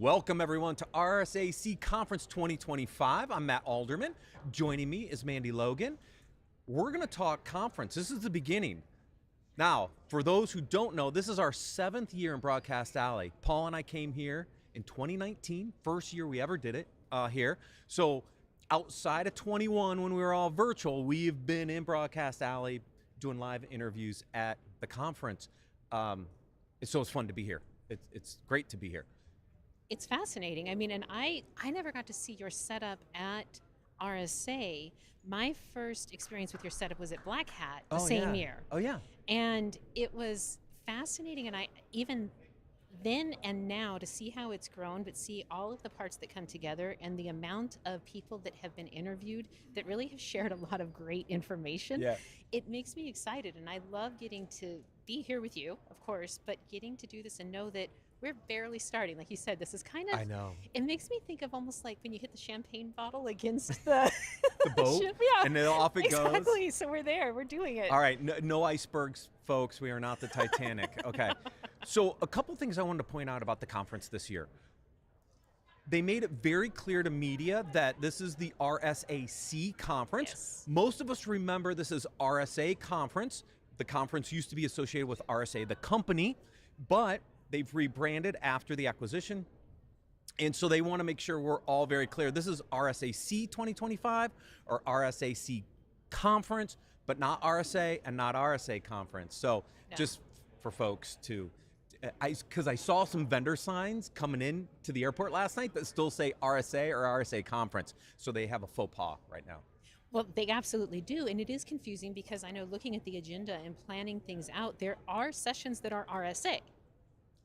Welcome everyone to RSAC Conference 2025. I'm Matt Alderman. Joining me is Mandy Logan. We're going to talk conference. This is the beginning. Now, for those who don't know, this is our 7th year in Broadcast Alley. Paul and I came here in 2019, first year we ever did it here. So outside of 21, when we were all virtual, we've been in Broadcast Alley doing live interviews at the conference. So it's fun to be here. It's great to be here. It's fascinating. I mean, and I never got to see your setup at RSA. My first experience with your setup was at Black Hat the same year. Oh, yeah. And it was fascinating. And I even then and now to see how it's grown, but see all of the parts that come together and the amount of people that have been interviewed that really have shared a lot of great information. Yeah. It makes me excited. And I love getting to be here with you, of course, but getting to do this and know that we're barely starting. Like you said, this is kind of, I know. It makes me think of almost like when you hit the champagne bottle against the, the boat, ship. Yeah, and then off it goes. Exactly, so we're there, we're doing it. All right, no icebergs, folks. We are not the Titanic. Okay, so a couple things I wanted to point out about the conference this year. They made it very clear to media that this is the RSAC conference. Yes. Most of us remember this is RSA conference. The conference used to be associated with RSA, the company, but they've rebranded after the acquisition. And so they want to make sure we're all very clear. This is RSAC 2025 or RSAC conference, but not RSA and not RSA conference. So just for folks to, because I saw some vendor signs coming in to the airport last night that still say RSA or RSA conference. So they have a faux pas right now. Well, they absolutely do, and it is confusing because I know looking at the agenda and planning things out, there are sessions that are RSA.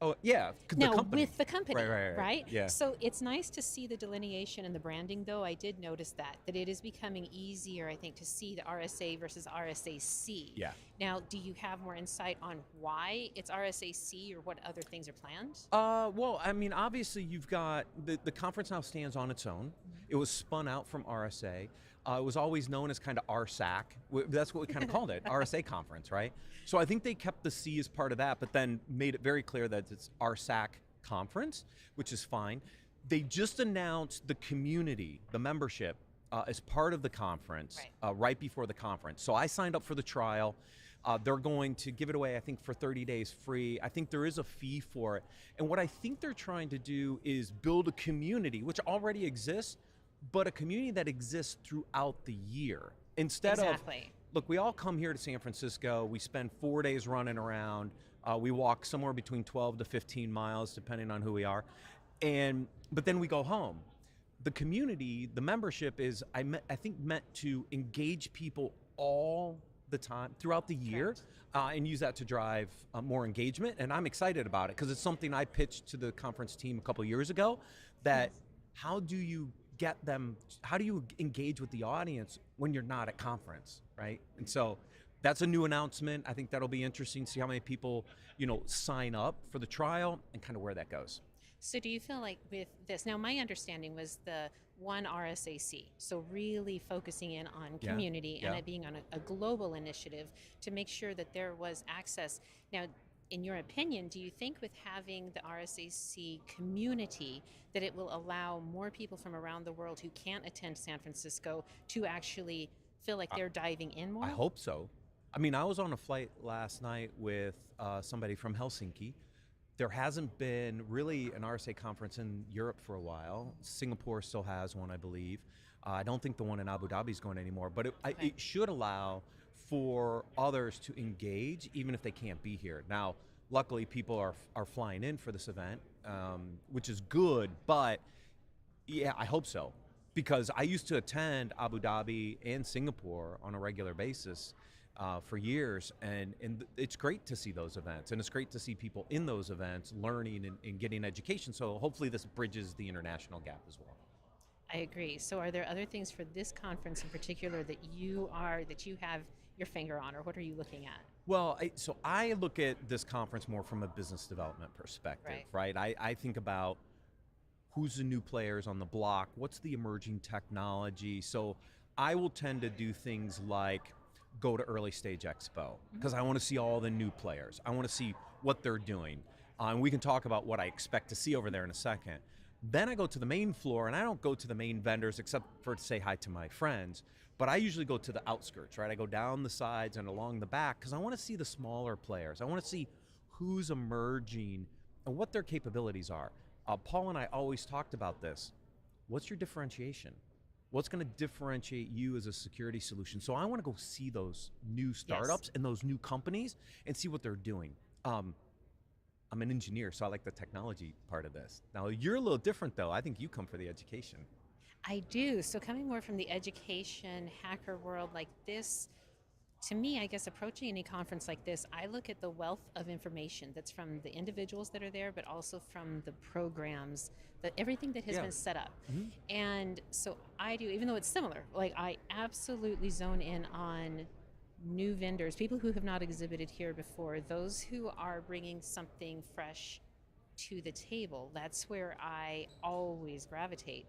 Oh, yeah, now, the company. with the company, right? Yeah. So it's nice to see the delineation and the branding, though. I did notice that it is becoming easier, I think, to see the RSA versus RSAC. Yeah. Now, do you have more insight on why it's RSAC or what other things are planned? Well, I mean, obviously you've got, the conference now stands on its own. Mm-hmm. It was spun out from RSA. It was always known as kind of RSAC. That's what we kind of called it, RSA conference, right? So I think they kept the C as part of that, but then made it very clear that it's RSAC conference, which is fine. They just announced the community, the membership, as part of the conference, right before the conference. So I signed up for the trial. They're going to give it away, I think, for 30 days free. I think there is a fee for it. And what I think they're trying to do is build a community, which already exists, but a community that exists throughout the year. Instead of, look, we all come here to San Francisco, we spend 4 days running around, we walk somewhere between 12 to 15 miles, depending on who we are, but then we go home. The community, the membership is, I think, meant to engage people all the time, throughout the year, and use that to drive more engagement, and I'm excited about it, because it's something I pitched to the conference team a couple years ago, that how do you get them, how do you engage with the audience when you're not at conference, right? And so that's a new announcement. I think that'll be interesting to see how many people, sign up for the trial and kind of where that goes. So do you feel like with this, now my understanding was the one RSAC, so really focusing in on community and it being on a global initiative to make sure that there was access. Now, in your opinion, do you think with having the RSAC community that it will allow more people from around the world who can't attend San Francisco to actually feel like they're diving in more? I hope so. I mean, I was on a flight last night with somebody from Helsinki. There hasn't been really an RSA conference in Europe for a while. Singapore still has one, I believe. I don't think the one in Abu Dhabi is going anymore, but it should allow for others to engage, even if they can't be here. Now, luckily, people are flying in for this event, which is good, but yeah, I hope so. Because I used to attend Abu Dhabi and Singapore on a regular basis for years, and it's great to see those events, and it's great to see people in those events learning and getting education, so hopefully this bridges the international gap as well. I agree. So are there other things for this conference in particular that you have your finger on, or what are you looking at? Well, so I look at this conference more from a business development perspective, right? I think about who's the new players on the block, what's the emerging technology. So I will tend to do things like go to Early Stage Expo, because I want to see all the new players. I want to see what they're doing. And we can talk about what I expect to see over there in a second. Then I go to the main floor, and I don't go to the main vendors except for to say hi to my friends, but I usually go to the outskirts, right? I go down the sides and along the back because I want to see the smaller players. I want to see who's emerging and what their capabilities are. Paul and I always talked about this. What's your differentiation? What's going to differentiate you as a security solution? So I want to go see those new startups and those new companies and see what they're doing. I'm an engineer, so I like the technology part of this. Now, you're a little different, though. I think you come for the education. I do. So coming more from the education, hacker world like this, to me, I guess approaching any conference like this, I look at the wealth of information that's from the individuals that are there, but also from the programs, everything that has been set up. And so I do, even though it's similar, like I absolutely zone in on new vendors, people who have not exhibited here before, those who are bringing something fresh to the table. That's where I always gravitate.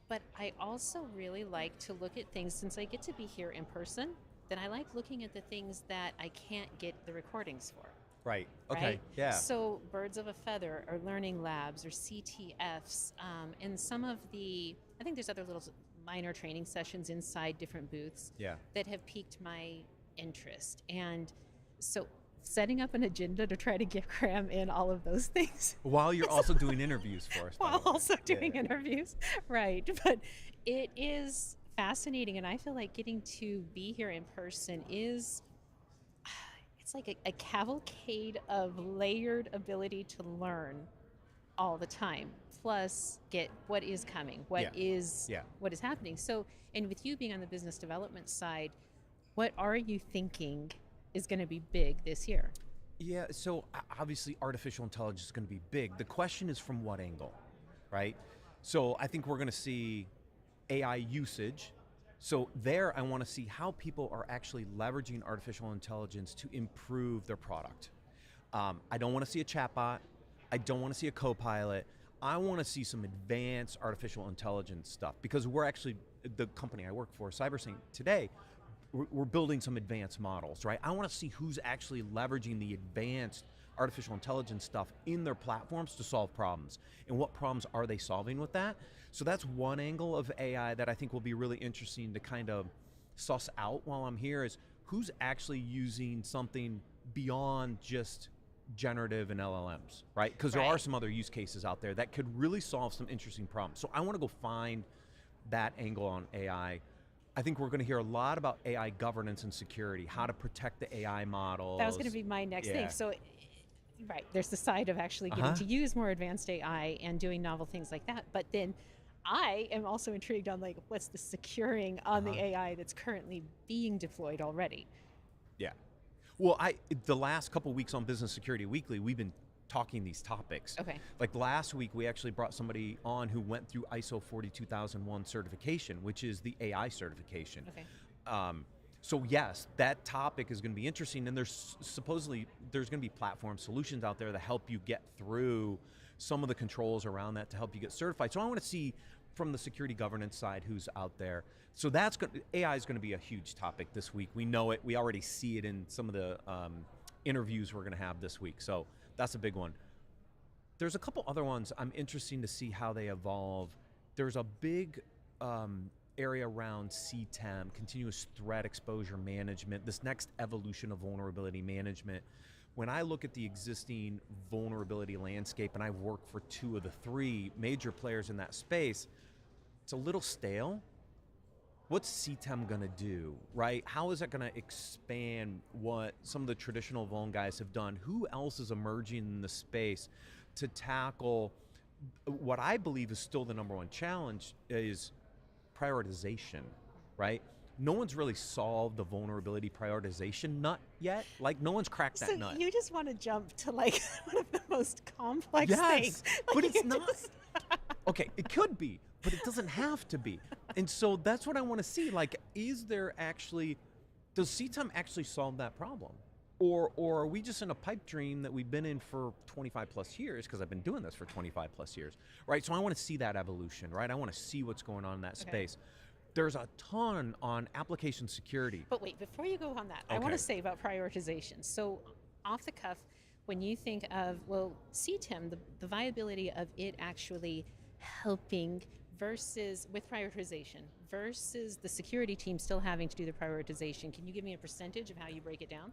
But I also really like to look at things, since I get to be here in person, then I like looking at the things that I can't get the recordings for. Right, okay, right? yeah. So birds of a feather or learning labs or CTFs, and some of the, I think there's other little minor training sessions inside different booths that have piqued my interest. And so setting up an agenda to try to get Karim in all of those things. While you're also doing interviews for us. While also doing interviews, right. But it is fascinating, and I feel like getting to be here in person is, it's like a cavalcade of layered ability to learn all the time, plus get what is coming, what is happening. So, and with you being on the business development side, what are you thinking is going to be big this year? Yeah, so obviously artificial intelligence is going to be big. The question is from what angle, right? So I think we're going to see AI usage. So there I want to see how people are actually leveraging artificial intelligence to improve their product. I don't want to see a chatbot. I don't want to see a co-pilot. I want to see some advanced artificial intelligence stuff, because we're actually, the company I work for, Cybersecurity, today, we're building some advanced models, right? I want to see who's actually leveraging the advanced artificial intelligence stuff in their platforms to solve problems, and what problems are they solving with that. So that's one angle of AI that I think will be really interesting to kind of suss out while I'm here, is who's actually using something beyond just generative and LLMs, right? Because there are some other use cases out there that could really solve some interesting problems. So I want to go find that angle on AI. I think we're going to hear a lot about AI governance and security, how to protect the AI models. That was going to be my next thing. So, right, there's the side of actually getting to use more advanced AI and doing novel things like that. But then I am also intrigued on, like, what's the securing on the AI that's currently being deployed already. Yeah. Well, the last couple weeks on Business Security Weekly, we've been talking these topics. Okay. Like last week, we actually brought somebody on who went through ISO 42001 certification, which is the AI certification. Okay. So yes, that topic is going to be interesting, and there's supposedly going to be platform solutions out there that help you get through some of the controls around that to help you get certified. So I want to see from the security governance side who's out there. So that's AI is going to be a huge topic this week. We know it. We already see it in some of the interviews we're going to have this week. So that's a big one. There's a couple other ones I'm interested to see how they evolve. There's a big area around CTEM, continuous threat exposure management, this next evolution of vulnerability management. When I look at the existing vulnerability landscape, and I've worked for 2 of the 3 major players in that space, it's a little stale. What's CTEM gonna do, right? How is it gonna expand what some of the traditional vuln guys have done? Who else is emerging in the space to tackle what I believe is still the #1 challenge, is prioritization, right? No one's really solved the vulnerability prioritization nut yet. Like, no one's cracked that nut. So you just want to jump to, like, one of the most complex things. Like, but it's not. Okay, it could be, but it doesn't have to be. And so that's what I want to see. Like, is there actually, does CTEM actually solve that problem? Or are we just in a pipe dream that we've been in for 25 plus years, because I've been doing this for 25 plus years, right? So I want to see that evolution, right? I want to see what's going on in that space. There's a ton on application security. But wait, before you go on that, I want to say about prioritization. So off the cuff, when you think of, well, CTEM, the viability of it actually helping versus with prioritization versus the security team still having to do the prioritization. Can you give me a percentage of how you break it down?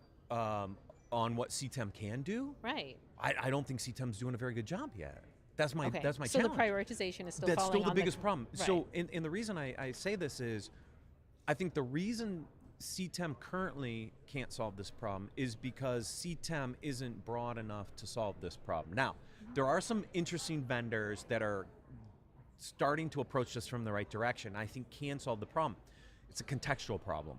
On what CTEM can do? Right. I don't think CTEM's doing a very good job yet. That's my Okay. challenge. So the prioritization is still That's falling still on the biggest problem. Right. So, and the reason I say this is, I think the reason CTEM currently can't solve this problem is because CTEM isn't broad enough to solve this problem. Now, there are some interesting vendors that are starting to approach this from the right direction, I think can solve the problem. It's a contextual problem.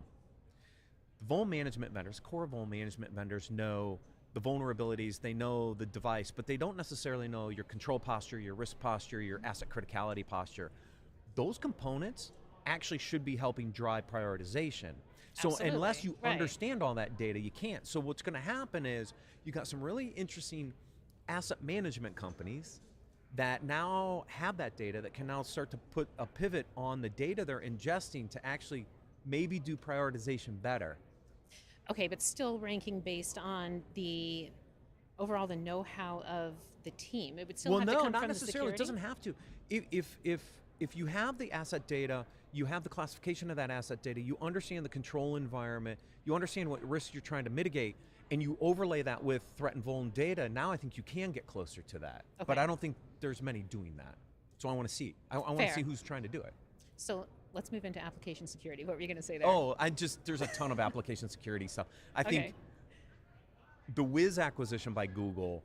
The vuln management vendors, core vuln management vendors know the vulnerabilities, they know the device, but they don't necessarily know your control posture, your risk posture, your asset criticality posture. Those components actually should be helping drive prioritization. So Absolutely. unless you Right. understand all that data, you can't. So what's going to happen is you got some really interesting asset management companies that now have that data that can now start to put a pivot on the data they're ingesting to actually maybe do prioritization better. Okay, but still ranking based on the overall the know-how of the team. It would still have to come not from necessarily. the It security? doesn't have to. If you have the asset data, you have the classification of that asset data, you understand the control environment, you understand what risks you're trying to mitigate, and you overlay that with threat and vuln data, now I think you can get closer to that. Okay. But I don't think there's many doing that. So I want to see. I want to Fair. see who's trying to do it. So let's move into application security. What were you going to say there? Oh, there's a ton of application security stuff. I Okay. think the Wiz acquisition by Google.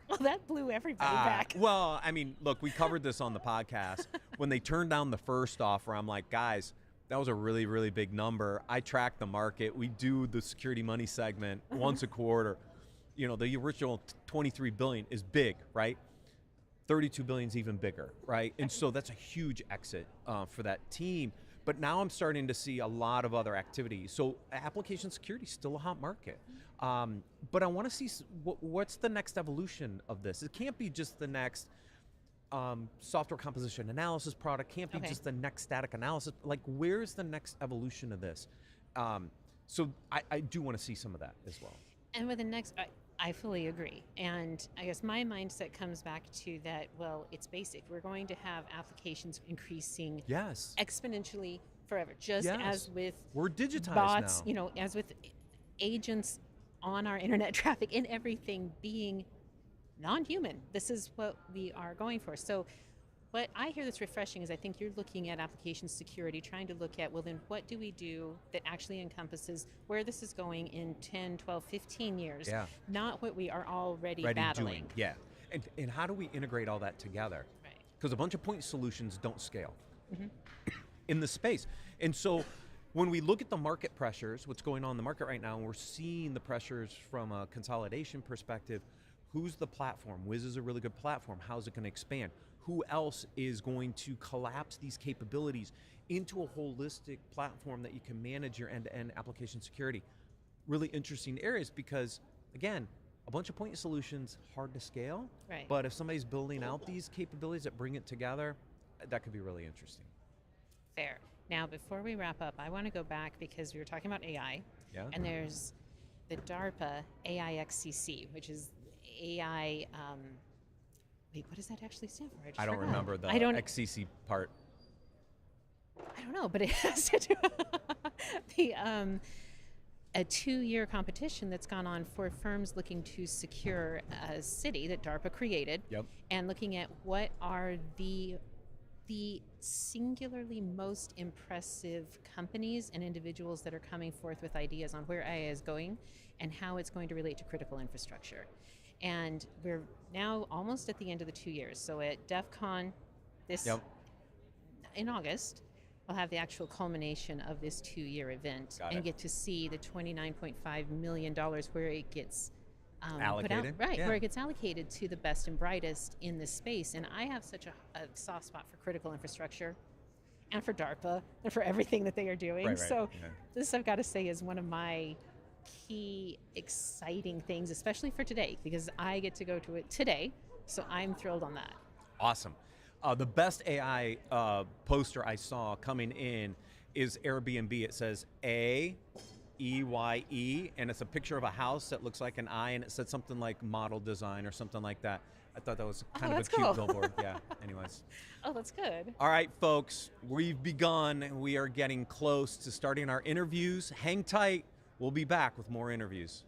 Well, that blew everybody back. Well, I mean, look, we covered this on the podcast. When they turned down the first offer, I'm like, guys, that was a really, really big number. I track the market. We do the security money segment once a quarter. You know, the original 23 billion is big, right? 32 billion is even bigger, right? And so that's a huge exit for that team. But now I'm starting to see a lot of other activity. So application security is still a hot market. But I want to see what's the next evolution of this. It can't be just the next software composition analysis product, can't be just the next static analysis. Like, where's the next evolution of this? So I do want to see some of that as well. And with the next, I fully agree. And I guess my mindset comes back to that, well, it's basic. We're going to have applications increasing Yes. exponentially forever. Just Yes. as with We're digitized bots, now. you know, as with agents on our internet traffic and everything being non-human. This is what we are going for. So what I hear that's refreshing is I think you're looking at application security, trying to look at, well, then what do we do that actually encompasses where this is going in 10, 12, 15 years, not what we are already battling. Doing. Yeah. And how do we integrate all that together? Right. Because a bunch of point solutions don't scale in the space. And so when we look at the market pressures, what's going on in the market right now, and we're seeing the pressures from a consolidation perspective, who's the platform? Wiz is a really good platform. How's it going to expand? Who else is going to collapse these capabilities into a holistic platform that you can manage your end-to-end application security? Really interesting areas because, again, a bunch of point solutions, hard to scale, Right. but if somebody's building out these capabilities that bring it together, that could be really interesting. Fair. Now, before we wrap up, I want to go back because we were talking about AI, and there's the DARPA AIXCC, which is AI. Wait, what does that actually stand for? I don't forgot. remember the XCC part. I don't know, but it has to do a 2-year competition that's gone on for firms looking to secure a city that DARPA created, and looking at what are the singularly most impressive companies and individuals that are coming forth with ideas on where AI is going and how it's going to relate to critical infrastructure. And we're now almost at the end of the 2 years. So at DEF CON in August, we'll have the actual culmination of this 2-year event and get to see the $29.5 million where it gets allocated. Put out, where it gets allocated to the best and brightest in this space. And I have such a soft spot for critical infrastructure and for DARPA and for everything that they are doing. This, I've got to say, is one of my key exciting things, especially for today, because I get to go to it today, so I'm thrilled on that. Awesome. The best AI poster I saw coming in is Airbnb. It says A, EYE, and it's a picture of a house that looks like an eye, and it said something like model design or something like that. I thought that was kind of a cute billboard. Yeah, anyways. Oh, that's good. All right, folks, we've begun. We are getting close to starting our interviews. Hang tight. We'll be back with more interviews.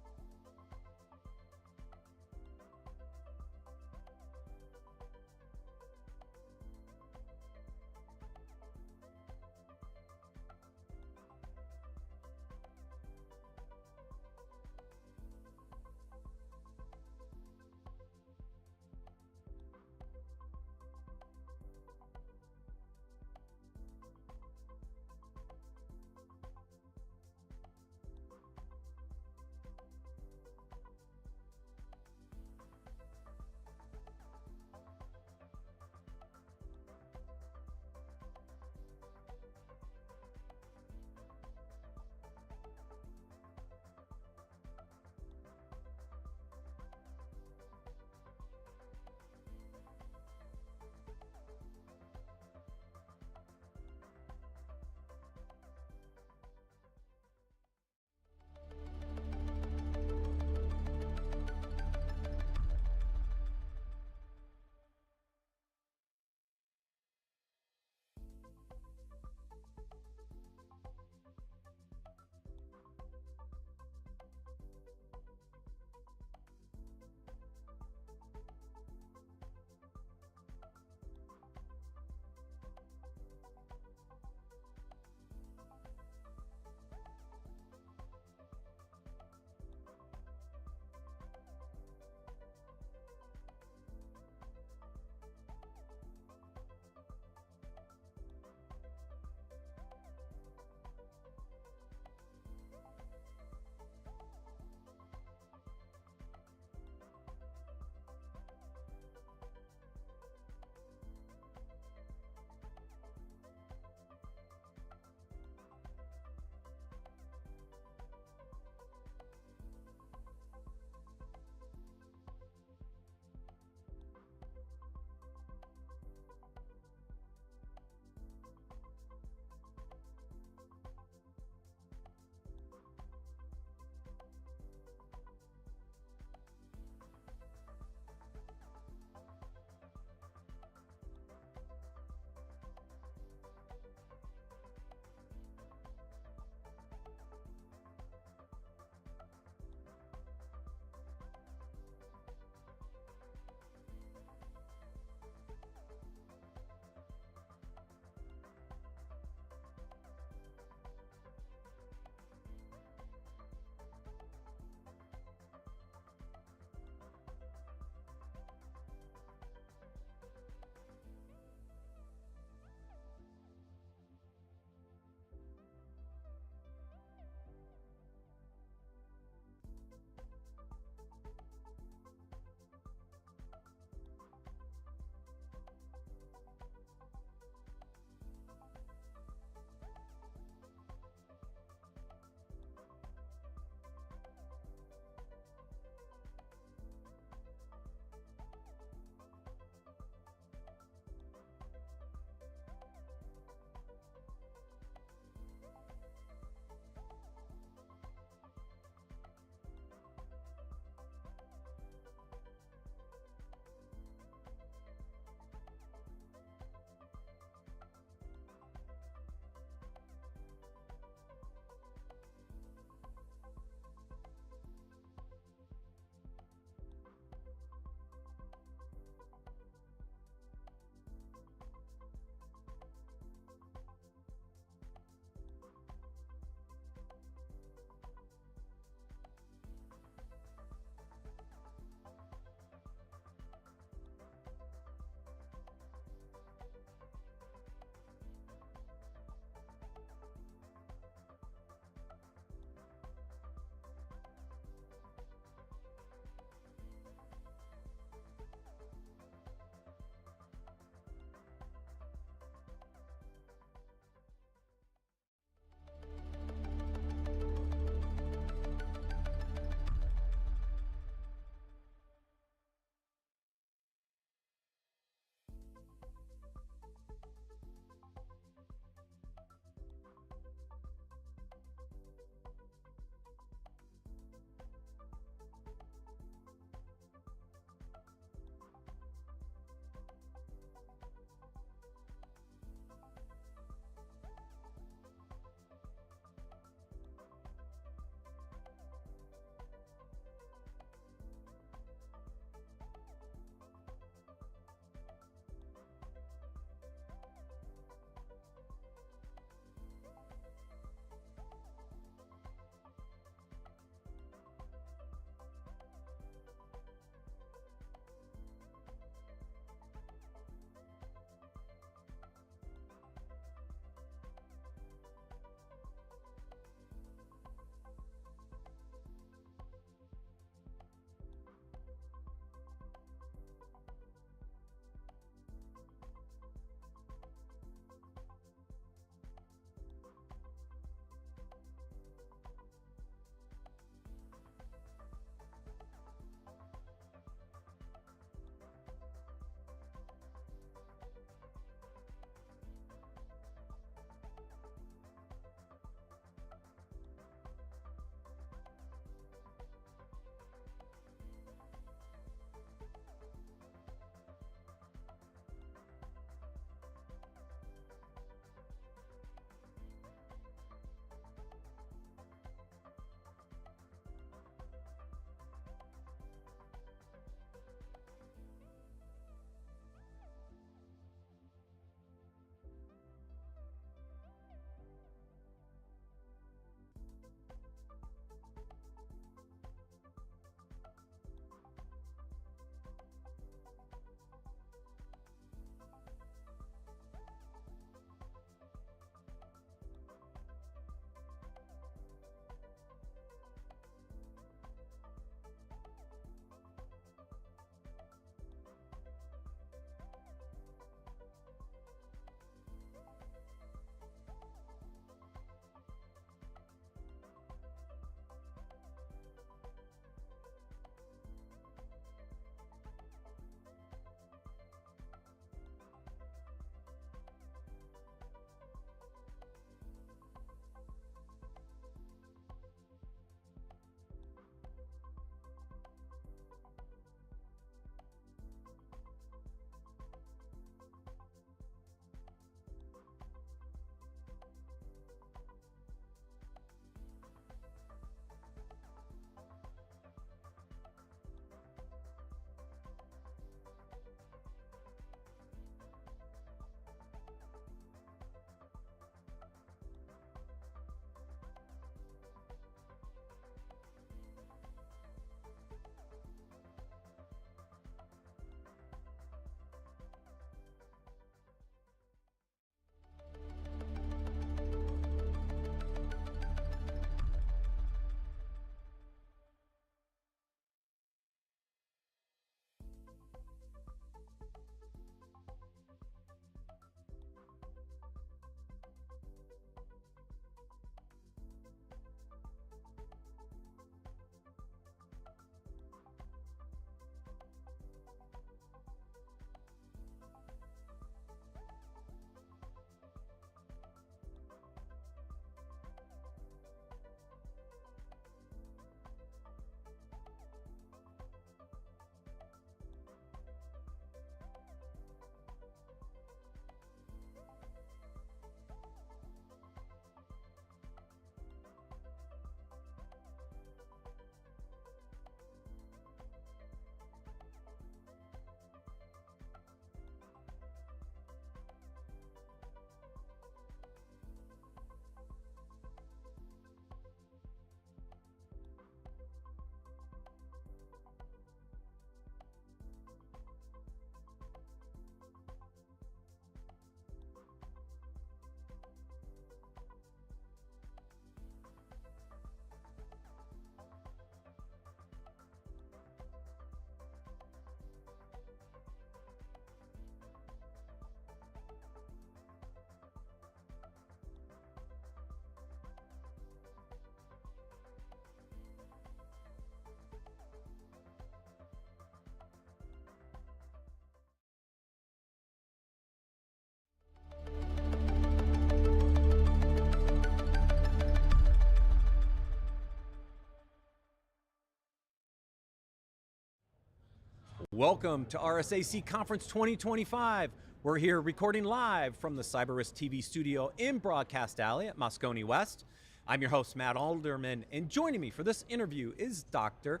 Welcome to RSAC Conference 2025. We're here recording live from the CyberRiskTV Studio in Broadcast Alley at Moscone West. I'm your host, Matt Alderman, and joining me for this interview is Dr.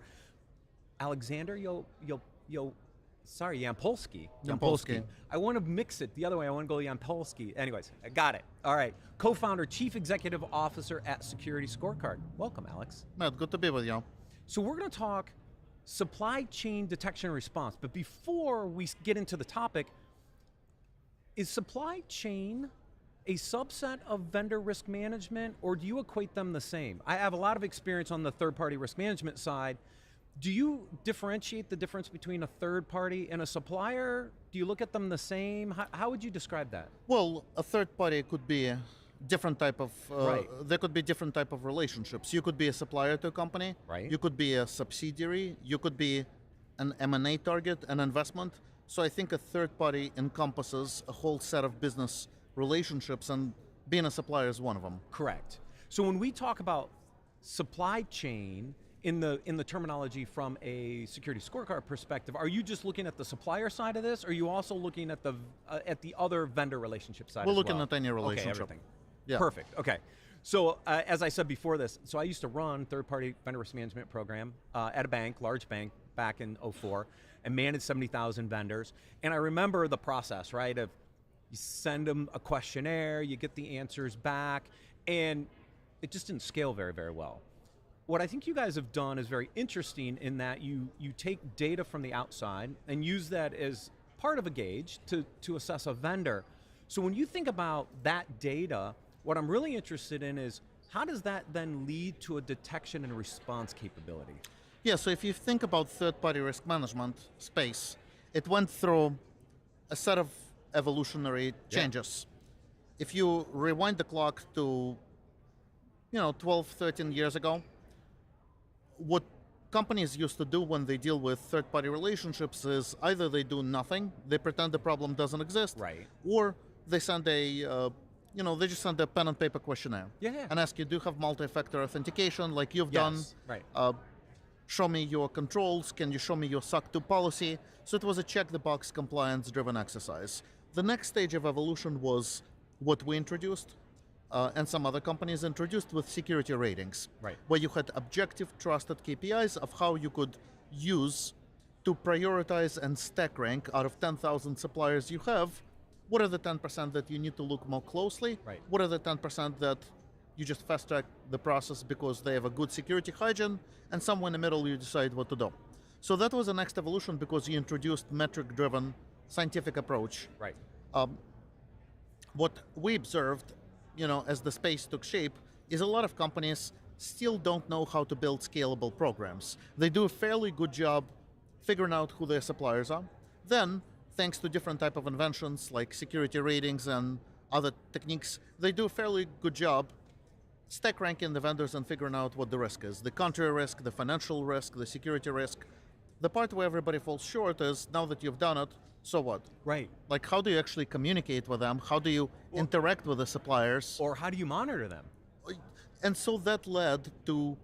Aleksandr Yampolskiy. I want to mix it the other way. I want to go Yampolskiy. Anyways, I got it. All right. Co-founder, Chief Executive Officer at SecurityScorecard. Welcome, Alex. Matt, good to be with you. So we're going to talk supply chain detection and response. But before we get into the topic, is supply chain a subset of vendor risk management, or do you equate them the same? I have a lot of experience on the third-party risk management side. Do you differentiate the difference between a third party and a supplier? Do you look at them the same? How would you describe that? Well, a third party could be a different type of, Right. there could be different type of relationships. You could be a supplier to a company, Right. You could be a subsidiary, you could be an M&A target, an investment. So I think a third party encompasses a whole set of business relationships, and being a supplier is one of them. Correct. So when we talk about supply chain in the terminology from a security scorecard perspective, are you just looking at the supplier side of this, or are you also looking at the other vendor relationship side? We're as looking well? at any Okay, relationship. everything. Yeah. Perfect. Okay. So as I said before this, so I used to run third-party vendor risk management program at a bank, large bank, back in '04, and managed 70,000 vendors. And I remember the process, right? Of you send them a questionnaire, you get the answers back, and it just didn't scale very, very well. What I think you guys have done is very interesting in that you take data from the outside and use that as part of a gauge to assess a vendor. So when you think about that data, what I'm really interested in is how does that then lead to a detection and response capability? Yeah, so if you think about third-party risk management space, it went through a set of evolutionary changes. If you rewind the clock to 12, 13 years ago, what companies used to do when they deal with third-party relationships is either they do nothing, they pretend the problem doesn't exist, Right. or they send they just send a pen and paper questionnaire Yeah. and ask you, do you have multi-factor authentication like you've Yes, done? right. Show me your controls, can you show me your SOC 2 policy? So it was a check-the-box compliance-driven exercise. The next stage of evolution was what we introduced, and some other companies introduced with security ratings, Right. where you had objective, trusted KPIs of how you could use to prioritize and stack rank out of 10,000 suppliers you have. What are the 10% that you need to look more closely? Right. What are the 10% that you just fast track the process because they have a good security hygiene, and somewhere in the middle you decide what to do. So that was the next evolution because you introduced metric-driven scientific approach. Right. What we observed, as the space took shape, is a lot of companies still don't know how to build scalable programs. They do a fairly good job figuring out who their suppliers are. Then, thanks to different type of inventions like security ratings and other techniques, they do a fairly good job stack ranking the vendors and figuring out what the risk is. The country risk, the financial risk, the security risk. The part where everybody falls short is, now that you've done it, so what? Right. Like, how do you actually communicate with them? How do you interact with the suppliers? Or how do you monitor them? And so that led to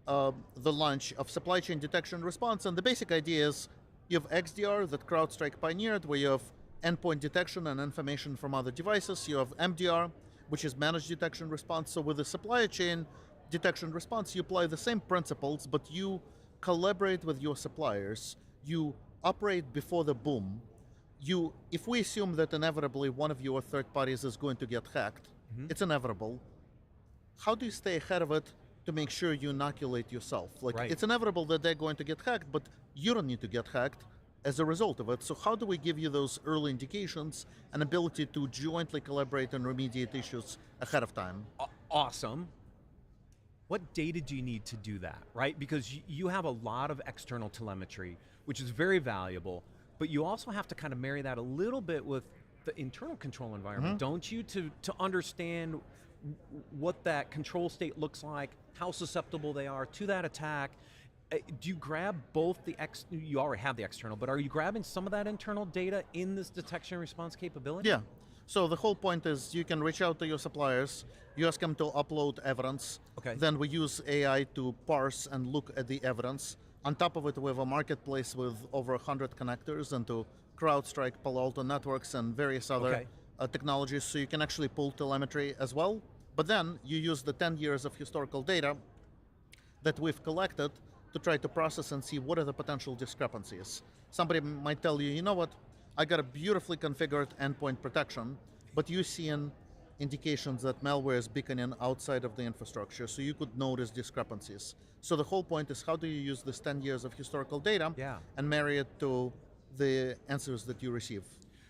the launch of supply chain detection and response. And the basic idea is you have XDR that CrowdStrike pioneered, where you have endpoint detection and information from other devices. You have MDR, which is managed detection response. So with the supply chain detection response, you apply the same principles, but you collaborate with your suppliers. You operate before the boom. If we assume that inevitably one of your third parties is going to get hacked, it's inevitable. How do you stay ahead of it to make sure you inoculate yourself? Right. It's inevitable that they're going to get hacked, but you don't need to get hacked as a result of it. So how do we give you those early indications and ability to jointly collaborate and remediate issues ahead of time? Awesome. What data do you need to do that, right? Because you have a lot of external telemetry, which is very valuable, but you also have to kind of marry that a little bit with the internal control environment, don't you? To understand what that control state looks like, how susceptible they are to that attack. Do you grab both you already have the external, but are you grabbing some of that internal data in this detection and response capability? Yeah. So the whole point is you can reach out to your suppliers, you ask them to upload evidence, Okay. then we use AI to parse and look at the evidence, On top of it, we have a marketplace with over 100 connectors into CrowdStrike, Palo Alto networks, and various other technologies, so you can actually pull telemetry as well. But then you use the 10 years of historical data that we've collected to try to process and see what are the potential discrepancies. Somebody might tell you, you know what, I got a beautifully configured endpoint protection, but you're seeing indications that malware is beaconing outside of the infrastructure, so you could notice discrepancies. So the whole point is, how do you use this 10 years of historical data and marry it to the answers that you receive?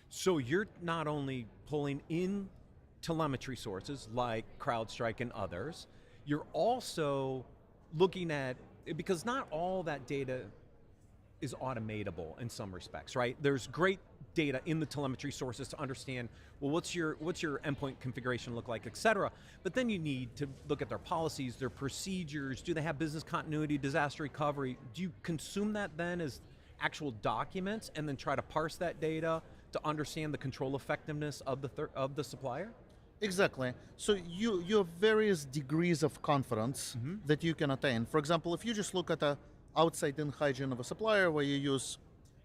So you're not only pulling in telemetry sources like CrowdStrike and others, you're also looking at, because not all that data is automatable in some respects, right? There's great data in the telemetry sources to understand, well, what's your endpoint configuration look like, et cetera. But then you need to look at their policies, their procedures, do they have business continuity, disaster recovery? Do you consume that then as actual documents and then try to parse that data to understand the control effectiveness of the supplier? Exactly. So you have various degrees of confidence that you can attain. For example, if you just look at a outside-in hygiene of a supplier where you use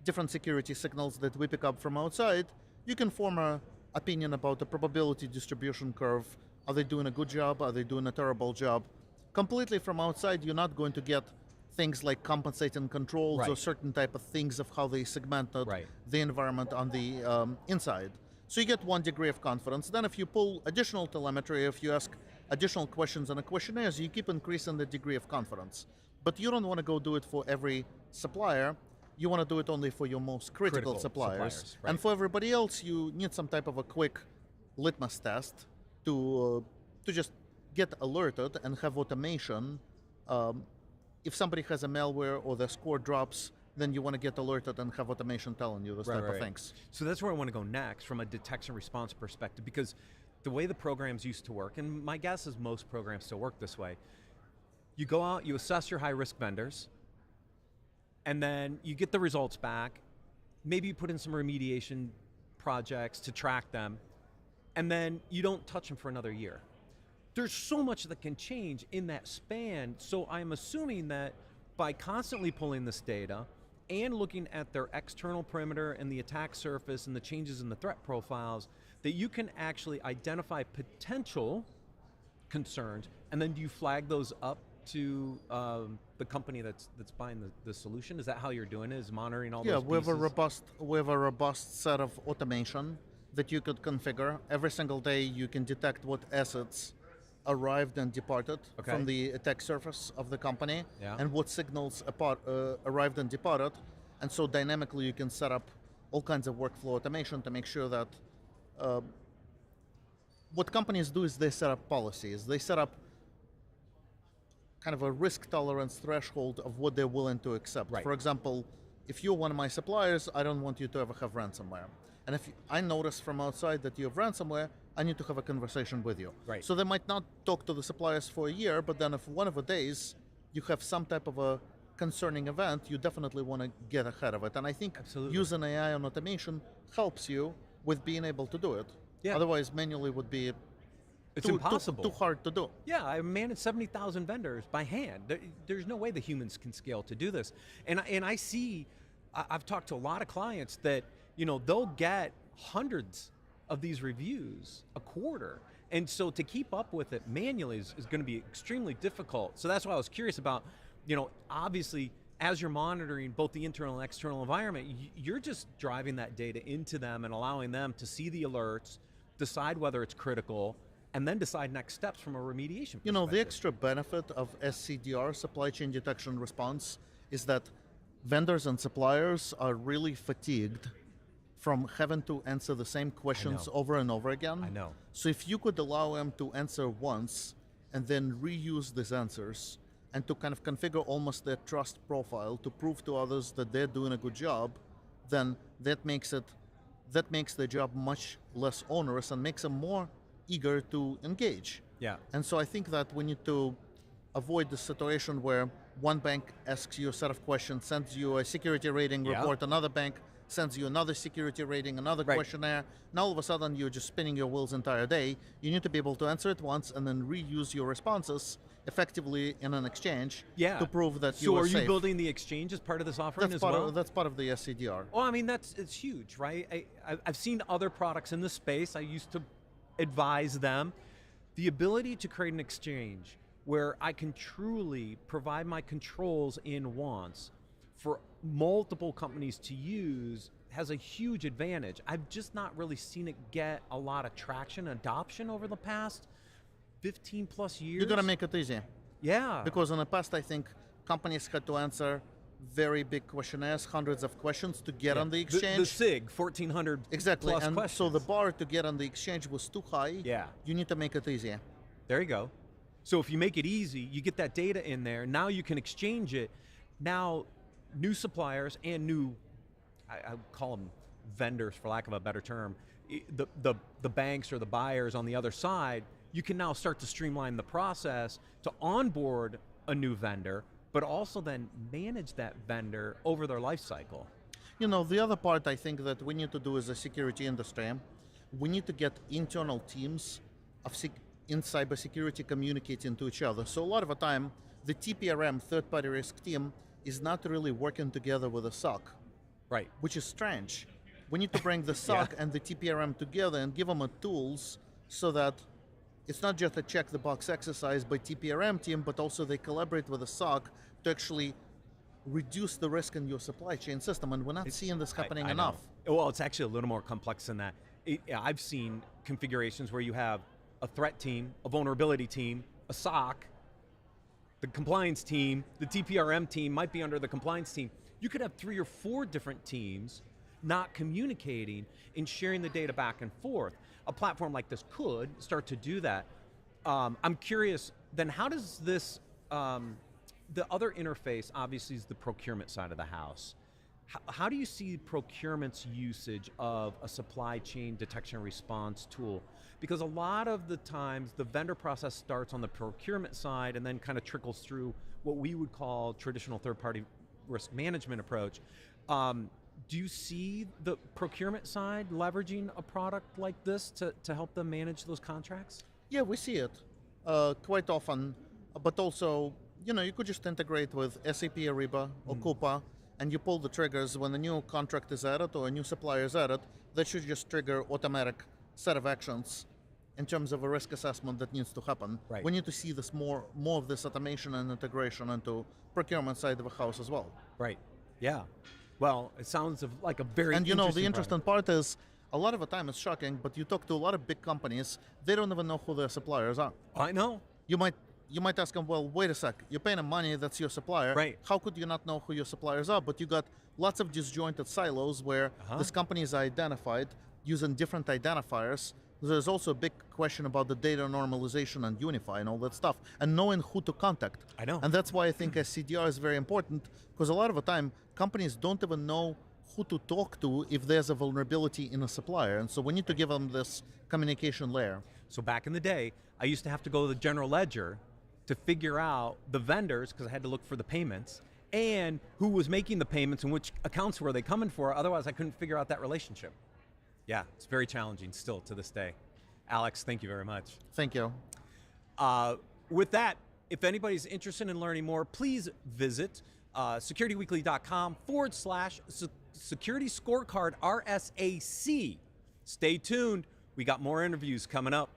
different security signals that we pick up from outside, you can form an opinion about the probability distribution curve. Are they doing a good job? Are they doing a terrible job? Completely from outside, you're not going to get things like compensating controls or certain type of things of how they segmented the environment on the inside. So you get one degree of confidence. Then if you pull additional telemetry, if you ask additional questions on a questionnaire, you keep increasing the degree of confidence. But you don't want to go do it for every supplier. You want to do it only for your most critical suppliers. And for everybody else, you need some type of a quick litmus test to just get alerted and have automation. If somebody has a malware or the score drops, then you want to get alerted and have automation telling you those type of things. So that's where I want to go next from a detection response perspective, because the way the programs used to work, and my guess is most programs still work this way, you go out, you assess your high-risk vendors, and then you get the results back. Maybe you put in some remediation projects to track them, and then you don't touch them for another year. There's so much that can change in that span, so I'm assuming that by constantly pulling this data and looking at their external perimeter and the attack surface and the changes in the threat profiles, that you can actually identify potential concerns, and then do you flag those up to the company that's buying the solution? Is that how you're doing it, is monitoring all those pieces? Yeah, we have a robust set of automation that you could configure. Every single day you can detect what assets arrived and departed from the attack surface of the company, and what signals arrived and departed. And so dynamically you can set up all kinds of workflow automation to make sure that what companies do is they set up policies. They set up kind of a risk tolerance threshold of what they're willing to accept. For example, if you're one of my suppliers, I don't want you to ever have ransomware. And if I notice from outside that you have ransomware, I need to have a conversation with you. So they might not talk to the suppliers for a year, but then if one of the days you have some type of a concerning event, you definitely want to get ahead of it. And I think using AI and automation helps you with being able to do it. Otherwise, manually would be impossible. Too hard to do. Yeah, I manage 70,000 vendors by hand. There's no way the humans can scale to do this. And I see, I've talked to a lot of clients that, you know, they'll get hundreds of these reviews a quarter. And so to keep up with it manually is going to be extremely difficult. So that's why I was curious about, you know, obviously as you're monitoring both the internal and external environment, you're just driving that data into them and allowing them to see the alerts, decide whether it's critical, and then decide next steps from a remediation perspective. You know, the extra benefit of SCDR, supply chain detection response, is that vendors and suppliers are really fatigued from having to answer the same questions over and over again. I know. So if you could allow them to answer once and then reuse these answers and to kind of configure almost their trust profile to prove to others that they're doing a good job, then that makes the job much less onerous and makes them more eager to engage. And so I think that we need to avoid the situation where one bank asks you a set of questions, sends you a security rating report, another bank sends you another security rating, another Right. questionnaire. Now all of a sudden you're just spinning your wheels entire day. You need to be able to answer it once and then reuse your responses effectively in an exchange Yeah. to prove that you So were are you safe. building the exchange as part of this offering That's as part well? of, that's part of the SCDR. Well, I mean, it's huge, right? I've seen other products in this space. I used to advise them. The ability to create an exchange where I can truly provide my controls in once for multiple companies to use has a huge advantage. I've just not really seen it get a lot of traction, adoption over the past 15 plus years. You gotta make it easy. Yeah. Because in the past, I think companies had to answer very big questionnaires, hundreds of questions to get on the exchange. The SIG, 1,400 exactly, plus and questions. so the bar to get on the exchange was too high. Yeah. You need to make it easy. There you go. So if you make it easy, you get that data in there, now you can exchange it. Now, new suppliers and new, I call them vendors for lack of a better term, the banks or the buyers on the other side, you can now start to streamline the process to onboard a new vendor, but also then manage that vendor over their life cycle. You know, the other part I think that we need to do as a security industry, we need to get internal teams of in cybersecurity communicating to each other. So a lot of the time, the TPRM, third-party risk team, is not really working together with the SOC. Right. Which is strange. We need to bring the SOC and the TPRM together and give them a tools so that it's not just a check-the-box exercise by TPRM team, but also they collaborate with the SOC to actually reduce the risk in your supply chain system, and we're not seeing this happening I enough. know. Well, it's actually a little more complex than that. I've seen configurations where you have a threat team, a vulnerability team, a SOC, the compliance team, the TPRM team might be under the compliance team. You could have 3 or 4 different teams not communicating and sharing the data back and forth. A platform like this could start to do that. I'm curious, then how does this, the other interface obviously is the procurement side of the house. How do you see procurement's usage of a supply chain detection and response tool? Because a lot of the times the vendor process starts on the procurement side and then kind of trickles through what we would call traditional third-party risk management approach. Do you see the procurement side leveraging a product like this to help them manage those contracts? Yeah, we see it quite often, but also, you know, you could just integrate with SAP Ariba or Coupa, and you pull the triggers when a new contract is added or a new supplier is added. That should just trigger automatic set of actions in terms of a risk assessment that needs to happen. Right. We need to see this more of this automation and integration into procurement side of the house as well. Right. Yeah. Well, it sounds like a very And you know, the interesting interesting part is, a lot of the time it's shocking, but you talk to a lot of big companies, they don't even know who their suppliers are. product. I know. You might ask them, well, wait a sec, you're paying them money, that's your supplier. Right. How could you not know who your suppliers are? But you got lots of disjointed silos where these companies are identified using different identifiers. There's also a big question about the data normalization and unify and all that stuff, and knowing who to contact. I know. And that's why I think SCDR is very important, because a lot of the time, companies don't even know who to talk to if there's a vulnerability in a supplier. And so we need to give them this communication layer. So back in the day, I used to have to go to the general ledger to figure out the vendors, because I had to look for the payments, and who was making the payments and which accounts were they coming for, otherwise I couldn't figure out that relationship. Yeah, it's very challenging still to this day. Alex, thank you very much. Thank you. With that, if anybody's interested in learning more, please visit securityweekly.com/SecurityScorecard RSAC. Stay tuned, we got more interviews coming up.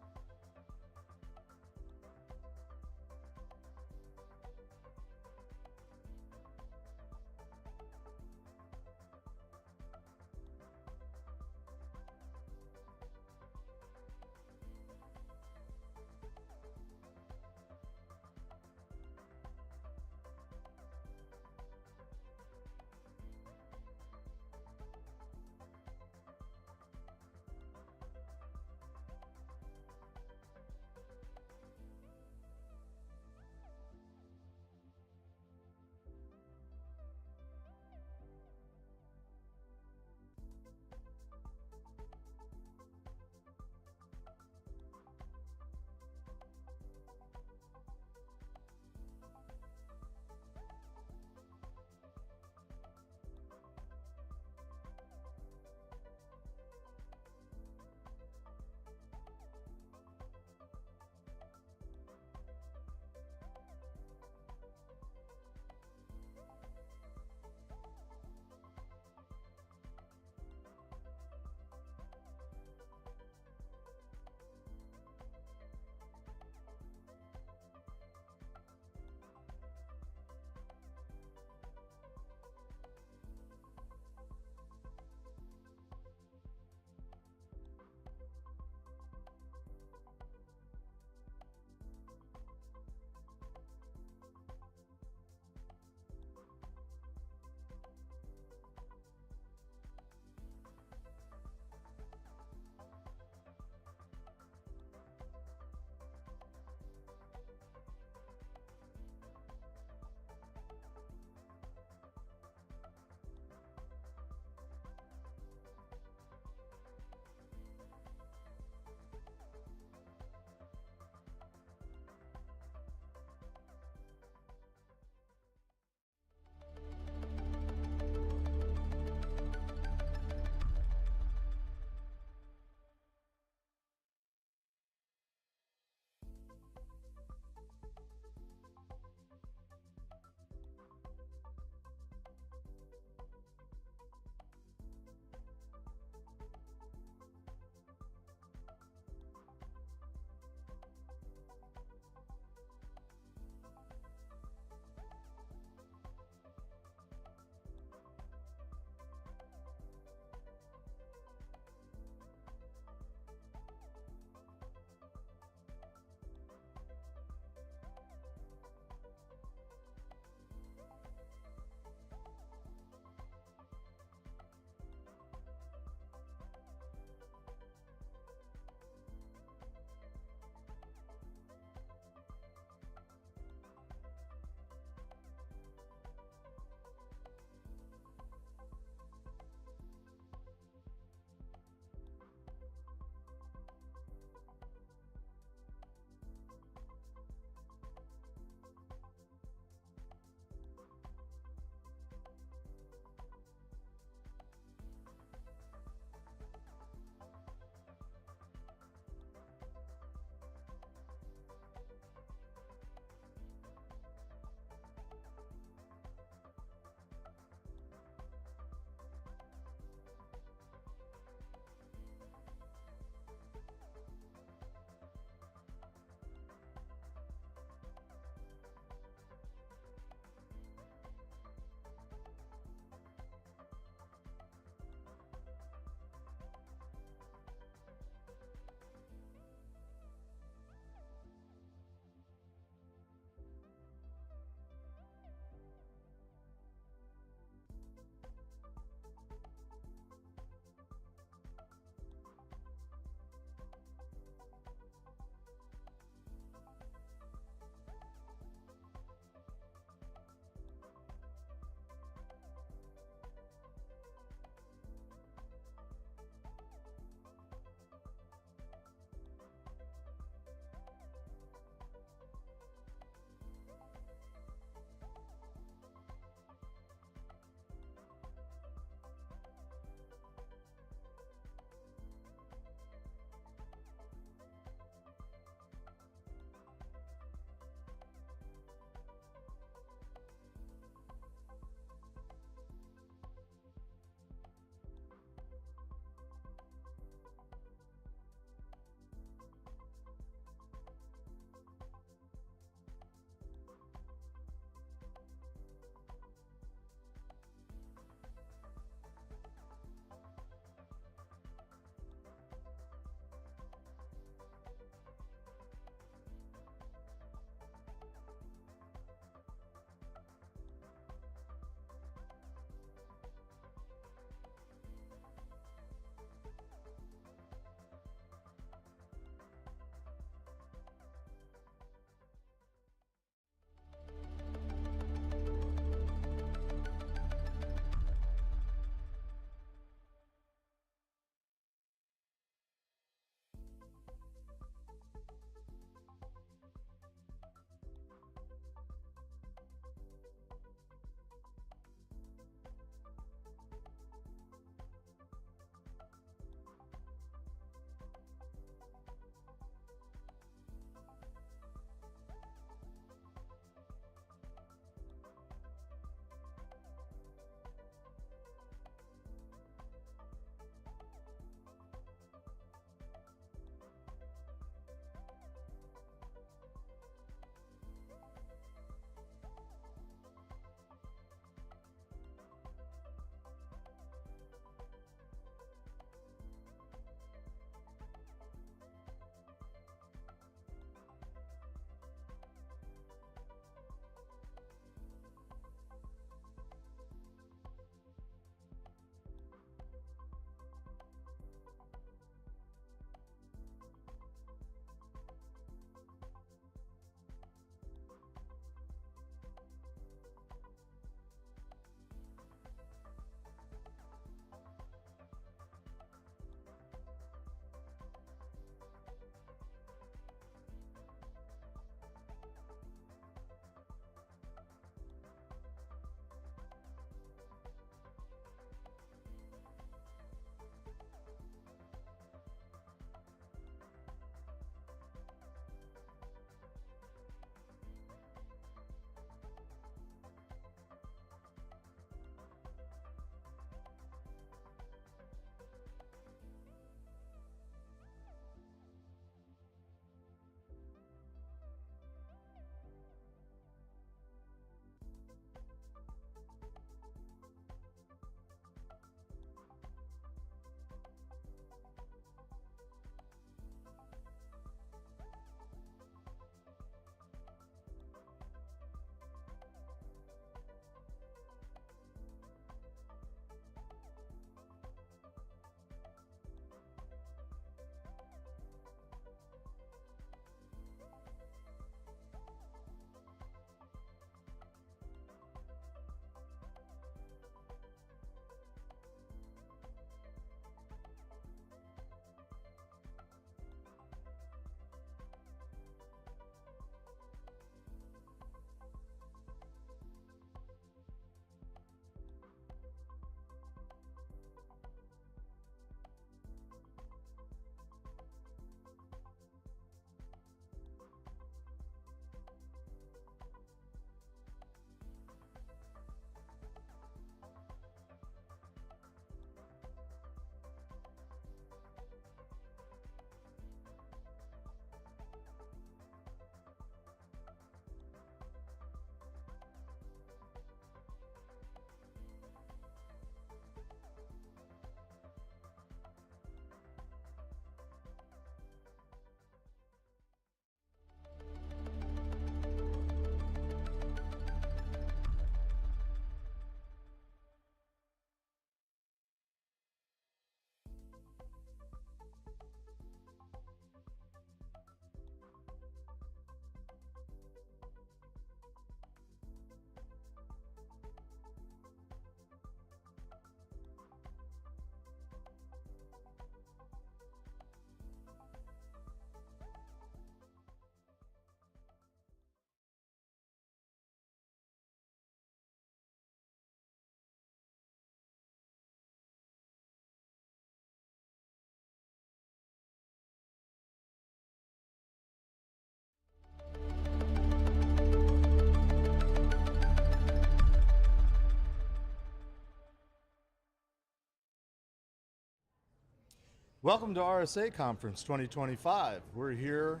Welcome to RSA Conference 2025. We're here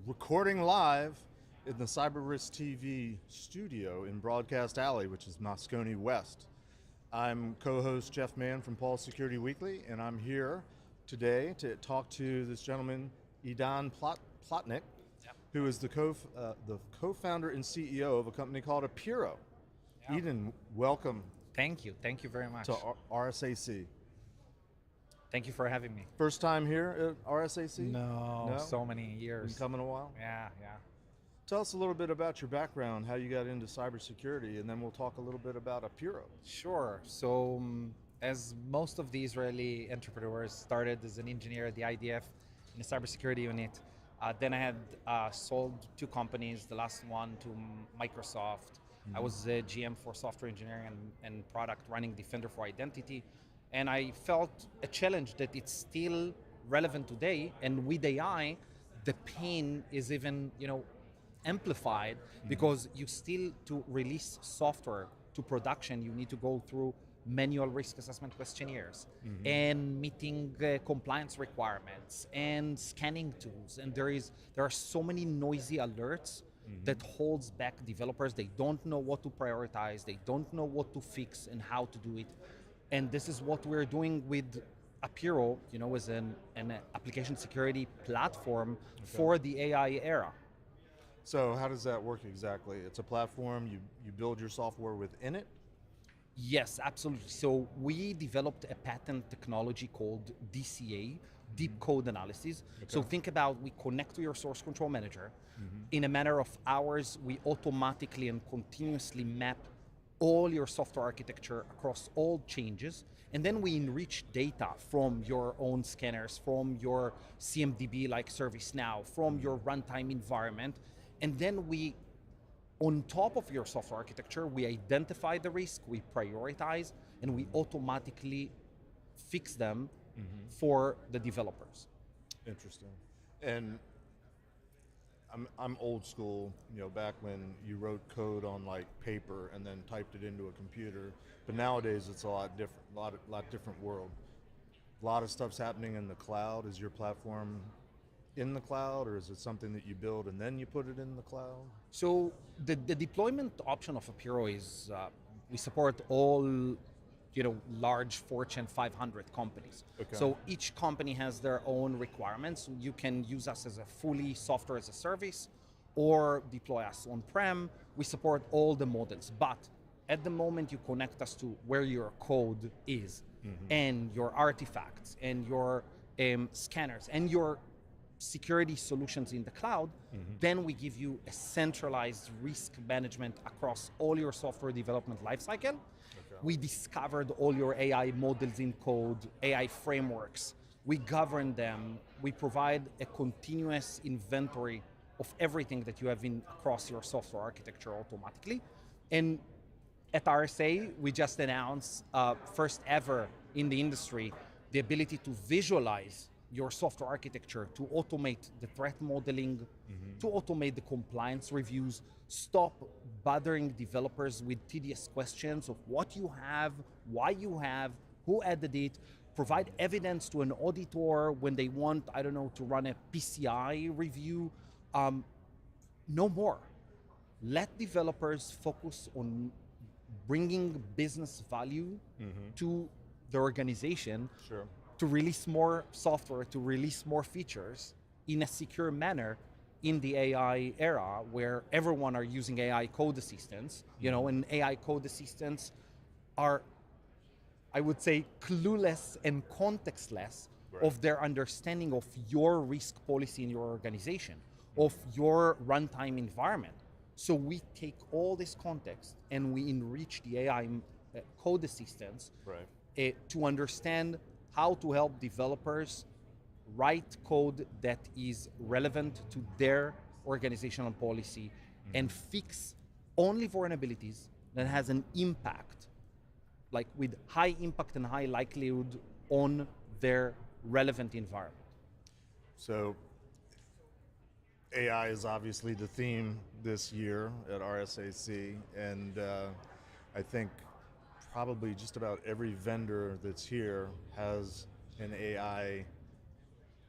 recording live in the CyberRiskTV Studio in Broadcast Alley, which is Moscone West. I'm co-host Jeff Mann from Paul's Security Weekly, and I'm here today to talk to this gentleman, Idan Plotnik, who is the co-founder and CEO of a company called Apiiro. Idan, welcome. Thank you very much. To RSAC. Thank you for having me. First time here at RSAC? No, so many years. Been coming a while? Yeah. Tell us a little bit about your background, how you got into cybersecurity, and then we'll talk a little bit about Apiiro. Sure. So, as most of the Israeli entrepreneurs started as an engineer at the IDF in a cybersecurity unit, then I had sold 2 companies, the last one to Microsoft. I was the GM for software engineering and product running Defender for Identity. And I felt a challenge that it's still relevant today, and with AI, the pain is even, amplified because you still, to release software to production, you need to go through manual risk assessment questionnaires and meeting compliance requirements and scanning tools. And there are so many noisy alerts that holds back developers. They don't know what to prioritize, they don't know what to fix and how to do it. And this is what we're doing with Apiiro, as an application security platform for the AI era. So how does that work exactly? It's a platform, you build your software within it? Yes, absolutely. So we developed a patent technology called DCA, Deep Code Analysis. So think about, we connect to your source control manager. In a matter of hours, we automatically and continuously map all your software architecture across all changes, and then we enrich data from your own scanners, from your CMDB like ServiceNow, from your runtime environment, and then we, on top of your software architecture, we identify the risk, we prioritize, and we automatically fix them for the developers. Interesting. And I'm old school, back when you wrote code on like paper and then typed it into a computer. But nowadays it's a lot different, lot different world. A lot of stuff's happening in the cloud. Is your platform in the cloud, or is it something that you build and then you put it in the cloud? So the deployment option of Apiiro is, we support all large Fortune 500 companies. So each company has their own requirements. You can use us as a fully software as a service or deploy us on-prem. We support all the models, but at the moment you connect us to where your code is and your artifacts and your scanners and your security solutions in the cloud, then we give you a centralized risk management across all your software development lifecycle. We discovered all your AI models in code, AI frameworks. We govern them. We provide a continuous inventory of everything that you have across your software architecture automatically. And at RSA, we just announced, first ever in the industry, the ability to visualize your software architecture, to automate the threat modeling, to automate the compliance reviews, stop bothering developers with tedious questions of what you have, why you have, who added it, provide evidence to an auditor when they want, to run a PCI review. No more. Let developers focus on bringing business value to the organization. Sure. To release more software, to release more features in a secure manner in the AI era where everyone are using AI code assistants, and AI code assistants are, I would say, clueless and contextless of their understanding of your risk policy in your organization, of your runtime environment. So we take all this context and we enrich the AI code assistants to understand how to help developers write code that is relevant to their organizational policy and fix only vulnerabilities that has an impact, like with high impact and high likelihood on their relevant environment. So AI is obviously the theme this year at RSAC, and I think probably just about every vendor that's here has an AI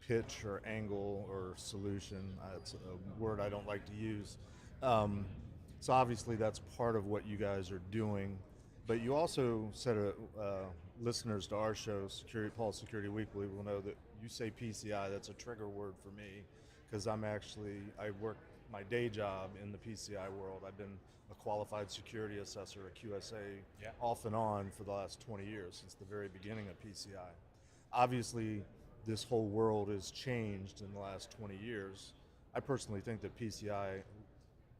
pitch or angle or solution. It's a word I don't like to use. So obviously that's part of what you guys are doing, but you also said, listeners to our show, Pulse Security Weekly, will know that you say PCI, that's a trigger word for me, because I work my day job in the PCI world. I've been a qualified security assessor, a QSA, off and on for the last 20 years, since the very beginning of PCI. Obviously, this whole world has changed in the last 20 years. I personally think that PCI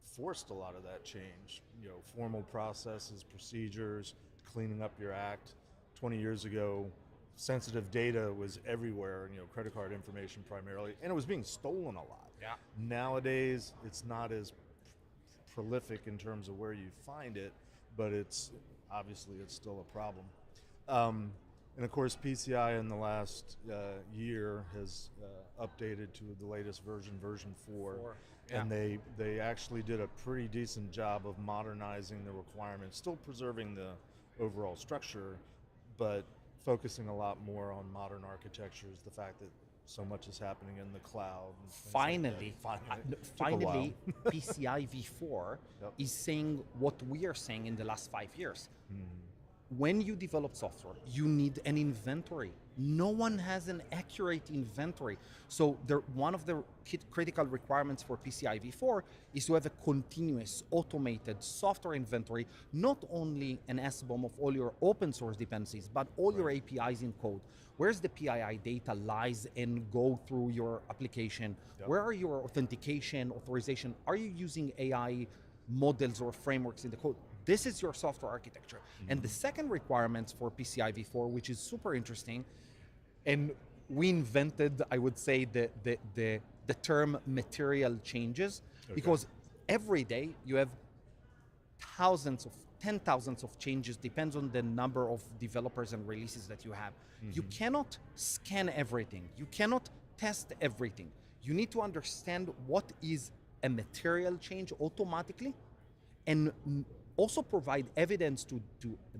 forced a lot of that change. Formal processes, procedures, cleaning up your act. 20 years ago, sensitive data was everywhere, credit card information primarily, and it was being stolen a lot. Yeah. Nowadays, it's not as prolific in terms of where you find it, but it's still a problem. And of course, PCI in the last year has updated to the latest version 4. And they actually did a pretty decent job of modernizing the requirements, still preserving the overall structure, but focusing a lot more on modern architectures, the fact that so much is happening in the cloud. Finally, Finally, PCI v4 is saying what we are saying in the last 5 years. When you develop software, you need an inventory. No one has an accurate inventory. So one of the critical requirements for PCI v4 is to have a continuous automated software inventory, not only an SBOM of all your open source dependencies, but all your APIs in code. Where's the PII data lies and go through your application? Where are your authentication, authorization? Are you using AI models or frameworks in the code? This is your software architecture. And the second requirement for PCI v4, which is super interesting, and we invented, I would say, the term material changes, because every day you have ten thousands of changes, depends on the number of developers and releases that you have. You cannot scan everything. You cannot test everything. You need to understand what is a material change automatically, and also provide evidence to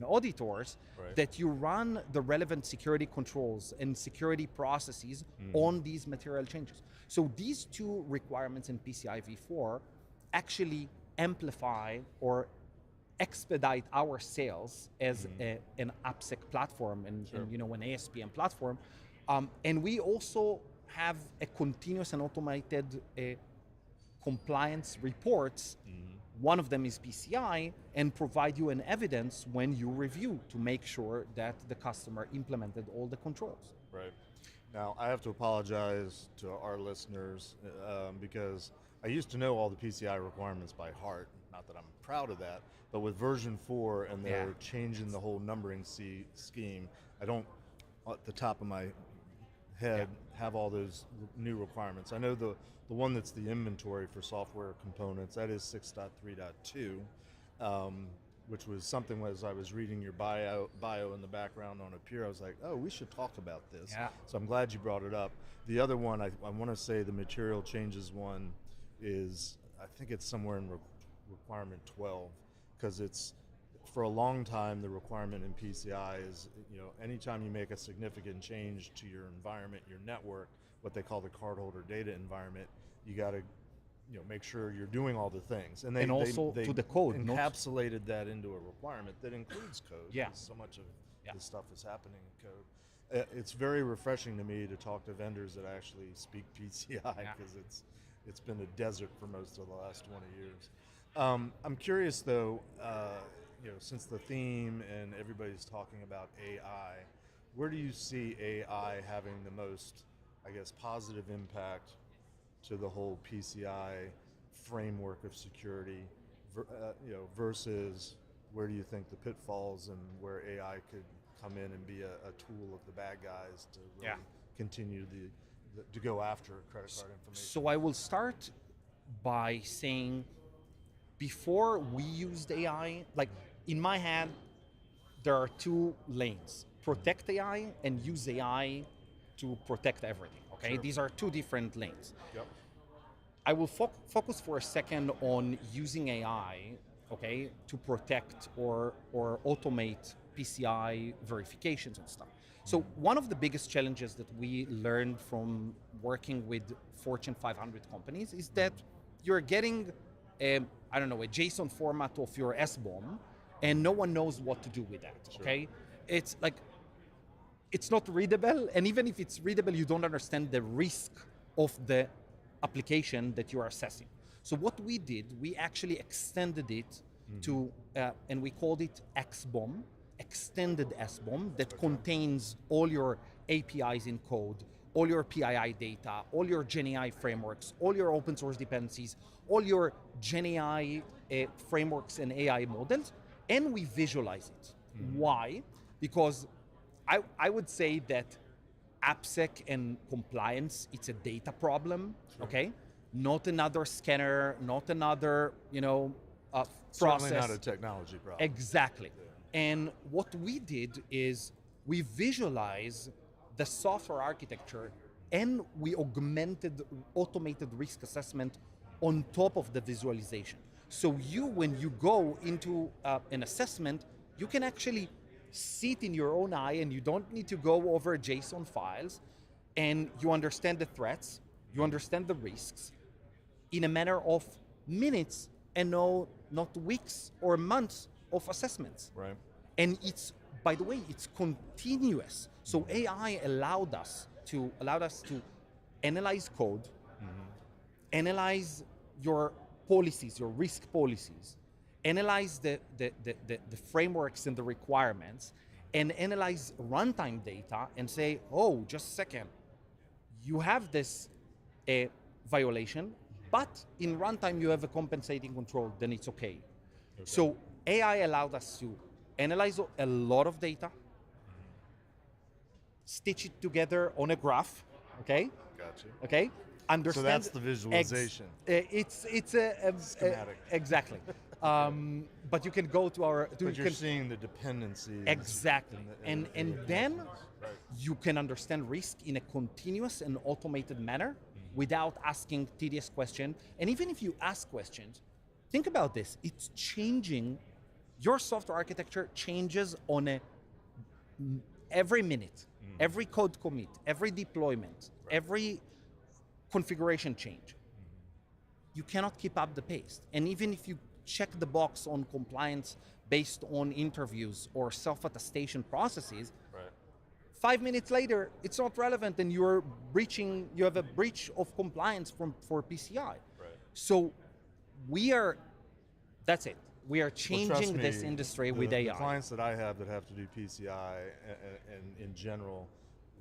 auditors that you run the relevant security controls and security processes on these material changes. So these two requirements in PCI v4 actually amplify or expedite our sales as an AppSec platform and an ASPM platform. And we also have a continuous and automated compliance reports. One of them is PCI, and provide you an evidence when you review to make sure that the customer implemented all the controls. Right. Now, I have to apologize to our listeners because I used to know all the PCI requirements by heart. Not that I'm proud of that, but with version 4 and they're changing the whole numbering scheme, I don't, at the top of my head, have all those new requirements. I know the one that's the inventory for software components, that is 6.3.2, which was something as I was reading your bio in the background on Apiiro, I was like, oh, we should talk about this. Yeah. So I'm glad you brought it up. The other one, I want to say the material changes one is, I think it's somewhere in requirement 12, because it's, for a long time, the requirement in PCI is, anytime you make a significant change to your environment, your network, what they call the cardholder data environment, you got to, make sure you're doing all the things. And also they to the code. encapsulated that into a requirement that includes code. Yeah. So much of this stuff is happening in code. It's very refreshing to me to talk to vendors that actually speak PCI, because it's been a desert for most of the last 20 years. I'm curious though, since the theme and everybody's talking about AI, where do you see AI having the most, positive impact to the whole PCI framework of security, versus where do you think the pitfalls and where AI could come in and be a tool of the bad guys to really continue to go after credit card information? So I will start by saying, before we used AI, in my head, there are two lanes: protect AI and use AI to protect everything. Okay, these are two different lanes. Yep. I will focus for a second on using AI, to protect or automate PCI verifications and stuff. So one of the biggest challenges that we learned from working with Fortune 500 companies is that you're getting, I don't know, a JSON format of your SBOM, and no one knows what to do with that, okay? It's like, it's not readable, and even if it's readable, you don't understand the risk of the application that you are assessing. So what we did, we actually extended it to, and we called it XBOM, extended SBOM, that contains all your APIs in code, all your PII data, all your GenAI frameworks, all your open source dependencies, all your GenAI frameworks and AI models, and we visualize it. Why? Because I would say that AppSec and compliance, it's a data problem, okay? Not another scanner, not another, process. Certainly not a technology problem. Exactly. And what we did is we visualize the software architecture and we augmented automated risk assessment on top of the visualization. So when you go into an assessment, you can actually see it in your own eye and you don't need to go over JSON files, and you understand the threats, you understand the risks in a matter of minutes and not weeks or months of assessments. Right. And it's, by the way, it's continuous. So AI allowed us to analyze code, analyze your policies, your risk policies, analyze the frameworks and the requirements, and analyze runtime data and say, oh, just a second, you have this violation, but in runtime you have a compensating control, then it's okay. So AI allowed us to analyze a lot of data, stitch it together on a graph, okay? Gotcha. Okay? Understand. So that's the visualization. It's a schematic. Exactly. But you can go to our. But you're seeing the dependencies. Exactly. And Then right. you can understand risk in a continuous and automated manner without asking tedious questions. And even if you ask questions, think about this. It's changing. Your software architecture changes on every minute, every code commit, every deployment, every configuration change. You cannot keep up the pace. And even if you check the box on compliance based on interviews or self-attestation processes, 5 minutes later, it's not relevant and you have a breach of compliance for PCI. Right. So that's it. We are changing this industry with AI. The clients that I have that have to do PCI, and in general,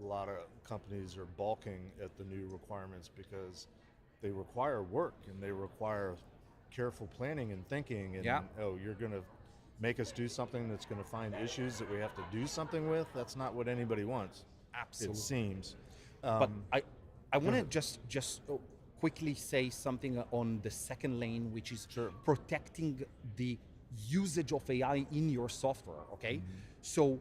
a lot of companies are balking at the new requirements because they require work and they require careful planning and thinking. And you're going to make us do something that's going to find issues that we have to do something with. That's not what anybody wants. Absolutely. It seems. But I want to just quickly say something on the second lane, which is protecting the usage of AI in your software, okay? So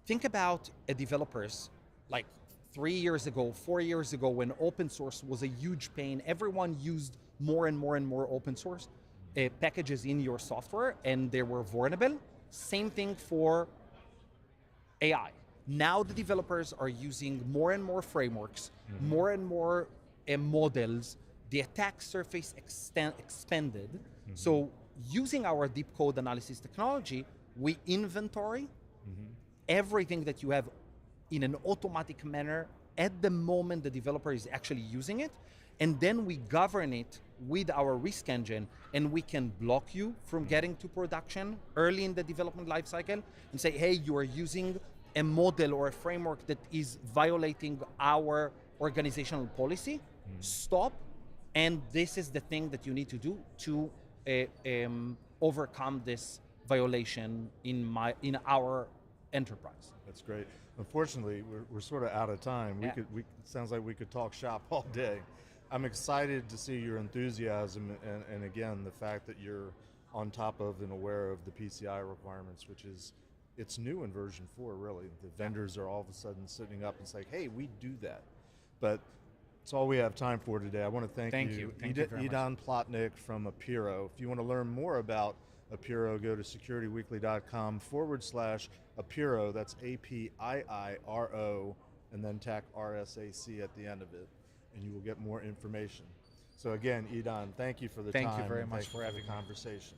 think about developers like 3 years ago, 4 years ago, when open source was a huge pain. Everyone used more and more and more open source packages in your software and they were vulnerable. Same thing for AI. Now the developers are using more and more frameworks, more and more models. The attack surface expanded. So using our deep code analysis technology, we inventory everything that you have in an automatic manner at the moment the developer is actually using it. And then we govern it with our risk engine, and we can block you from getting to production early in the development lifecycle and say, hey, you are using a model or a framework that is violating our organizational policy. Stop, and this is the thing that you need to do to overcome this violation in our enterprise. That's great. Unfortunately, we're sort of out of time. It sounds like we could talk shop all day. I'm excited to see your enthusiasm and again, the fact that you're on top of and aware of the PCI requirements, which is, it's new in version 4, really. The vendors are all of a sudden sitting up and saying, hey, we do that. But it's all we have time for today. I want to thank you. Thank you very Idan Plotnik from Apiiro. If you want to learn more about Apiiro, go to securityweekly.com/Apiiro. That's APIIRO, and then tack RSAC at the end of it. and you will get more information. So again, Idan, thank you for the Thank time. you very and much thank for you having the me. conversation.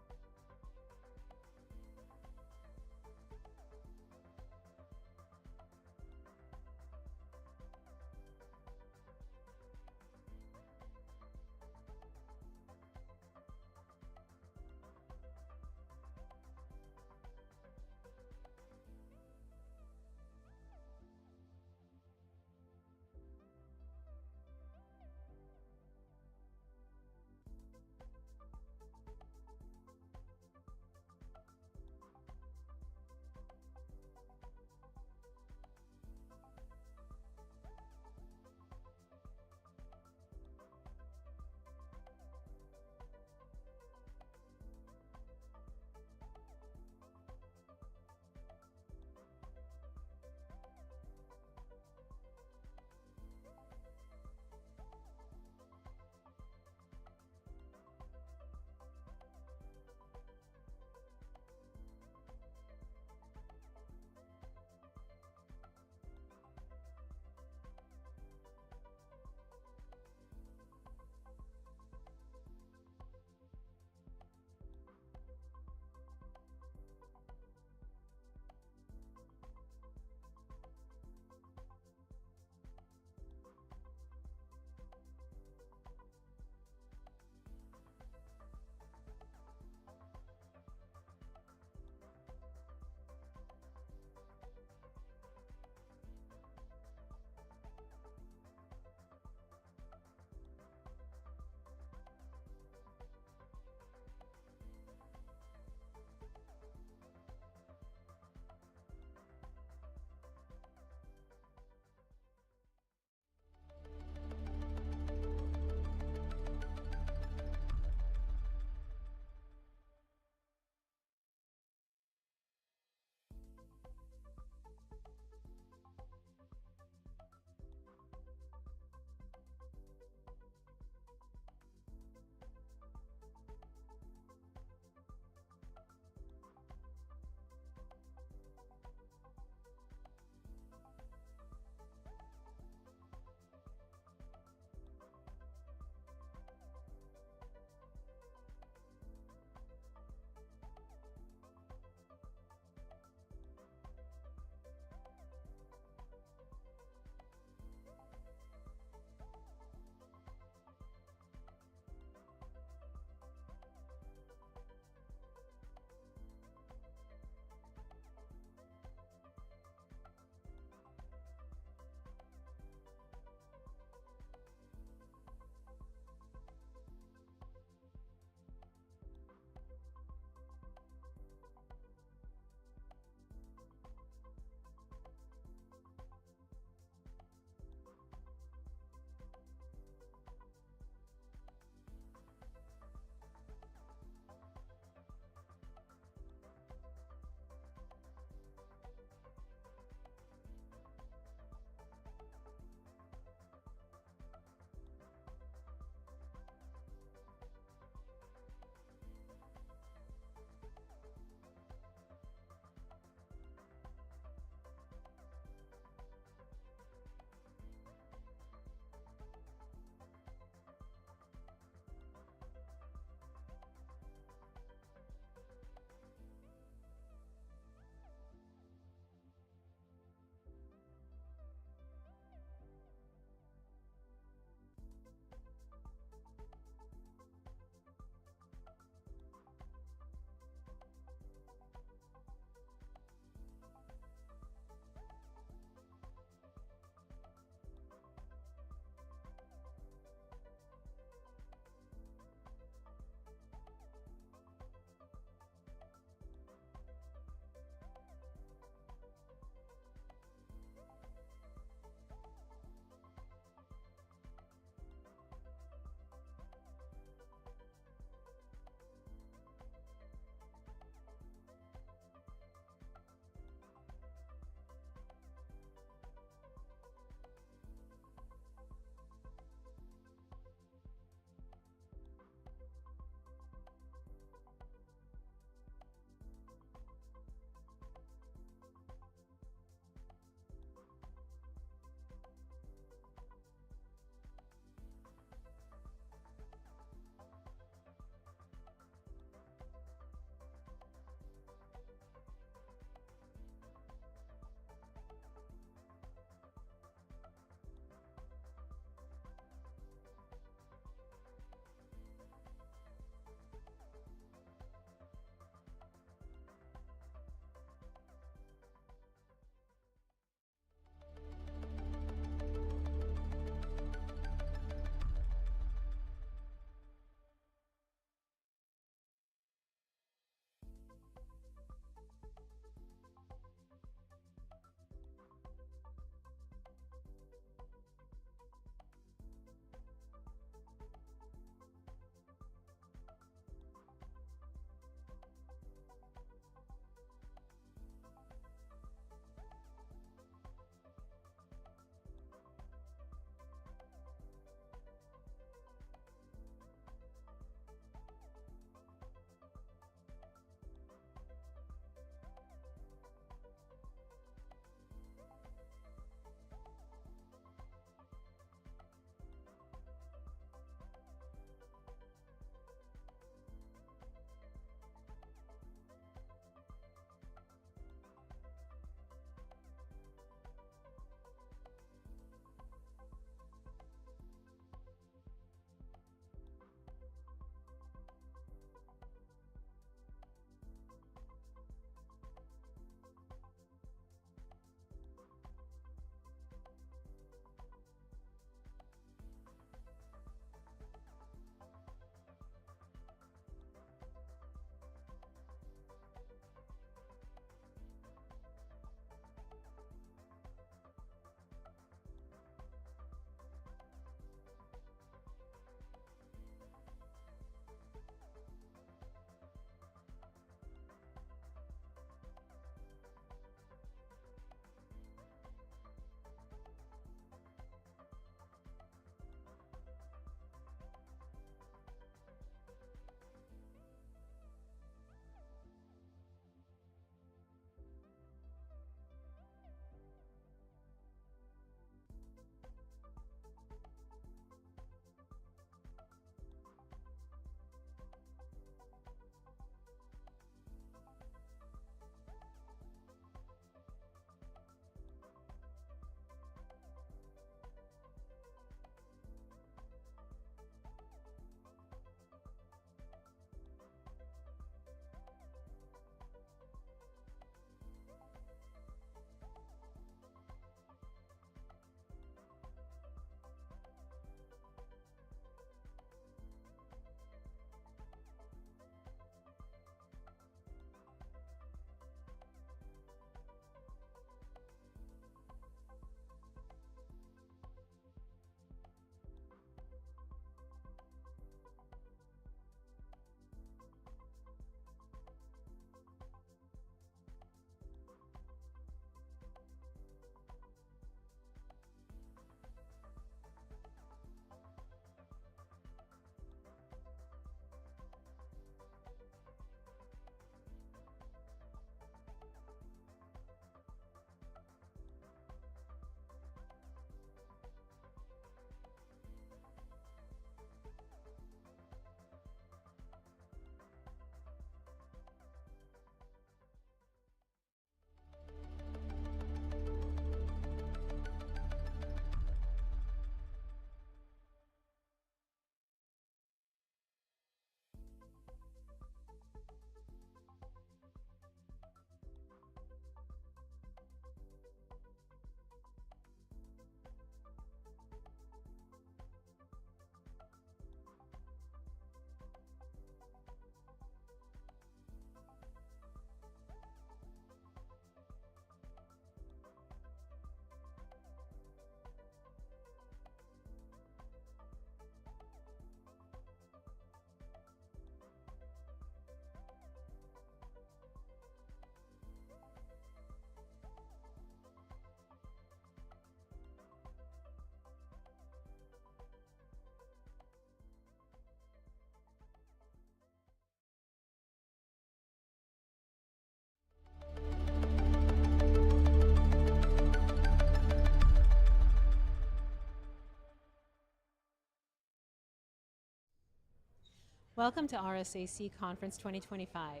Welcome to RSAC Conference 2025.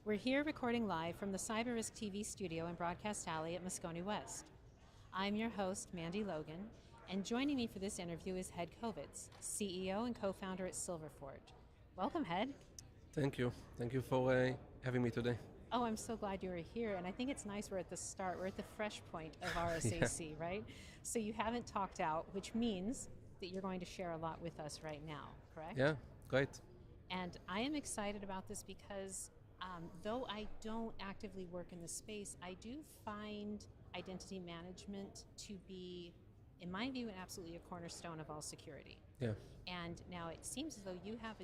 We're here recording live from the CyberRiskTV Studio in Broadcast Alley at Moscone West. I'm your host, Mandy Logan, and joining me for this interview is Hed Kovetz, CEO and co-founder at Silverfort. Welcome, Hed. Thank you. Thank you for having me today. Oh, I'm so glad you were here, and I think it's nice we're at the start, we're at the fresh point of RSAC, right? So you haven't talked out, which means that you're going to share a lot with us right now, correct? Yeah, great. And I am excited about this because though I don't actively work in the space, I do find identity management to be, in my view, absolutely a cornerstone of all security. Yeah. And now it seems as though you have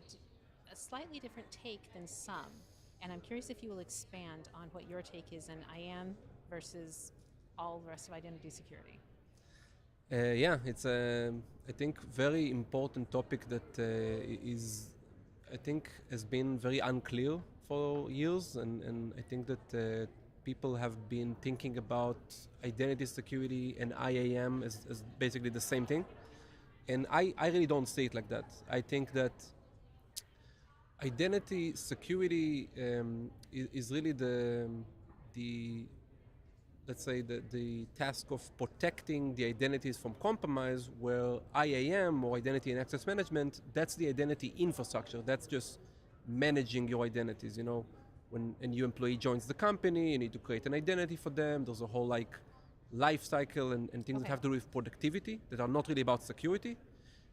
a slightly different take than some. And I'm curious if you will expand on what your take is on IAM versus all the rest of identity security. Yeah, it's I think very important topic that is, I think, has been very unclear for years, and I think that people have been thinking about identity security and IAM as basically the same thing, and I really don't see it like that. I think that identity security is really the let's say the task of protecting the identities from compromise, where IAM, or identity and access management, that's the identity infrastructure. That's just managing your identities. You know, when a new employee joins the company, you need to create an identity for them. There's a whole life cycle and things that have to do with productivity that are not really about security.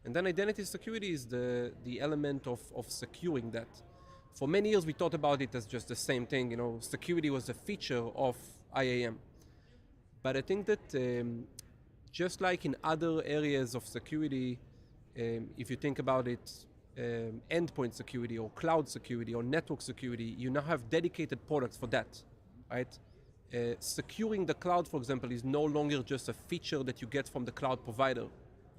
And then identity security is the element of securing that. For many years, we thought about it as just the same thing. You know, security was a feature of IAM. But I think that just like in other areas of security, if you think about it, endpoint security or cloud security or network security, you now have dedicated products for that, right? Securing the cloud, for example, is no longer just a feature that you get from the cloud provider.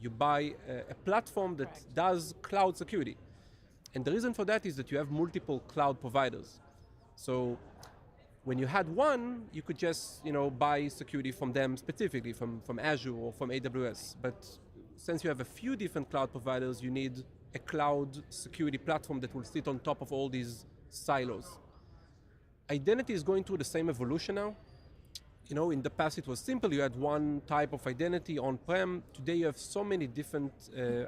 You buy a platform that does cloud security. And the reason for that is that you have multiple cloud providers. So when you had one, you could just buy security from them specifically, from Azure or from AWS. But since you have a few different cloud providers, you need a cloud security platform that will sit on top of all these silos. Identity is going through the same evolution now. You know, in the past it was simple. You had one type of identity on-prem. Today you have so many different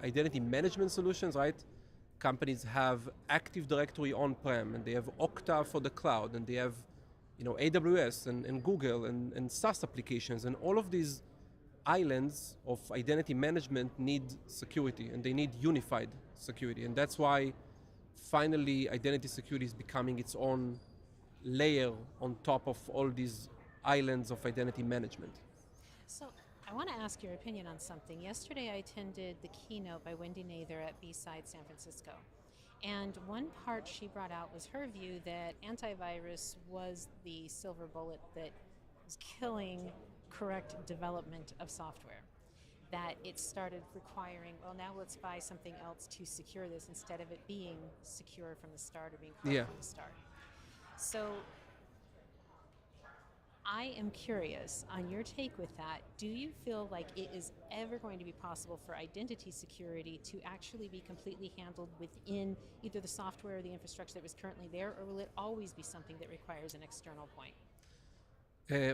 identity management solutions, right? Companies have Active Directory on-prem, and they have Okta for the cloud, and they have AWS and Google and SaaS applications, and all of these islands of identity management need security, and they need unified security. And that's why finally identity security is becoming its own layer on top of all these islands of identity management. So I want to ask your opinion on something. Yesterday I attended the keynote by Wendy Nather at B-Side San Francisco. And one part she brought out was her view that antivirus was the silver bullet that was killing correct development of software. That it started requiring, well, now let's buy something else to secure this instead of it being secure from the start or being correct from the start. So I am curious on your take with that. Do you feel like it is ever going to be possible for identity security to actually be completely handled within either the software or the infrastructure that was currently there, or will it always be something that requires an external point?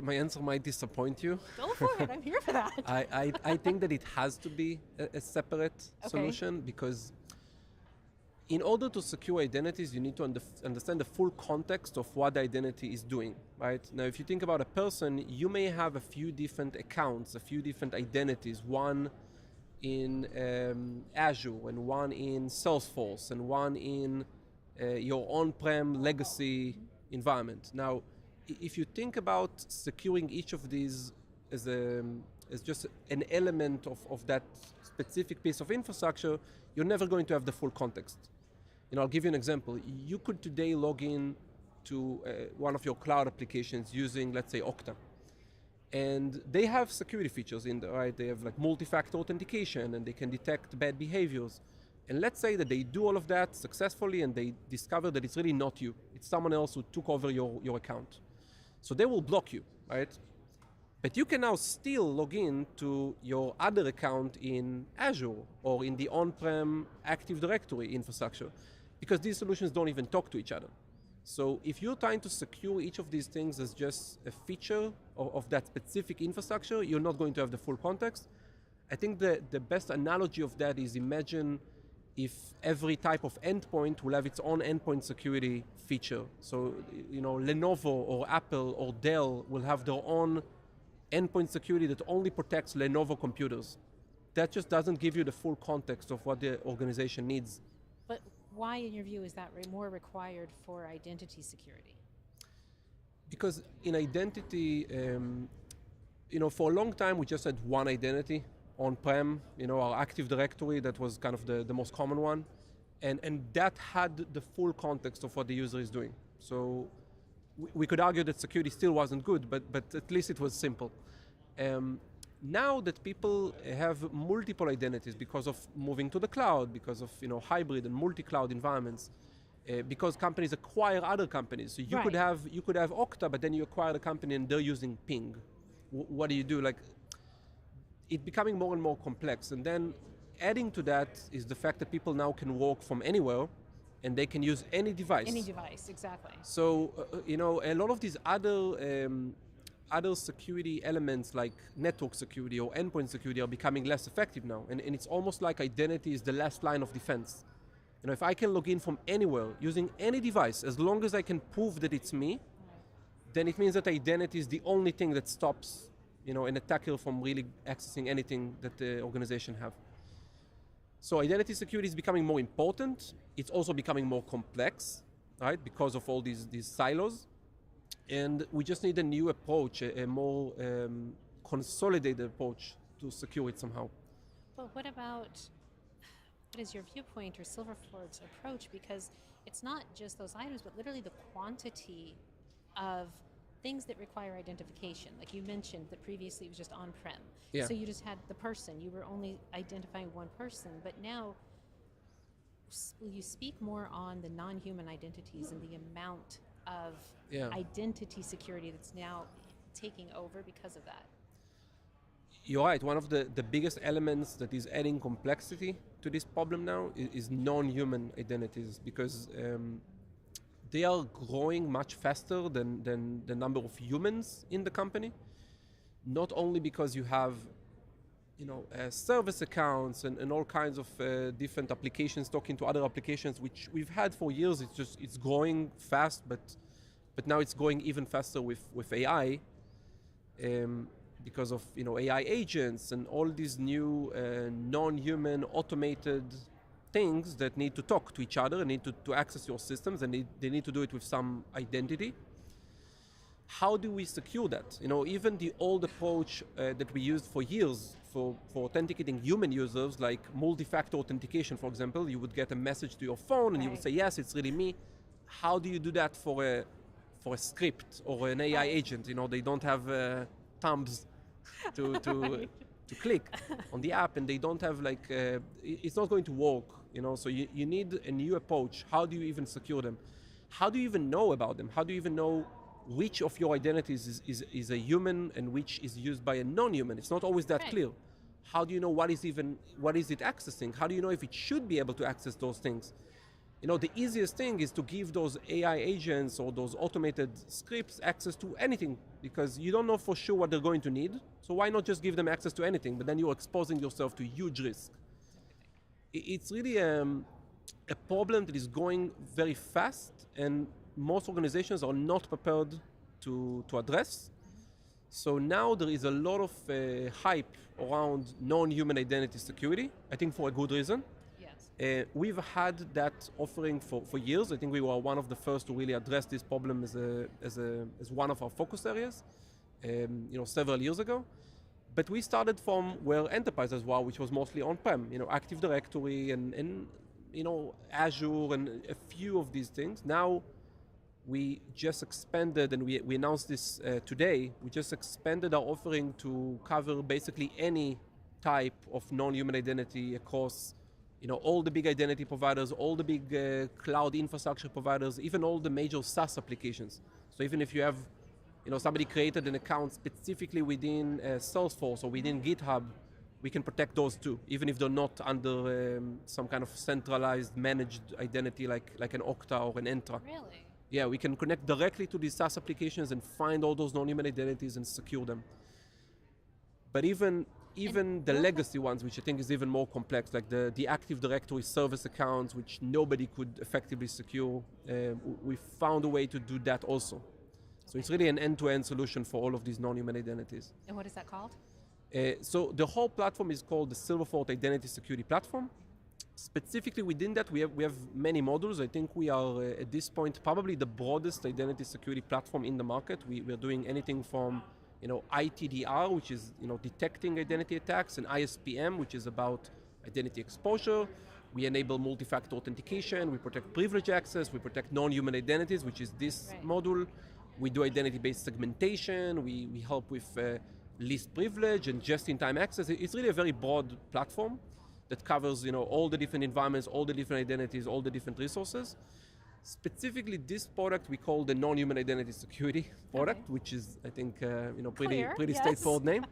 My answer might disappoint you. Go for it, I'm here for that. I think that it has to be a separate solution, because in order to secure identities, you need to understand the full context of what the identity is doing, right? Now, if you think about a person, you may have a few different accounts, a few different identities, one in Azure and one in Salesforce and one in your on-prem legacy environment. Now, if you think about securing each of these as just an element of that specific piece of infrastructure, you're never going to have the full context. I'll give you an example. You could today log in to one of your cloud applications using, let's say, Okta. And they have security features in there, right? They have multi-factor authentication, and they can detect bad behaviors. And let's say that they do all of that successfully, and they discover that it's really not you. It's someone else who took over your account. So they will block you, right? But you can now still log in to your other account in Azure or in the on-prem Active Directory infrastructure, because these solutions don't even talk to each other. So if you're trying to secure each of these things as just a feature of that specific infrastructure, you're not going to have the full context. I think the best analogy of that is, imagine if every type of endpoint will have its own endpoint security feature. So, Lenovo or Apple or Dell will have their own endpoint security that only protects Lenovo computers. That just doesn't give you the full context of what the organization needs. But why, in your view, is that more required for identity security? Because in identity, for a long time we just had one identity on-prem, our Active Directory, that was kind of the most common one. And that had the full context of what the user is doing. So we could argue that security still wasn't good, but at least it was simple. Now that people have multiple identities because of moving to the cloud, because of hybrid and multi-cloud environments, because companies acquire other companies. So you could have Okta, but then you acquire the company and they're using Ping. What do you do? It's becoming more and more complex. And then adding to that is the fact that people now can work from anywhere and they can use any device. Any device, exactly. So, a lot of these other security elements like network security or endpoint security are becoming less effective now. And it's almost like identity is the last line of defense. If I can log in from anywhere using any device, as long as I can prove that it's me, then it means that identity is the only thing that stops an attacker from really accessing anything that the organization have. So identity security is becoming more important. It's also becoming more complex, right? Because of all these silos. And we just need a new approach, a more consolidated approach to secure it somehow. But what is your viewpoint or Silverfort's approach? Because it's not just those items, but literally the quantity of things that require identification. Like you mentioned that previously it was just on-prem. Yeah. So you just had the person, you were only identifying one person, but now will you speak more on the non-human identities and the amount of identity security that's now taking over because of that? You're right. One of the biggest elements that is adding complexity to this problem now is non-human identities, because they are growing much faster than the number of humans in the company. Not only because you have service accounts and all kinds of different applications talking to other applications, which we've had for years. It's growing fast, but now it's going even faster with AI, because of AI agents and all these new non-human automated things that need to talk to each other and need to access your systems, and they need to do it with some identity. How do we secure that? Even the old approach that we used for years for authenticating human users, like multi-factor authentication, for example, you would get a message to your phone and you would say, yes, it's really me. How do you do that for a script or an AI agent? They don't have thumbs to click on the app, and they don't have it's not going to work. So you need a new approach. How do you even secure them? How do you even know about them? How do you even know which of your identities is a human and which is used by a non-human? It's not always that clear. How do you know what is it accessing? How do you know if it should be able to access those things? The easiest thing is to give those AI agents or those automated scripts access to anything, because you don't know for sure what they're going to need. So why not just give them access to anything? But then you're exposing yourself to huge risk. It's really a problem that is going very fast, and most organizations are not prepared to address. So now there is a lot of hype around non-human identity security, I think for a good reason. Yes. We've had that offering for years. I think we were one of the first to really address this problem as one of our focus areas, several years ago. But we started from where enterprises were, which was mostly on-prem, Active Directory and Azure and a few of these things. Now we just expanded, and we announced this today, we just expanded our offering to cover basically any type of non-human identity across all the big identity providers, all the big cloud infrastructure providers, even all the major SaaS applications. So even if you have somebody created an account specifically within Salesforce or within GitHub, we can protect those too, even if they're not under some kind of centralized managed identity like an Okta or an Entra. Really? Yeah, we can connect directly to these SaaS applications and find all those non-human identities and secure them. But even the legacy ones, which I think is even more complex, like the Active Directory service accounts, which nobody could effectively secure, we found a way to do that also. So it's really an end-to-end solution for all of these non-human identities. And what is that called? So the whole platform is called the Silverfort Identity Security Platform. Specifically within that, we have many modules. I think we are at this point probably the broadest identity security platform in the market. We're doing anything from ITDR, which is detecting identity attacks, and ISPM, which is about identity exposure. We enable multi-factor authentication. We protect privilege access. We protect non-human identities, which is this module. We do identity-based segmentation. We help with least privilege and just-in-time access. It's really a very broad platform that covers all the different environments, all the different identities, all the different resources. Specifically, this product we call the non-human identity security product, which is, I think, pretty straightforward name.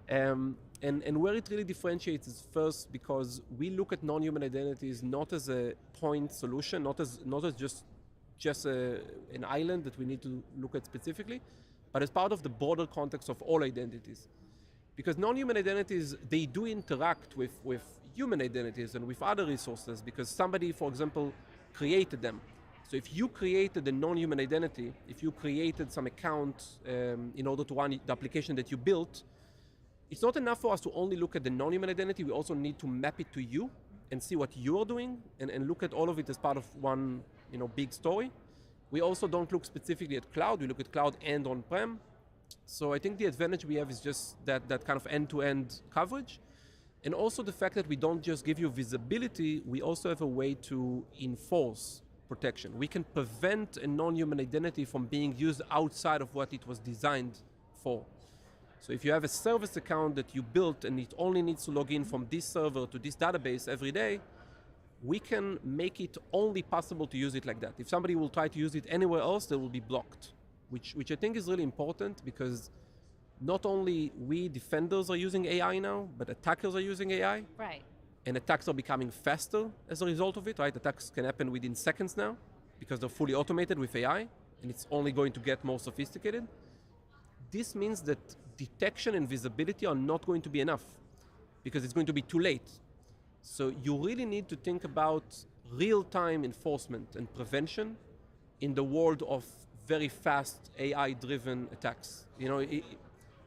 And where it really differentiates is first because we look at non-human identities not as a point solution, not as just an island that we need to look at specifically, but as part of the broader context of all identities. Because non-human identities, they do interact with human identities and with other resources because somebody, for example, created them. So if you created a non-human identity, if you created some account in order to run the application that you built, it's not enough for us to only look at the non-human identity. We also need to map it to you and see what you are doing and look at all of it as part of one big story. We also don't look specifically at cloud. We look at cloud and on-prem. So I think the advantage we have is just that kind of end-to-end coverage. And also the fact that we don't just give you visibility, we also have a way to enforce protection. We can prevent a non-human identity from being used outside of what it was designed for. So if you have a service account that you built and it only needs to log in from this server to this database every day, we can make it only possible to use it like that. If somebody will try to use it anywhere else, they will be blocked, which I think is really important because not only we defenders are using AI now, but attackers are using AI. Right. And attacks are becoming faster as a result of it, right? Attacks can happen within seconds now because they're fully automated with AI, and it's only going to get more sophisticated. This means that detection and visibility are not going to be enough because it's going to be too late. So you really need to think about real-time enforcement and prevention in the world of very fast AI-driven attacks.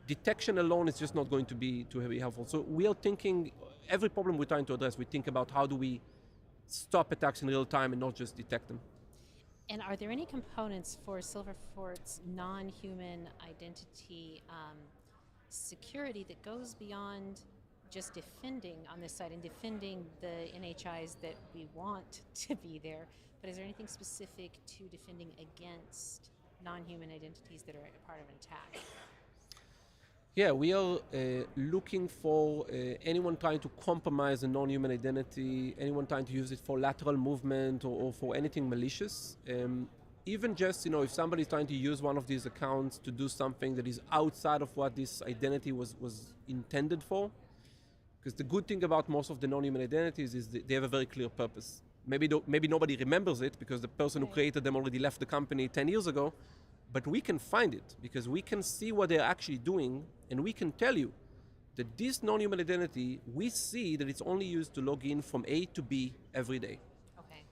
Detection alone is just not going to be helpful. So we are thinking, every problem we're trying to address, we think about how do we stop attacks in real time and not just detect them. And are there any components for Silverfort's non-human identity security that goes beyond just defending on this side and defending the NHIs that we want to be there, but is there anything specific to defending against non-human identities that are a part of an attack? Yeah, we are looking for anyone trying to compromise a non-human identity, anyone trying to use it for lateral movement or for anything malicious. Even just, if somebody's trying to use one of these accounts to do something that is outside of what this identity was intended for. Because the good thing about most of the non-human identities is that they have a very clear purpose. Maybe nobody remembers it because the person who created them already left the company 10 years ago, but we can find it because we can see what they're actually doing, and we can tell you that this non-human identity, we see that it's only used to log in from A to B every day. Okay.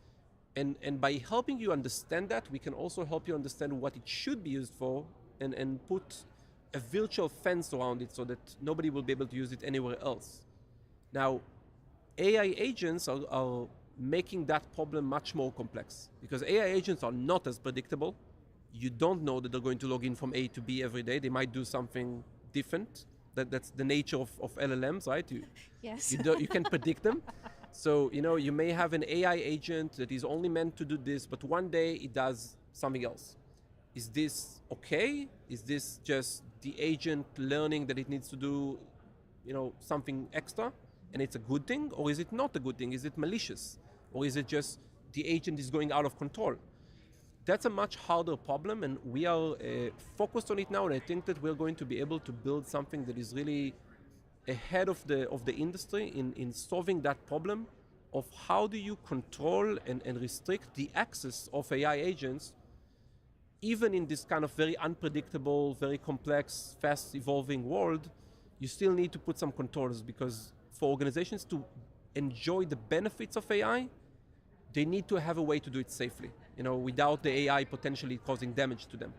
And by helping you understand that, we can also help you understand what it should be used for and put a virtual fence around it so that nobody will be able to use it anywhere else. Now, AI agents are making that problem much more complex because AI agents are not as predictable. You don't know that they're going to log in from A to B every day. They might do something different. That's the nature of LLMs, right? Yes. You can predict them. So, you may have an AI agent that is only meant to do this, but one day it does something else. Is this okay? Is this just the agent learning that it needs to do, something extra? And it's a good thing, or is it not a good thing? Is it malicious? Or is it just the agent is going out of control? That's a much harder problem, and we are focused on it now, and I think that we're going to be able to build something that is really ahead of the industry in solving that problem of how do you control and restrict the access of AI agents, even in this kind of very unpredictable, very complex, fast evolving world. You still need to put some controls, because for organizations to enjoy the benefits of AI, they need to have a way to do it safely, without the AI potentially causing damage to them.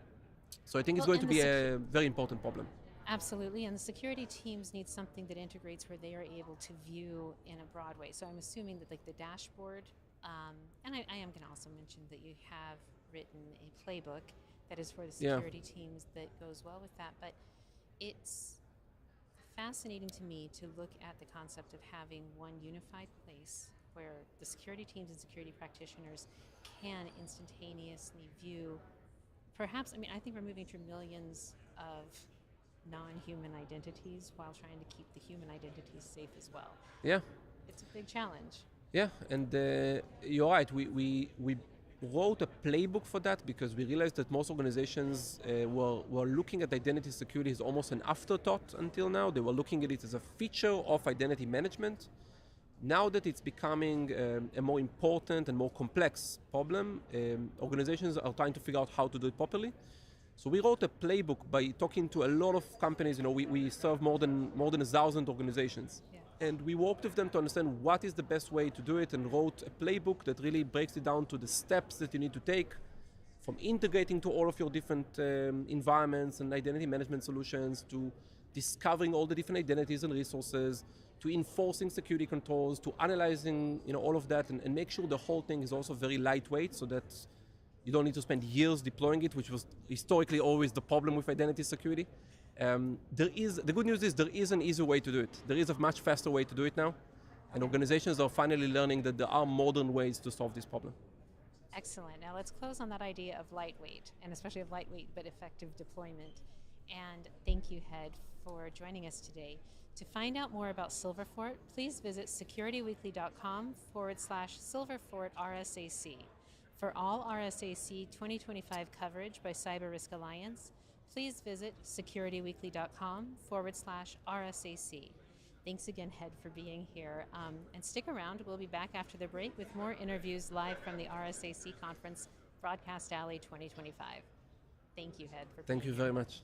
So I think it's going to be a very important problem. Absolutely, and the security teams need something that integrates where they are able to view in a broad way. So I'm assuming that like the dashboard, and I am going to also mention that you have written a playbook that is for the security teams that goes well with that. But it's fascinating to me to look at the concept of having one unified place where the security teams and security practitioners can instantaneously view, perhaps, I think we're moving through millions of non-human identities while trying to keep the human identities safe as well. Yeah. It's a big challenge. Yeah, and you're right. We wrote a playbook for that because we realized that most organizations were looking at identity security as almost an afterthought until now. They were looking at it as a feature of identity management. Now that it's becoming a more important and more complex problem, organizations are trying to figure out how to do it properly. So we wrote a playbook by talking to a lot of companies. We serve more than 1,000 organizations. Yeah. And we worked with them to understand what is the best way to do it, and wrote a playbook that really breaks it down to the steps that you need to take, from integrating to all of your different environments and identity management solutions, to discovering all the different identities and resources, to enforcing security controls, to analyzing all of that, and make sure the whole thing is also very lightweight, so that you don't need to spend years deploying it, which was historically always the problem with identity security. The good news is there is an easy way to do it. There is a much faster way to do it now, and organizations are finally learning that there are modern ways to solve this problem. Excellent. Now let's close on that idea of lightweight, and especially of lightweight but effective deployment. And thank you, Hed, for joining us today. To find out more about Silverfort, please visit securityweekly.com/Silverfort RSAC. For all RSAC 2025 coverage by CyberRisk Alliance, please visit securityweekly.com/RSAC. Thanks again, Hed, for being here. And stick around. We'll be back after the break with more interviews live from the RSAC conference, Broadcast Alley 2025. Thank you, Hed, for being here. Thank you very much.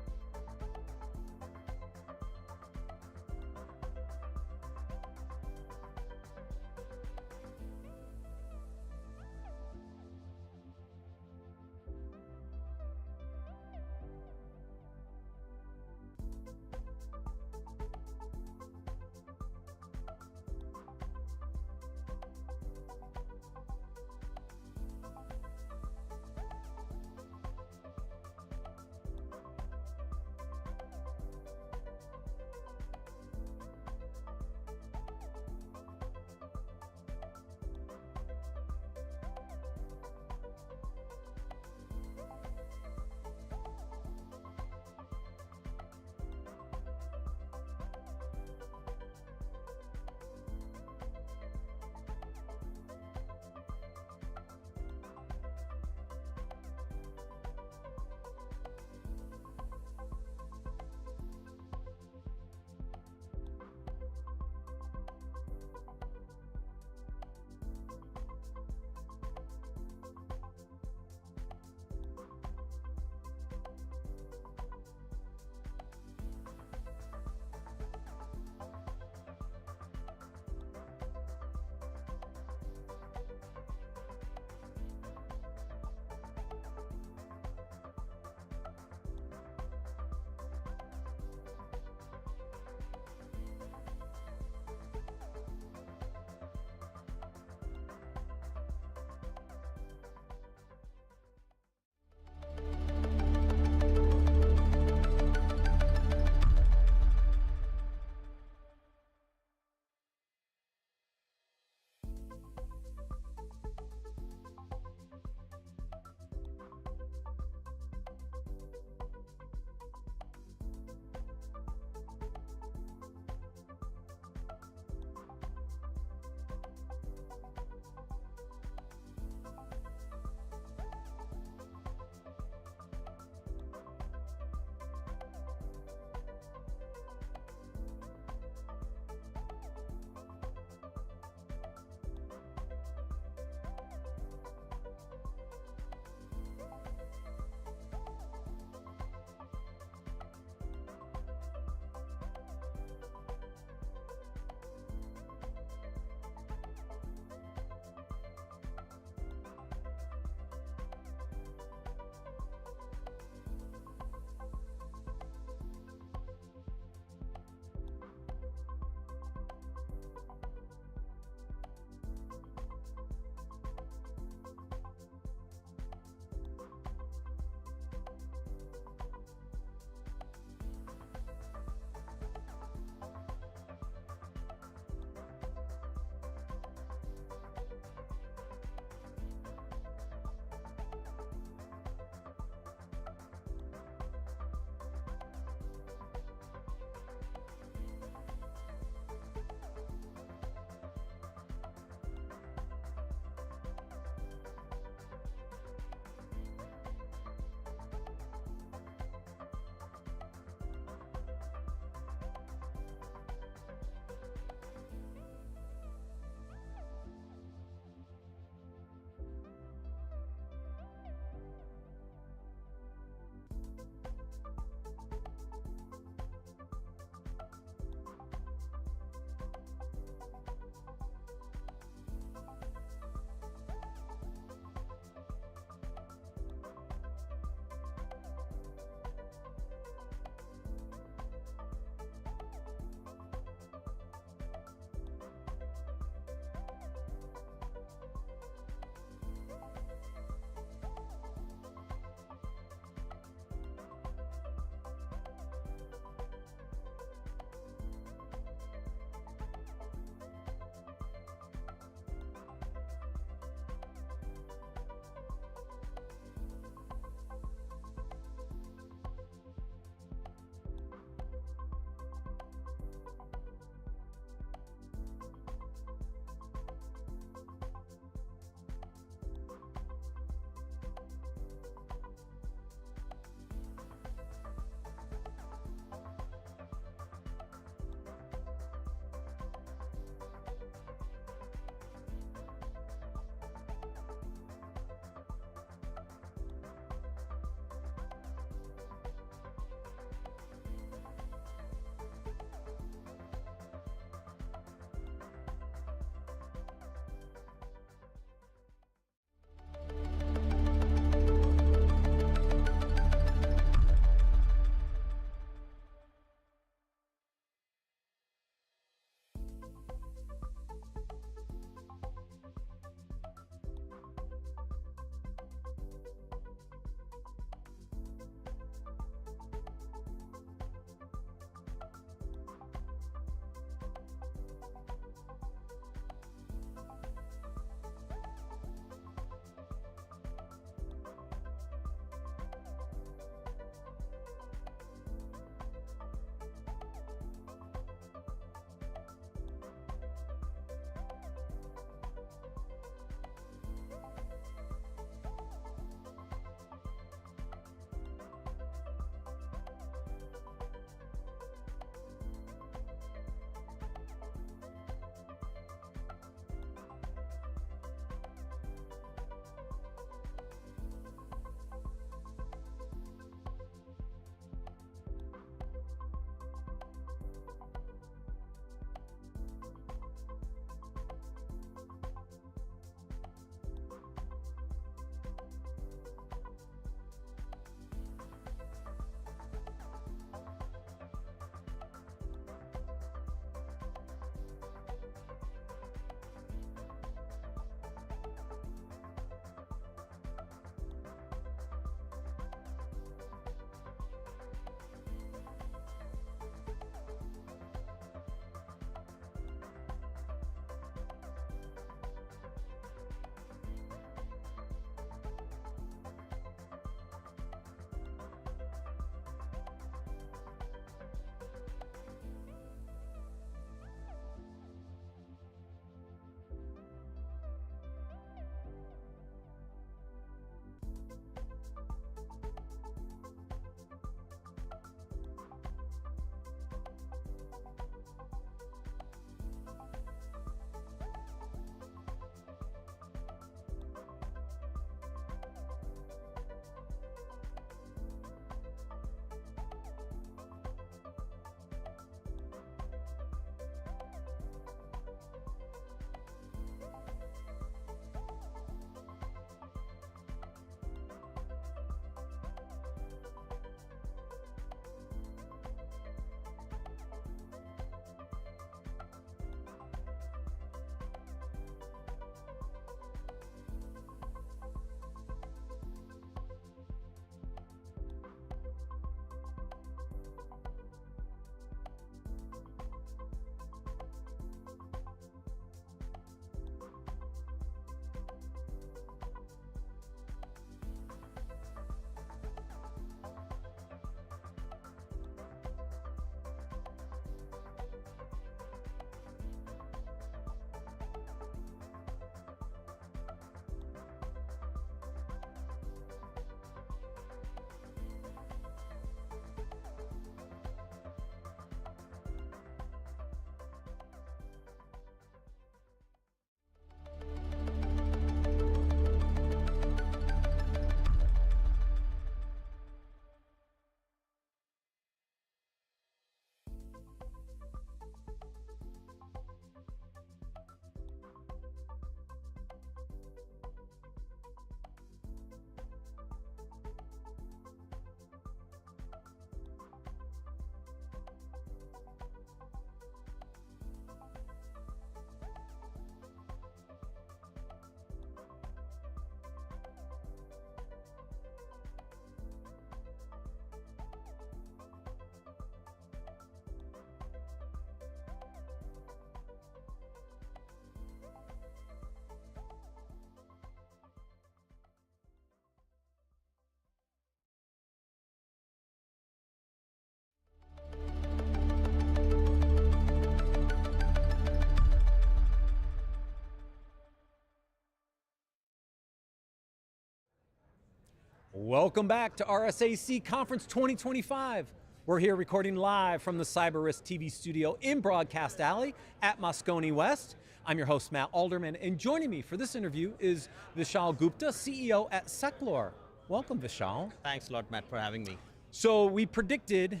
Welcome back to RSAC Conference 2025. We're here recording live from the CyberRiskTV Studio in Broadcast Alley at Moscone West. I'm your host, Matt Alderman, and joining me for this interview is Vishal Gupta, CEO at Seclor. Welcome, Vishal. Thanks a lot, Matt, for having me. So we predicted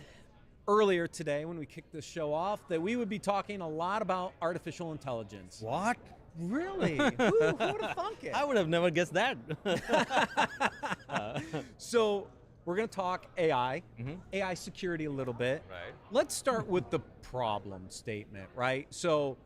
earlier today when we kicked the show off that we would be talking a lot about artificial intelligence. What? Really? Who would have thunk it? I would have never guessed that. So we're going to talk AI, AI security a little bit. Right. Let's start with the problem statement, right? So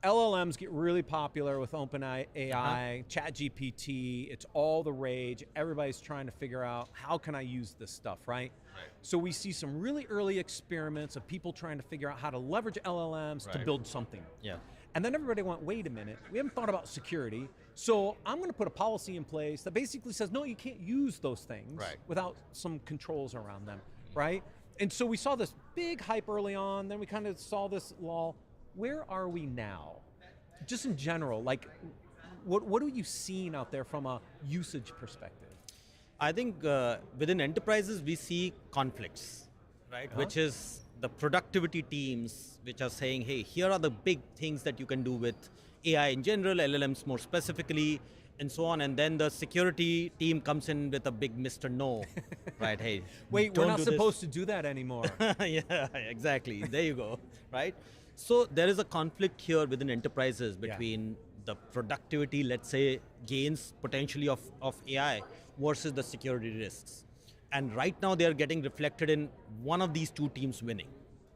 LLMs get really popular with OpenAI, ChatGPT, it's all the rage. Everybody's trying to figure out how can I use this stuff, right? So we see some really early experiments of people trying to figure out how to leverage LLMs to build something. Yeah. And then everybody went, wait a minute, we haven't thought about security, so I'm going to put a policy in place that basically says, no, you can't use those things without some controls around them, right? And so we saw this big hype early on, then we kind of saw this lull. Where are we now? Just in general, like, what are you seeing out there from a usage perspective? I think within enterprises, we see conflicts, right? Which is the productivity teams which are saying, hey, here are the big things that you can do with AI in general, LLMs more specifically, and so on. And then the security team comes in with a big Mr. No, right? Hey, wait, we're not supposed to do that anymore. Yeah, exactly. There you go, right? So there is a conflict here within enterprises between the productivity, let's say, gains potentially of AI versus the security risks. And right now they are getting reflected in one of these two teams winning,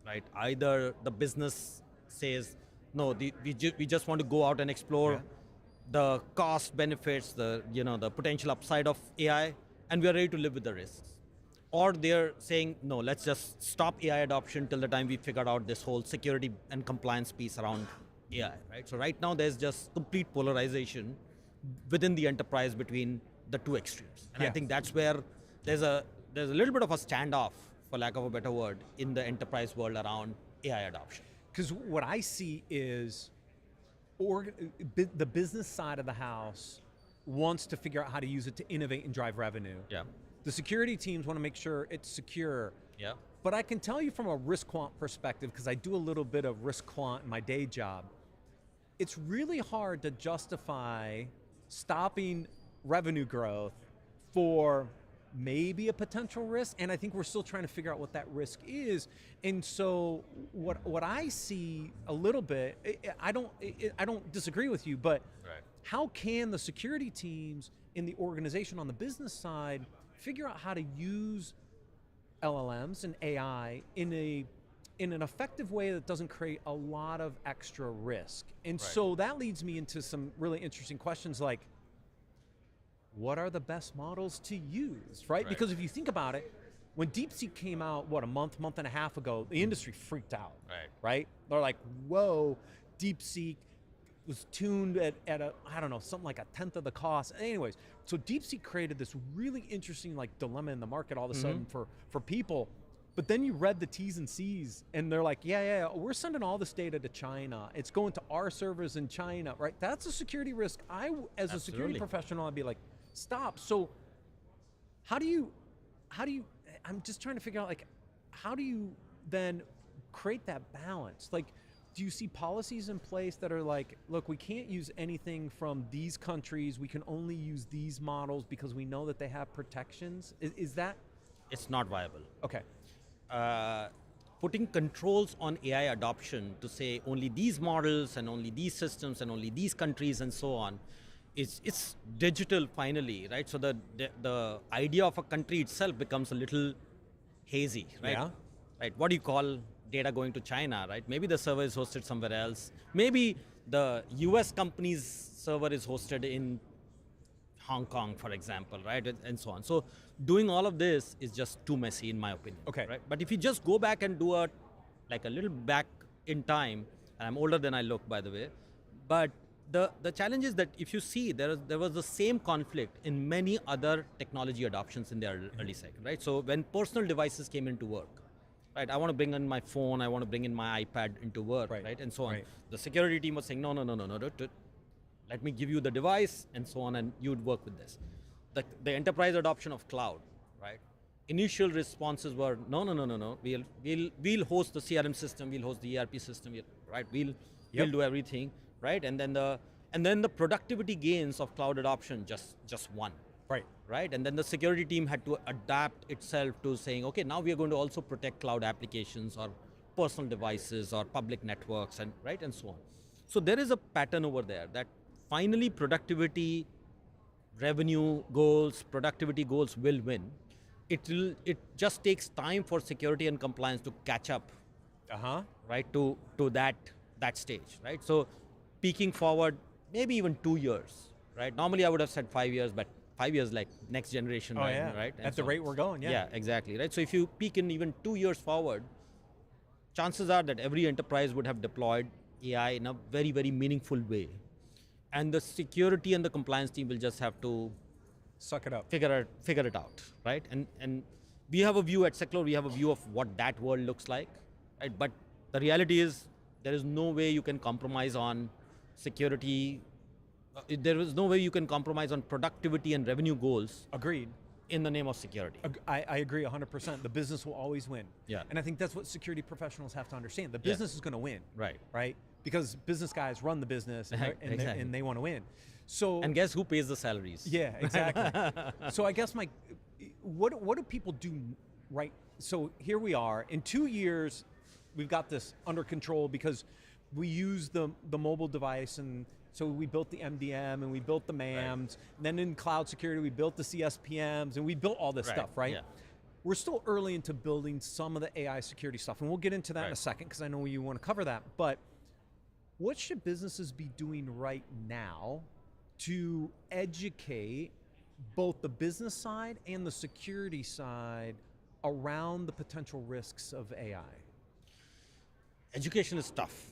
right? Either the business says, no, we just want to go out and explore the cost benefits, the potential upside of AI, and we are ready to live with the risks. Or they're saying, no, let's just stop AI adoption till the time we figure out this whole security and compliance piece around AI, right? So right now there's just complete polarization within the enterprise between the two extremes. And I think that's where there's a little bit of a standoff, for lack of a better word, in the enterprise world around AI adoption. Because what I see is the business side of the house wants to figure out how to use it to innovate and drive revenue. Yeah. The security teams want to make sure it's secure. Yeah. But I can tell you from a risk quant perspective, because I do a little bit of risk quant in my day job, it's really hard to justify stopping revenue growth for maybe a potential risk, and I think we're still trying to figure out what that risk is. And so what I see a little bit, I don't disagree with you, but how can the security teams in the organization on the business side figure out how to use LLMs and AI in an effective way that doesn't create a lot of extra risk? And so that leads me into some really interesting questions like, what are the best models to use, right? Because if you think about it, when DeepSeek came out, a month and a half ago, the industry freaked out, right? They're like, whoa, DeepSeek was tuned at I don't know, something like a tenth of the cost. Anyways, so DeepSeek created this really interesting like dilemma in the market all of a sudden for people. But then you read the T's and C's and they're like, yeah, we're sending all this data to China. It's going to our servers in China, right? That's a security risk. As a security professional, I'd be like, stop. So how do you, I'm just trying to figure out like, how do you then create that balance? Like, do you see policies in place that are like, look, we can't use anything from these countries, we can only use these models because we know that they have protections? Is that? It's not viable. Okay. Putting controls on AI adoption to say only these models and only these systems and only these countries and so on, it's digital finally, right? So the idea of a country itself becomes a little hazy, right? Yeah. Right. What do you call data going to China, right? Maybe the server is hosted somewhere else. Maybe the US company's server is hosted in Hong Kong, for example, right? And so on. So doing all of this is just too messy in my opinion. Okay. Right? But if you just go back and do a little back in time, and I'm older than I look, by the way, but the challenge is that if you see, there was the same conflict in many other technology adoptions in the early second, right? So when personal devices came into work, right? I want to bring in my phone, I want to bring in my iPad into work, right? And so on. Right. The security team was saying, no. Let me give you the device and so on, and you'd work with this. the enterprise adoption of cloud, right? Initial responses were no. We'll host the CRM system, we'll host the ERP system, right? We'll do everything, right? And then the productivity gains of cloud adoption just won. Right, and then the security team had to adapt itself to saying, okay, now we are going to also protect cloud applications or personal devices or public networks, and so on. So there is a pattern over there that finally productivity goals will win. It just takes time for security and compliance to catch up, right, to that stage, right? So peaking forward, maybe even 2 years, right? Normally I would have said 5 years, but 5 years like next generation, right? At the rate we're going, Yeah, exactly, right? So if you peak in even 2 years forward, chances are that every enterprise would have deployed AI in a very, very meaningful way. And the security and the compliance team will just have to suck it up, figure it out, right? And we have a view at Seclor, we have a view of what that world looks like, right? But the reality is there is no way you can compromise on security. There is no way you can compromise on productivity and revenue goals. Agreed. In the name of security. I agree 100%. The business will always win. Yeah. And I think that's what security professionals have to understand. The business is going to win. Right. Because business guys run the business and, Exactly. and they want to win. So. And guess who pays the salaries? Yeah, exactly. So I guess what do people do right? So here we are. In 2 years, we've got this under control because we use the mobile device, and so we built the MDM and we built the MAMs. And then in cloud security, we built the CSPMs and we built all this stuff, right? Yeah. We're still early into building some of the AI security stuff, and we'll get into that in a second because I know you want to cover that. But what should businesses be doing right now to educate both the business side and the security side around the potential risks of AI? Education is tough.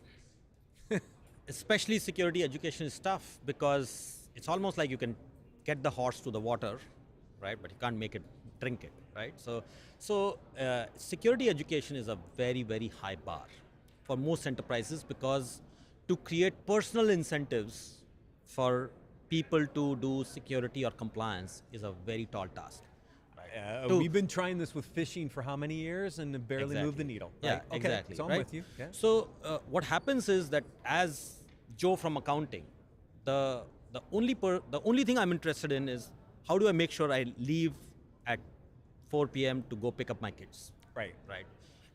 Especially security education is tough because it's almost like you can get the horse to the water, right? But you can't make it drink it, right? So security education is a very, very high bar for most enterprises because to create personal incentives for people to do security or compliance is a very tall task. We've been trying this with phishing for how many years and barely moved the needle. Yeah, right? Okay, exactly. so I'm with you. Okay. So what happens is that as Joe from accounting, the only thing I'm interested in is how do I make sure I leave at 4 p.m. to go pick up my kids. Right.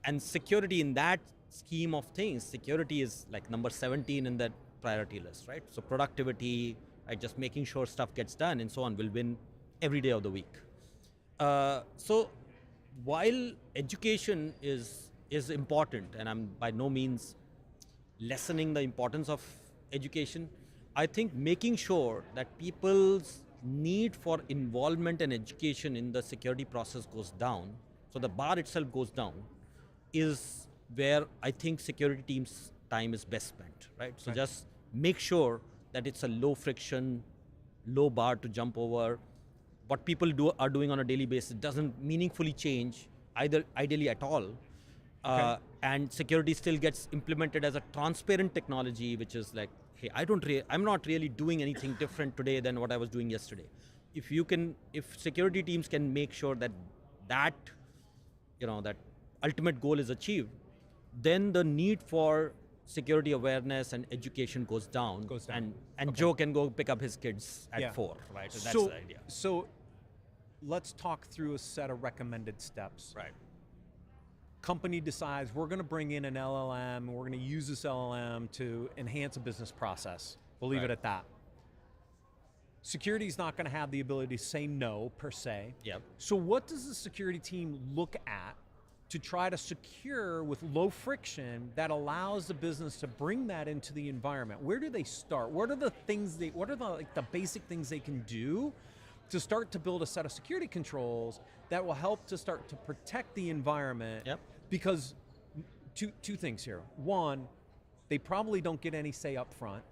And security in that scheme of things, security is like number 17 in that priority list, right? So productivity, right, just making sure stuff gets done and so on will win every day of the week. So while education is important, and I'm by no means lessening the importance of education, I think making sure that people's need for involvement and education in the security process goes down, so the bar itself goes down, is where I think security teams' time is best spent, right? So just make sure that it's a low friction, low bar to jump over. What people are doing on a daily basis doesn't meaningfully change, either ideally at all. And security still gets implemented as a transparent technology, which is like, hey, I'm not really doing anything different today than what I was doing yesterday. If security teams can make sure that that ultimate goal is achieved, then the need for security awareness and education goes down. And Joe can go pick up his kids at 4, right? So that's the idea. So let's talk through a set of recommended steps. Right. Company decides we're going to bring in an LLM, and we're going to use this LLM to enhance a business process. We'll leave it at that. Security is not going to have the ability to say no, per se. Yep. So what does the security team look at to try to secure with low friction that allows the business to bring that into the environment? Where do they start? What are the things what are the basic things they can do to start to build a set of security controls that will help to start to protect the environment? Yep. Because two things here. One, they probably don't get any say up front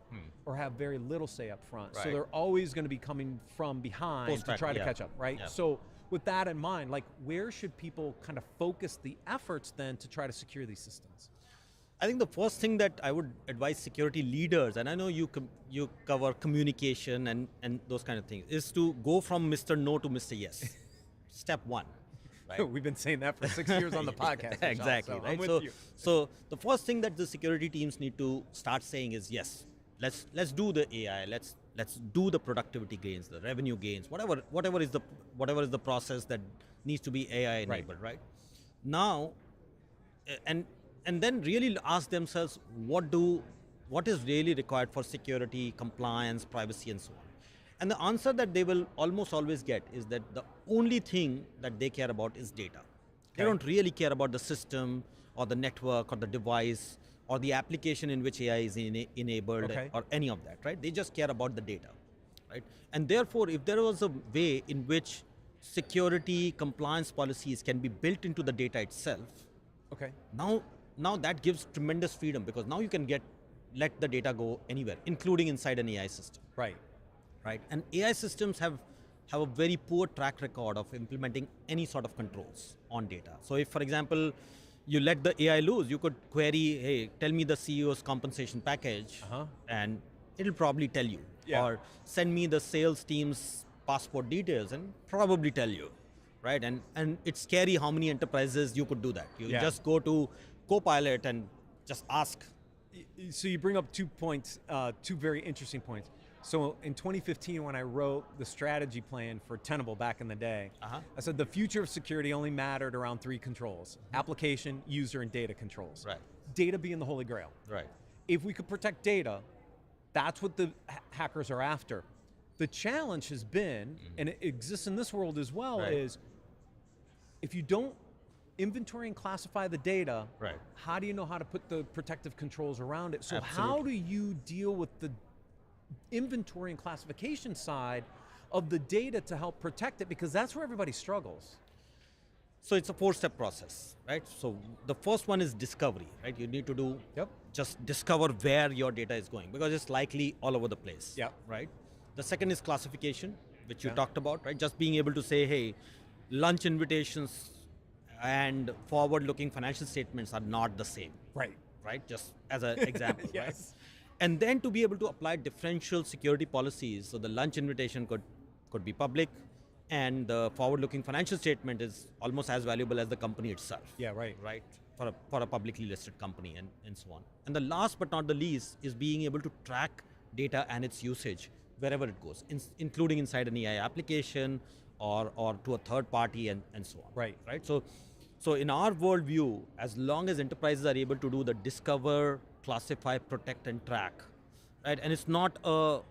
or have very little say up front. Right. So they're always going to be coming from behind to try to catch up, right? Yep. So with that in mind, where should people kind of focus the efforts then to try to secure these systems? I think the first thing that I would advise security leaders, and I know you you cover communication and those kind of things, is to go from Mr. No to Mr. Yes. Step one. Right? We've been saying that for 6 years on the podcast. Vishal, Exactly. so Right. I'm with So, you. so the first thing that the security teams need to start saying is yes. Let's do the AI. Let's do the productivity gains, the revenue gains, whatever is the process that needs to be AI enabled. Right. Now, and then really ask themselves what is really required for security, compliance, privacy, and so on. And the answer that they will almost always get is that the only thing that they care about is data. They don't really care about the system or the network or the device or the application in which AI is enabled or any of that, right? They just care about the data, right? And therefore, if there was a way in which security compliance policies can be built into the data itself, now that gives tremendous freedom, because now you can let the data go anywhere, including inside an AI system. Right. And AI systems have a very poor track record of implementing any sort of controls on data. So if, for example, you let the AI loose, you could query, hey, tell me the CEO's compensation package, and it'll probably tell you. Or send me the sales team's passport details, and probably tell you. Right? And it's scary how many enterprises you could do that. You just go to Copilot and just ask. So you bring up 2 points, 2 very interesting points. So in 2015, when I wrote the strategy plan for Tenable back in the day, I said the future of security only mattered around 3 controls: application, user, and data controls. Right. Data being the holy grail. Right. If we could protect data, that's what the hackers are after. The challenge has been, and it exists in this world as well, is if you don't inventory and classify the data, how do you know how to put the protective controls around it? So how do you deal with the inventory and classification side of the data to help protect it? Because that's where everybody struggles. So it's a 4-step process, right? So the first one is discovery, right? You need to do just discover where your data is going, because it's likely all over the place, right? The second is classification, which you talked about, right? Just being able to say, hey, lunch invitations and forward-looking financial statements are not the same. Right? Just as an example, right? And then to be able to apply differential security policies, so the lunch invitation could be public, and the forward-looking financial statement is almost as valuable as the company itself. Right? For a publicly listed company and so on. And the last but not the least is being able to track data and its usage wherever it goes, including inside an AI application or to a third party and so on. Right? So in our worldview, as long as enterprises are able to do the discover, classify, protect, and track, right? And it's not a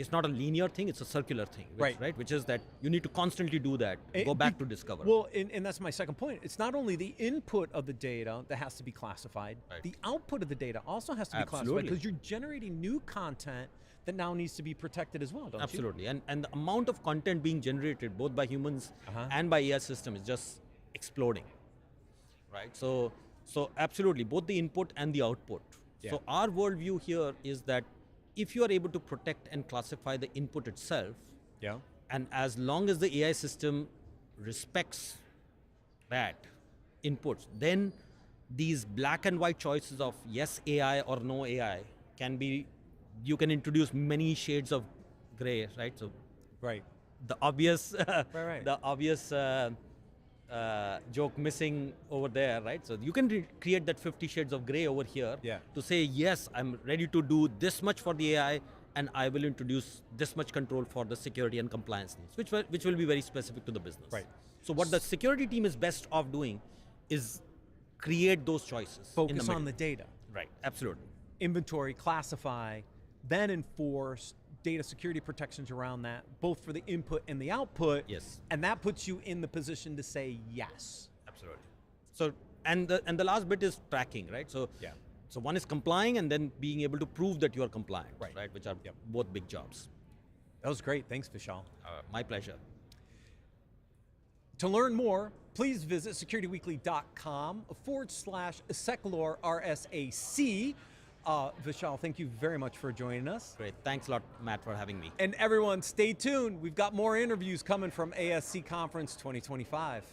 linear thing; it's a circular thing, right? Which is that you need to constantly do that. Go back to discover. Well, and that's my second point. It's not only the input of the data that has to be classified; the output of the data also has to be classified, because you're generating new content that now needs to be protected as well, don't you? Absolutely, and the amount of content being generated both by humans and by AI system is just exploding. Right. So absolutely, both the input and the output. So our worldview here is that if you are able to protect and classify the input itself, and as long as the AI system respects that inputs, then these black and white choices of yes AI or no AI can be, you can introduce many shades of gray, right? So the obvious, the obvious joke missing over there, right? So you can create that 50 shades of gray over here to say, yes, I'm ready to do this much for the AI, and I will introduce this much control for the security and compliance needs, which will be very specific to the business. So what the security team is best off doing is create those choices. Focus on the data. Right, absolutely. Inventory, classify, then enforce data security protections around that, both for the input and the output. And that puts you in the position to say yes. Absolutely. So and the last bit is tracking, right? So so one is complying, and then being able to prove that you are compliant, right? Which are both big jobs. That was great. Thanks, Vishal. My pleasure. To learn more, please visit securityweekly.com/SecLore RSAC. Vishal, thank you very much for joining us. Great. Thanks a lot, Matt, for having me. And everyone, stay tuned. We've got more interviews coming from ASC Conference 2025.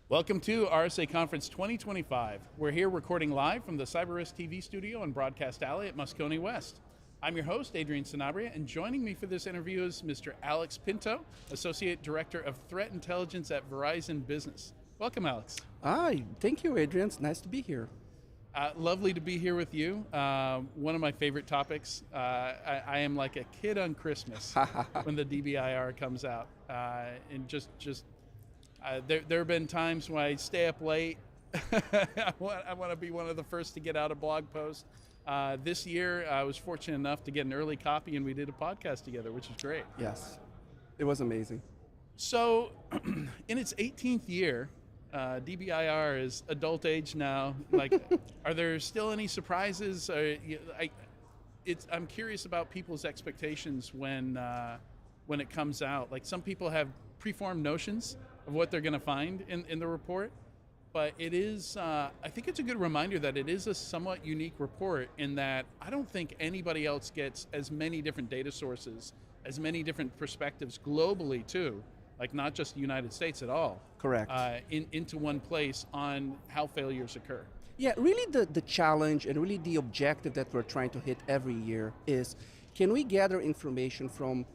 Welcome to RSA Conference 2025. We're here recording live from the CyberRiskTV Studio in Broadcast Alley at Moscone West. I'm your host, Adrian Sanabria, and joining me for this interview is Mr. Alex Pinto, Associate Director of Threat Intelligence at Verizon Business. Welcome, Alex. Hi, thank you, Adrian. It's nice to be here. Lovely to be here with you. One of my favorite topics. I am like a kid on Christmas when the DBIR comes out, and there have been times when I stay up late. I want to be one of the first to get out a blog post. This year, I was fortunate enough to get an early copy, and we did a podcast together, which is great. Yes, it was amazing. So, in its 18th year, DBIR is adult age now. Like, are there still any surprises? I'm curious about people's expectations when it comes out. Like, some people have preformed notions of what they're going to find in the report. But it is, I think it's a good reminder that it is a somewhat unique report in that I don't think anybody else gets as many different data sources, as many different perspectives globally too, like not just the United States at all. Correct. Into one place on how failures occur. Yeah, really the challenge and really the objective that we're trying to hit every year is, can we gather information from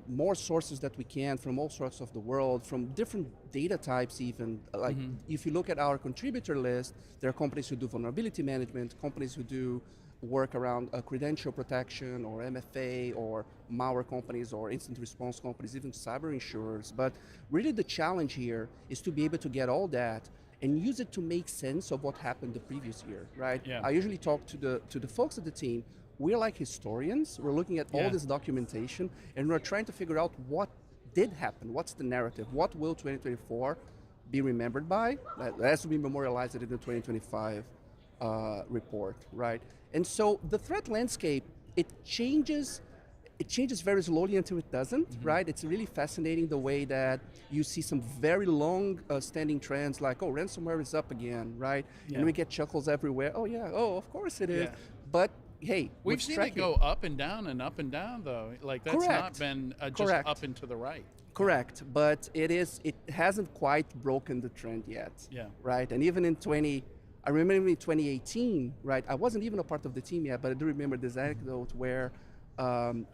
more sources that we can from all sorts of the world, from different data types even. Like if you look at our contributor list, there are companies who do vulnerability management, companies who do work around credential protection or MFA or malware companies or incident response companies, even cyber insurers. But really the challenge here is to be able to get all that and use it to make sense of what happened the previous year, right? Yeah. I usually talk to the folks at the team. We're like historians. We're looking at all this documentation, and we're trying to figure out what did happen. What's the narrative? What will 2024 be remembered by? That has to be memorialized in the 2025 report, right? And so the threat landscape, it changes very slowly until it doesn't, right? It's really fascinating the way that you see some very long standing trends like, oh, ransomware is up again, right? Yeah. And we get chuckles everywhere. Oh yeah, of course it is. Yeah. But hey, we've seen it go up and down though. Like that's Correct. Not been just up and to the right. Correct, but it hasn't quite broken the trend yet. Yeah. Right, and even I remember in 2018, right, I wasn't even a part of the team yet, but I do remember this anecdote where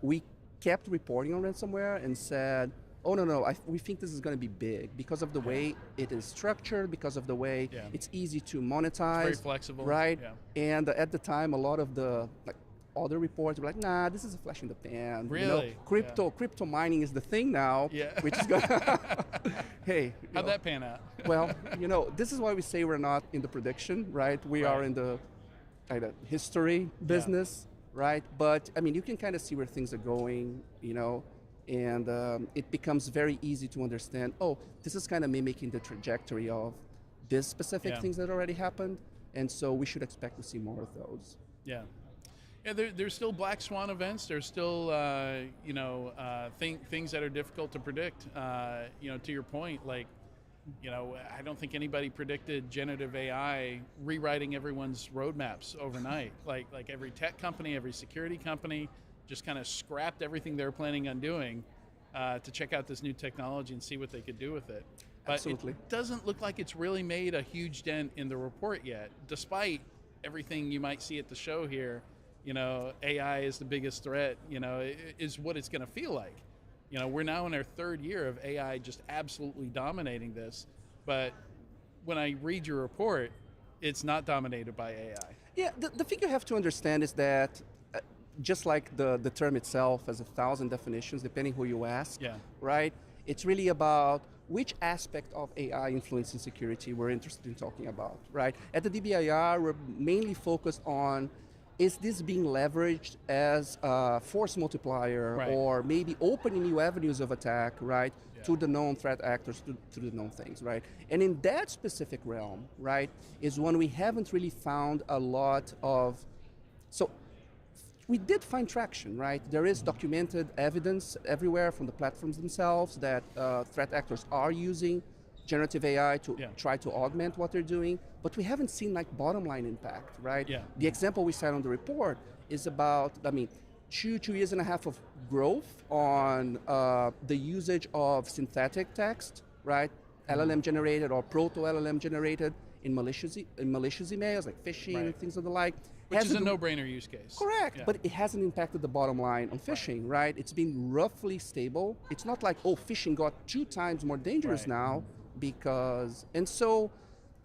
we kept reporting on ransomware and said, oh no, we think this is going to be big because of the way it is structured, because of the way it's easy to monetize. It's very flexible. Right? Yeah. And at the time, a lot of the other reports were like, nah, this is a flash in the pan. Really? Crypto mining is the thing now, which is going to, hey. How'd that pan out? Well, this is why we say we're not in the prediction, right? We are in the history business, right? But, you can kind of see where things are going, and it becomes very easy to understand, oh, this is kind of mimicking the trajectory of this specific things that already happened, and so we should expect to see more of those. Yeah. Yeah, there's still black swan events. There's still, things that are difficult to predict. To your point, I don't think anybody predicted generative AI rewriting everyone's roadmaps overnight. like every tech company, every security company, just kind of scrapped everything they were planning on doing to check out this new technology and see what they could do with it. But Absolutely. It doesn't look like it's really made a huge dent in the report yet, despite everything you might see at the show here. AI is the biggest threat, is what it's going to feel like. We're now in our third year of AI just absolutely dominating this. But when I read your report, it's not dominated by AI. Yeah, the thing you have to understand is that just like the term itself has 1,000 definitions, depending who you ask, right? It's really about which aspect of AI influencing security we're interested in talking about, right? At the DBIR, we're mainly focused on, is this being leveraged as a force multiplier or maybe opening new avenues of attack, right? To the known threat actors, to the known things, right? And in that specific realm, right, is when we haven't really found a lot of, so we did find traction, right? There is documented evidence everywhere from the platforms themselves that threat actors are using generative AI to try to augment what they're doing, but we haven't seen bottom line impact, right? Yeah. The example we cite on the report is about, 2 years and a half of growth on the usage of synthetic text, right? LLM generated or proto LLM generated in malicious emails like phishing and things of the like. Which is a no-brainer use case. Correct, but it hasn't impacted the bottom line on phishing, right? It's been roughly stable. It's not like, oh, phishing got 2 times more dangerous now because, and so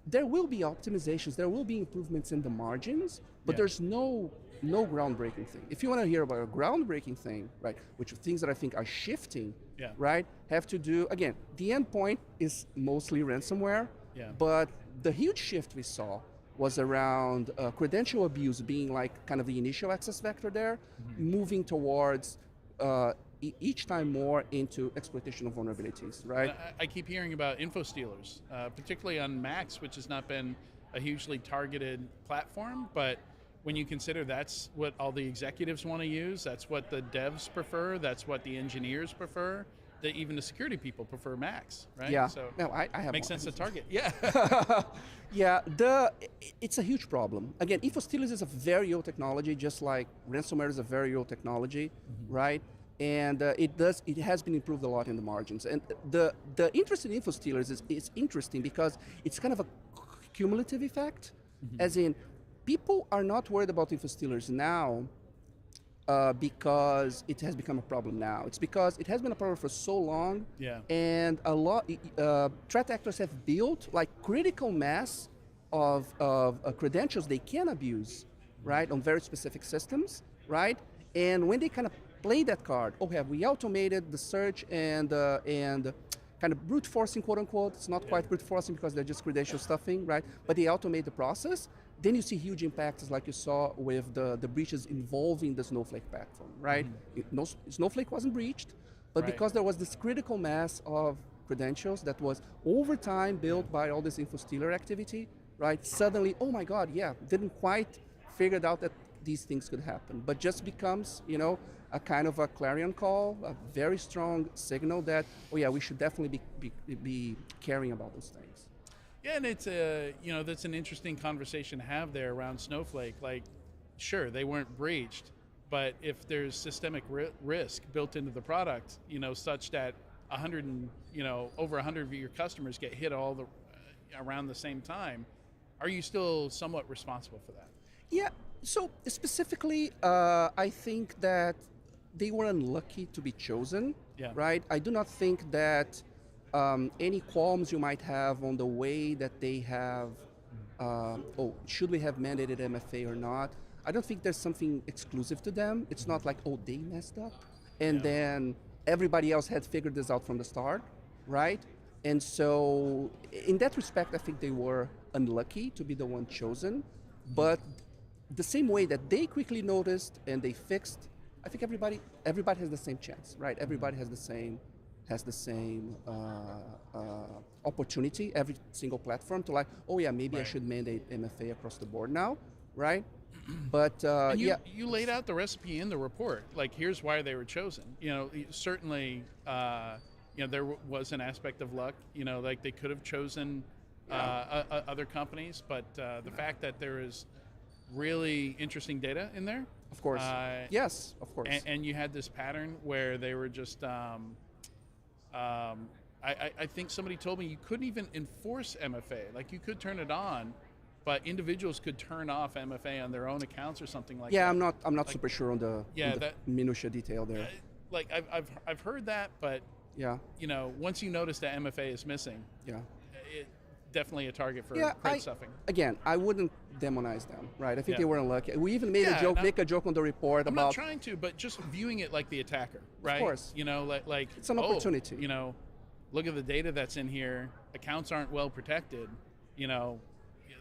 there will be optimizations, there will be improvements in the margins, but there's no groundbreaking thing. If you want to hear about a groundbreaking thing, right, which are things that I think are shifting, right, have to do, again, the endpoint is mostly ransomware, but the huge shift we saw was around credential abuse being like kind of the initial access vector there, moving towards each time more into exploitation of vulnerabilities, right? I keep hearing about info stealers, particularly on Macs, which has not been a hugely targeted platform, but when you consider that's what all the executives want to use, that's what the devs prefer, that's what the engineers prefer, that even the security people prefer Macs, right? Yeah, so no, I have makes sense to target, yeah. Yeah, it's a huge problem. Again, info stealers is a very old technology, just like ransomware is a very old technology, right? And it has been improved a lot in the margins. And the interest in info stealers is interesting because it's kind of a cumulative effect, as in people are not worried about info stealers now because it has become a problem now. It's because it has been a problem for so long, and a lot threat actors have built like critical mass of credentials they can abuse, right, on very specific systems, right? And when they kind of play that card, have we automated the search and kind of brute forcing, quote unquote. It's not quite brute forcing because they're just credential stuffing, right? But they automate the process. Then you see huge impacts like you saw with the breaches involving the Snowflake platform, right? Snowflake wasn't breached, but because there was this critical mass of credentials that was over time built by all this info stealer activity, right? Suddenly, oh my God, didn't quite figure out that these things could happen, but just becomes, a kind of a clarion call, a very strong signal that, we should definitely be caring about those things. Yeah, and it's that's an interesting conversation to have there around Snowflake. Like, sure, they weren't breached, but if there's systemic risk built into the product, such that over 100 of your customers get hit around the same time, are you still somewhat responsible for that? Yeah. So specifically, I think that they were unlucky to be chosen, right? I do not think that any qualms you might have on the way that they have, should we have mandated MFA or not? I don't think there's something exclusive to them. It's not like, they messed up, and then everybody else had figured this out from the start, right? And so in that respect, I think they were unlucky to be the one chosen, but the same way that they quickly noticed and they fixed, I think everybody has the same chance, right? Everybody has the same opportunity, every single platform to maybe I should mandate MFA across the board now, right? But you laid out the recipe in the report. Like, here's why they were chosen. Certainly, there was an aspect of luck. Like they could have chosen other companies, but the fact that there is really interesting data in there. Of course. Yes, of course. And you had this pattern where they were just, I think somebody told me you couldn't even enforce MFA. Like, you could turn it on, but individuals could turn off MFA on their own accounts or something like that. Yeah, I'm not super sure on the minutia detail there. I've heard that, but once you notice that MFA is missing, definitely a target for cred stuffing. Again, I wouldn't demonize them, right? I think they were unlucky. We even made a joke, make a joke on the report about. I'm not trying to, but just viewing it like the attacker, right? Of course. Like it's an opportunity. Look at the data that's in here. Accounts aren't well protected.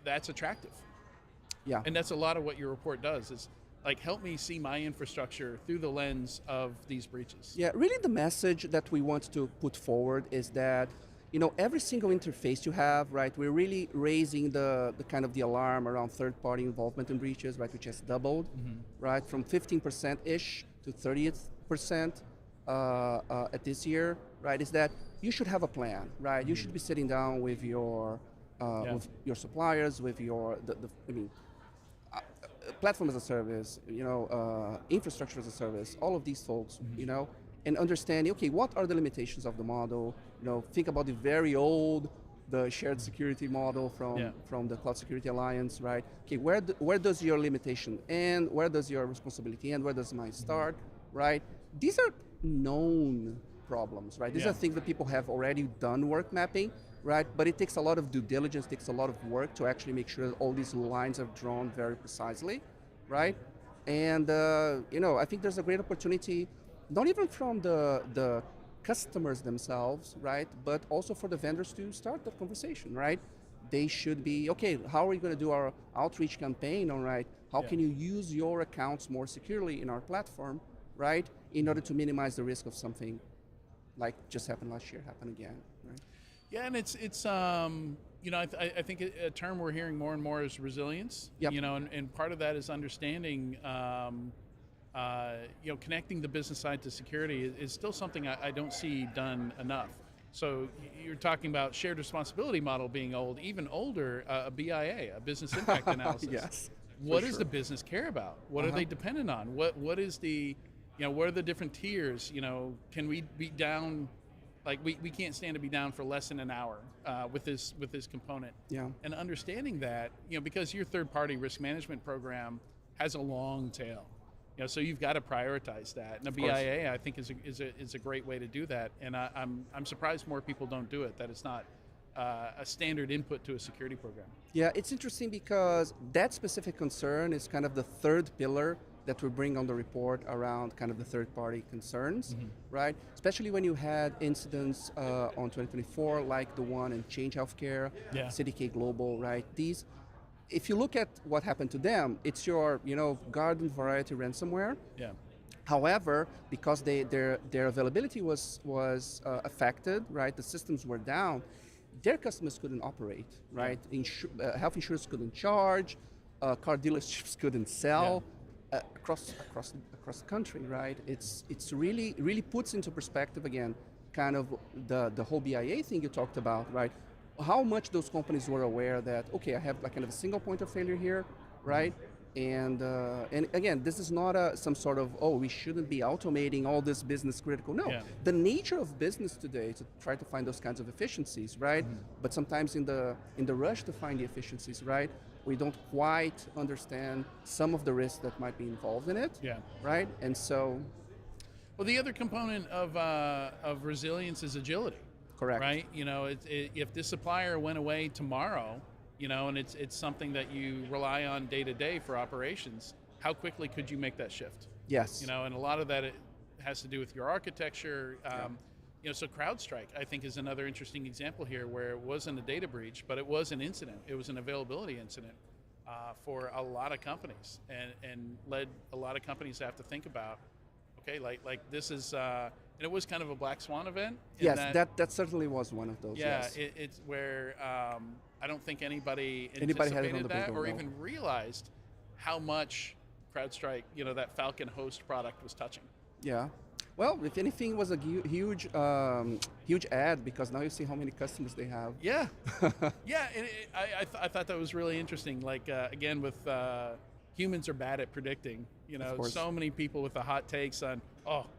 That's attractive. Yeah. And that's a lot of what your report does. Is like, help me see my infrastructure through the lens of these breaches. Yeah, really the message that we want to put forward is that every single interface you have, right, we're really raising the kind of the alarm around third-party involvement in breaches, right, which has doubled, right, from 15%-ish to 30% at this year, right, is that you should have a plan, right? You should be sitting down with your suppliers, with your, platform as a service, infrastructure as a service, all of these folks, and understanding, okay, what are the limitations of the model? Think about the very old, the shared security model from the Cloud Security Alliance, right? Okay, where does your limitation end? Where does your responsibility end? Where does mine start, right? These are known problems, right? These are things that people have already done work mapping, right? But it takes a lot of due diligence, takes a lot of work to actually make sure that all these lines are drawn very precisely, right? And I think there's a great opportunity, not even from the customers themselves, right? But also for the vendors to start that conversation, right? They should be, okay, how are we going to do our outreach campaign, all right? How can you use your accounts more securely in our platform, right? In order to minimize the risk of something like just happened last year, happen again, right? Yeah, and it's I think a term we're hearing more and more is resilience. Yep. And part of that is understanding, connecting the business side to security is still something I don't see done enough. So you're talking about shared responsibility model being old, even older, a BIA, a business impact analysis. Yes. What does the business care about? What are they dependent on? What is the, what are the different tiers? Can we be down? Like we can't stand to be down for less than an hour with this component. Yeah. And understanding that, because your third-party risk management program has a long tail, so you've got to prioritize that. And a BIA, I think, is a great way to do that. And I'm surprised more people don't do it. That it's not a standard input to a security program. Yeah, it's interesting because that specific concern is kind of the third pillar that we bring on the report around kind of the third-party concerns, right? Especially when you had incidents on 2024, like the one in Change Healthcare, CDK Global, right? These, if you look at what happened to them, it's your, garden variety ransomware. Yeah. However, because their availability was affected, right? The systems were down. Their customers couldn't operate, right? Health insurance couldn't charge, car dealerships couldn't sell. Across the country, right? It's really puts into perspective again, kind of the whole BIA thing you talked about, right? How much those companies were aware that, okay, I have like kind of a single point of failure here, right? And again, this is not some sort of, we shouldn't be automating all this business critical. No, the nature of business today is to try to find those kinds of efficiencies, right? But sometimes in the rush to find the efficiencies, right? We don't quite understand some of the risks that might be involved in it, right? And so... Well, the other component of resilience is agility. Correct. Right? If this supplier went away tomorrow, and it's something that you rely on day to day for operations, how quickly could you make that shift? Yes. And a lot of that has to do with your architecture. So CrowdStrike, I think, is another interesting example here where it wasn't a data breach, but it was an incident. It was an availability incident for a lot of companies and led a lot of companies to have to think about, okay, like this is, and it was kind of a black swan event. Yes, that certainly was one of those. Yeah, yes. It's where I don't think anybody anticipated that or even realized how much CrowdStrike, that Falcon host product was touching. Yeah. Well, if anything, it was a huge ad because now you see how many customers they have. Yeah, yeah. And I thought that was really interesting. Like again, with humans are bad at predicting. So many people with the hot takes on,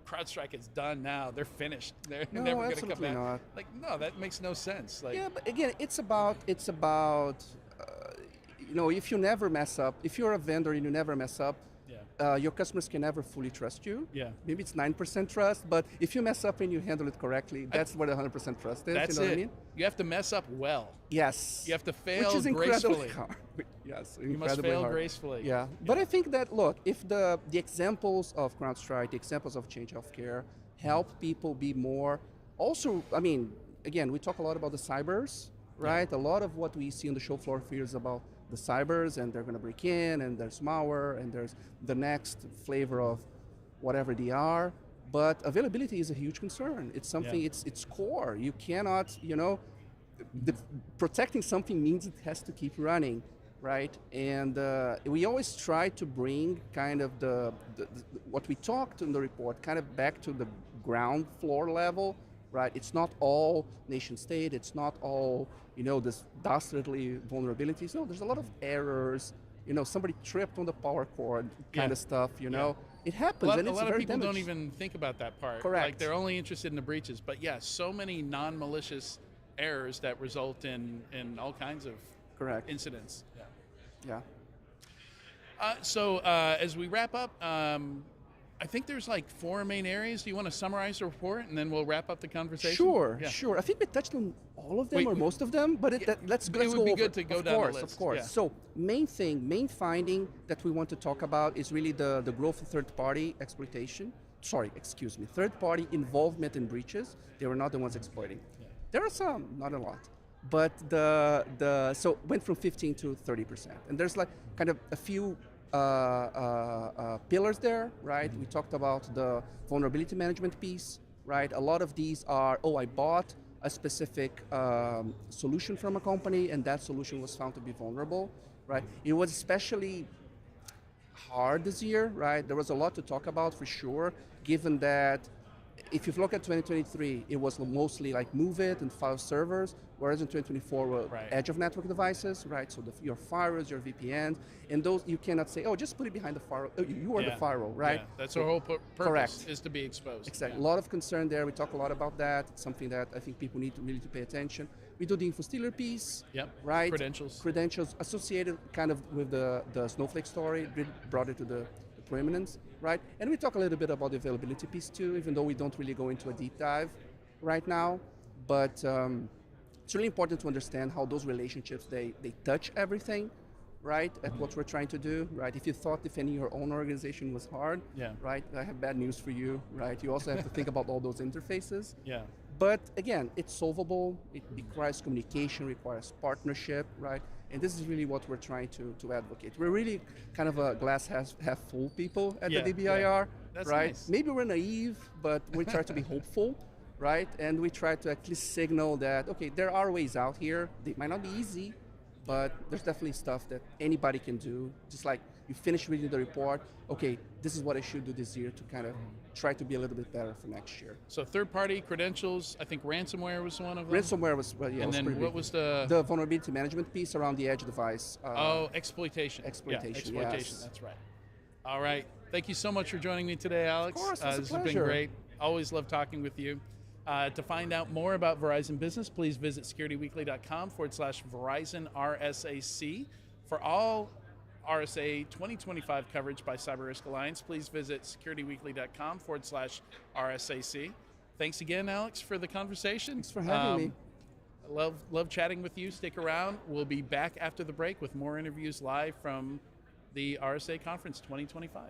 CrowdStrike is done now. They're finished. They're never going to come back. Not. Like, no, that makes no sense. Like, yeah, but again, it's about if you never mess up, if you're a vendor and you never mess up. Your customers can never fully trust you. Yeah. Maybe it's 9% trust, but if you mess up and you handle it correctly, that's where the 100% trust is. That's what I mean? You have to mess up well. Yes. You have to fail Which is gracefully. Hard. Yes, you must fail hard. gracefully. Yeah. But I think that, look, if the examples of CrowdStrike, the examples of Change Healthcare help people be more, also, I mean, again, we talk a lot about the cybers, right? A lot of what we see on the show floor fears about the cybers, and they're going to break in, and there's malware, and there's the next flavor of whatever they are. But availability is a huge concern. It's something, it's core. You cannot, protecting something means it has to keep running, right? And we always try to bring kind of the what we talked in the report kind of back to the ground floor level, right? It's not all nation state. It's not all, this dastardly vulnerabilities. No, there's a lot of errors. Somebody tripped on the power cord kind of stuff, It happens, A lot, and a it's lot of very people don't damaged. even think about that part. Correct. Like they're only interested in the breaches. But yeah, so many non-malicious errors that result in all kinds of Correct. incidents. Yeah. So as we wrap up, I think there's like 4 main areas. Do you want to summarize the report, and then we'll wrap up the conversation? Sure, Yeah. sure. I think we touched on all of them Wait, or most of them, but let's but it go would be over good to go of down the course, list, Of course, yeah. So main finding that we want to talk about is really the growth of third-party exploitation. Sorry, excuse me, third-party involvement in breaches. They were not the ones exploiting. Yeah. There are some, not a lot, but so went from 15 to 30%, and there's like kind of a few pillars there, right? We talked about the vulnerability management piece, right? A lot of these are, I bought a specific solution from a company and that solution was found to be vulnerable, right? It was especially hard this year, right? There was a lot to talk about for sure, given that if you look at 2023, it was mostly like move it and file servers, whereas in 2024, edge of network devices, right? So your firewalls, your VPNs, and those you cannot say, just put it behind the firewall. You are the firewall, right? Yeah. That's our whole purpose, correct. Is to be exposed. Exactly. A lot of concern there. We talk a lot about that. It's something that I think people need to really pay attention. We do the info stealer piece, right? Credentials associated kind of with the Snowflake story, really brought it to the prominence, right? And we talk a little bit about the availability piece too, even though we don't really go into a deep dive right now. But it's really important to understand how those relationships, they touch everything, right? At what we're trying to do, right? If you thought defending your own organization was hard, right? I have bad news for you, right? You also have to think about all those interfaces. Yeah. But again, it's solvable. It requires communication, requires partnership, right? And this is really what we're trying to advocate. We're really kind of a glass half full people at the DBIR, right? Nice. Maybe we're naive, but we try to be hopeful, right? And we try to at least signal that, okay, there are ways out here. They might not be easy, but there's definitely stuff that anybody can do. Just like you finish reading the report, okay, this is what I should do this year to kind of try to be a little bit better for next year. So third-party credentials, I think ransomware was one of them? Ransomware was, and then what was the vulnerability management piece around the edge device. Exploitation. Exploitation, yes. That's right. All right. Thank you so much for joining me today, Alex. Of course, this has been great. Always love talking with you. To find out more about Verizon Business, please visit securityweekly.com/Verizon RSAC. For all RSA 2025 coverage by CyberRisk Alliance, please visit securityweekly.com/RSAC. Thanks again, Alex, for the conversation. Thanks for having me. Love chatting with you. Stick around. We'll be back after the break with more interviews live from the RSA Conference 2025.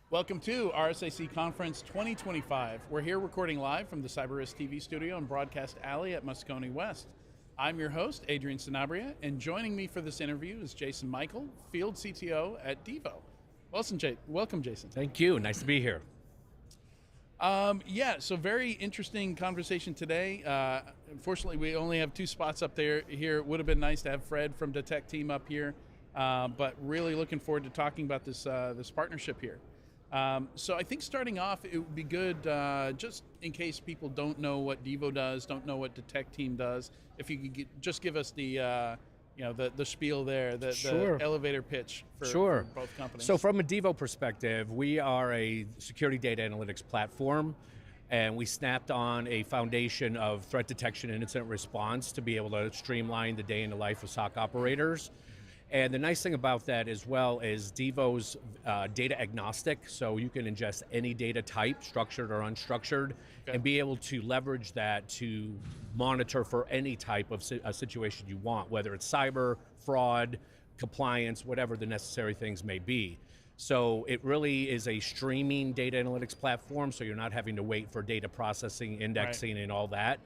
Welcome to RSAC Conference 2025. We're here recording live from the CyberRiskTV Studio and Broadcast Alley at Moscone West. I'm your host, Adrian Sanabria, and joining me for this interview is Jason Mical, Field CTO at Devo. Welcome, Jason. Thank you. Nice to be here. So very interesting conversation today. Unfortunately, we only have 2 spots up here. It would have been nice to have Fred from Detecteam up here, but really looking forward to talking about this partnership here. So I think starting off, it would be good, just in case people don't know what Devo does, don't know what Detecteam does, if you could just give us the spiel there, the elevator pitch for both companies. So from a Devo perspective, we are a security data analytics platform, and we snapped on a foundation of threat detection and incident response to be able to streamline the day in the life of SOC operators. And the nice thing about that as well is Devo's data agnostic, so you can ingest any data type, structured or unstructured, and be able to leverage that to monitor for any type of situation you want, whether it's cyber, fraud, compliance, whatever the necessary things may be. So it really is a streaming data analytics platform, so you're not having to wait for data processing, indexing, and all that.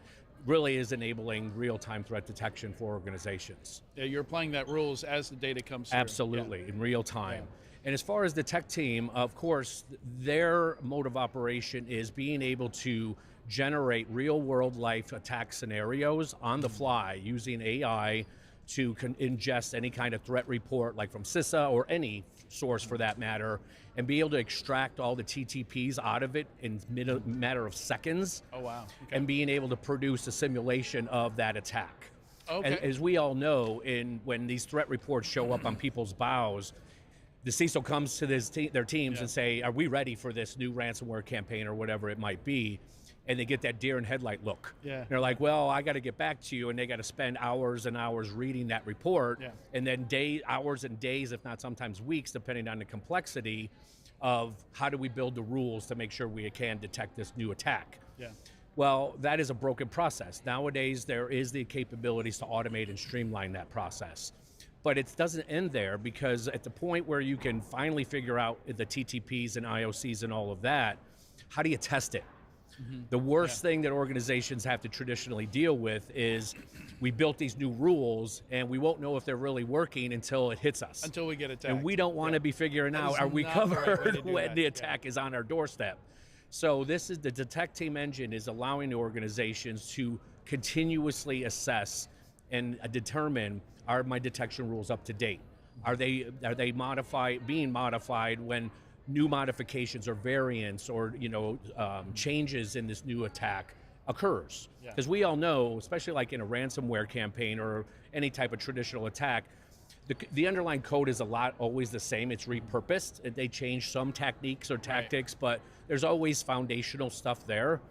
Really is enabling real-time threat detection for organizations. Yeah, you're applying that rules as the data comes through. Absolutely, in real time. And as far as the tech team, of course, their mode of operation is being able to generate real-world life attack scenarios on the fly using AI to ingest any kind of threat report, like from CISA or any source for that matter, and be able to extract all the TTPs out of it in a matter of seconds. Oh, wow. Okay. And being able to produce a simulation of that attack. Okay. And as we all know, when these threat reports show up on people's bows, the CISO comes to their teams and say, are we ready for this new ransomware campaign or whatever it might be? And they get that deer in headlight look. Yeah. They're like, well, I got to get back to you, and they got to spend hours and hours reading that report, and then hours and days, if not sometimes weeks, depending on the complexity of how do we build the rules to make sure we can detect this new attack. Yeah. Well, that is a broken process. Nowadays, there is the capabilities to automate and streamline that process. But it doesn't end there, because at the point where you can finally figure out the TTPs and IOCs and all of that, how do you test it? The worst thing that organizations have to traditionally deal with is we built these new rules and we won't know if they're really working until it hits us. Until we get attacked. And we don't want to be figuring out, are we covered when the attack is on our doorstep? So this is the Detecteam engine is allowing the organizations to continuously assess and determine, are my detection rules up to date? Are they being modified when new modifications or variants or changes in this new attack occurs? Because we all know, especially like in a ransomware campaign or any type of traditional attack, the underlying code is always the same. It's repurposed. They change some techniques or tactics, but there's always foundational stuff there.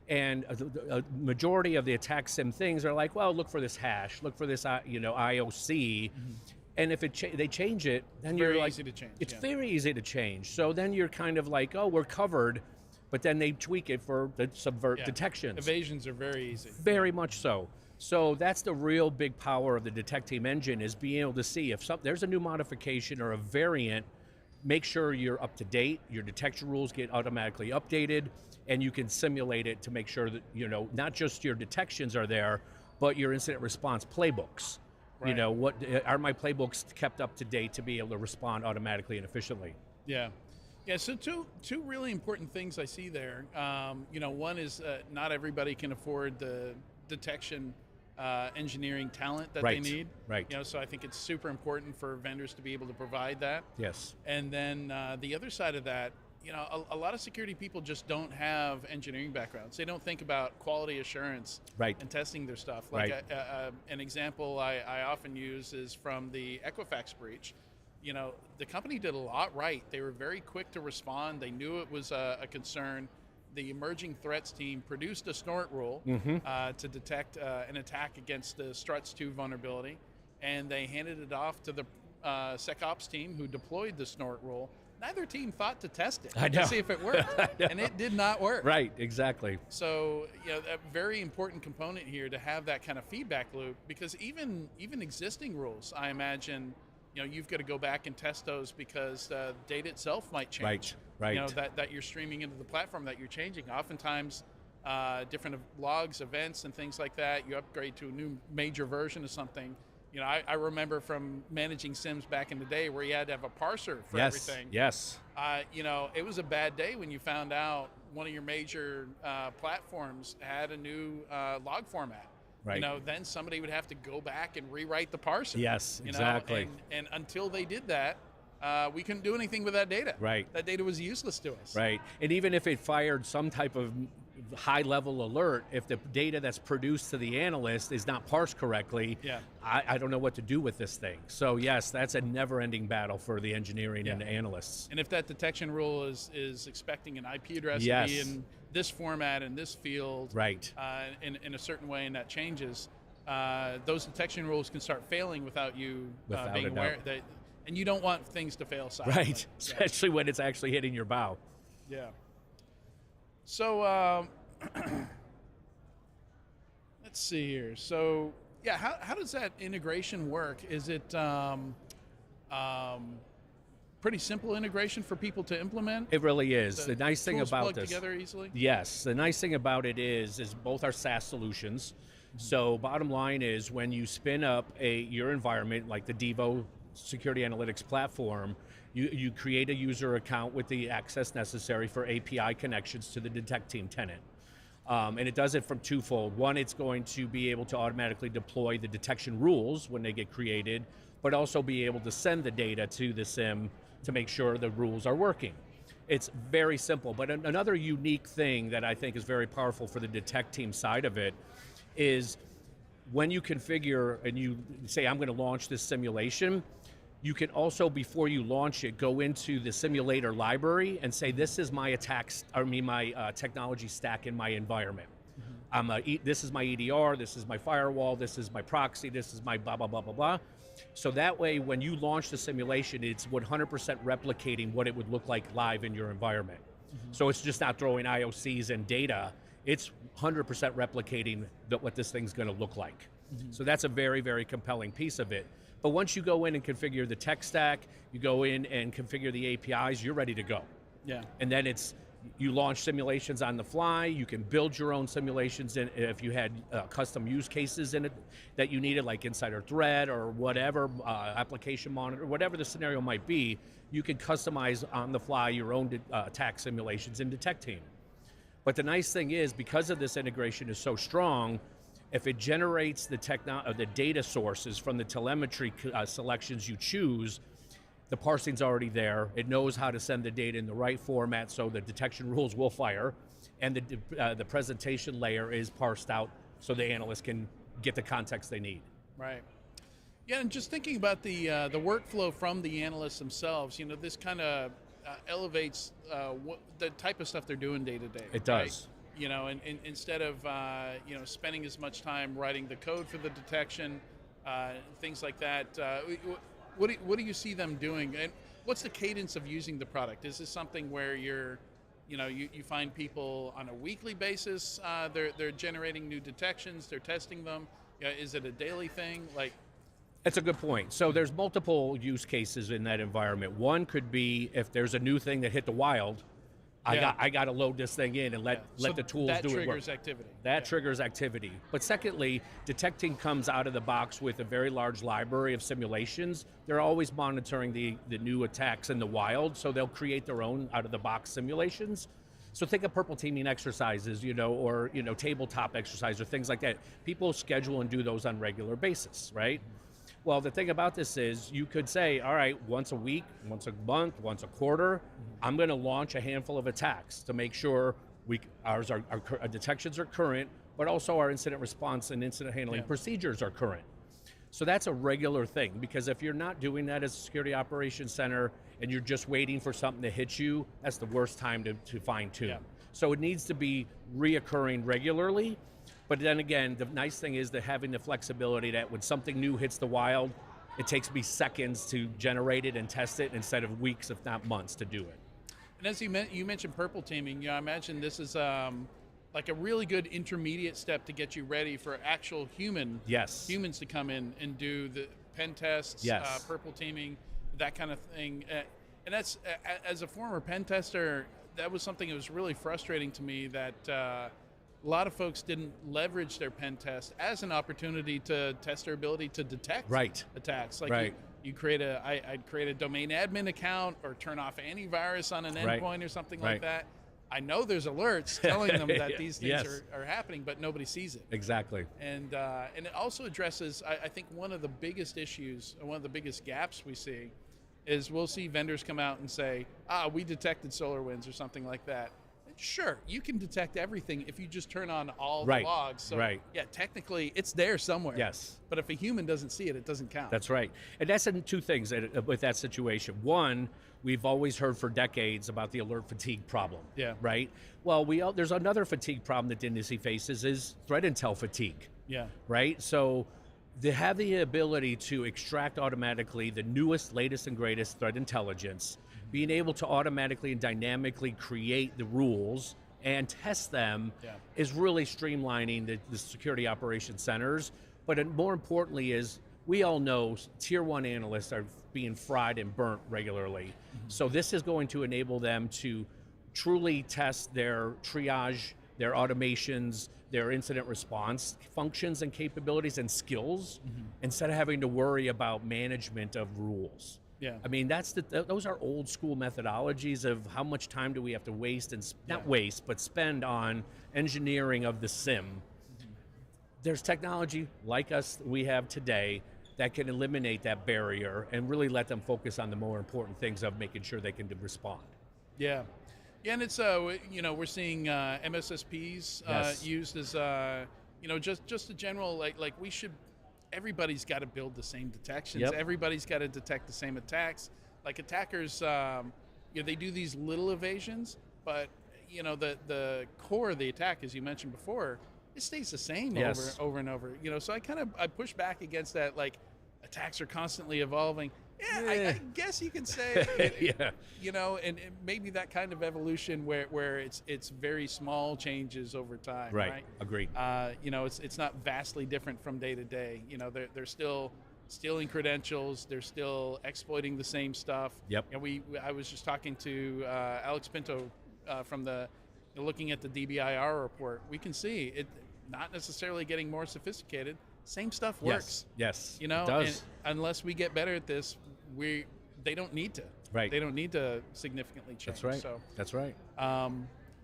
And a majority of the attack sim things are like, well, look for this hash, look for this IOC. And if they change it, then you're like, it's very easy to change. So then you're kind of like, oh, we're covered, but then they tweak it for the subvert detections. Evasions are very easy. Very much so. So that's the real big power of the Detecteam engine, is being able to see if there's a new modification or a variant, make sure you're up to date, your detection rules get automatically updated, and you can simulate it to make sure that, not just your detections are there, but your incident response playbooks. What are my playbooks kept up to date to be able to respond automatically and efficiently? Yeah. So two really important things I see there. One is not everybody can afford the detection engineering talent that they need. Right. So I think it's super important for vendors to be able to provide that. Yes. And then the other side of that, a lot of security people just don't have engineering backgrounds. They don't think about quality assurance and testing their stuff. Like an example I often use is from the Equifax breach. The company did a lot right. They were very quick to respond. They knew it was a concern. The emerging threats team produced a snort rule to detect an attack against the Struts 2 vulnerability, and they handed it off to the SecOps team who deployed the snort rule. Neither team thought to test it to see if it worked, and it did not work. Right, exactly. So, a very important component here to have that kind of feedback loop, because even existing rules, I imagine, you've got to go back and test those because the data itself might change. Right. That you're streaming into the platform that you're changing. Oftentimes, different logs, events, and things like that, you upgrade to a new major version of something. I remember from managing SIMs back in the day where you had to have a parser for everything. Yes. It was a bad day when you found out one of your major platforms had a new log format. Right. Then somebody would have to go back and rewrite the parser. Yes, exactly. And until they did that, we couldn't do anything with that data. Right. That data was useless to us. Right. And even if it fired some type of high-level alert, if the data that's produced to the analyst is not parsed correctly, I don't know what to do with this thing. So yes, that's a never-ending battle for the engineering and the analysts. And if that detection rule is expecting an IP address to be in this format, in this field, in a certain way, and that changes, those detection rules can start failing without you being aware. And you don't want things to fail silently. Right, especially when it's actually hitting your bow. Yeah. So let's see here. So how does that integration work? Is it pretty simple integration for people to implement? It really is. The nice thing about plug this, together easily? Yes, the nice thing about it is both are SaaS solutions. So bottom line is when you spin up your environment like the Devo security analytics platform, you create a user account with the access necessary for API connections to the Detecteam tenant. And it does it from twofold. One, it's going to be able to automatically deploy the detection rules when they get created, but also be able to send the data to the SIM to make sure the rules are working. It's very simple, but another unique thing that I think is very powerful for the Detecteam side of it is when you configure and you say, I'm going to launch this simulation, you can also, before you launch it, go into the simulator library and say, this is my my technology stack in my environment. This is my EDR, this is my firewall, this is my proxy, this is my blah, blah, blah, blah, blah. So that way, when you launch the simulation, it's 100% replicating what it would look like live in your environment. So it's just not throwing IOCs and data, it's 100% replicating what this thing's gonna look like. So that's a very, very compelling piece of it. But once you go in and configure the tech stack, you go in and configure the APIs, you're ready to go. Yeah. And then you launch simulations on the fly, you can build your own simulations if you had custom use cases in it that you needed, like insider threat or whatever, application monitor, whatever the scenario might be, you can customize on the fly your own attack simulations in Detecteam. But the nice thing is, because of this integration is so strong, if it generates the data sources from the telemetry selections you choose, the parsing's already there. It knows how to send the data in the right format so the detection rules will fire, and the presentation layer is parsed out so the analyst can get the context they need. Right. Yeah, and just thinking about the workflow from the analysts themselves, this kind of elevates the type of stuff they're doing day to day. It does. And instead of spending as much time writing the code for the detection, things like that, what do you see them doing, and what's the cadence of using the product? Is this something where you find people on a weekly basis, they're generating new detections, they're testing them? Is it a daily thing? That's a good point. So there's multiple use cases in that environment. One could be if there's a new thing that hit the wild, I got to load this thing in and let the tools do it. That triggers activity. That triggers activity. But secondly, Detecteam comes out of the box with a very large library of simulations. They're always monitoring the new attacks in the wild, so they'll create their own out-of-the-box simulations. So think of purple teaming exercises, or tabletop exercise or things like that. People schedule and do those on a regular basis, right? Well, the thing about this is you could say, all right, once a week, once a month, once a quarter, I'm going to launch a handful of attacks to make sure our detections are current, but also our incident response and incident handling procedures are current. So that's a regular thing, because if you're not doing that as a security operations center and you're just waiting for something to hit you, that's the worst time to fine tune. Yeah. So it needs to be reoccurring regularly. But then again, the nice thing is that having the flexibility that when something new hits the wild, it takes me seconds to generate it and test it instead of weeks, if not months, to do it. And as you mentioned purple teaming, I imagine this is like a really good intermediate step to get you ready for actual humans to come in and do pen tests, Yes. purple teaming, that kind of thing. And that's, as a former pen tester, that was something that was really frustrating to me, that a lot of folks didn't leverage their pen test as an opportunity to test their ability to detect attacks. Like you create I'd create a domain admin account or turn off antivirus on an endpoint or something like that. I know there's alerts telling them that these things are happening, but nobody sees it. Exactly. And it also addresses, I think, one of the biggest issues, one of the biggest gaps we see is we'll see vendors come out and say, we detected SolarWinds or something like that. Sure, you can detect everything if you just turn on all the logs. So, yeah, technically it's there somewhere. Yes. But if a human doesn't see it, it doesn't count. That's right. And that's in two things with that situation. One, we've always heard for decades about the alert fatigue problem. Yeah. Right? Well, there's another fatigue problem that the industry faces is threat intel fatigue. Yeah. Right? So they have the ability to extract automatically the newest, latest, and greatest threat intelligence, being able to automatically and dynamically create the rules and test them is really streamlining the security operations centers. But more importantly is, we all know tier one analysts are being fried and burnt regularly. So this is going to enable them to truly test their triage, their automations, their incident response functions and capabilities and skills, instead of having to worry about management of rules. Yeah. I mean, those are old school methodologies of how much time do we have to waste and not waste, but spend on engineering of the SIM. There's technology like we have today that can eliminate that barrier and really let them focus on the more important things of making sure they can respond. Yeah. Yeah, and it's we're seeing MSSPs used as just a general like we should. Everybody's got to build the same detections. Everybody's got to detect the same attacks. Like attackers, they do these little evasions, but the core of the attack, as you mentioned before, it stays the same over and over. So I push back against that. Like attacks are constantly evolving. Yeah, I guess you could say, and maybe that kind of evolution where it's very small changes over time. Right. Agreed. It's not vastly different from day to day. They're still stealing credentials. They're still exploiting the same stuff. Yep. And I was just talking to Alex Pinto from looking at the DBIR report. We can see it not necessarily getting more sophisticated. Same stuff works. Yes. It does. And unless we get better at this, they don't need to. Right. They don't need to significantly change. That's right. So, that's right.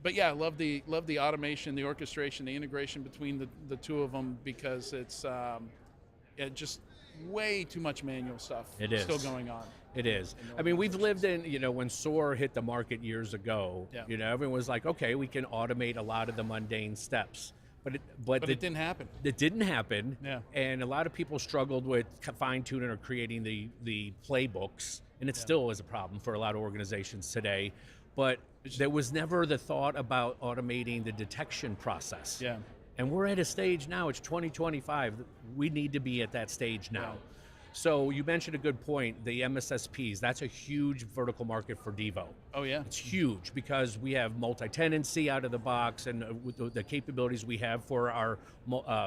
But yeah, love the automation, the orchestration, the integration between the two of them, because it's just way too much manual stuff still going on. It is. I mean, we've lived in, when SOAR hit the market years ago, everyone was like, okay, we can automate a lot of the mundane steps. But it didn't happen. It didn't happen. Yeah. And a lot of people struggled with fine-tuning or creating the playbooks, and it still is a problem for a lot of organizations today. But there was never the thought about automating the detection process. Yeah. And we're at a stage now, it's 2025, we need to be at that stage now. Yeah. So you mentioned a good point, the MSSPs, that's a huge vertical market for Devo. Oh yeah. It's huge because we have multi-tenancy out of the box, and with the capabilities we have for our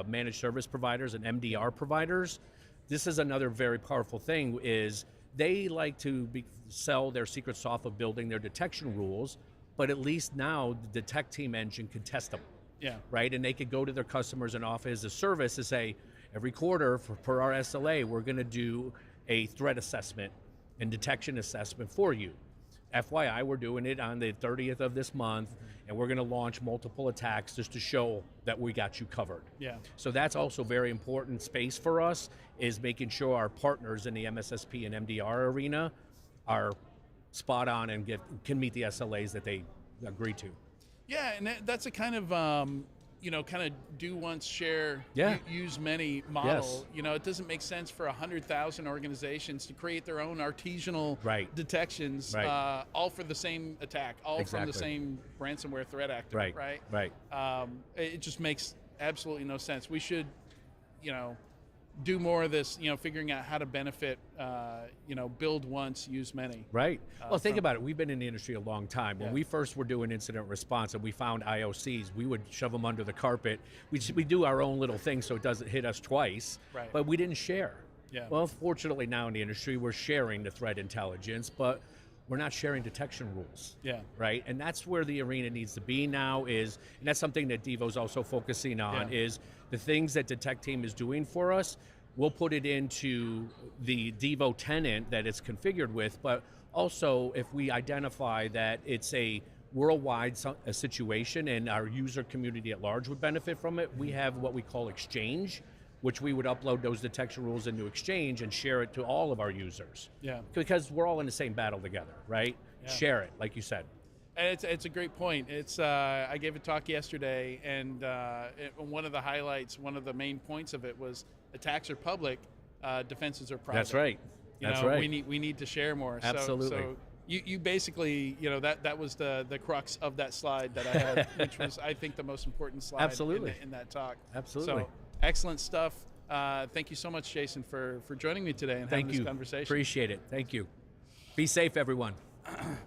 managed service providers and MDR providers. This is another very powerful thing, is they like to sell their secret sauce of building their detection rules, but at least now the Detecteam engine can test them. Yeah. Right, and they could go to their customers and offer as a service to say, every quarter, per our SLA, we're going to do a threat assessment and detection assessment for you. FYI, we're doing it on the 30th of this month, and we're going to launch multiple attacks just to show that we got you covered. Yeah. So that's also very important space for us, is making sure our partners in the MSSP and MDR arena are spot on and can meet the SLAs that they agree to. Yeah, and that's a kind of do once, share, use many model. Yes. It doesn't make sense for 100,000 organizations to create their own artisanal detections, all for the same attack, all from the same ransomware threat actor. Right. It just makes absolutely no sense. We should, do more of this, figuring out how to benefit, build once, use many. Right. Well, think about it. We've been in the industry a long time. When we first were doing incident response and we found IOCs, we would shove them under the carpet. We do our own little thing so it doesn't hit us twice, but we didn't share. Yeah. Well, fortunately now in the industry, we're sharing the threat intelligence, but we're not sharing detection rules. Yeah. Right? And that's where the arena needs to be now is, and that's something that Devo's also focusing on, is the things that Detecteam is doing for us, we'll put it into the Devo tenant that it's configured with, but also if we identify that it's a worldwide a situation and our user community at large would benefit from it, we have what we call Exchange, which we would upload those detection rules into Exchange and share it to all of our users. Yeah. Because we're all in the same battle together, right? Yeah. Share it, like you said. And it's a great point. It's I gave a talk yesterday, and one of the highlights, one of the main points of it was attacks are public, defenses are private. That's right. That's right. We need to share more. Absolutely. So you basically, that was the crux of that slide that I had, which was I think the most important slide Absolutely. in that talk. Absolutely. So excellent stuff. Thank you so much, Jason, for joining me today and having this conversation. Appreciate it. Thank you. Be safe, everyone.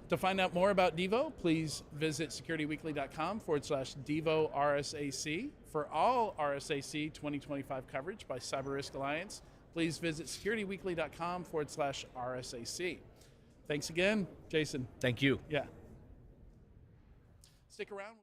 To find out more about Devo, please visit securityweekly.com/Devo RSAC. For all RSAC 2025 coverage by CyberRisk Alliance, please visit securityweekly.com/RSAC. Thanks again, Jason. Thank you. Yeah. Stick around.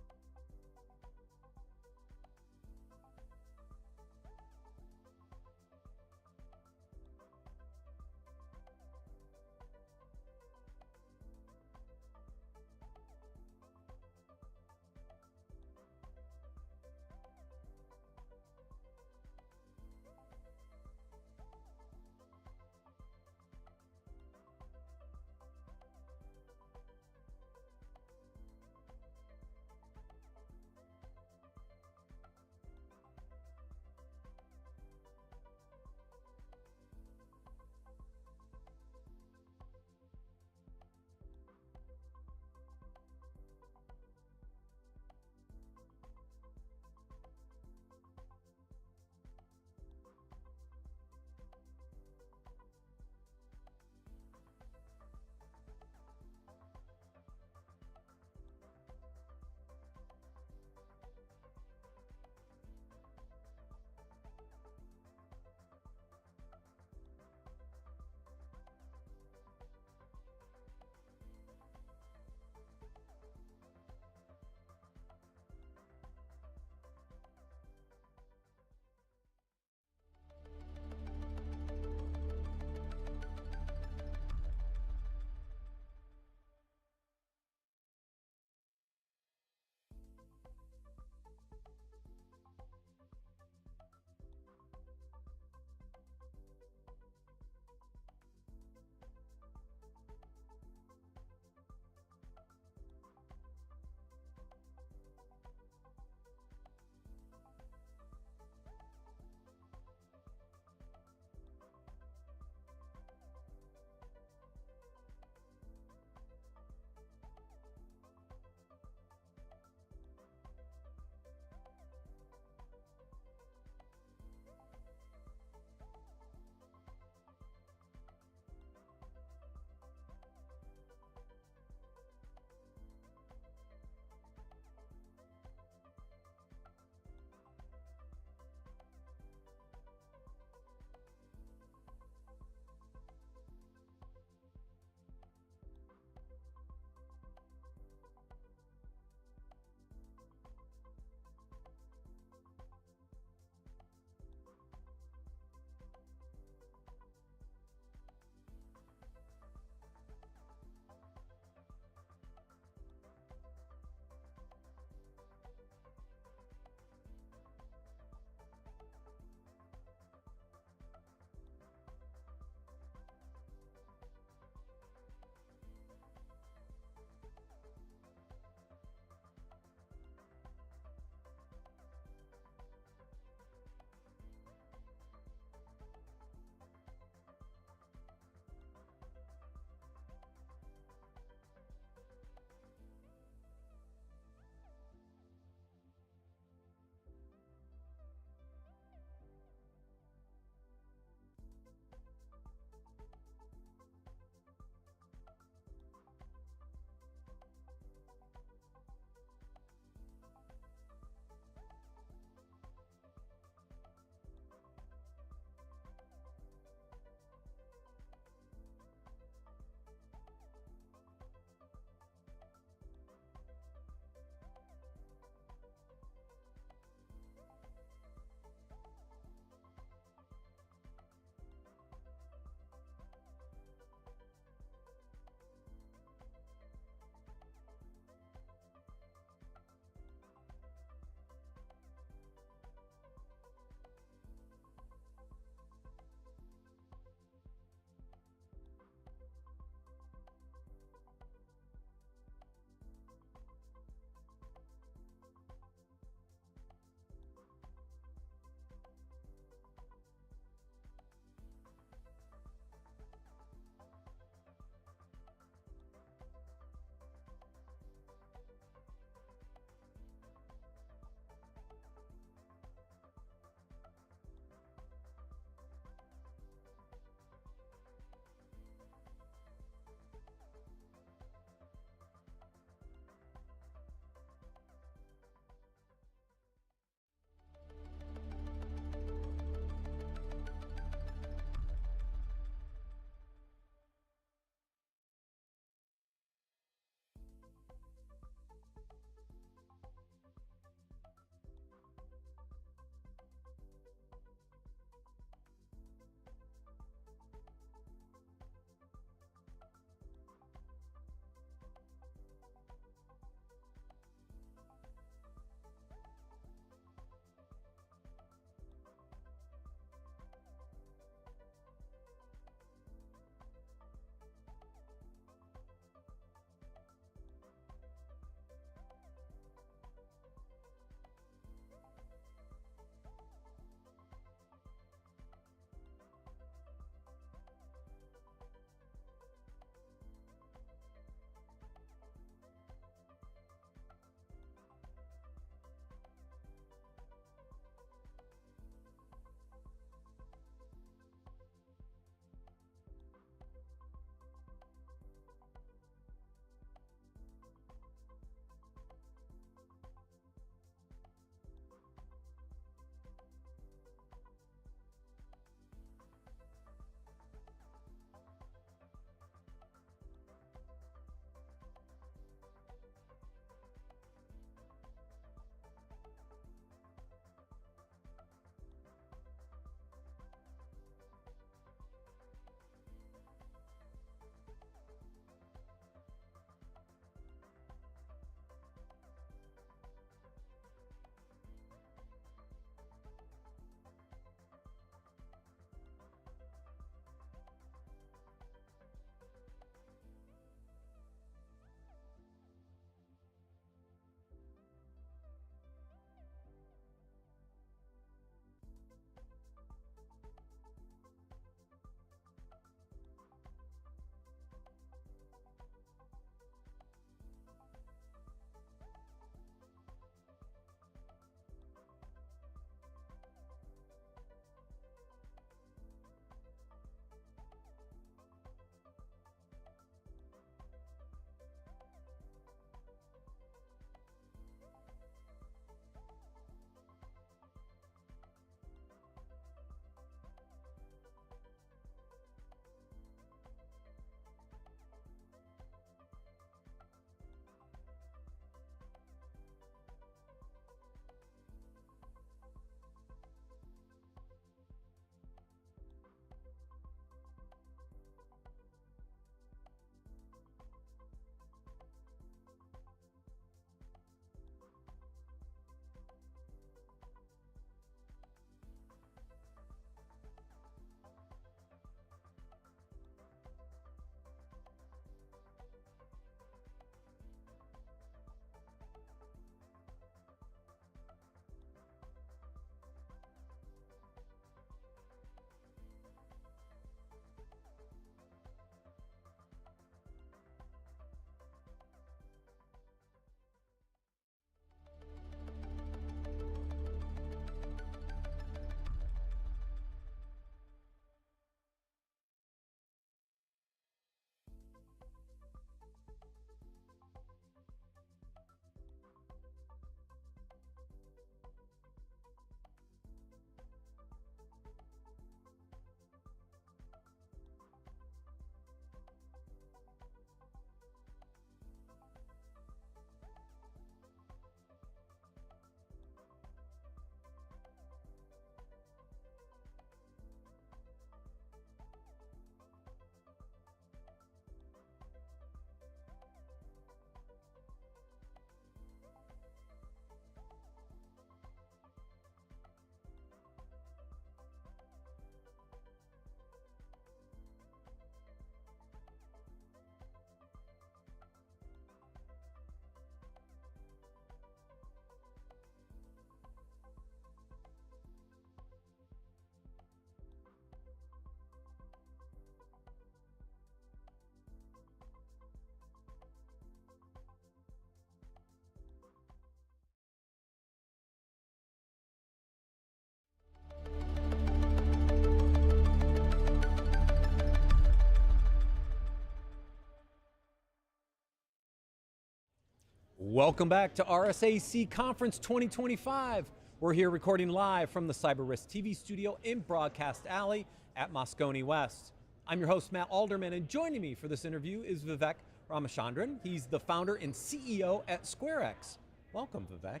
Welcome back to RSAC Conference 2025. We're here recording live from the CyberRiskTV Studio in Broadcast Alley at Moscone West. I'm your host, Matt Alderman, and joining me for this interview is Vivek Ramachandran. He's the founder and CEO at SquareX. Welcome, Vivek.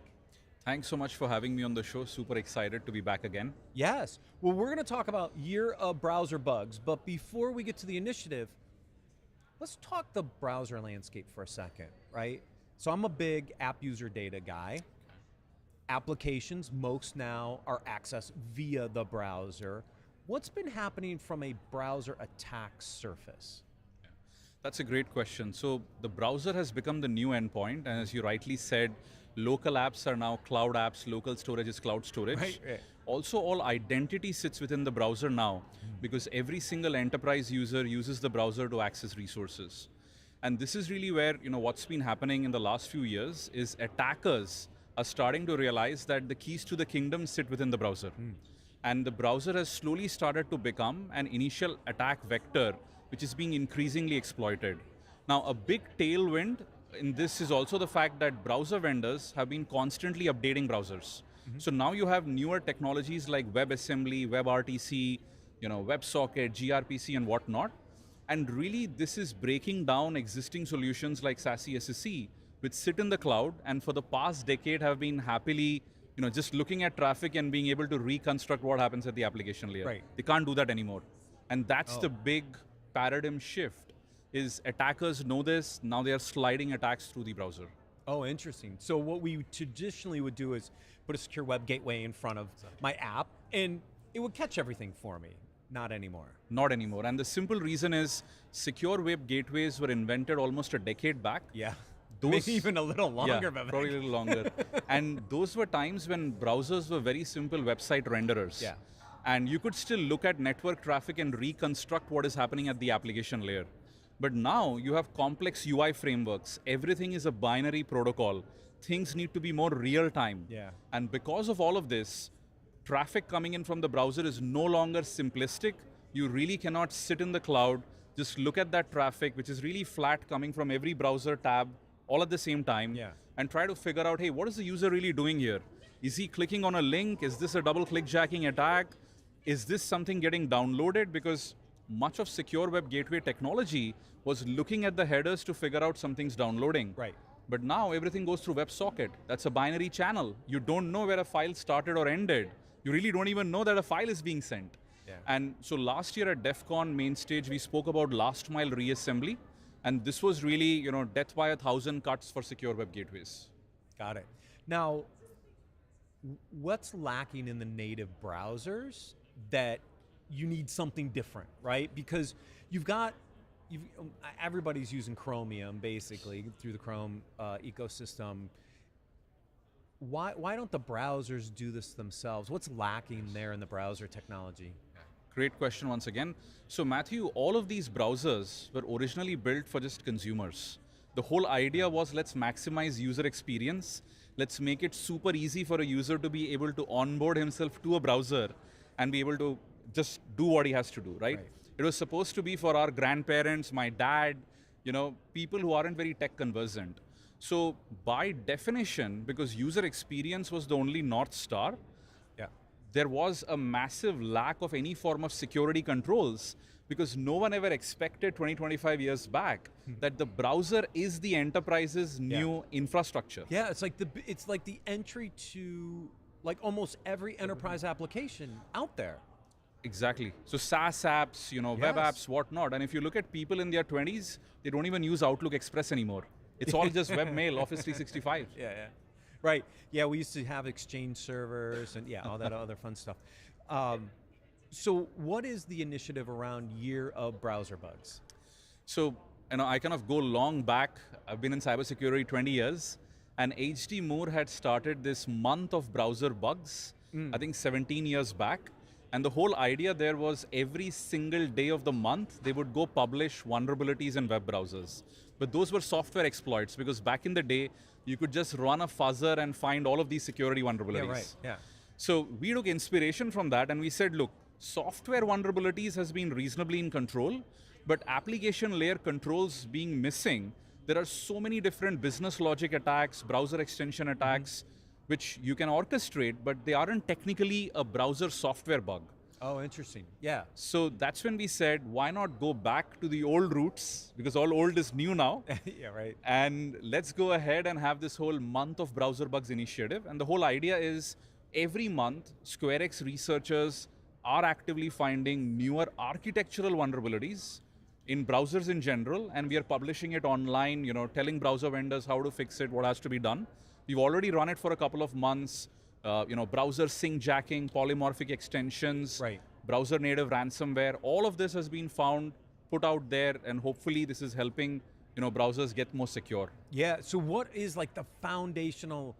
Thanks so much for having me on the show. Super excited to be back again. Yes. Well, we're going to talk about year of browser bugs, but before we get to the initiative, let's talk the browser landscape for a second, right? So I'm a big app user data guy. Applications, most now are accessed via the browser. What's been happening from a browser attack surface? That's a great question. So the browser has become the new endpoint, and as you rightly said, local apps are now cloud apps, local storage is cloud storage. Right. Also, all identity sits within the browser now, because every single enterprise user uses the browser to access resources. And this is really where, what's been happening in the last few years is attackers are starting to realize that the keys to the kingdom sit within the browser. And the browser has slowly started to become an initial attack vector, which is being increasingly exploited. Now, a big tailwind in this is also the fact that browser vendors have been constantly updating browsers. So now you have newer technologies like WebAssembly, WebRTC, WebSocket, gRPC, and whatnot. And really, this is breaking down existing solutions like SASE SSE, which sit in the cloud, and for the past decade have been happily, just looking at traffic and being able to reconstruct what happens at the application layer. Right. They can't do that anymore. And that's the big paradigm shift. Is attackers know this, now they are sliding attacks through the browser. Oh, interesting. So what we traditionally would do is put a secure web gateway in front of my app, and it would catch everything for me. Not anymore. Not anymore. And the simple reason is secure web gateways were invented almost a decade back. Yeah. Those, maybe even a little longer. Yeah, probably a little longer. And those were times when browsers were very simple website renderers. Yeah. And you could still look at network traffic and reconstruct what is happening at the application layer. But now you have complex UI frameworks. Everything is a binary protocol. Things need to be more real time. Yeah. And because of all of this, traffic coming in from the browser is no longer simplistic. You really cannot sit in the cloud, just look at that traffic, which is really flat coming from every browser tab all at the same time, and try to figure out, hey, what is the user really doing here? Is he clicking on a link? Is this a double click jacking attack? Is this something getting downloaded? Because much of secure web gateway technology was looking at the headers to figure out something's downloading. Right. But now everything goes through WebSocket. That's a binary channel. You don't know where a file started or ended. You really don't even know that a file is being sent. Yeah. And so last year at DEF CON main stage, we spoke about last mile reassembly. And this was really, death by 1,000 cuts for secure web gateways. Got it. Now, what's lacking in the native browsers that you need something different, right? Because everybody's using Chromium basically through the Chrome ecosystem. Why don't the browsers do this themselves? What's lacking there in the browser technology? Great question once again. So Matthew, all of these browsers were originally built for just consumers. The whole idea was let's maximize user experience. Let's make it super easy for a user to be able to onboard himself to a browser and be able to just do what he has to do, right? It was supposed to be for our grandparents, my dad, people who aren't very tech conversant. So by definition, because user experience was the only North Star, there was a massive lack of any form of security controls, because no one ever expected 20, 25 years back that the browser is the enterprise's new infrastructure. Yeah, it's like the entry to like almost every enterprise application out there. Exactly. So SaaS apps, web apps, whatnot. And if you look at people in their 20s, they don't even use Outlook Express anymore. It's all just webmail, Office 365. Yeah. Right. Yeah, we used to have Exchange servers and all that other fun stuff. So what is the initiative around Year of Browser Bugs? So, I kind of go long back. I've been in cybersecurity 20 years, and HD Moore had started this month of browser bugs, I think 17 years back. And the whole idea there was every single day of the month, they would go publish vulnerabilities in web browsers. But those were software exploits, because back in the day, you could just run a fuzzer and find all of these security vulnerabilities. Yeah, right. Yeah. So we took inspiration from that, and we said, look, software vulnerabilities has been reasonably in control, but application layer controls being missing there are so many different business logic attacks, browser extension attacks, which you can orchestrate, but they aren't technically a browser software bug. Oh, interesting. Yeah. So that's when we said, why not go back to the old roots, because all old is new now. Yeah, right. And let's go ahead and have this whole month of browser bugs initiative. And the whole idea is every month, SquareX researchers are actively finding newer architectural vulnerabilities in browsers in general, and we are publishing it online, telling browser vendors how to fix it, what has to be done. We've already run it for a couple of months. Browser sync jacking, polymorphic extensions, browser native ransomware, all of this has been found, put out there, and hopefully this is helping browsers get more secure. Yeah, so what is like the foundational,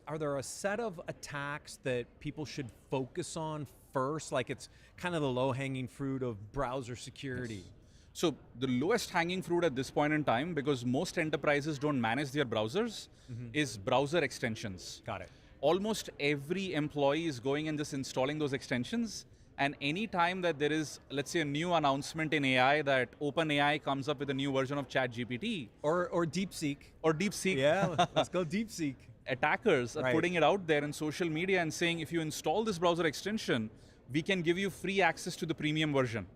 are there a set of attacks that people should focus on first? Like it's kind of the low-hanging fruit of browser security. Yes. So the lowest hanging fruit at this point in time, because most enterprises don't manage their browsers, is browser extensions. Got it. Almost every employee is going and just installing those extensions. And any time that there is, let's say, a new announcement in AI that OpenAI comes up with a new version of ChatGPT. Or DeepSeek. Or DeepSeek. Yeah, let's go DeepSeek. Attackers are putting it out there in social media and saying, if you install this browser extension, we can give you free access to the premium version.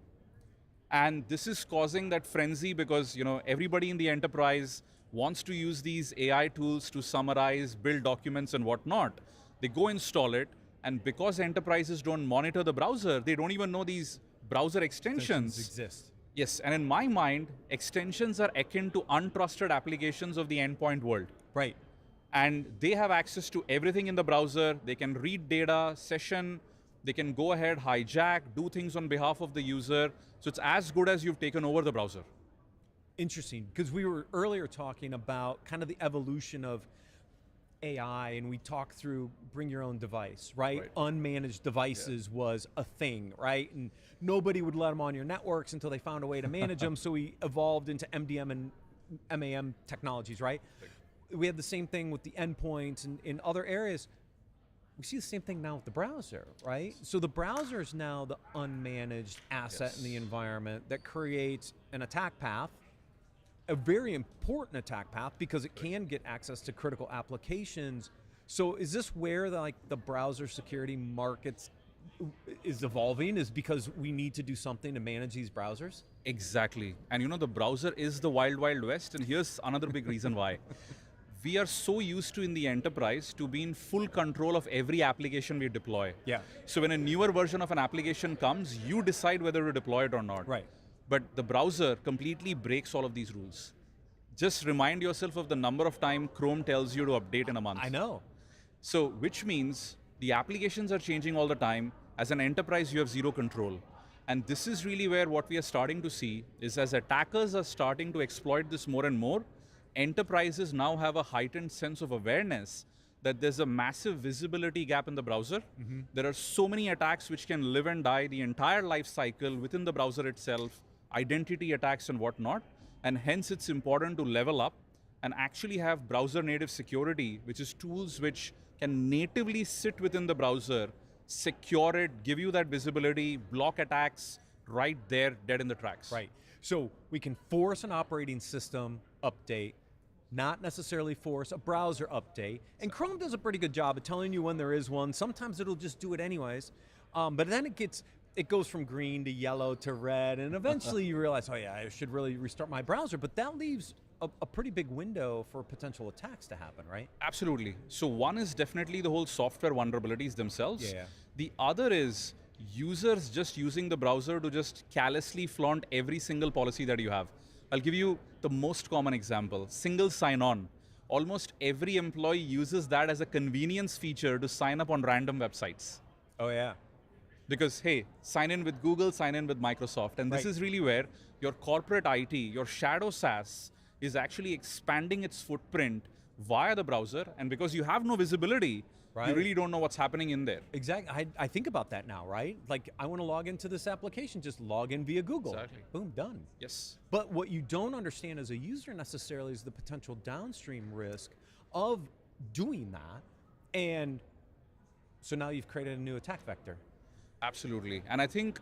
And this is causing that frenzy because everybody in the enterprise wants to use these AI tools to summarize, build documents and whatnot. They go install it, and because enterprises don't monitor the browser, they don't even know these browser extensions exist. Yes, and in my mind, extensions are akin to untrusted applications of the endpoint world. Right. And they have access to everything in the browser. They can read data, session, they can go ahead, hijack, do things on behalf of the user. So it's as good as you've taken over the browser. Interesting, because we were earlier talking about kind of the evolution of AI, and we talked through bring your own device, right? Unmanaged devices was a thing, right? And nobody would let them on your networks until they found a way to manage them, so we evolved into MDM and MAM technologies, right? We had the same thing with the endpoints and in other areas. We see the same thing now with the browser, right? So the browser is now the unmanaged asset in the environment that creates an attack path, a very important attack path because it can get access to critical applications. So is this where the browser security markets is evolving, is because we need to do something to manage these browsers? Exactly. And the browser is the wild, wild west, and here's another big reason why. We are so used to in the enterprise to be in full control of every application we deploy. Yeah. So when a newer version of an application comes, you decide whether to deploy it or not. Right. But the browser completely breaks all of these rules. Just remind yourself of the number of times Chrome tells you to update in a month. I know. So which means the applications are changing all the time. As an enterprise, you have zero control. And this is really where what we are starting to see is as attackers are starting to exploit this more and more, enterprises now have a heightened sense of awareness that there's a massive visibility gap in the browser. There are so many attacks which can live and die the entire life cycle within the browser itself, identity attacks and whatnot, and hence it's important to level up and actually have browser native security, which is tools which can natively sit within the browser, secure it, give you that visibility, block attacks right there, dead in the tracks. Right. So we can force an operating system update, not necessarily force a browser update. And Chrome does a pretty good job of telling you when there is one. Sometimes it'll just do it anyways. But then it goes from green to yellow to red, and eventually you realize, oh yeah, I should really restart my browser. But that leaves a pretty big window for potential attacks to happen, right? Absolutely. So one is definitely the whole software vulnerabilities themselves. Yeah. The other is users just using the browser to just callously flaunt every single policy that you have. I'll give you the most common example, single sign-on. Almost every employee uses that as a convenience feature to sign up on random websites. Oh yeah. Because, hey, sign in with Google, sign in with Microsoft. And this is really where your corporate IT, your shadow SaaS, is actually expanding its footprint via the browser. And because you have no visibility, you really don't know what's happening in there. Exactly. I think about that now, right? Like, I want to log into this application, just log in via Google. Exactly. Boom, done. Yes. But what you don't understand as a user necessarily is the potential downstream risk of doing that. And so now you've created a new attack vector. Absolutely. And I think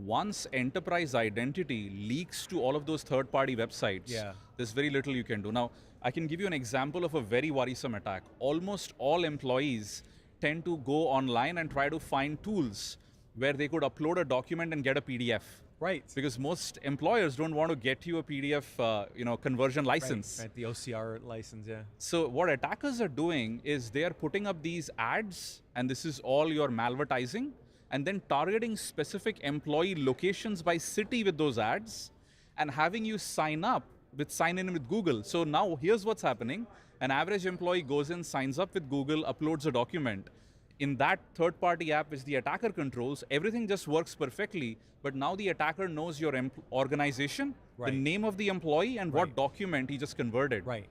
once enterprise identity leaks to all of those third-party websites, there's very little you can do. Now, I can give you an example of a very worrisome attack. Almost all employees tend to go online and try to find tools where they could upload a document and get a PDF. Right. Because most employers don't want to get you a PDF conversion license. Right, the OCR license, yeah. So what attackers are doing is they are putting up these ads, and this is all your malvertising, and then targeting specific employee locations by city with those ads, and having you sign in with Google. So now here's what's happening. An average employee goes in, signs up with Google, uploads a document. In that third-party app which the attacker controls, everything just works perfectly, but now the attacker knows your organization, the name of the employee, and what document he just converted. Right.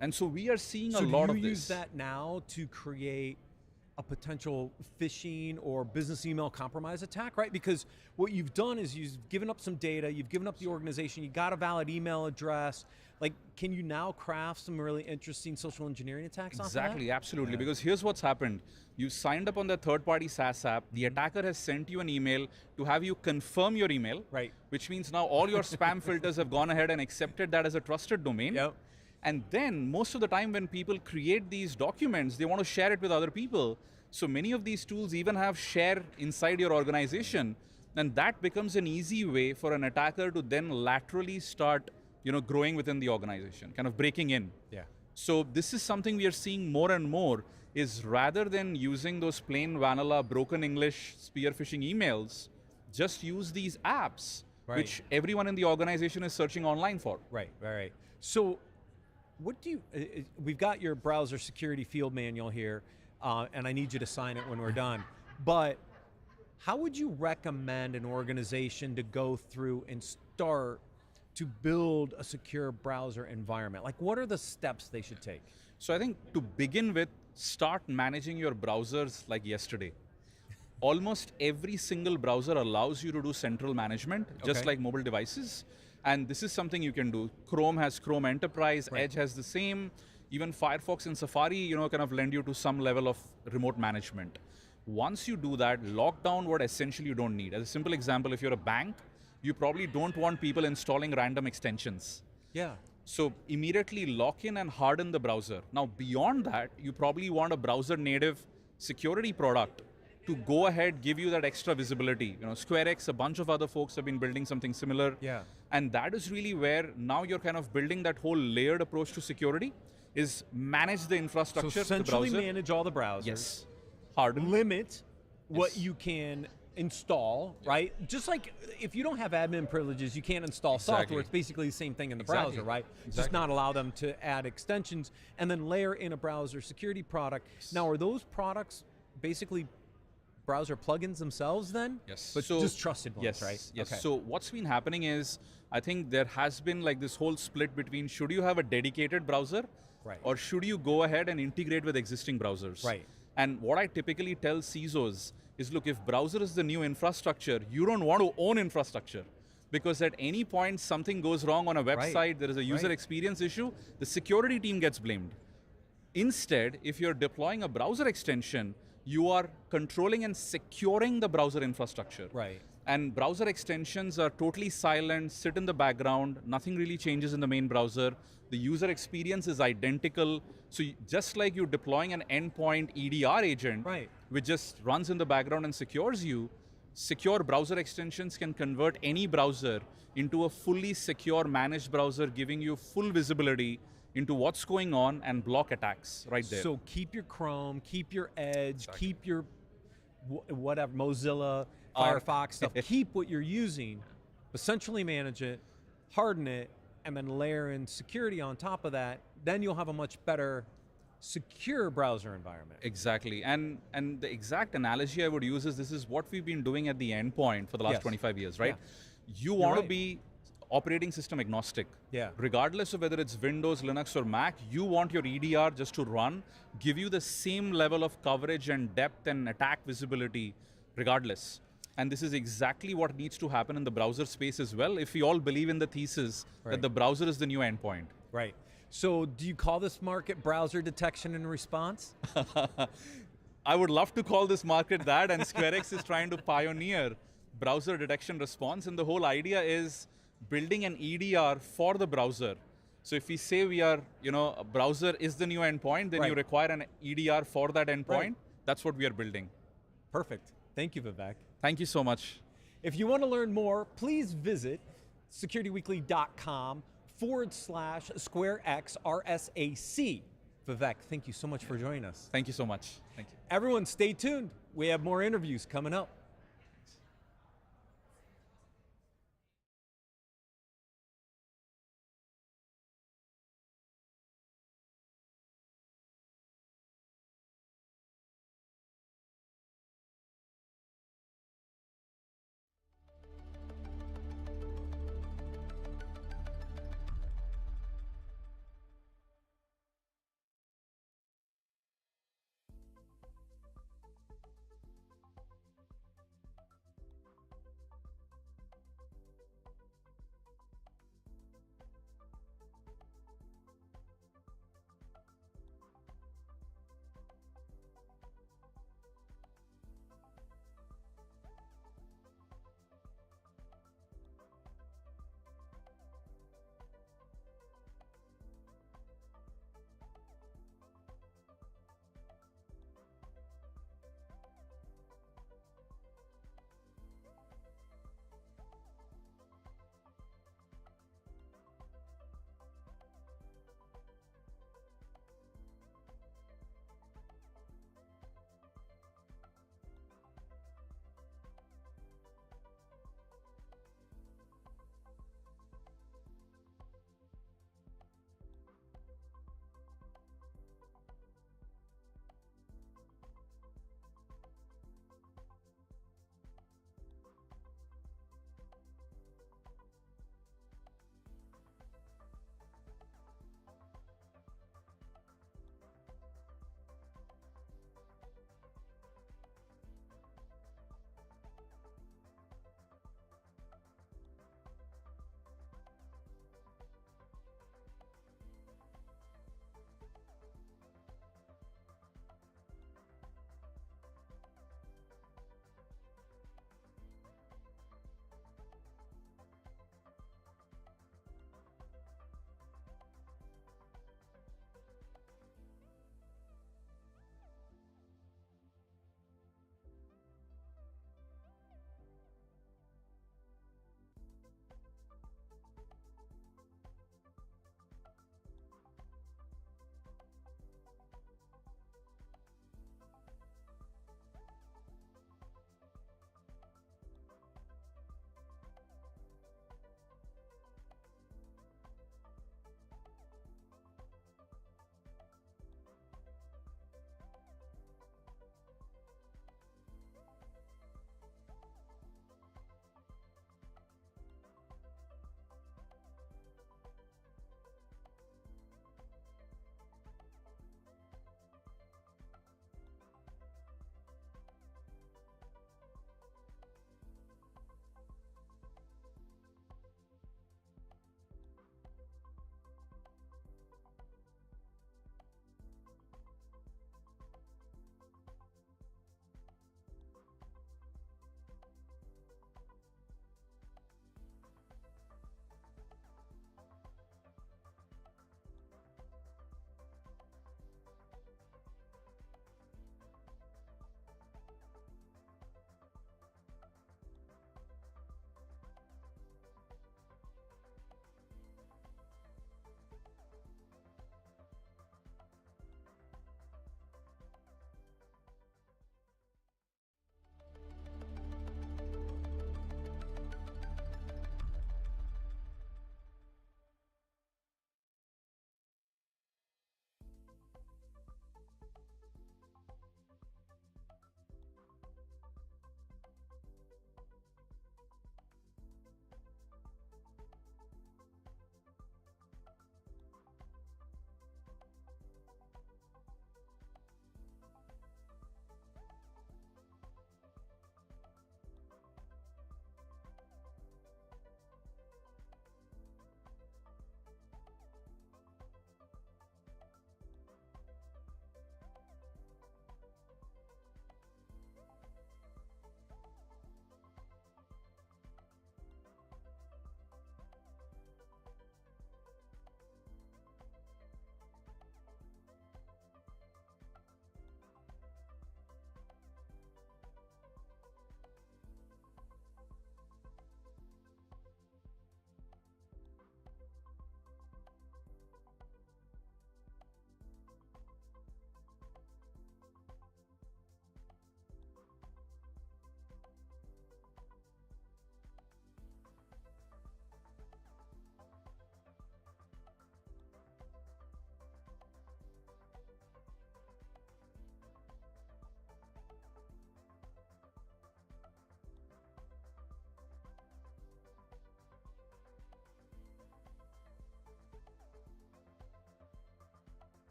And so we are seeing a lot of this. So do you use that now to create a potential phishing or business email compromise attack, right? Because what you've done is you've given up some data, you've given up the organization, you got a valid email address. Like, can you now craft some really interesting social engineering attacks off of that? Exactly, absolutely. Because here's what's happened. You signed up on the third-party SaaS app. The attacker has sent you an email to have you confirm your email, which means now all your spam filters have gone ahead and accepted that as a trusted domain. And then most of the time when people create these documents, they want to share it with other people. So many of these tools even have share inside your organization. And that becomes an easy way for an attacker to then laterally start growing within the organization, kind of breaking in. So this is something we are seeing more and more, is rather than using those plain vanilla broken English spear phishing emails, just use these apps, which everyone in the organization is searching online for. Right. So what do you, we've got your browser security field manual here, and I need you to sign it when we're done, but how would you recommend an organization to go through and start to build a secure browser environment? Like, what are the steps they should take? So I think to begin with, start managing your browsers like yesterday. Almost every single browser allows you to do central management, just like mobile devices. And this is something you can do. Chrome has Chrome Enterprise, Edge has the same. Even Firefox and Safari, kind of lend you to some level of remote management. Once you do that, lock down what essentially you don't need. As a simple example, if you're a bank, you probably don't want people installing random extensions. So immediately lock in and harden the browser. Now beyond that, you probably want a browser native security product to go ahead, give you that extra visibility. SquareX, a bunch of other folks have been building something similar. And that is really where now you're kind of building that whole layered approach to security, is manage the infrastructure so of the browser. essentially manage all the browsers. Yes. Harden. Limit what you can install, right? Just like if you don't have admin privileges, you can't install software. It's basically the same thing in the browser, right? Just not allow them to add extensions, and then layer in a browser security product. Now, are those products basically browser plugins themselves then? Yes. But just trusted ones, right? Yes. So what's been happening is, I think there has been like this whole split between should you have a dedicated browser or should you go ahead and integrate with existing browsers? And what I typically tell CISOs is, look, if browser is the new infrastructure, you don't want to own infrastructure, because at any point something goes wrong on a website, there is a user experience issue, the security team gets blamed. Instead, if you're deploying a browser extension, you are controlling and securing the browser infrastructure. And browser extensions are totally silent, sit in the background, nothing really changes in the main browser. The user experience is identical. So just like you're deploying an endpoint EDR agent, which just runs in the background and secures you, secure browser extensions can convert any browser into a fully secure managed browser, giving you full visibility into what's going on and block attacks right there. So keep your Chrome, keep your Edge, keep your whatever, Mozilla, Firefox stuff, keep what you're using, essentially manage it, harden it, and then layer in security on top of that. Then you'll have a much better secure browser environment. Exactly, and the exact analogy I would use is, this is what we've been doing at the endpoint for the last 25 years, right? You want to be operating system agnostic. Regardless of whether it's Windows, Linux, or Mac, you want your EDR just to run, give you the same level of coverage and depth and attack visibility regardless. And this is exactly what needs to happen in the browser space as well, if we all believe in the thesis that the browser is the new endpoint. So do you call this market browser detection and response? I would love to call this market that, and SquareX is trying to pioneer browser detection response, and the whole idea is building an EDR for the browser. So if we say we are, a browser is the new endpoint, then you require an EDR for that endpoint. Right. That's what we are building. Perfect. Thank you, Vivek. Thank you so much. If you want to learn more, please visit securityweekly.com/SquareX RSAC. Vivek, thank you so much for joining us. Thank you so much. Thank you. Everyone, stay tuned. We have more interviews coming up.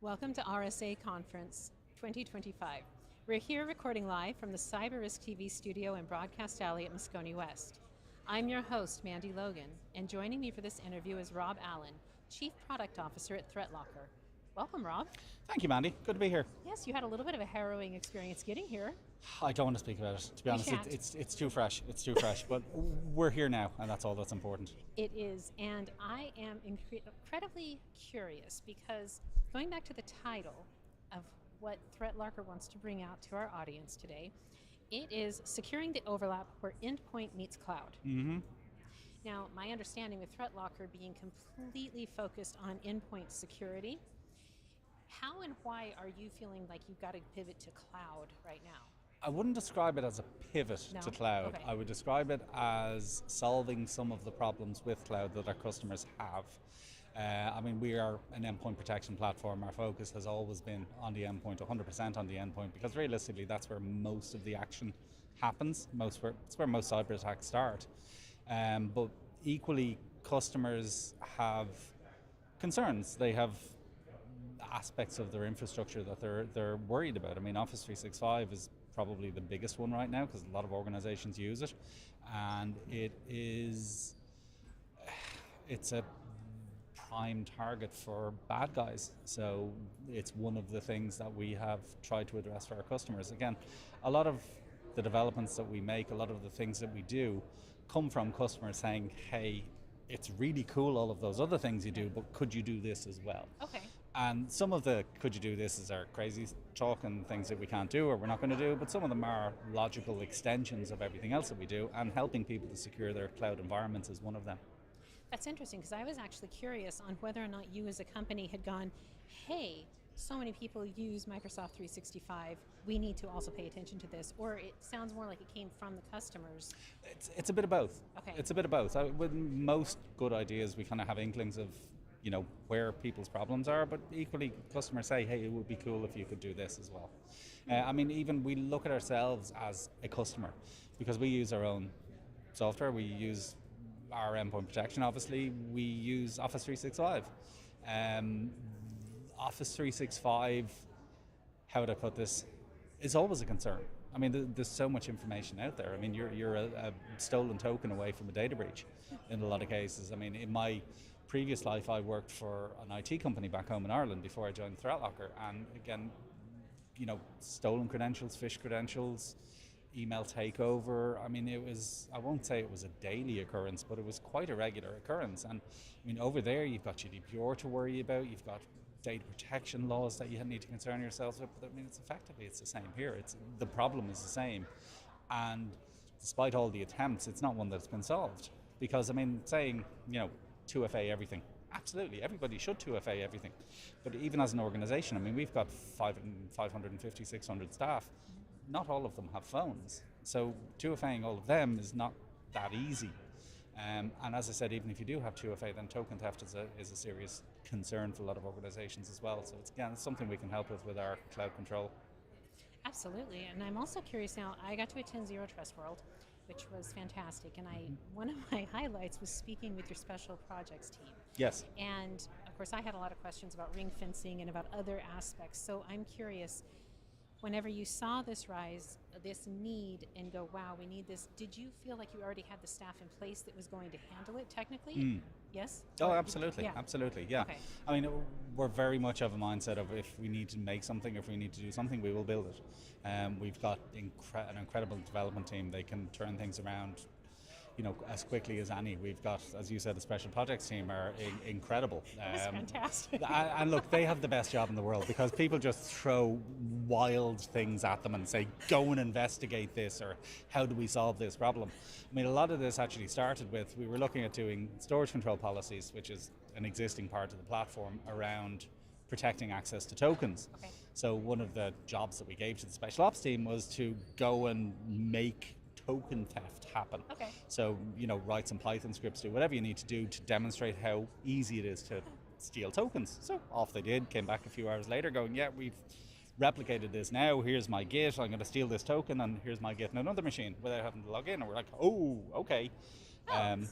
Welcome to RSA Conference 2025. We're here recording live from the CyberRiskTV Studio in Broadcast Alley at Moscone West. I'm your host, Mandy Logan, and joining me for this interview is Rob Allen, Chief Product Officer at ThreatLocker. Welcome, Rob. Thank you, Mandy. Good to be here. Yes, you had a little bit of a harrowing experience getting here. I don't want to speak about it, to be honest. It's too fresh. It's too fresh, but we're here now, and that's all that's important. It is, and I am incredibly curious because going back to the title of what ThreatLocker wants to bring out to our audience today, it is securing the overlap where endpoint meets cloud. Mm-hmm. Now, my understanding with ThreatLocker being completely focused on endpoint security, how and why are you feeling like you've got to pivot to cloud right now? I wouldn't describe it as a pivot to cloud. Okay. I would describe it as solving some of the problems with cloud that our customers have. I mean, we are an endpoint protection platform. Our focus has always been on the endpoint, 100% on the endpoint, because realistically, that's where most of the action happens. It's where most cyber attacks start. But equally, customers have concerns. They have aspects of their infrastructure that they're worried about. I mean, Office 365 is probably the biggest one right now because a lot of organizations use it, and it's a prime target for bad guys. So it's one of the things that we have tried to address for our customers. Again, a lot of the developments that we make, a lot of the things that we do come from customers saying, hey, it's really cool all of those other things you do, but could you do this as well? Okay. And some of the could you do this is our crazy talk and things that we can't do or we're not going to do, but some of them are logical extensions of everything else that we do, and helping people to secure their cloud environments is one of them. That's interesting, because I was actually curious on whether or not you as a company had gone, hey, so many people use Microsoft 365, we need to also pay attention to this, or it sounds more like it came from the customers. It's a bit of both. Okay. It's a bit of both. With most good ideas, we kind of have inklings of where people's problems are, but equally customers say, hey, it would be cool if you could do this as well. I mean, even we look at ourselves as a customer because we use our own software, we use our endpoint protection, obviously, we use Office 365. Office 365, how would I put this, is always a concern. I mean, there's so much information out there. I mean, you're a stolen token away from a data breach in a lot of cases. I mean, in my previous life, I worked for an IT company back home in Ireland before I joined ThreatLocker, and again, stolen credentials, phish credentials, email takeover. I mean, I won't say it was a daily occurrence, but it was quite a regular occurrence. And I mean, over there, you've got GDPR to worry about, you've got data protection laws that you need to concern yourselves with, but I mean, it's the same here. The problem is the same. And despite all the attempts, it's not one that's been solved. Because, I mean, saying, 2FA everything. Absolutely, everybody should 2FA everything. But even as an organization, I mean, we've got 550, 600 staff. Not all of them have phones. So 2FAing all of them is not that easy. And as I said, even if you do have 2FA, then token theft is a serious concern for a lot of organizations as well. So it's something we can help with our cloud control. Absolutely, and I'm also curious now, I got to attend Zero Trust World, which was fantastic, and one of my highlights was speaking with your special projects team. Yes. And of course I had a lot of questions about ring fencing and about other aspects, so I'm curious, whenever you saw this rise, this need, and go, wow, we need this, did you feel like you already had the staff in place that was going to handle it technically? Yes? Oh, absolutely, yeah. Absolutely, yeah. Okay. I mean, we're very much of a mindset of if we need to make something, if we need to do something, we will build it. We've got an incredible development team. They can turn things around, as quickly as any. We've got, as you said, the special projects team are incredible. That's fantastic. And look, they have the best job in the world because people just throw wild things at them and say, go and investigate this, or how do we solve this problem? I mean, a lot of this actually started with, we were looking at doing storage control policies, which is an existing part of the platform around protecting access to tokens. Okay. So one of the jobs that we gave to the special ops team was to go and make token theft happen. Okay. So, write some Python scripts, do whatever you need to do to demonstrate how easy it is to steal tokens. So off they did, came back a few hours later going, yeah, we've replicated this now, here's my Git, I'm going to steal this token, and here's my Git in another machine without having to log in. And we're like, oh, okay.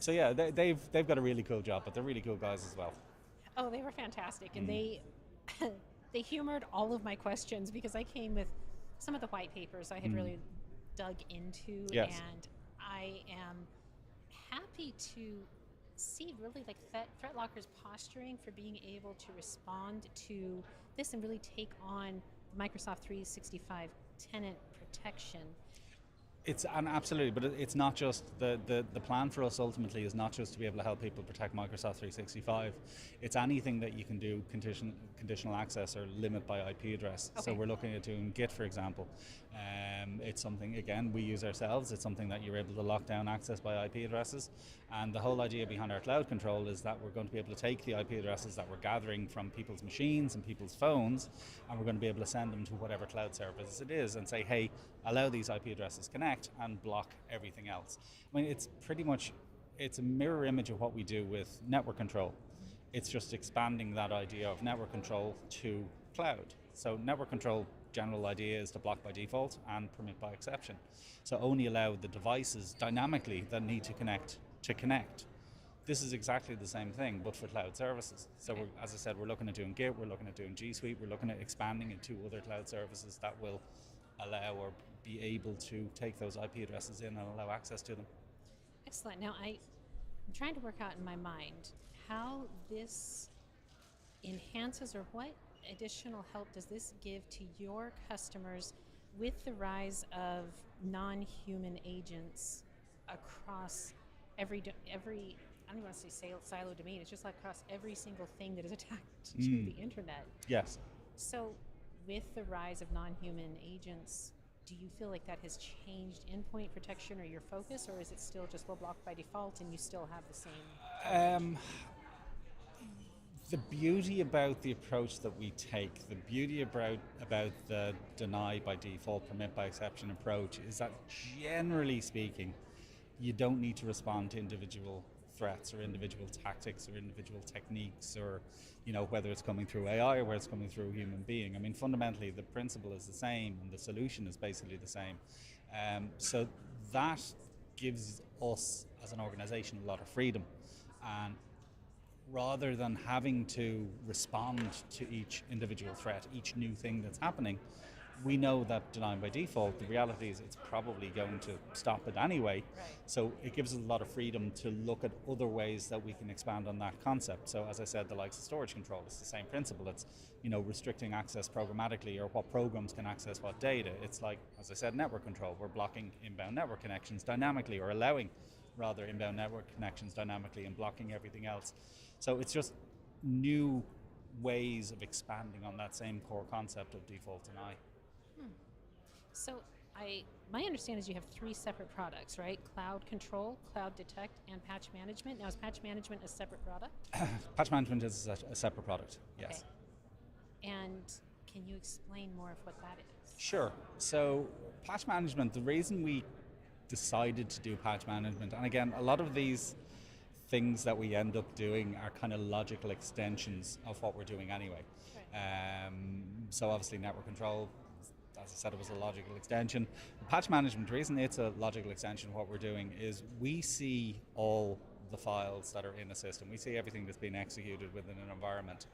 So yeah, they've got a really cool job, but they're really cool guys as well. Oh, they were fantastic, and they they humored all of my questions because I came with some of the white papers I had really dug into, Yes. and I am happy to see really like ThreatLocker's posturing for being able to respond to this and really take on the Microsoft 365 tenant protection. Absolutely, but it's not just the plan for us ultimately is not just to be able to help people protect Microsoft 365. It's anything that you can do conditional access or limit by IP address. Okay. So we're looking at doing Git, for example. It's something, again, we use ourselves. It's something that you're able to lock down access by IP addresses. And the whole idea behind our cloud control is that we're going to be able to take the IP addresses that we're gathering from people's machines and people's phones, and we're going to be able to send them to whatever cloud service it is and say, hey, allow these IP addresses connect and block everything else. I mean, it's pretty much, it's a mirror image of what we do with network control. It's just expanding that idea of network control to cloud. So network control, general idea is to block by default and permit by exception. So only allow the devices dynamically that need to connect. This is exactly the same thing, but for cloud services. So we're, as I said, we're looking at doing Git, we're looking at doing G Suite, we're looking at expanding into other cloud services that will allow or be able to take those IP addresses in and allow access to them. Excellent. Now I'm trying to work out in my mind how this enhances or what additional help does this give to your customers with the rise of non-human agents across every I don't even want to say silo domain, it's just like across every single thing that is attached to the internet. Yes. So with the rise of non-human agents, do you feel like that has changed endpoint protection or your focus, or is it still just we'll block by default and you still have the same? The beauty about the approach that we take, the beauty about the deny by default, permit by exception approach is that generally speaking, you don't need to respond to individual threats or individual tactics or individual techniques, or whether it's coming through AI or whether it's coming through a human being. I mean, fundamentally the principle is the same and the solution is basically the same. So that gives us as an organization a lot of freedom, and rather than having to respond to each individual threat, each new thing that's happening, we know that denying by default, the reality is it's probably going to stop it anyway. Right. So it gives us a lot of freedom to look at other ways that we can expand on that concept. So as I said, the likes of storage control, it's the same principle. It's restricting access programmatically, or what programs can access what data. It's like, as I said, network control. We're blocking inbound network connections dynamically, or allowing rather inbound network connections dynamically and blocking everything else. So it's just new ways of expanding on that same core concept of default deny. So my understanding is you have 3 separate products, right? Cloud Control, Cloud Detect, and Patch Management. Now, is Patch Management a separate product? Patch Management is a separate product, yes. Okay. And can you explain more of what that is? Sure. So Patch Management, the reason we decided to do Patch Management, and again, a lot of these things that we end up doing are kind of logical extensions of what we're doing anyway. Right. So obviously network control, as I said, it was a logical extension. Patch management, the reason it's a logical extension of what we're doing is we see all the files that are in a system. We see everything that's being executed within an environment.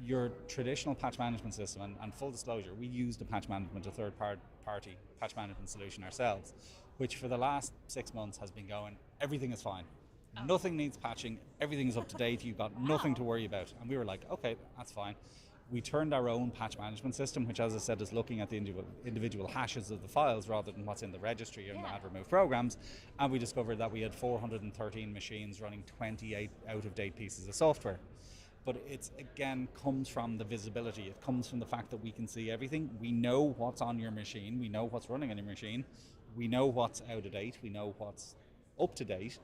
Your traditional patch management system, and full disclosure, we used a third-party patch management solution ourselves, which for the last 6 months has been going, everything is fine. Oh. Nothing needs patching, everything is up to date, you've got nothing to worry about. And we were like, okay, that's fine. We turned our own patch management system, which, as I said, is looking at the individual hashes of the files rather than what's in the registry and add remove programs. And we discovered that we had 413 machines running 28 out-of-date pieces of software. But it's, again, comes from the visibility. It comes from the fact that we can see everything. We know what's on your machine. We know what's running on your machine. We know what's out of date. We know what's up to date.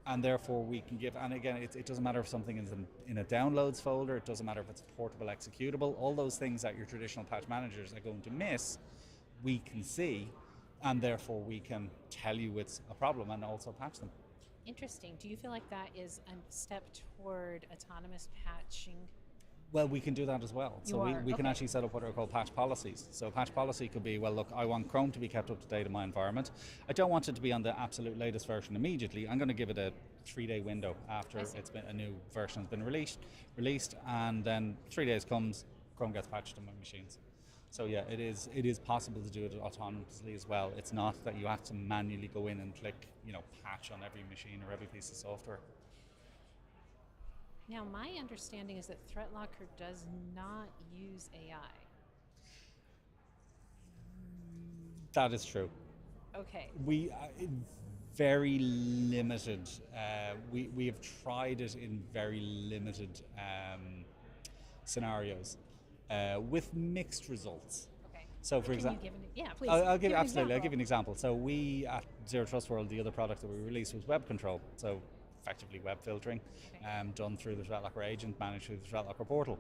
And therefore we can give, and again, it doesn't matter if something is in a downloads folder, it doesn't matter if it's portable executable, all those things that your traditional patch managers are going to miss, we can see, and therefore we can tell you it's a problem and also patch them. Interesting. Do you feel like that is a step toward autonomous patching Well, we can do that as well. You So we can okay. actually set up what are called patch policies. So patch policy could be, well, look, I want Chrome to be kept up to date in my environment. I don't want it to be on the absolute latest version immediately. I'm going to give it a 3-day window after a new version has been released, and then 3 days comes, Chrome gets patched on my machines. So yeah, it is possible to do it autonomously as well. It's not that you have to manually go in and click, patch on every machine or every piece of software. Now, my understanding is that ThreatLocker does not use AI. That is true. Okay. We very limited. We have tried it in very limited scenarios with mixed results. Okay. So, for example, please. I'll give you an example. So, we at Zero Trust World, the other product that we released was web control. So, effectively web filtering, done through the ThreatLocker agent, managed through the ThreatLocker portal.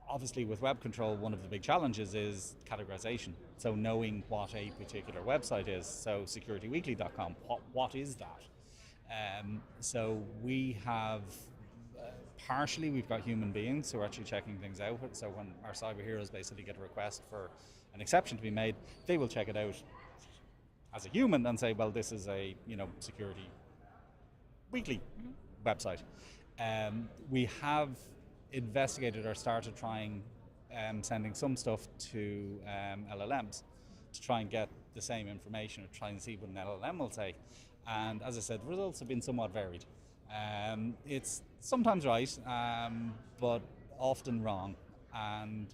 Obviously, with web control, one of the big challenges is categorization. So knowing what a particular website is. So securityweekly.com, what is that? So we have, partially we've got human beings who are actually checking things out. So when our cyber heroes basically get a request for an exception to be made, they will check it out as a human and say, well, this is a Security Weekly website. We have investigated or started trying sending some stuff to LLMs to try and get the same information or try and see what an LLM will say. And as I said, the results have been somewhat varied. It's sometimes right, but often wrong. And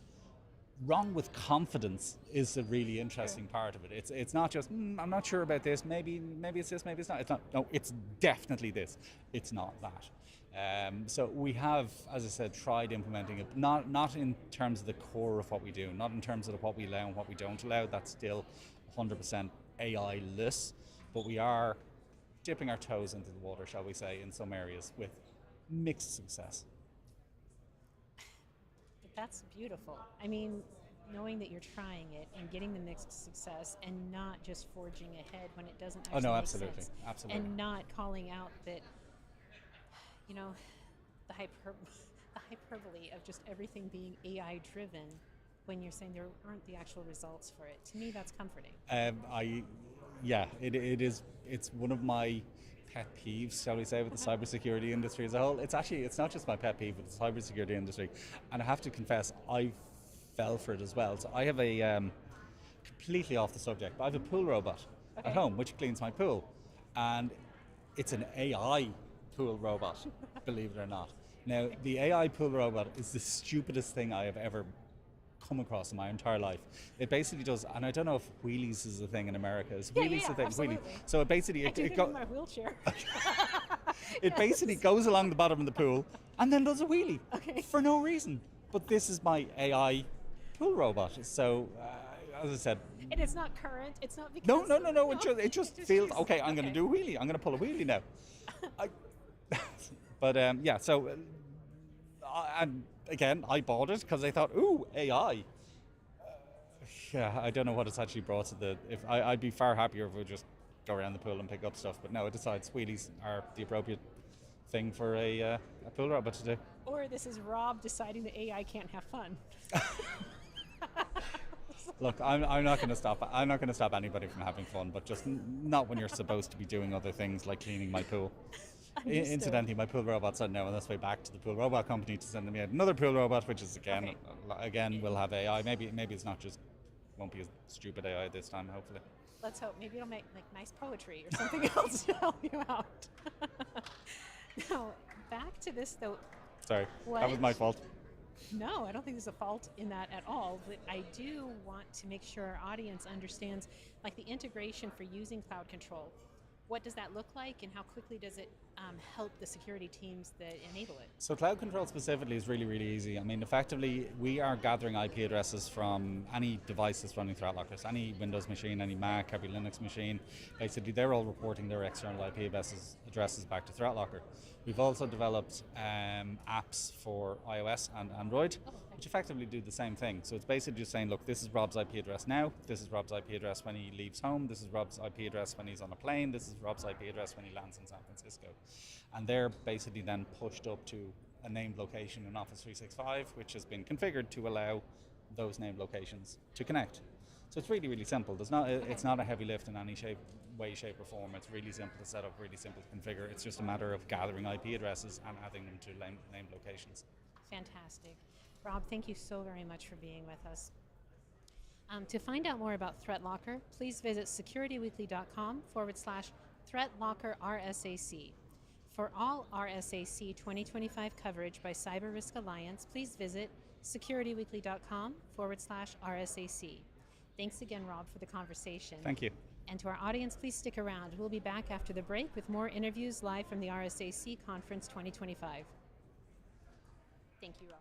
wrong with confidence is a really interesting part of it. It's not just, I'm not sure about this, maybe it's this, maybe it's not. It's not. No, it's definitely this. It's not that. So we have, as I said, tried implementing it, not in terms of the core of what we do, not in terms of what we allow and what we don't allow. That's still 100% AI-less, but we are dipping our toes into the water, shall we say, in some areas with mixed success. That's beautiful. I mean, knowing that you're trying it and getting the mixed success and not just forging ahead when it doesn't actually make sense. Absolutely. And not calling out that, the hyperbole of just everything being AI driven when you're saying there aren't the actual results for it. To me, that's comforting. It is. It's one of my pet peeves, shall we say, with the cybersecurity industry as a whole. It's not just my pet peeve with the cybersecurity industry, and I have to confess, I fell for it as well. So I have a completely off the subject, but I have a pool robot at home which cleans my pool, and it's an AI pool robot, believe it or not. Now, the AI pool robot is the stupidest thing I have ever come across in my entire life. It basically does, and I don't know if wheelies is a thing in America. Is wheelies a thing? Absolutely. So it basically I do in my wheelchair. it basically goes along the bottom of the pool and then does a wheelie for no reason. But this is my AI pool robot. So as I said, and it's not current. It's not because no. It just feels okay. I'm going to do a wheelie. I'm going to pull a wheelie now. So and again, I bought it because I thought, ooh, AI. I don't know what it's actually brought to the. I'd be far happier if we just go around the pool and pick up stuff, but no, it decides wheelies are the appropriate thing for a pool robot to do. Or this is Rob deciding that AI can't have fun. Look, I'm not going to stop. I'm not going to stop anybody from having fun, but just not when you're supposed to be doing other things like cleaning my pool. Incidentally, my pool robot's on now on its way back to the pool robot company to send me another pool robot, which is again will have AI. Maybe it's not just won't be a stupid AI this time. Hopefully. Let's hope. Maybe it'll make like nice poetry or something else to help you out. Now, back to this though. Sorry, that was my fault. No, I don't think there's a fault in that at all, but I do want to make sure our audience understands like the integration for using cloud control. What does that look like and how quickly does it help the security teams that enable it? So cloud control specifically is really, really easy. I mean, effectively, we are gathering IP addresses from any device that's running ThreatLocker. So any Windows machine, any Mac, every Linux machine. Basically, they're all reporting their external IP addresses back to ThreatLocker. We've also developed apps for iOS and Android, which effectively do the same thing. So it's basically just saying, look, this is Rob's IP address now, this is Rob's IP address when he leaves home, this is Rob's IP address when he's on a plane, this is Rob's IP address when he lands in San Francisco. And they're basically then pushed up to a named location in Office 365, which has been configured to allow those named locations to connect. So it's really, really simple. It's not a heavy lift in any way, shape, or form. It's really simple to set up, really simple to configure. It's just a matter of gathering IP addresses and adding them to named locations. Fantastic. Rob, thank you so very much for being with us. To find out more about ThreatLocker, please visit securityweekly.com/ThreatLocker RSAC. For all RSAC 2025 coverage by CyberRisk Alliance, please visit securityweekly.com/RSAC. Thanks again, Rob, for the conversation. Thank you. And to our audience, please stick around. We'll be back after the break with more interviews live from the RSAC Conference 2025. Thank you, Rob.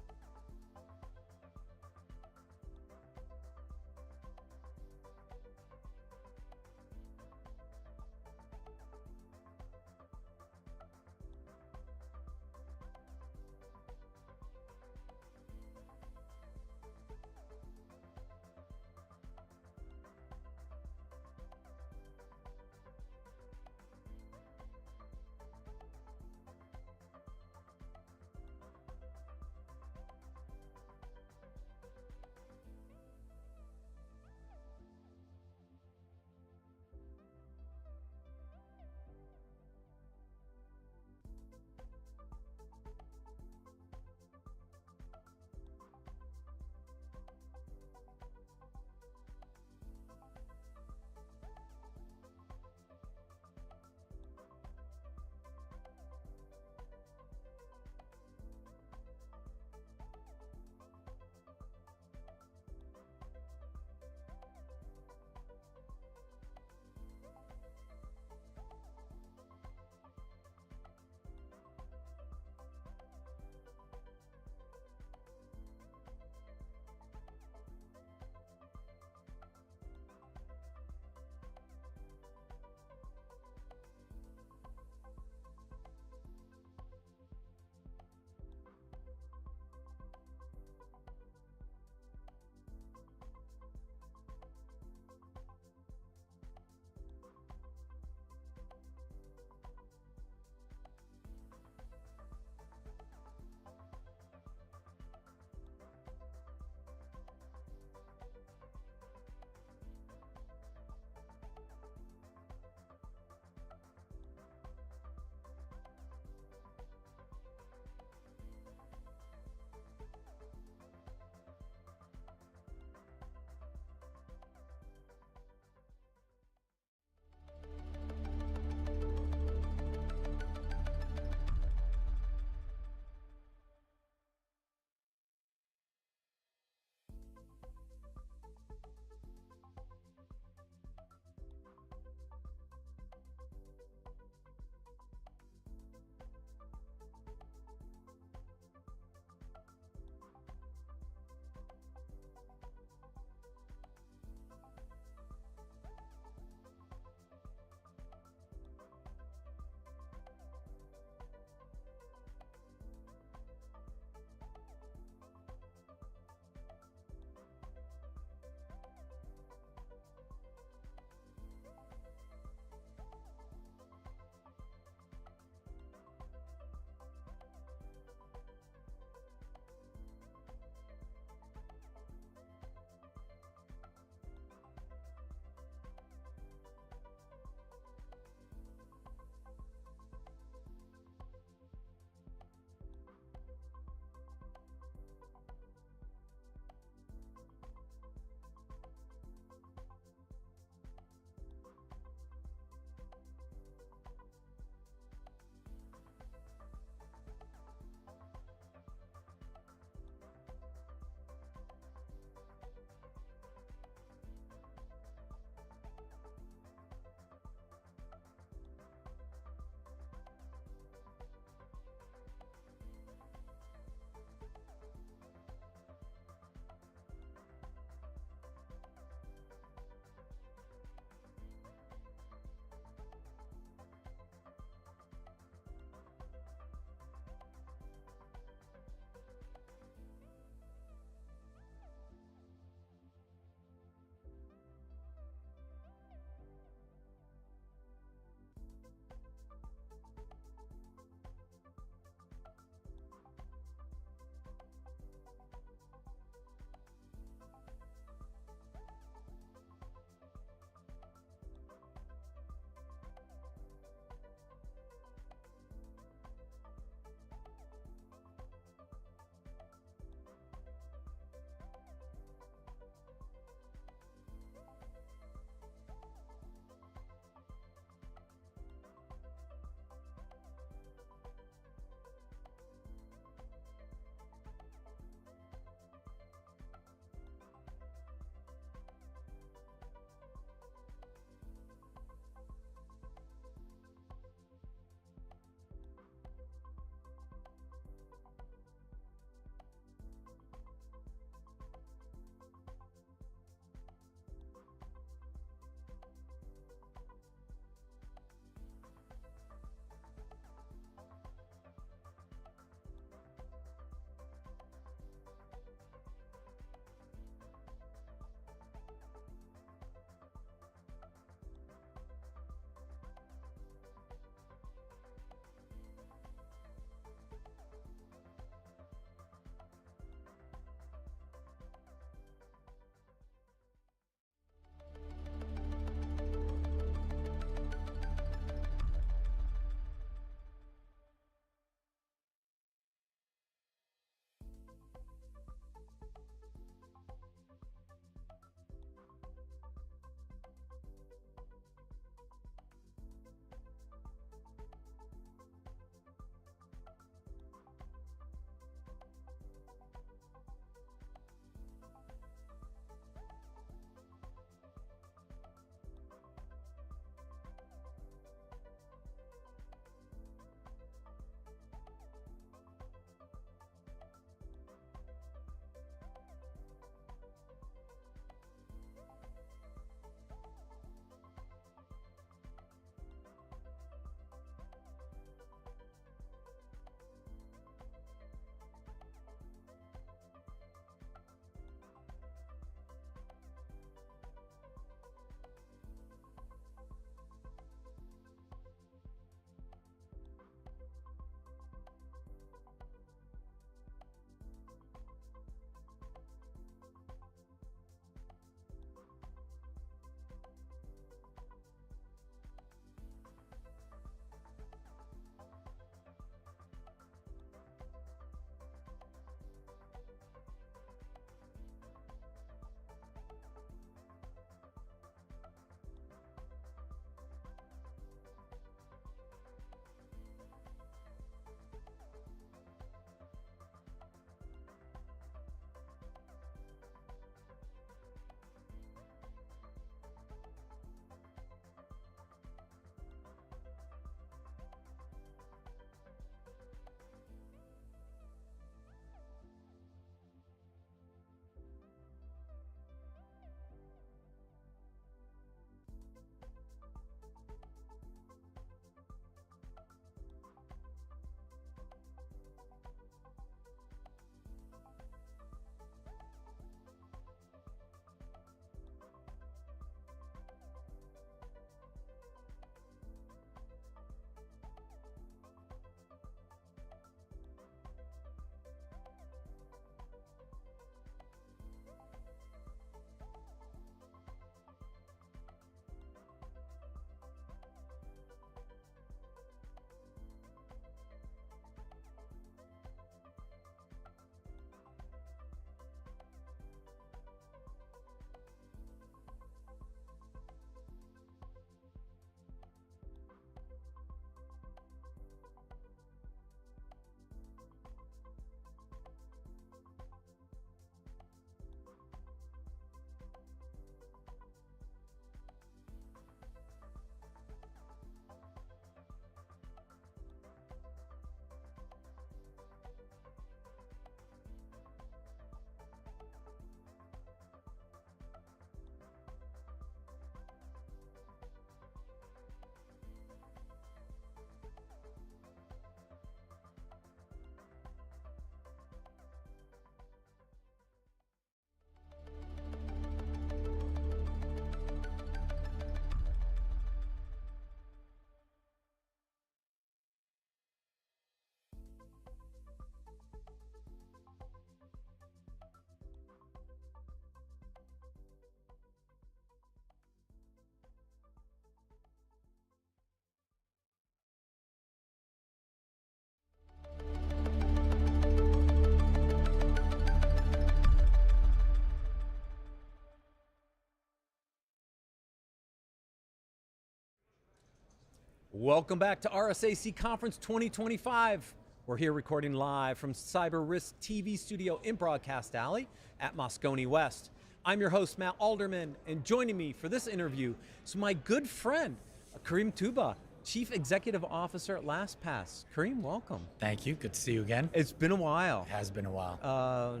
Welcome back to RSAC Conference 2025. We're here recording live from CyberRiskTV Studio in Broadcast Alley at Moscone West. I'm your host, Matt Alderman, and joining me for this interview is my good friend, Karim Toubba, Chief Executive Officer at Lastpass. Karim, welcome. Thank you. Good to see you again. It's been a while. It has been a while.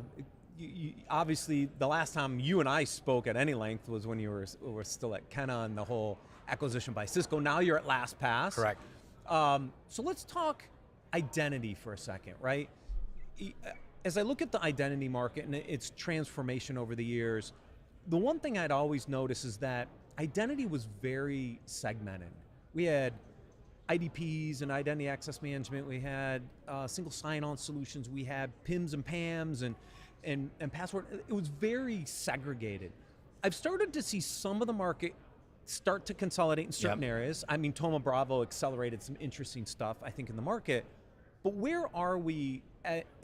Obviously, the last time you and I spoke at any length was when you were still at Kenna and the whole acquisition by Cisco. Now you're at Lastpass. Correct. So let's talk identity for a second, right? As I look at the identity market and its transformation over the years, the one thing I'd always notice is that identity was very segmented. We had IDPs and identity access management. We had single sign-on solutions. We had PIMs and PAMs and password. It was very segregated. I've started to see some of the market start to consolidate in certain areas. I mean, Thoma Bravo accelerated some interesting stuff, I think, in the market. But where are we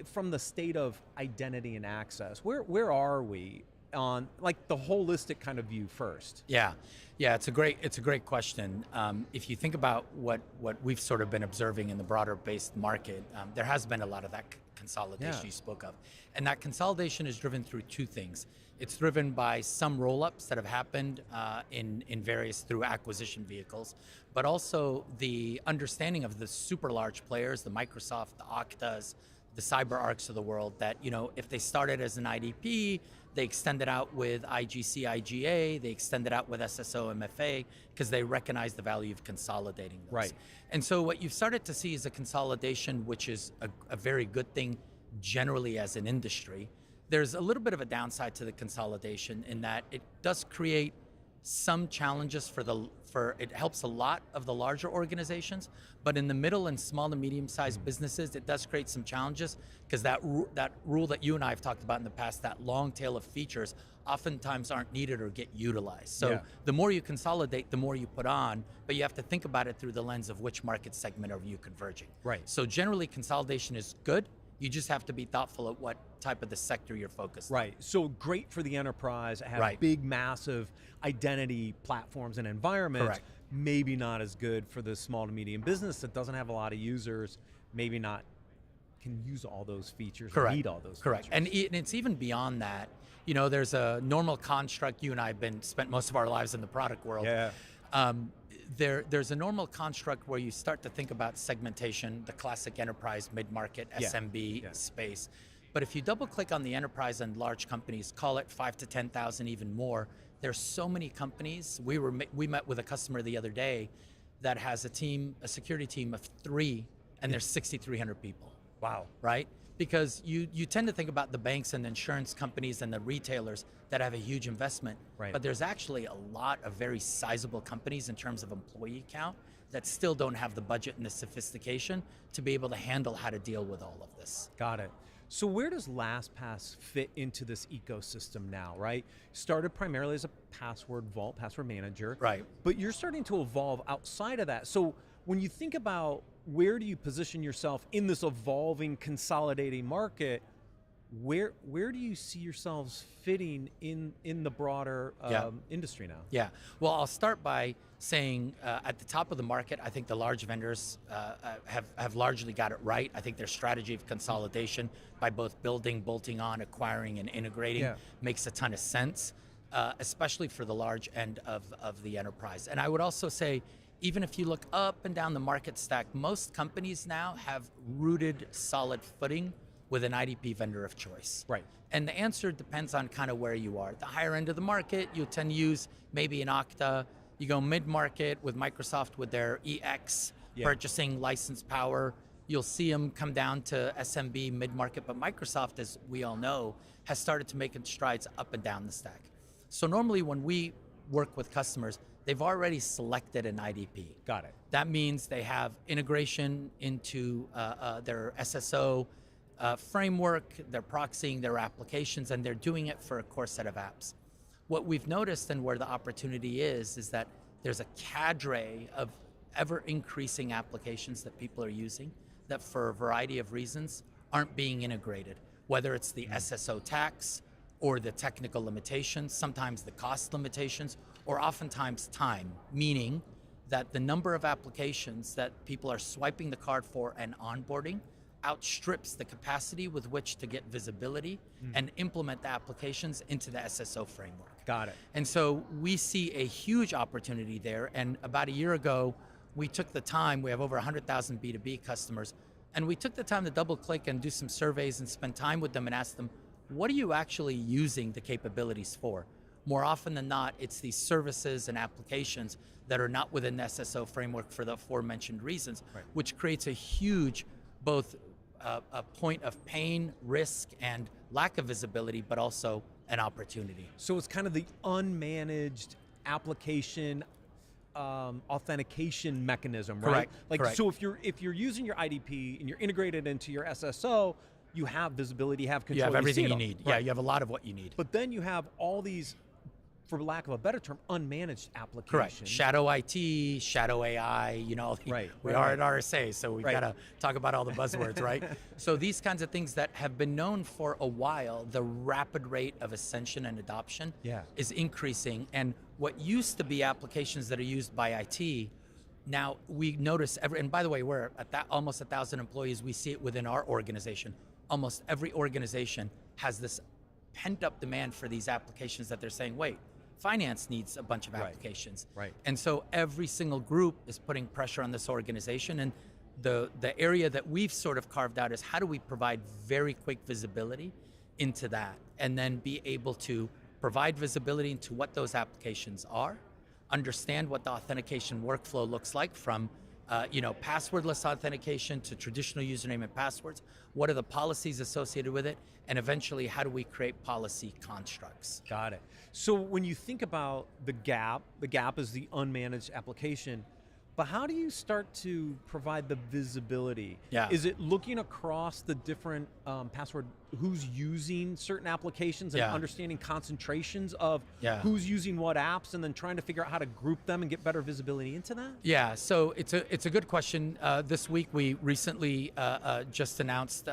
from the state of identity and access? Where are we on like the holistic kind of view first? Yeah, it's a great question. If you think about what we've sort of been observing in the broader based market, there has been a lot of that consolidation you spoke of, and that consolidation is driven through two things. It's driven by some roll-ups that have happened in various through acquisition vehicles, but also the understanding of the super large players, the Microsoft, the Oktas, the CyberArks of the world, that, you know, if they started as an IDP, they extended out with IGC, IGA, they extended out with SSO, MFA, because they recognize the value of consolidating those. Right. And so what you've started to see is a consolidation, which is a very good thing generally as an industry. There's a little bit of a downside to the consolidation in that it does create some challenges for it helps a lot of the larger organizations, but in the middle and small to medium-sized businesses, it does create some challenges because that rule that you and I have talked about in the past, that long tail of features, oftentimes aren't needed or get utilized. So the more you consolidate, the more you put on, but you have to think about it through the lens of which market segment are you converging. Right. So generally, consolidation is good. You just have to be thoughtful at what type of the sector you're focused on. Right, so great for the enterprise, have big, massive identity platforms and environments. Correct. Maybe not as good for the small to medium business that doesn't have a lot of users, maybe not can use all those features, or need all those Correct. features. And it's even beyond that. You know, there's a normal construct. You and I have spent most of our lives in the product world. Yeah. There's a normal construct where you start to think about segmentation, the classic enterprise, mid-market, SMB space. But if you double click on the enterprise and large companies, call it 5 to 10,000, even more, there's so many companies. We met with a customer the other day that has a security team of 3, and there's 6,300 people. Wow. Right? Because you tend to think about the banks and the insurance companies and the retailers that have a huge investment, but there's actually a lot of very sizable companies in terms of employee count that still don't have the budget and the sophistication to be able to handle how to deal with all of this. Got it. So where does LastPass fit into this ecosystem now, right? Started primarily as a password vault, password manager. Right. But you're starting to evolve outside of that. So when you think about where do you position yourself in this evolving, consolidating market, where do you see yourselves fitting in the broader industry now? Yeah, well, I'll start by saying at the top of the market, I think the large vendors have largely got it right. I think their strategy of consolidation by both building, bolting on, acquiring, and integrating makes a ton of sense, especially for the large end of the enterprise. And I would also say, even if you look up and down the market stack, most companies now have rooted solid footing with an IDP vendor of choice. Right. And the answer depends on kind of where you are. At the higher end of the market, you tend to use maybe an Okta. You go mid-market with Microsoft with their EX purchasing license power. You'll see them come down to SMB mid-market, but Microsoft, as we all know, has started to make strides up and down the stack. So normally when we work with customers, they've already selected an IDP. Got it. That means they have integration into their SSO framework, they're proxying their applications, and they're doing it for a core set of apps. What we've noticed and where the opportunity is that there's a cadre of ever increasing applications that people are using that for a variety of reasons aren't being integrated, whether it's the SSO tax or the technical limitations, sometimes the cost limitations, or oftentimes time, meaning that the number of applications that people are swiping the card for and onboarding outstrips the capacity with which to get visibility and implement the applications into the SSO framework. Got it. And so we see a huge opportunity there. And about a year ago, we took the time, we have over 100,000 B2B customers, and we took the time to double click and do some surveys and spend time with them and ask them, what are you actually using the capabilities for? More often than not, it's these services and applications that are not within the SSO framework for the aforementioned reasons, which creates a huge, both a point of pain, risk, and lack of visibility, but also an opportunity. So it's kind of the unmanaged application authentication mechanism, right? Correct. Like, Correct. so if you're using your IDP and you're integrated into your SSO, you have visibility, you have control. You have everything see it you all. need. Yeah, you have a lot of what you need. But then you have all these, for lack of a better term, unmanaged applications. Correct. Shadow IT, shadow AI, you know, we are at RSA, so we've got to talk about all the buzzwords, right? So these kinds of things that have been known for a while, the rapid rate of ascension and adoption is increasing. And what used to be applications that are used by IT, now we notice, and by the way, we're at that almost 1,000 employees, we see it within our organization. Almost every organization has this pent up demand for these applications that they're saying, wait, finance needs a bunch of applications. Right. And so every single group is putting pressure on this organization. And the area that we've sort of carved out is how do we provide very quick visibility into that and then be able to provide visibility into what those applications are, understand what the authentication workflow looks like from passwordless authentication to traditional username and passwords. What are the policies associated with it? And eventually, how do we create policy constructs? Got it. So when you think about the gap is the unmanaged application, but how do you start to provide the visibility? Yeah. Is it looking across the different password, who's using certain applications and understanding concentrations of who's using what apps and then trying to figure out how to group them and get better visibility into that? Yeah, so it's a good question. This week we recently just announced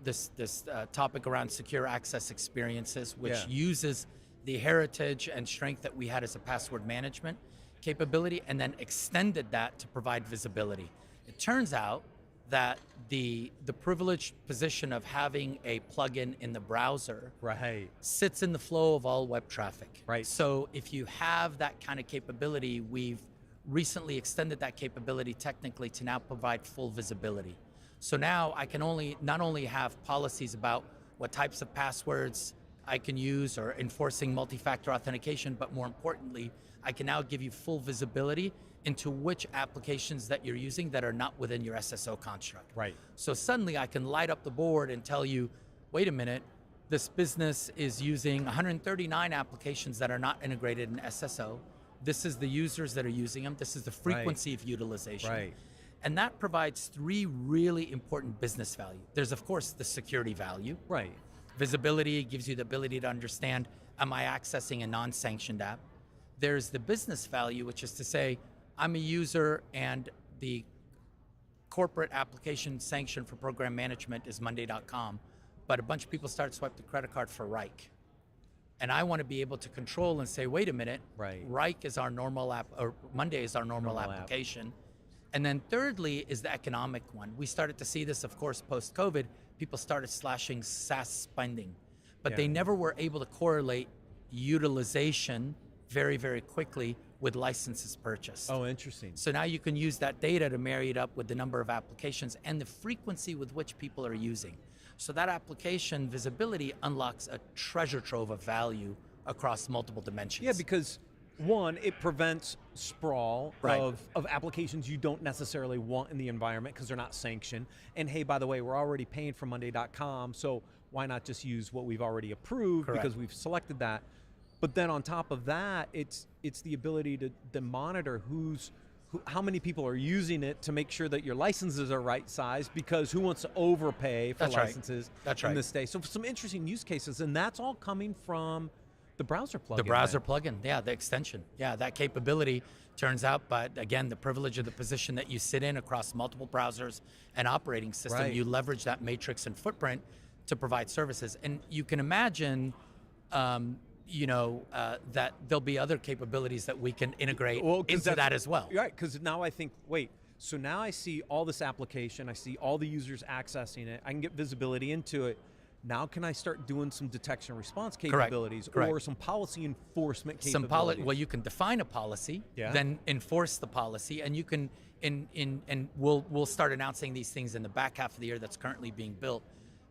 this topic around secure access experiences, which uses the heritage and strength that we had as a password management capability and then extended that to provide visibility. It turns out that the privileged position of having a plugin in the browser sits in the flow of all web traffic. Right. So if you have that kind of capability, we've recently extended that capability technically to now provide full visibility. So now I can not only have policies about what types of passwords I can use or enforcing multi-factor authentication, but more importantly, I can now give you full visibility into which applications that you're using that are not within your SSO construct. Right. So suddenly I can light up the board and tell you, wait a minute, this business is using 139 applications that are not integrated in SSO. This is the users that are using them. This is the frequency of utilization. Right. And that provides three really important business value. There's of course the security value. Right. Visibility gives you the ability to understand, am I accessing a non-sanctioned app? There's the business value, which is to say, I'm a user and the corporate application sanction for program management is Monday.com, but a bunch of people start swiping the credit card for Reich. And I want to be able to control and say, wait a minute, Reich is our normal app, or Monday is our normal application. And then thirdly is the economic one. We started to see this, of course, post-COVID. People started slashing SaaS spending, but they never were able to correlate utilization very, very quickly with licenses purchased. Oh, interesting. So now you can use that data to marry it up with the number of applications and the frequency with which people are using. So that application visibility unlocks a treasure trove of value across multiple dimensions. Yeah, because one, it prevents sprawl of applications you don't necessarily want in the environment because they're not sanctioned. And hey, by the way, we're already paying for Monday.com, so why not just use what we've already approved because we've selected that. But then on top of that, it's the ability to monitor how many people are using it to make sure that your licenses are right sized, because who wants to overpay for licenses in this day? So some interesting use cases, and that's all coming from the browser plugin. The browser plugin, the extension. Yeah, that capability turns out, but again, the privilege of the position that you sit in across multiple browsers and operating system, you leverage that matrix and footprint to provide services. And you can imagine that there'll be other capabilities that we can integrate into that as well. Right, because now I think, wait, so now I see all this application, I see all the users accessing it, I can get visibility into it. Now can I start doing some detection and response capabilities or some policy enforcement capabilities? Well, you can define a policy, then enforce the policy, and you can, and we'll start announcing these things in the back half of the year that's currently being built.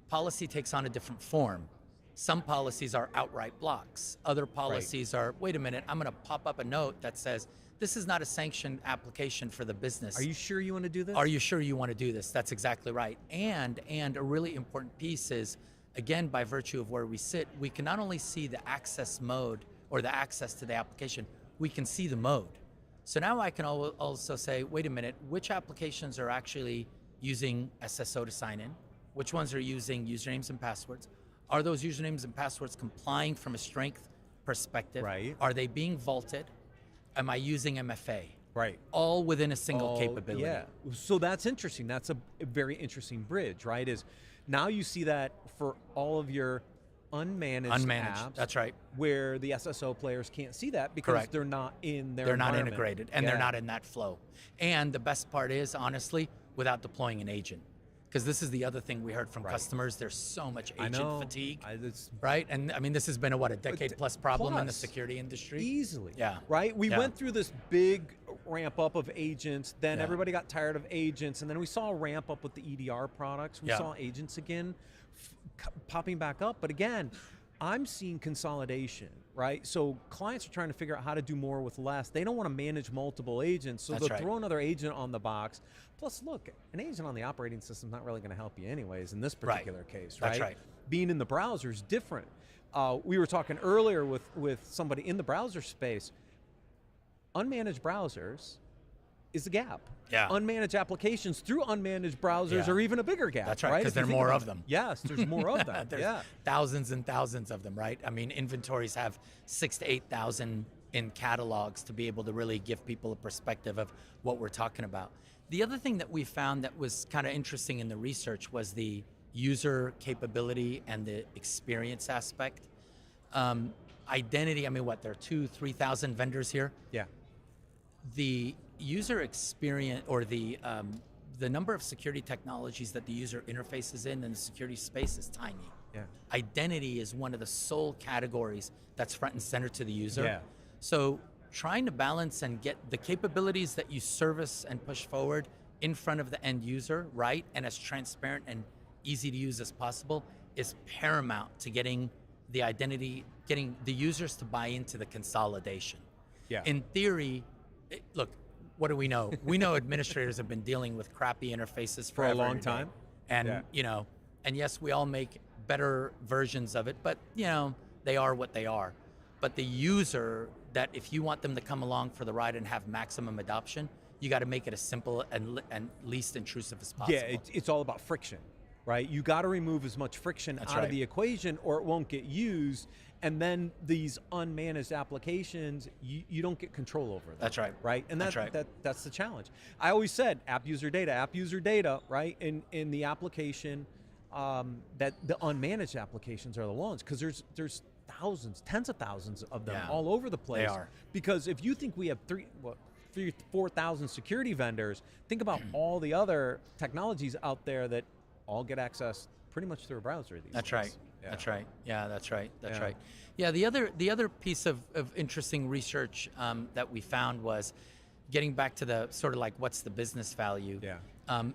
Policy takes on a different form. Some policies are outright blocks. Other policies are, wait a minute, I'm going to pop up a note that says, this is not a sanctioned application for the business. Are you sure you want to do this? Are you sure you want to do this? That's exactly right. And a really important piece is, again, by virtue of where we sit, we can not only see the access mode or the access to the application, we can see the mode. So now I can also say, wait a minute, which applications are actually using SSO to sign in? Which ones are using usernames and passwords? Are those usernames and passwords complying from a strength perspective? Right. Are they being vaulted? Am I using MFA? Right. All within a single capability. Yeah. So that's interesting. That's a very interesting bridge, right? Is now you see that for all of your unmanaged apps. That's right. Where the SSO players can't see that because they're not in their They're not integrated and they're not in that flow. And the best part is, honestly, without deploying an agent. Because this is the other thing we heard from customers. There's so much agent fatigue, right? And I mean, this has been a decade plus problem in the security industry. Easily. Yeah. Right? We went through this big ramp up of agents, then everybody got tired of agents, and then we saw a ramp up with the EDR products. We saw agents again popping back up. But again, I'm seeing consolidation, right? So clients are trying to figure out how to do more with less. They don't want to manage multiple agents, so they'll throw another agent on the box. Plus, look, an agent on the operating system is not really going to help you anyways in this particular case, right? That's right. Being in the browser is different. We were talking earlier with somebody in the browser space. Unmanaged browsers is a gap. Yeah. Unmanaged applications through unmanaged browsers are even a bigger gap. That's right, because there are more of them. Yes, there's more of them. There's thousands and thousands of them, right? I mean, inventories have 6,000 to 8,000 in catalogs to be able to really give people a perspective of what we're talking about. The other thing that we found that was kind of interesting in the research was the user capability and the experience aspect. Identity, I mean, there are 2,000 to 3,000 vendors here. Yeah. The user experience or the number of security technologies that the user interfaces in the security space is tiny. Yeah. Identity is one of the sole categories that's front and center to the user. Yeah. So trying to balance and get the capabilities that you service and push forward in front of the end user, right, and as transparent and easy to use as possible is paramount to getting the identity, getting the users to buy into the consolidation. Yeah. In theory, look, what do we know? We know administrators have been dealing with crappy interfaces for a long time. And, and yes, we all make better versions of it, but, they are what they are. But the user, that if you want them to come along for the ride and have maximum adoption, you got to make it as simple and least intrusive as possible. Yeah, it's all about friction, right? You got to remove as much friction out of the equation or it won't get used. And then these unmanaged applications, you don't get control over them. That's right. Right? And that's the challenge. I always said app user data, right? In the application, that the unmanaged applications are the ones, because there's thousands, tens of thousands of them all over the place. They are. Because if you think we have 4,000 security vendors, think about all the other technologies out there that all get access pretty much through a browser these days. Right. Yeah. That's right. Yeah, that's right. That's right. Yeah, the other piece of interesting research that we found was getting back to the sort of like what's the business value. Yeah.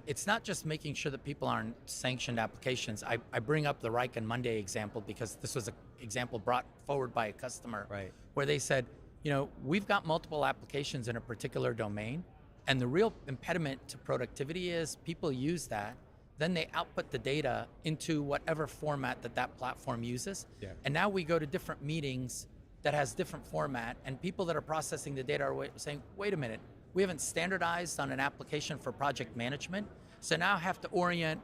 It's not just making sure that people aren't sanctioned applications. I bring up the Reich and Monday example because this was an example brought forward by a customer where they said, we've got multiple applications in a particular domain, and the real impediment to productivity is people use that, then they output the data into whatever format that platform uses. Yeah. And now we go to different meetings that has different format, and people that are processing the data are saying, wait a minute, we haven't standardized on an application for project management, so now I have to orient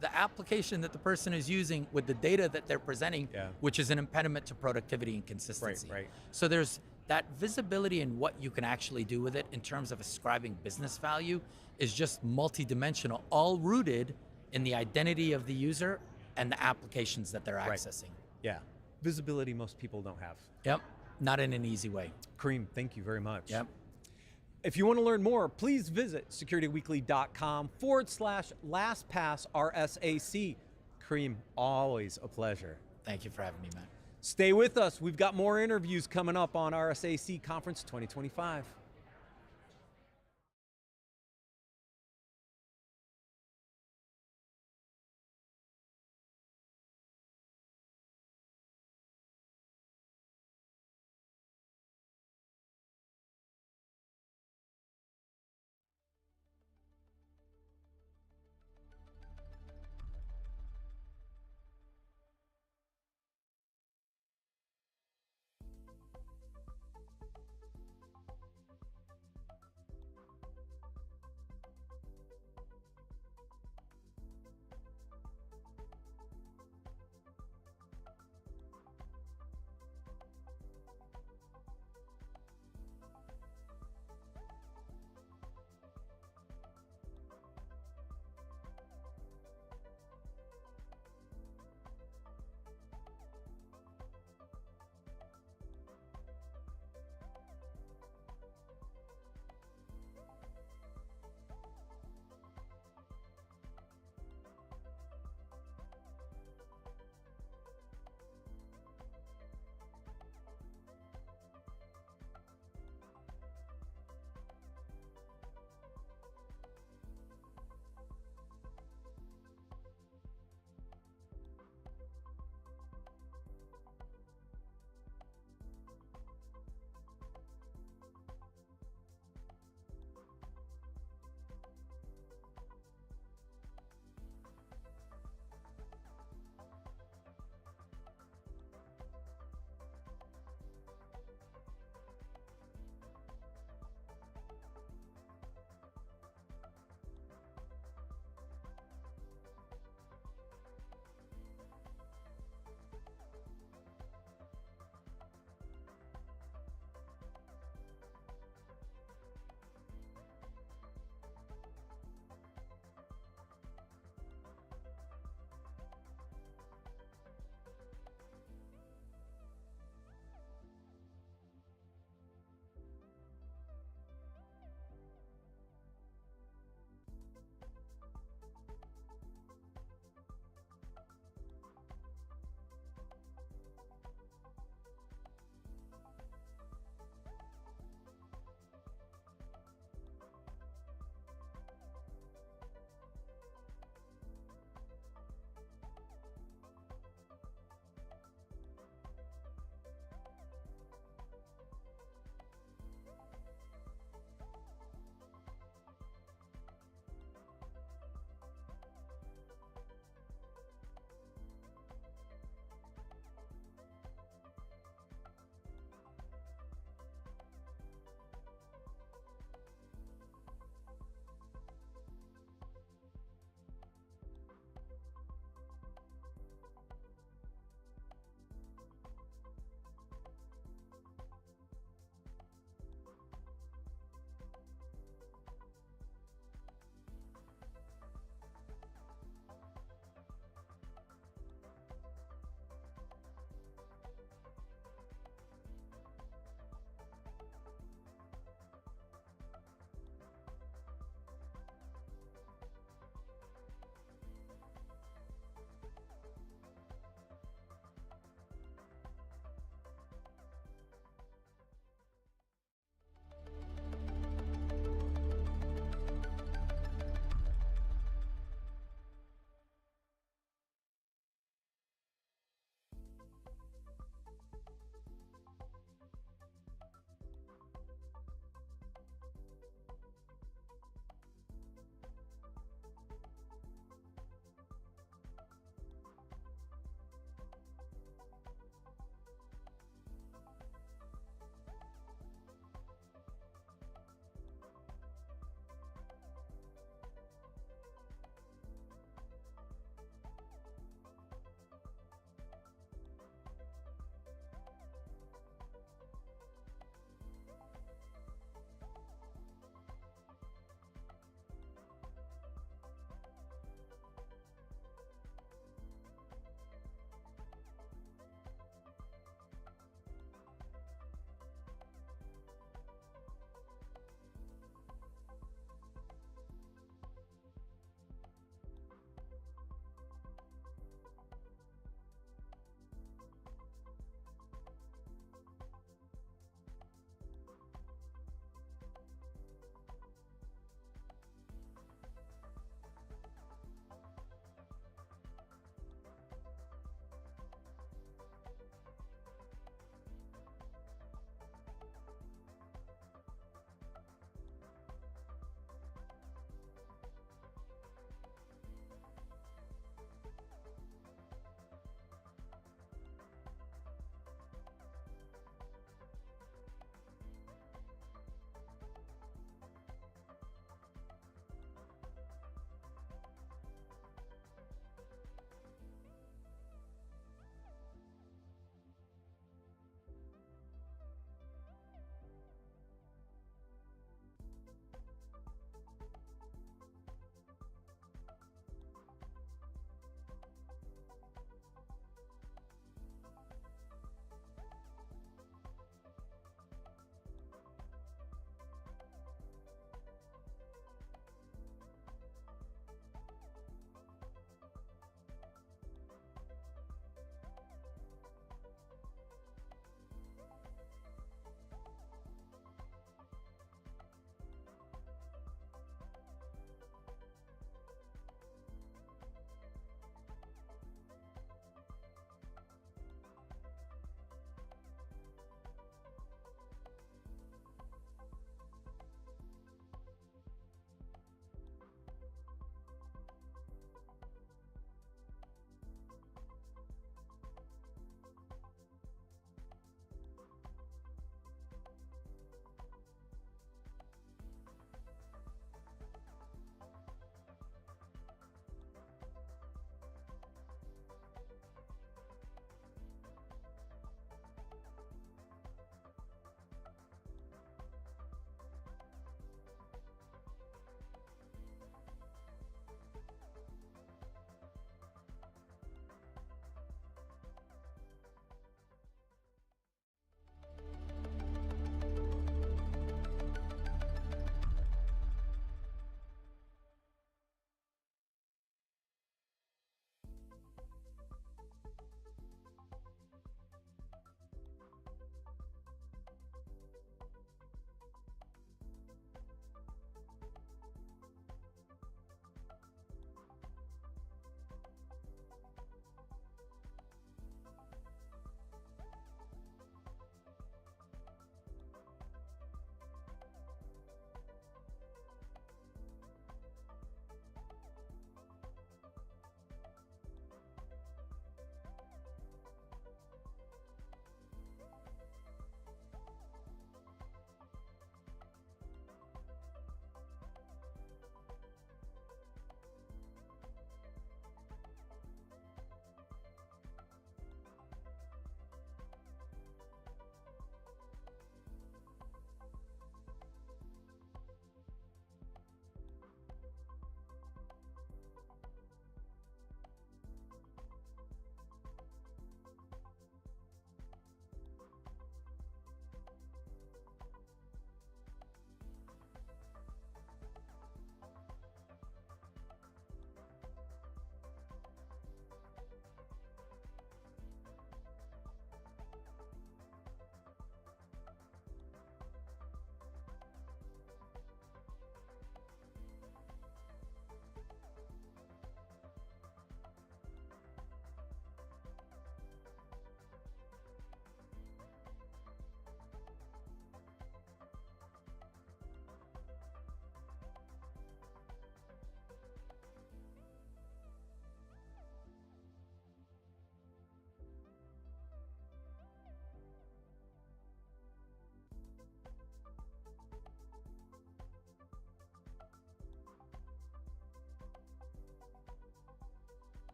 the application that the person is using with the data that they're presenting, which is an impediment to productivity and consistency. Right. So there's that visibility in what you can actually do with it in terms of ascribing business value is just multidimensional, all rooted in the identity of the user and the applications that they're accessing. Yeah. visibility most people don't have. Yep, not in an easy way. Karim, thank you very much. Yep. If you want to learn more, please visit securityweekly.com/LastPass RSAC. Karim, always a pleasure. Thank you for having me, Matt. Stay with us. We've got more interviews coming up on RSAC Conference 2025.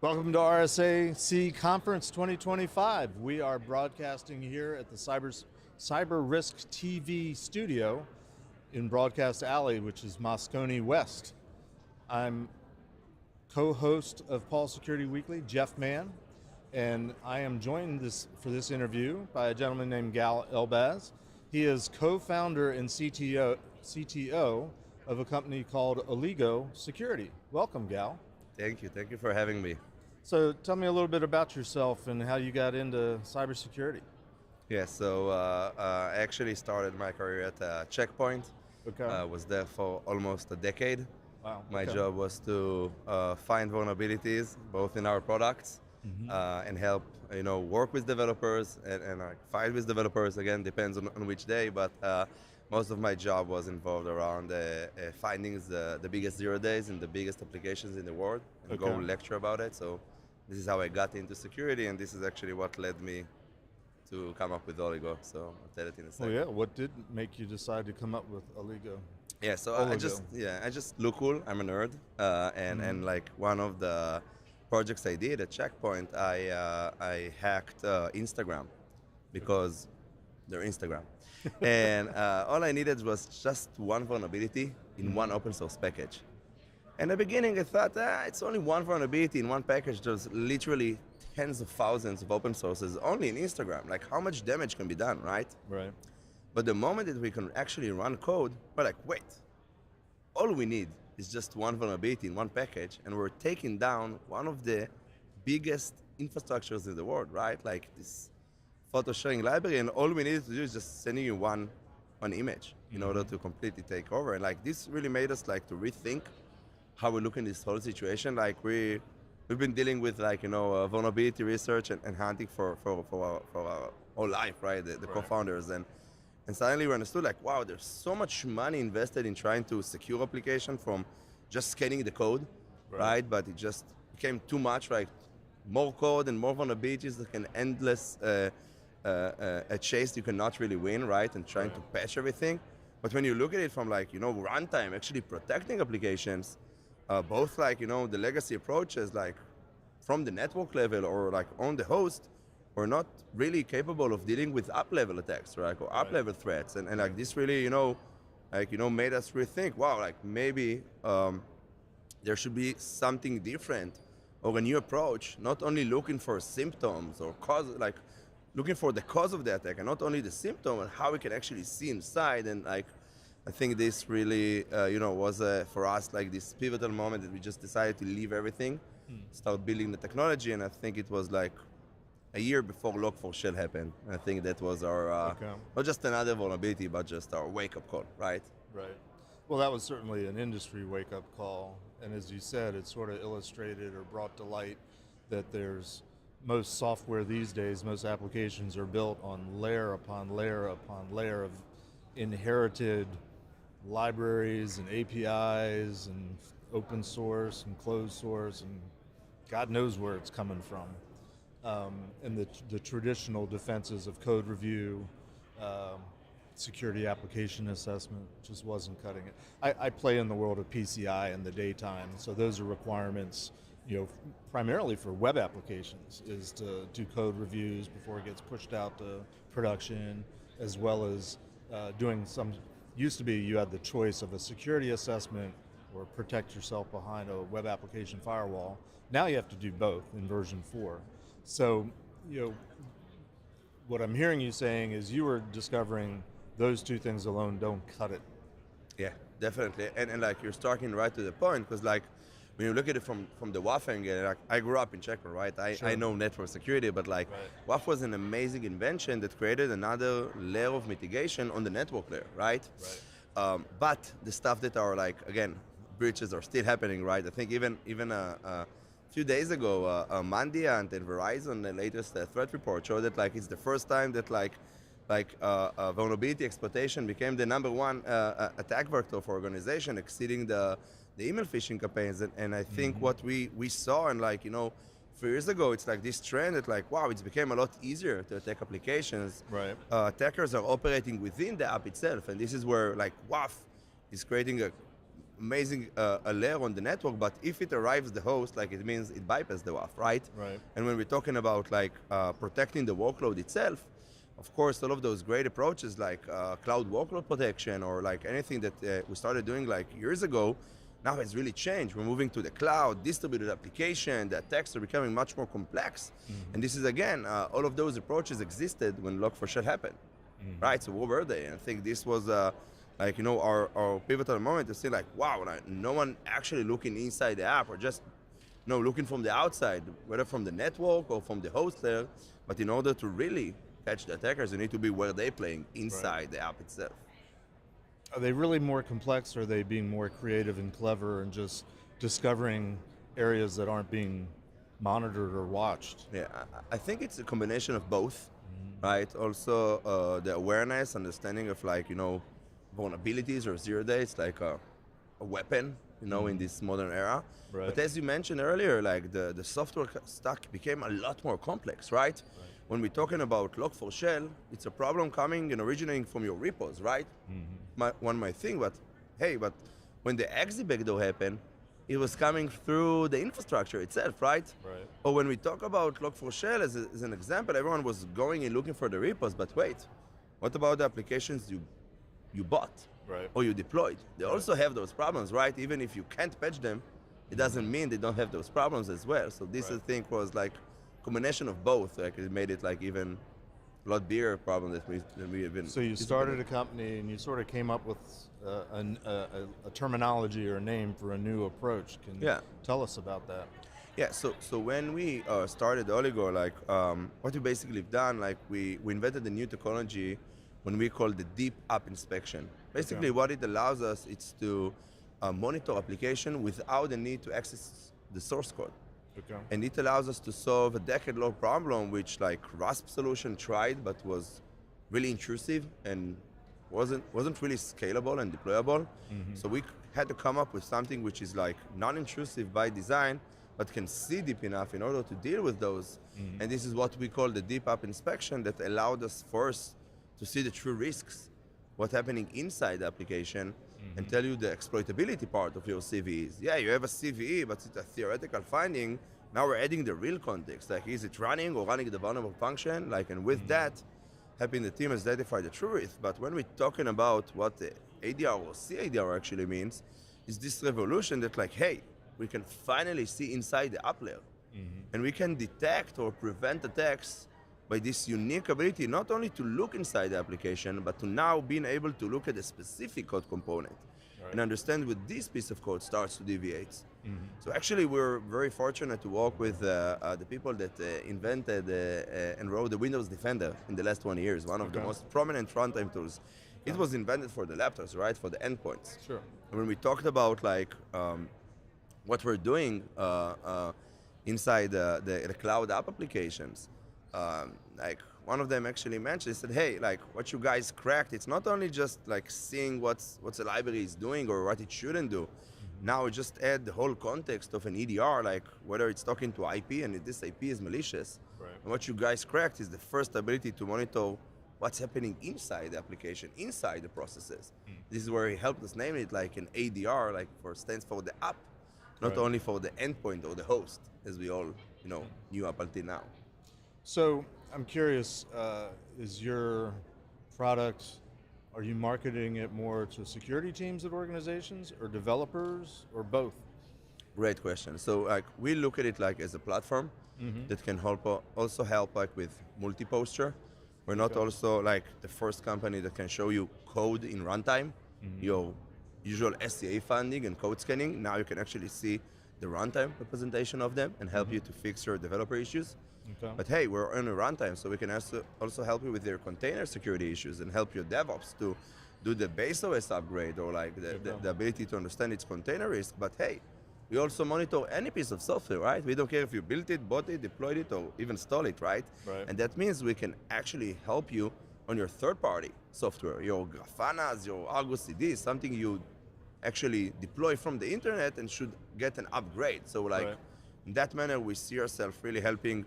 Welcome to RSAC Conference 2025. We are broadcasting here at the CyberRiskTV Studio in Broadcast Alley, which is Moscone West. I'm co-host of Paul Security Weekly, Jeff Mann, and I am joined for this interview by a gentleman named Gal Elbaz. He is co-founder and CTO of a company called Oligo Security. Welcome, Gal. Thank you for having me. So tell me a little bit about yourself and how you got into cybersecurity. Yeah, so I actually started my career at Checkpoint. Okay. Was there for almost a decade. Wow. My okay. job was to find vulnerabilities, both in our products, and help work with developers and fight with developers. Again, depends on which day, but most of my job was involved around finding the biggest 0 days and the biggest applications in the world, and go lecture about it. So this is how I got into security, and this is actually what led me to come up with Oligo. So I'll tell it in a second. Oh yeah, what did make you decide to come up with Oligo? Yeah, so I just look cool. I'm a nerd, and like one of the projects I did at Checkpoint, I hacked Instagram because they're Instagram, and all I needed was just one vulnerability in one open source package. In the beginning, I thought, it's only one vulnerability in one package. There's literally tens of thousands of open sources only in Instagram. Like, how much damage can be done, right? Right. But the moment that we can actually run code, we're like, wait, all we need is just one vulnerability in one package, and we're taking down one of the biggest infrastructures in the world, right? Like this photo sharing library, and all we need to do is just sending you one image in order to completely take over. And like this really made us like to rethink how we look in this whole situation. Like we've been dealing with vulnerability research and hunting for our whole life, right? The co-founders, and suddenly we understood like, wow, there's so much money invested in trying to secure application from just scanning the code, right? But it just became too much, like more code and more vulnerabilities, like an endless a chase you cannot really win, right? And trying to patch everything. But when you look at it from like, runtime, actually protecting applications, both like, the legacy approaches, like from the network level or like on the host, we're not really capable of dealing with up-level attacks, right? Or up-level threats. And like this really, made us rethink, wow, like maybe there should be something different or a new approach, not only looking for symptoms or cause, like looking for the cause of the attack and not only the symptom, and how we can actually see inside. And like, I think this really, was for us like this pivotal moment that we just decided to leave everything, start building the technology. And I think it was like a year before Log4Shell happened. I think that was our, not just another vulnerability, but just our wake-up call, right? Right. Well, that was certainly an industry wake-up call. And as you said, it sort of illustrated or brought to light that there's most software these days, most applications are built on layer upon layer upon layer of inherited libraries and APIs and open source and closed source, and God knows where it's coming from. And the traditional defenses of code review, security application assessment just wasn't cutting it. I play in the world of PCI in the daytime, so those are requirements, primarily for web applications, is to do code reviews before it gets pushed out to production, as well as doing some. Used to be you had the choice of a security assessment or protect yourself behind a web application firewall. Now you have to do both in version 4. So, what I'm hearing you saying is you were discovering those two things alone don't cut it. Yeah, definitely. And like you're starting right to the point, because like when you look at it from the WAF angle, like I grew up in Checkpoint, right? I know network security, but like WAF was an amazing invention that created another layer of mitigation on the network layer, right? But the stuff that are like, again, breaches are still happening, right? I think even a few days ago, Mandy and Verizon, the latest threat report, showed that like it's the first time that like vulnerability exploitation became the #1 attack vector for organization, exceeding the email phishing campaigns. And I think what we saw, and like, 3 years ago, it's like this trend that like, wow, it's became a lot easier to attack applications. Right. Attackers are operating within the app itself, and this is where like WAF is creating a amazing a layer on the network, but if it arrives the host, like it means it bypasses the WAF, right? Right. And when we're talking about like protecting the workload itself, of course, all of those great approaches like cloud workload protection or like anything that we started doing like years ago, now it's really changed. We're moving to the cloud, distributed application, the attacks are becoming much more complex. And this is again, all of those approaches existed when Log4Shell happened, right? So what were they? And I think this was like, you know, our pivotal moment to say like, wow, like, no one actually looking inside the app or just looking from the outside, whether from the network or from the host there. But in order to really catch the attackers, you need to be where they're playing inside the app itself. Are they really more complex, or are they being more creative and clever and just discovering areas that aren't being monitored or watched? Yeah, I think it's a combination of both, right? Also, the awareness, understanding of like, you know, vulnerabilities or zero days, like a weapon, you know, in this modern era. Right. But as you mentioned earlier, like the software stack became a lot more complex, right? When we're talking about Log4Shell, it's a problem coming and originating from your repos, right? One might think, but hey, but when the exit backdoor happened, it was coming through the infrastructure itself, right? Right. Or when we talk about Log4Shell as an example, everyone was going and looking for the repos, but wait, what about the applications you bought or you deployed? They also have those problems, right? Even if you can't patch them, it doesn't mean they don't have those problems as well. So this, I think, was like combination of both. Like it made it like even a lot bigger problem that we have been. So you started a company and you sort of came up with a terminology or a name for a new approach. Can you tell us about that? Yeah, so when we started Oligo, like what we basically have done, like we invented a new technology when we call the deep app inspection. Basically what it allows us is to monitor application without the need to access the source code. And it allows us to solve a decade-long problem which like RASP solution tried but was really intrusive and wasn't really scalable and deployable. So we had to come up with something which is like non-intrusive by design but can see deep enough in order to deal with those. And this is what we call the deep app inspection that allowed us first to see the true risks, what's happening inside the application, and tell you the exploitability part of your CVEs. Yeah, you have a CVE, but it's a theoretical finding. Now we're adding the real context, like is it running or running the vulnerable function? Like, and with that, helping the team identify the true risk. But when we're talking about what the ADR or CADR actually means, is this revolution that like, hey, we can finally see inside the app layer. And we can detect or prevent attacks by this unique ability, not only to look inside the application, but to now being able to look at a specific code component and understand what this piece of code starts to deviate. So actually, we're very fortunate to work with the people that invented and wrote the Windows Defender in the last 20 years, one of the most prominent runtime tools. It was invented for the laptops, right, for the endpoints. Sure. And when we talked about like what we're doing inside the cloud app applications, like one of them actually mentioned, he said, hey, like what you guys cracked, it's not only just like seeing what's a library is doing or what it shouldn't do. Now we just add the whole context of an EDR, like whether it's talking to IP and if this IP is malicious. And what you guys cracked is the first ability to monitor what's happening inside the application, inside the processes. This is where he helped us name it like an ADR, like stands for the app, not only for the endpoint or the host, as we all knew up until now. So I'm curious, is your product, are you marketing it more to security teams of organizations or developers or both? Great question. So like we look at it like as a platform that can also help like with multi-posture. We're not also like the first company that can show you code in runtime, your usual SCA funding and code scanning. Now you can actually see the runtime representation of them and help you to fix your developer issues. But hey, we're on a runtime, so we can also help you with your container security issues and help your DevOps to do the base OS upgrade or like the ability to understand its container risk. But hey, we also monitor any piece of software, right? We don't care if you built it, bought it, deployed it, or even stole it, right? And that means we can actually help you on your third-party software, your Grafanas, your Argo CD, something you actually deploy from the internet and should get an upgrade. So like in that manner, we see ourselves really helping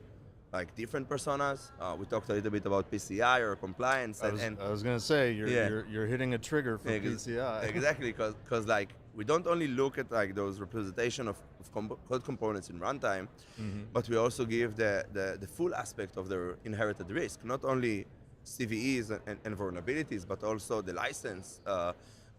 like different personas. We talked a little bit about PCI or compliance. I was going to say, you're hitting a trigger for PCI. Exactly, because like we don't only look at like those representation of code components in runtime, but we also give the full aspect of their inherited risk, not only CVEs and vulnerabilities, but also the license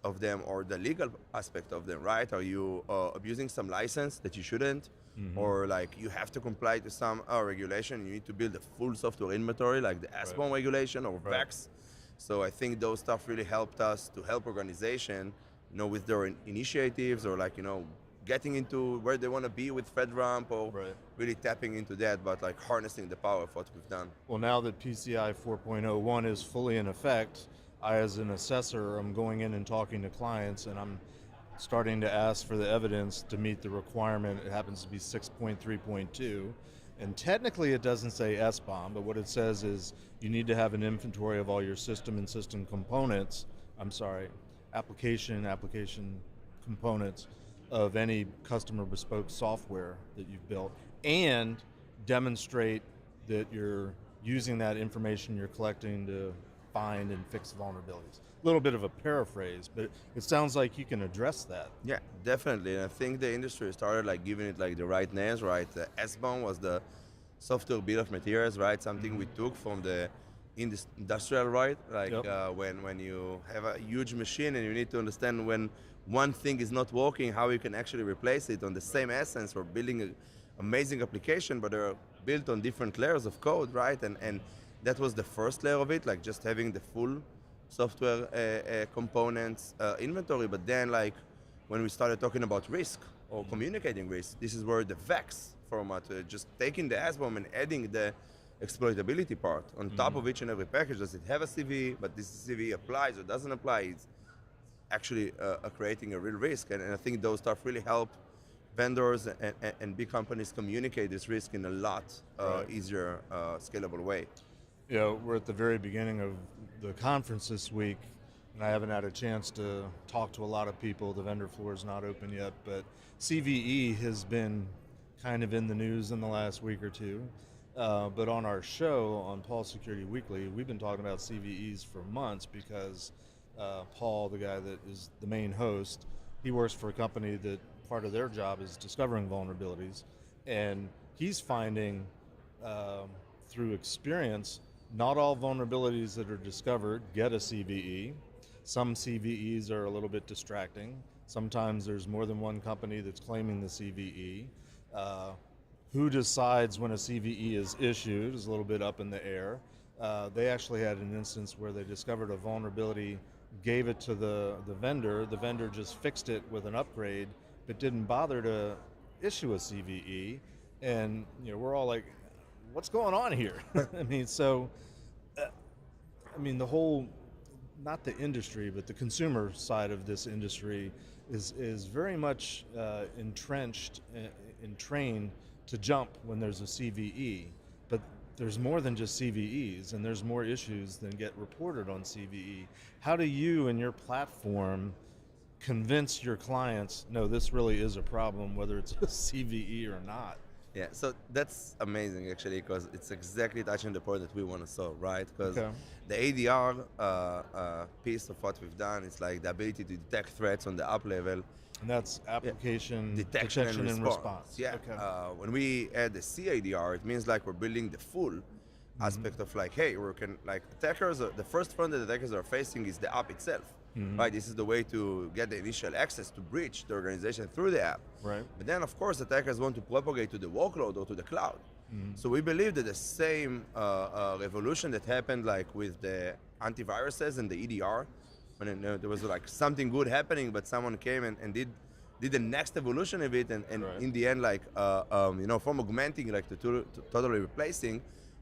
of them or the legal aspect of them, right? Are you abusing some license that you shouldn't? Or like you have to comply to some regulation, you need to build a full software inventory like the SBOM regulation or VEX. So I think those stuff really helped us to help organization, with their initiatives or like, getting into where they want to be with FedRAMP or really tapping into that, but like harnessing the power of what we've done. Well, now that PCI 4.01 is fully in effect, I, as an assessor, am going in and talking to clients, and I'm starting to ask for the evidence to meet the requirement. It happens to be 6.3.2, and technically it doesn't say SBOM, but what it says is you need to have an inventory of all your system and system components, application components of any customer bespoke software that you've built, and demonstrate that you're using that information you're collecting to find and fix vulnerabilities. A little bit of a paraphrase, but it sounds like you can address that. Yeah, definitely. And I think the industry started like giving it like the right names, right? The SBOM was the software bill of materials, right? Something we took from the industrial, right? Like when you have a huge machine and you need to understand when one thing is not working, how you can actually replace it on the same essence, or building an amazing application, but they're built on different layers of code, right? And that was the first layer of it, like just having the full software components inventory. But then like when we started talking about risk or communicating risk, this is where the VEX format, just taking the SBOM and adding the exploitability part on top of each and every package. Does it have a CVE, but this CVE applies or doesn't apply? It's actually creating a real risk. And I think those stuff really help vendors and big companies communicate this risk in a lot easier, scalable way. We're at the very beginning of the conference this week, and I haven't had a chance to talk to a lot of people. The vendor floor is not open yet, but CVE has been kind of in the news in the last week or two. But on our show, on Paul Security Weekly, we've been talking about CVEs for months because Paul, the guy that is the main host, he works for a company that part of their job is discovering vulnerabilities, and he's finding through experience, not all vulnerabilities that are discovered get a CVE. Some CVEs are a little bit distracting. Sometimes there's more than one company that's claiming the CVE. Who decides when a CVE is issued is a little bit up in the air. They actually had an instance where they discovered a vulnerability, gave it to the vendor just fixed it with an upgrade, but didn't bother to issue a CVE. And we're all like, what's going on here? The whole, not the industry, but the consumer side of this industry is very much entrenched and trained to jump when there's a CVE. But there's more than just CVEs, and there's more issues than get reported on CVE. How do you and your platform convince your clients, no, this really is a problem, whether it's a CVE or not? Yeah, so that's amazing actually, because it's exactly touching the point that we want to solve, right? Because the ADR piece of what we've done is like the ability to detect threats on the up level. And that's application detection and response. Yeah, when we add the CADR, it means like we're building the full aspect of like, hey, we can like attackers, the first front that attackers are facing is the app itself. Right, this is the way to get the initial access to breach the organization through the app. Right. But then, of course, attackers want to propagate to the workload or to the cloud. So we believe that the same revolution that happened like with the antiviruses and the EDR, when there was like something good happening, but someone came and did the next evolution of it, and in the end, like from augmenting like to totally replacing.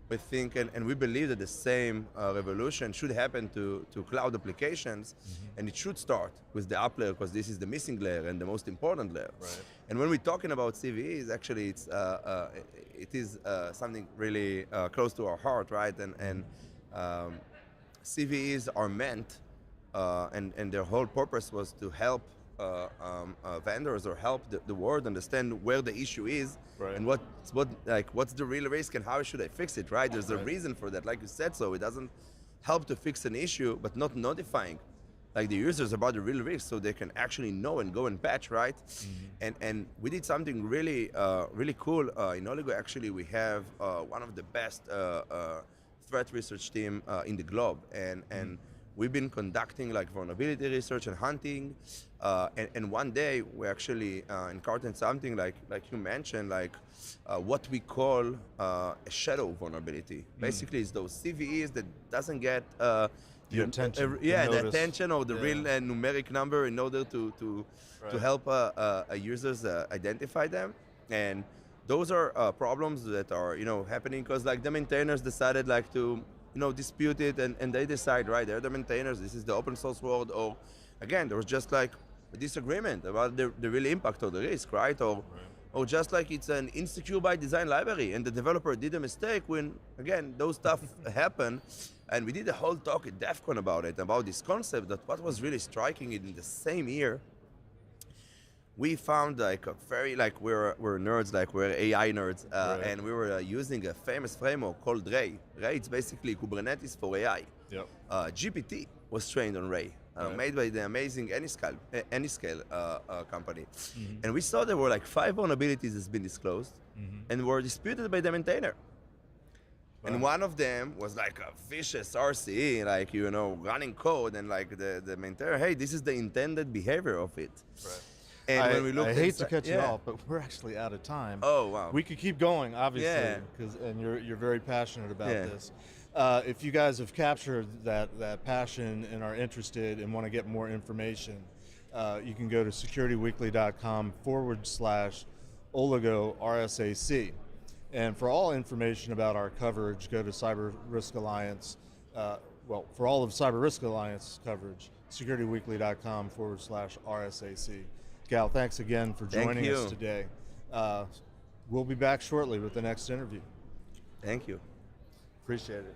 We think and we believe that the same revolution should happen to cloud applications, and it should start with the app layer, because this is the missing layer and the most important layer. Right. And when we're talking about CVEs, actually it is something really close to our heart, right? And CVEs are meant, and their whole purpose was to help vendors or help the world understand where the issue is and what's the real risk and how should I fix it, right? There's a reason for that, like you said. So it doesn't help to fix an issue, but not notifying like the users about the real risk so they can actually know and go and patch, right? And we did something really really cool. In Oligo, actually, we have one of the best threat research team in the globe, and we've been conducting like vulnerability research and hunting, and one day we actually encountered something like you mentioned, like what we call a shadow vulnerability. Basically, it's those CVEs that doesn't get the attention. The attention or the real numeric number in order to help users identify them. And those are problems that are happening because like the maintainers decided like to dispute it, and they decide, right, they're the maintainers, this is the open source world, or again there was just like a disagreement about the real impact of the risk, right? Or just like it's an insecure by design library and the developer did a mistake when, again, those stuff happen. And we did a whole talk at DEF CON about it, about this concept, that what was really striking in the same year, we found like a very, like we're nerds, like we're AI nerds, and we were using a famous framework called Ray. Ray, it's basically Kubernetes for AI. GPT was trained on Ray. Made by the amazing Anyscale company. And we saw there were like 5 vulnerabilities that's been disclosed and were disputed by the maintainer. And one of them was like a vicious RCE, like, running code, and like the maintainer, hey, this is the intended behavior of it. And when we looked I hate to cut you off, but we're actually out of time. Oh, wow. We could keep going, obviously, and you're very passionate about this. If you guys have captured that passion and are interested and want to get more information, you can go to securityweekly.com/oligo RSAC. And for all information about our coverage, go to CyberRisk Alliance. For all of CyberRisk Alliance coverage, securityweekly.com/RSAC. Gal, thanks again for joining us today. We'll be back shortly with the next interview. Thank you. Appreciate it.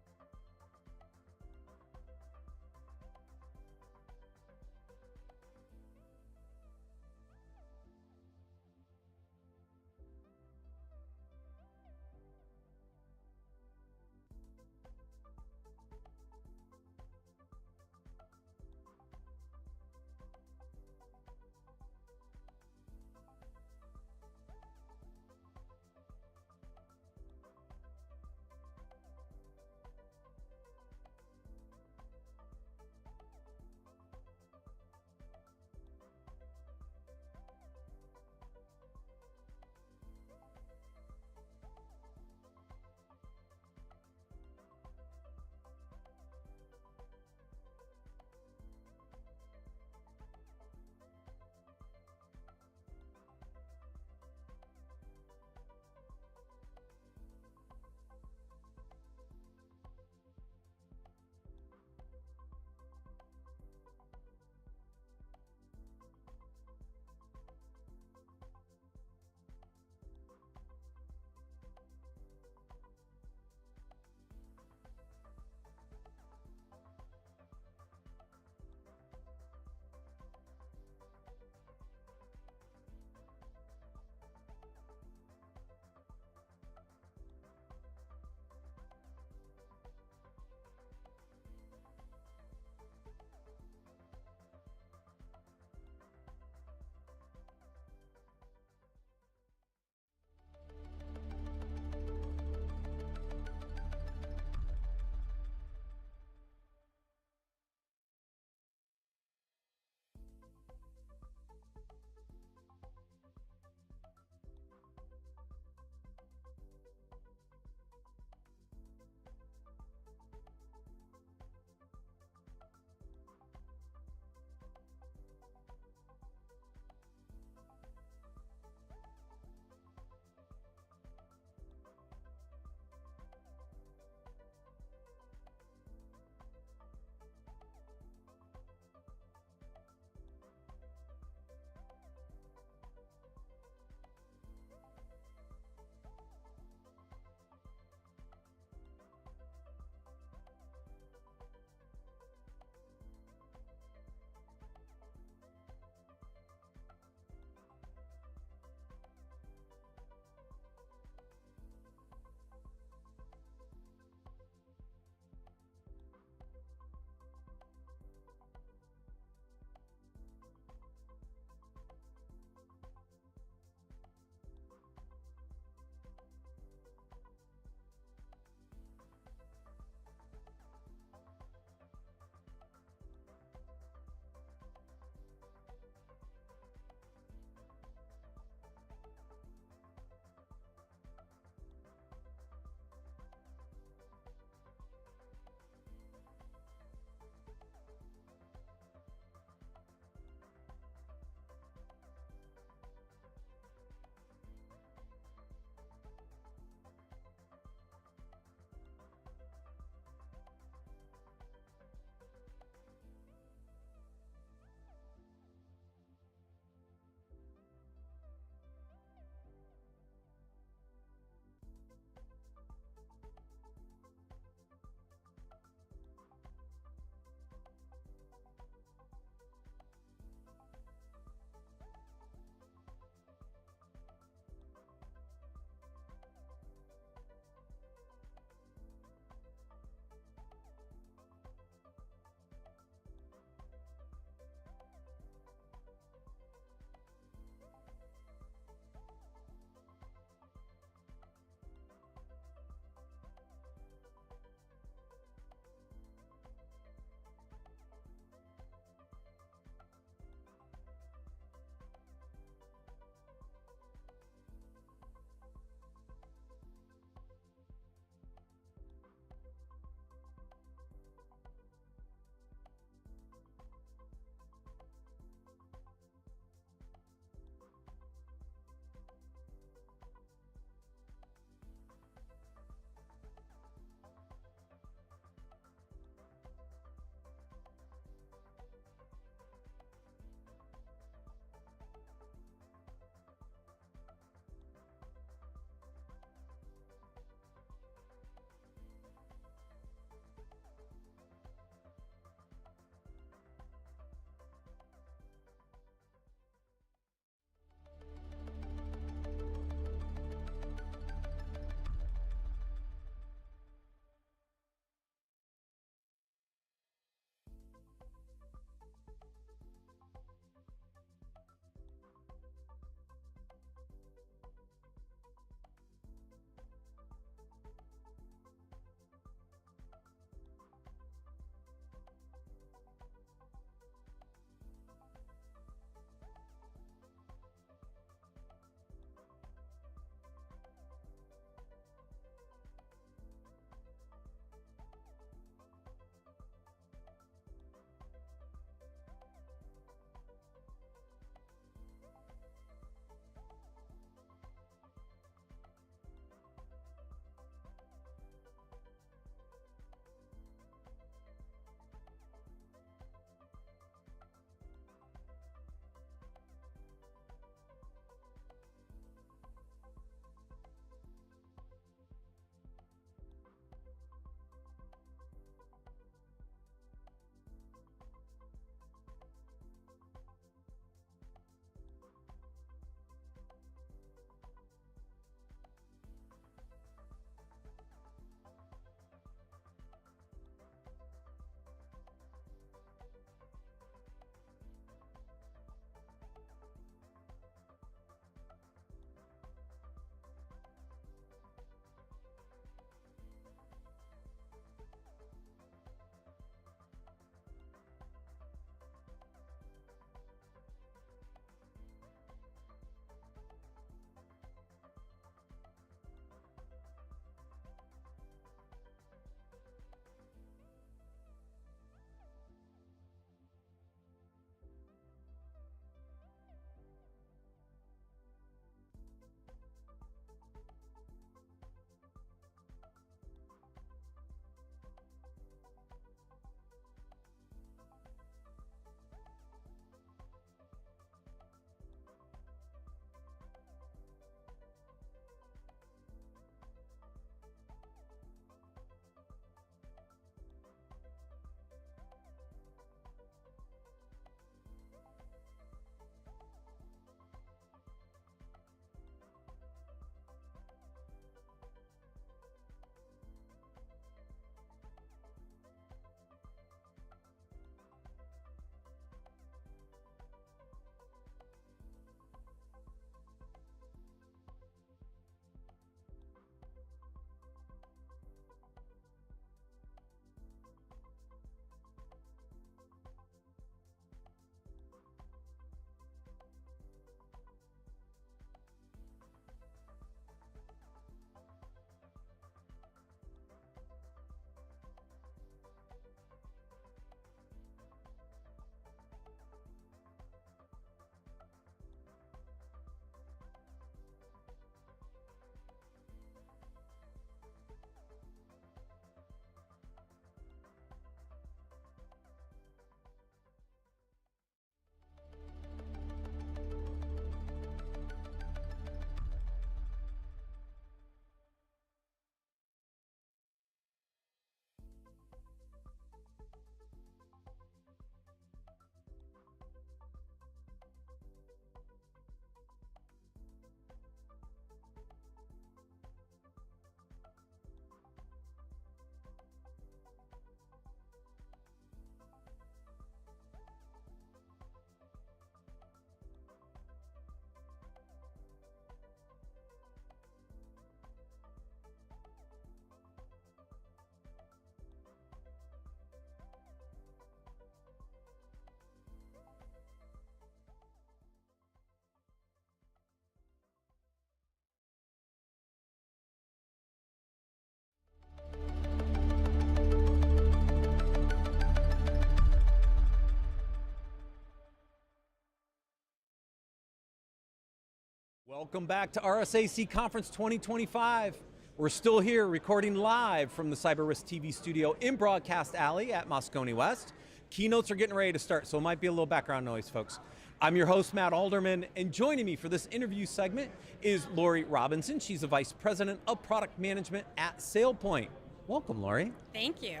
Welcome back to RSAC Conference 2025. We're still here recording live from the CyberRiskTV Studio in Broadcast Alley at Moscone West. Keynotes are getting ready to start, so it might be a little background noise, folks. I'm your host, Matt Alderman, and joining me for this interview segment is Lori Robinson. She's the Vice President of Product Management at SailPoint. Welcome, Lori. Thank you.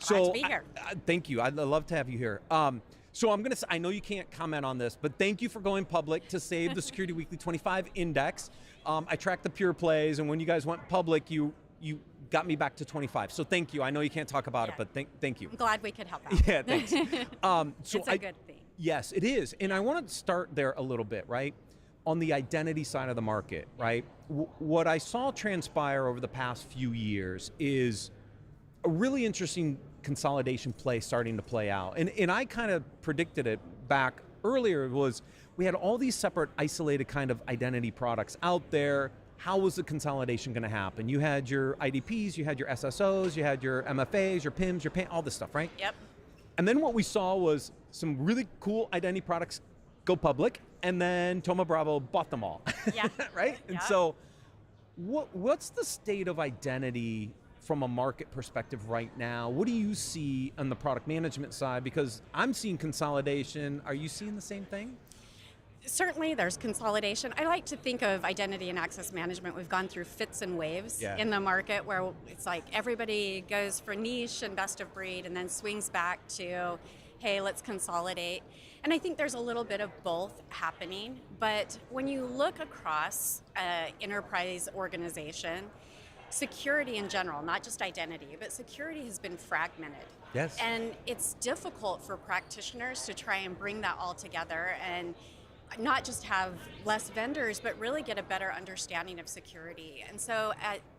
Glad to be here. Thank you. I'd love to have you here. So I'm going to, I know you can't comment on this, but thank you for going public to save the Security Weekly 25 index. I tracked the pure plays, and when you guys went public, you got me back to 25. So thank you. I know you can't talk about it, but thank you. I'm glad we could help out. Yeah, thanks. It's a good thing. Yes, it is. And I want to start there a little bit, right? On the identity side of the market, right? What I saw transpire over the past few years is a really interesting consolidation play starting to play out. And I kind of predicted it back earlier. Was we had all these separate isolated kind of identity products out there. How was the consolidation going to happen? You had your IDPs, you had your SSOs, you had your MFAs, your PIMs, your all this stuff, right? Yep. And then what we saw was some really cool identity products go public, and then Thoma Bravo bought them all. Yeah. Right? And yeah. so what's the state of identity from a market perspective right now? What do you see on the product management side? Because I'm seeing consolidation. Are you seeing the same thing? Certainly there's consolidation. I like to think of identity and access management. We've gone through fits and waves in the market where it's like everybody goes for niche and best of breed and then swings back to, hey, let's consolidate. And I think there's a little bit of both happening. But when you look across an enterprise organization, security in general, not just identity, but security has been fragmented. Yes. And it's difficult for practitioners to try and bring that all together and not just have less vendors, but really get a better understanding of security. And so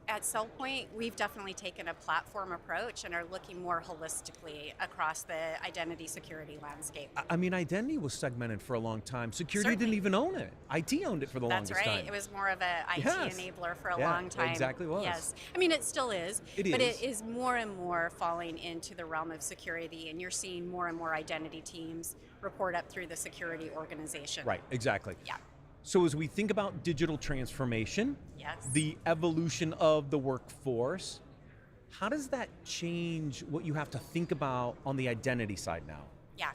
at SailPoint, we've definitely taken a platform approach and are looking more holistically across the identity security landscape. I mean, identity was segmented for a long time. Security Certainly. didn't even own it. IT owned it for the longest time. That's right. It was more of an IT enabler for a long time. It exactly was. Yes. I mean, it still is. It but is. it is more and more falling into the realm of security, and you're seeing more and more identity teams report up through the security organization. Right, exactly. Yeah. So as we think about digital transformation, the evolution of the workforce, how does that change what you have to think about on the identity side now? Yeah.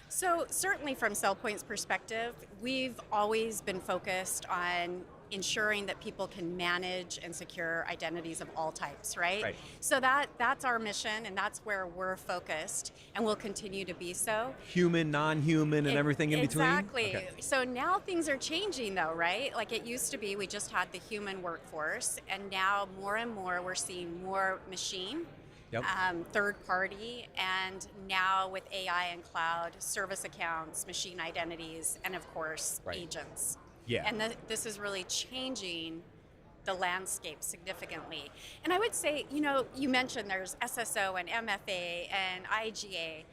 So certainly from SailPoint's perspective, we've always been focused on ensuring that people can manage and secure identities of all types, right? So that's our mission, and that's where we're focused, and we'll continue to be so. Human, non-human, and everything in between? Exactly. Okay. So now things are changing though, right? Like it used to be, we just had the human workforce, and now more and more we're seeing more machine, third party, and now with AI and cloud, service accounts, machine identities, and of course, agents. Yeah. And this is really changing the landscape significantly. And I would say, you mentioned there's SSO and MFA and IGA.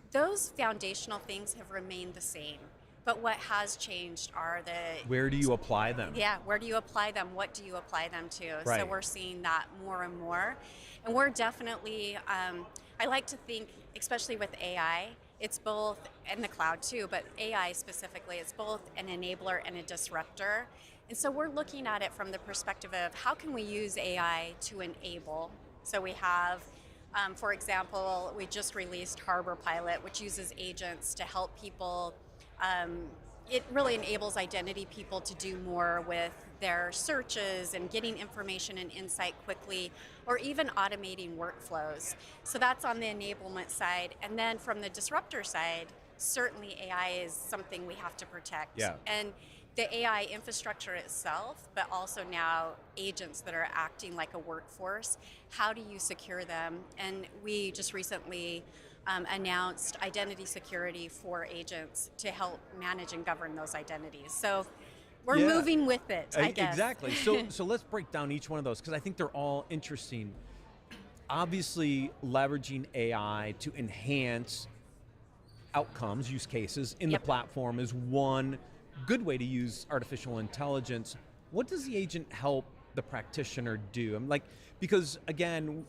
Those foundational things have remained the same. But what has changed are where do you apply them? Yeah, where do you apply them? What do you apply them to? Right. So we're seeing that more and more. And we're definitely, I like to think, especially with AI, it's both, and the cloud too, but AI specifically, it's both an enabler and a disruptor. And so we're looking at it from the perspective of how can we use AI to enable. So we have, for example, we just released Harbor Pilot, which uses agents to help people. It really enables identity people to do more with their searches and getting information and insight quickly, or even automating workflows. So that's on the enablement side. And then from the disruptor side, certainly AI is something we have to protect. Yeah. And the AI infrastructure itself, but also now agents that are acting like a workforce, how do you secure them? And we just recently announced identity security for agents to help manage and govern those identities. So we're moving with it, I guess. Exactly. So let's break down each one of those, because I think they're all interesting. Obviously, leveraging AI to enhance outcomes, use cases in the platform is one good way to use artificial intelligence. What does the agent help the practitioner do? Because again,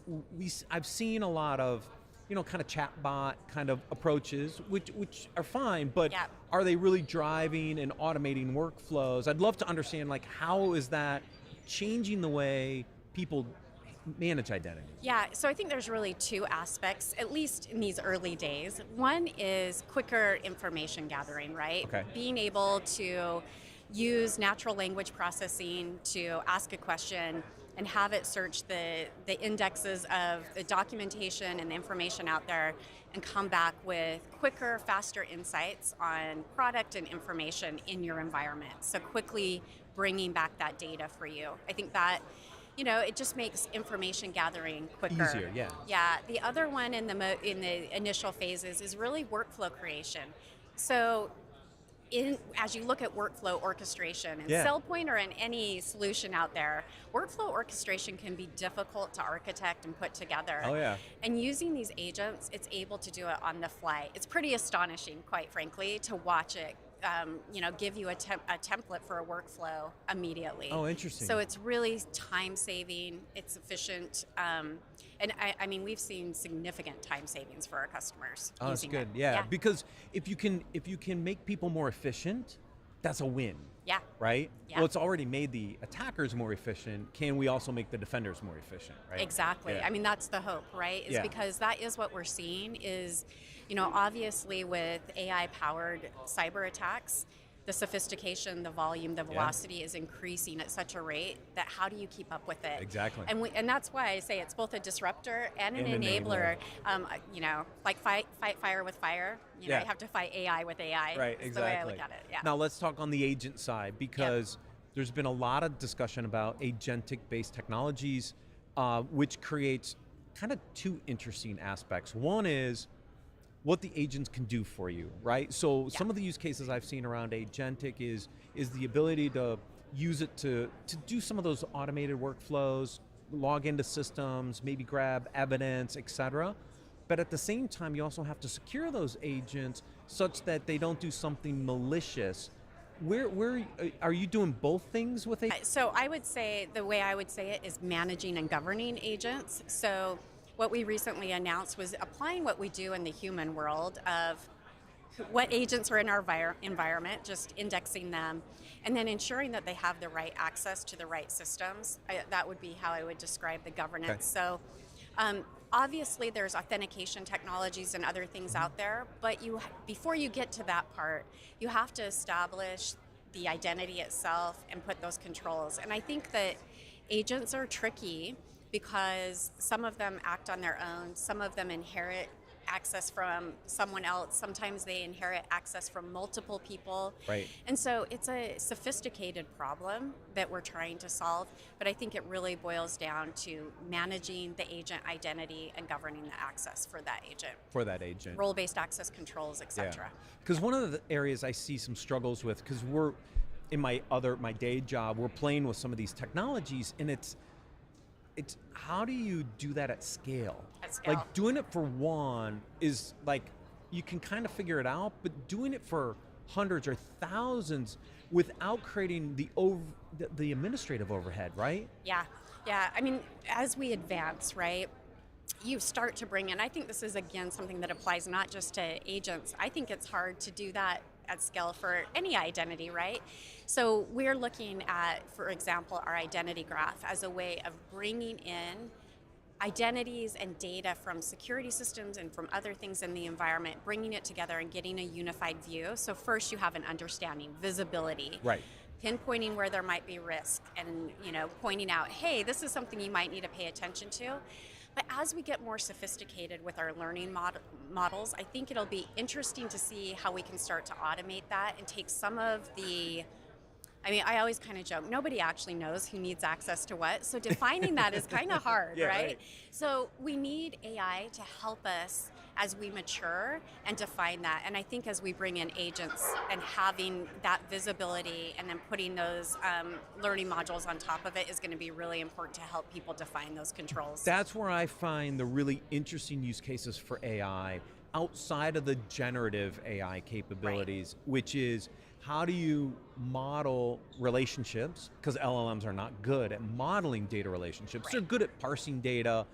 I've seen a lot of kind of chatbot kind of approaches, which are fine, but are they really driving and automating workflows? I'd love to understand, like, how is that changing the way people manage identity? Yeah, so I think there's really two aspects, at least in these early days. One is quicker information gathering, right? Okay. Being able to use natural language processing to ask a question and have it search the indexes of the documentation and the information out there and come back with quicker, faster insights on product and information in your environment. So quickly bringing back that data for you. I think that it just makes information gathering quicker. Easier, yeah. Yeah. The other one in the initial phases is really workflow creation. So, as you look at workflow orchestration and SailPoint or in any solution out there, workflow orchestration can be difficult to architect and put together. Oh yeah. And using these agents, it's able to do it on the fly. It's pretty astonishing, quite frankly, to watch it. Give you a template for a workflow immediately. Oh, interesting. So it's really time saving, it's efficient, and I mean we've seen significant time savings for our customers. Oh, that's good. Yeah, because if you can make people more efficient, that's a win. Yeah. Right? Yeah. Well, it's already made the attackers more efficient. Can we also make the defenders more efficient, right? Exactly. Yeah. I mean, that's the hope, right? Is because that is what we're seeing is, obviously with AI-powered cyber attacks, the sophistication, the volume, the velocity is increasing at such a rate that how do you keep up with it? Exactly. And that's why I say it's both a disruptor and an enabler. Like fight fire with fire. You have to fight AI with AI. Right, That's exactly. the way I look at it. Yeah. Now let's talk on the agent side, because there's been a lot of discussion about agentic-based technologies, which creates kind of two interesting aspects. One is what the agents can do for you, right? So some of the use cases I've seen around agentic is the ability to use it to do some of those automated workflows, log into systems, maybe grab evidence, etc. But at the same time, you also have to secure those agents such that they don't do something malicious. Where are you doing both things with agents? So I would say the way I would say it is managing and governing agents. So what we recently announced was applying what we do in the human world of what agents are in our environment, just indexing them, and then ensuring that they have the right access to the right systems. That would be how I would describe the governance. Okay. So obviously there's authentication technologies and other things out there, but before you get to that part, you have to establish the identity itself and put those controls. And I think that agents are tricky because some of them act on their own, some of them inherit access from someone else, sometimes they inherit access from multiple people. Right. And so it's a sophisticated problem that we're trying to solve, but I think it really boils down to managing the agent identity and governing the access for that agent. Role-based access controls, etc. Because one of the areas I see some struggles with, because we're, in my day job, we're playing with some of these technologies, and it's how do you do that at scale? Like doing it for one is like, you can kind of figure it out, but doing it for hundreds or thousands without creating the administrative overhead, right? Yeah. I mean, as we advance, right, you start to bring in, I think this is again something that applies not just to agents. I think it's hard to do that at scale for any identity, right? So we're looking at, for example, our identity graph as a way of bringing in identities and data from security systems and from other things in the environment, bringing it together and getting a unified view. So first you have an understanding, visibility. Right. Pinpointing where there might be risk and pointing out, hey, this is something you might need to pay attention to. But as we get more sophisticated with our learning models, I think it'll be interesting to see how we can start to automate that and take some of the, I always kind of joke, nobody actually knows who needs access to what, so defining that is kind of hard, right? So we need AI to help us as we mature and define that. And I think as we bring in agents and having that visibility and then putting those learning modules on top of it is going to be really important to help people define those controls. That's where I find the really interesting use cases for AI outside of the generative AI capabilities, which is how do you model relationships? Because LLMs are not good at modeling data relationships. They're good at parsing data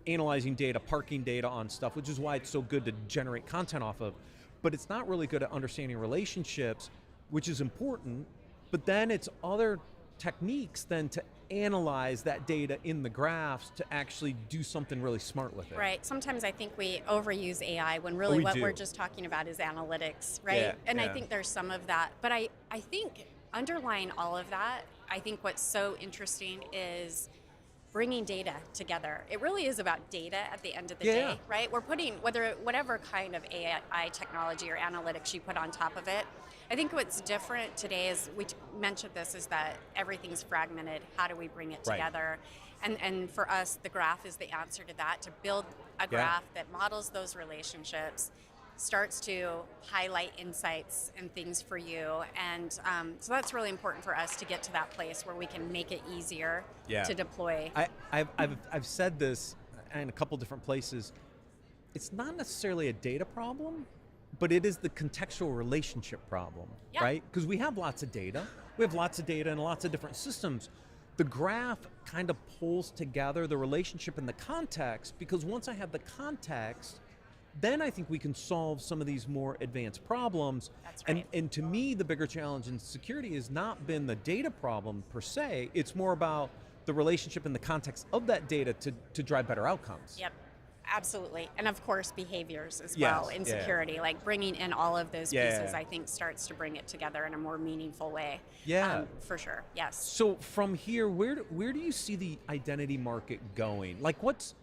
analyzing data, parking data on stuff, which is why it's so good to generate content off of. But it's not really good at understanding relationships, which is important. But then it's other techniques then to analyze that data in the graphs to actually do something really smart with it. Right. Sometimes I think we overuse AI when really what we're just talking about is analytics, right? Yeah, and I think there's some of that. But I think underlying all of that, I think what's so interesting is bringing data together. It really is about data at the end of the day, right? We're putting whatever kind of AI technology or analytics you put on top of it. I think what's different today is, we mentioned this, is that everything's fragmented. How do we bring it together? And for us, the graph is the answer to that, to build a graph that models those relationships, starts to highlight insights and things for you. And so that's really important for us to get to that place where we can make it easier to deploy. I've said this in a couple different places. It's not necessarily a data problem, but it is the contextual relationship problem, right? Because we have lots of data. We have lots of data in lots of different systems. The graph kind of pulls together the relationship and the context, because once I have the context, then I think we can solve some of these more advanced problems. That's right. And to me, the bigger challenge in security has not been the data problem per se. It's more about the relationship and the context of that data to drive better outcomes. Yep. Absolutely. And of course, behaviors as well in security, like bringing in all of those pieces, I think starts to bring it together in a more meaningful way. Yeah. For sure. Yes. So from here, where do you see the identity market going? Like what's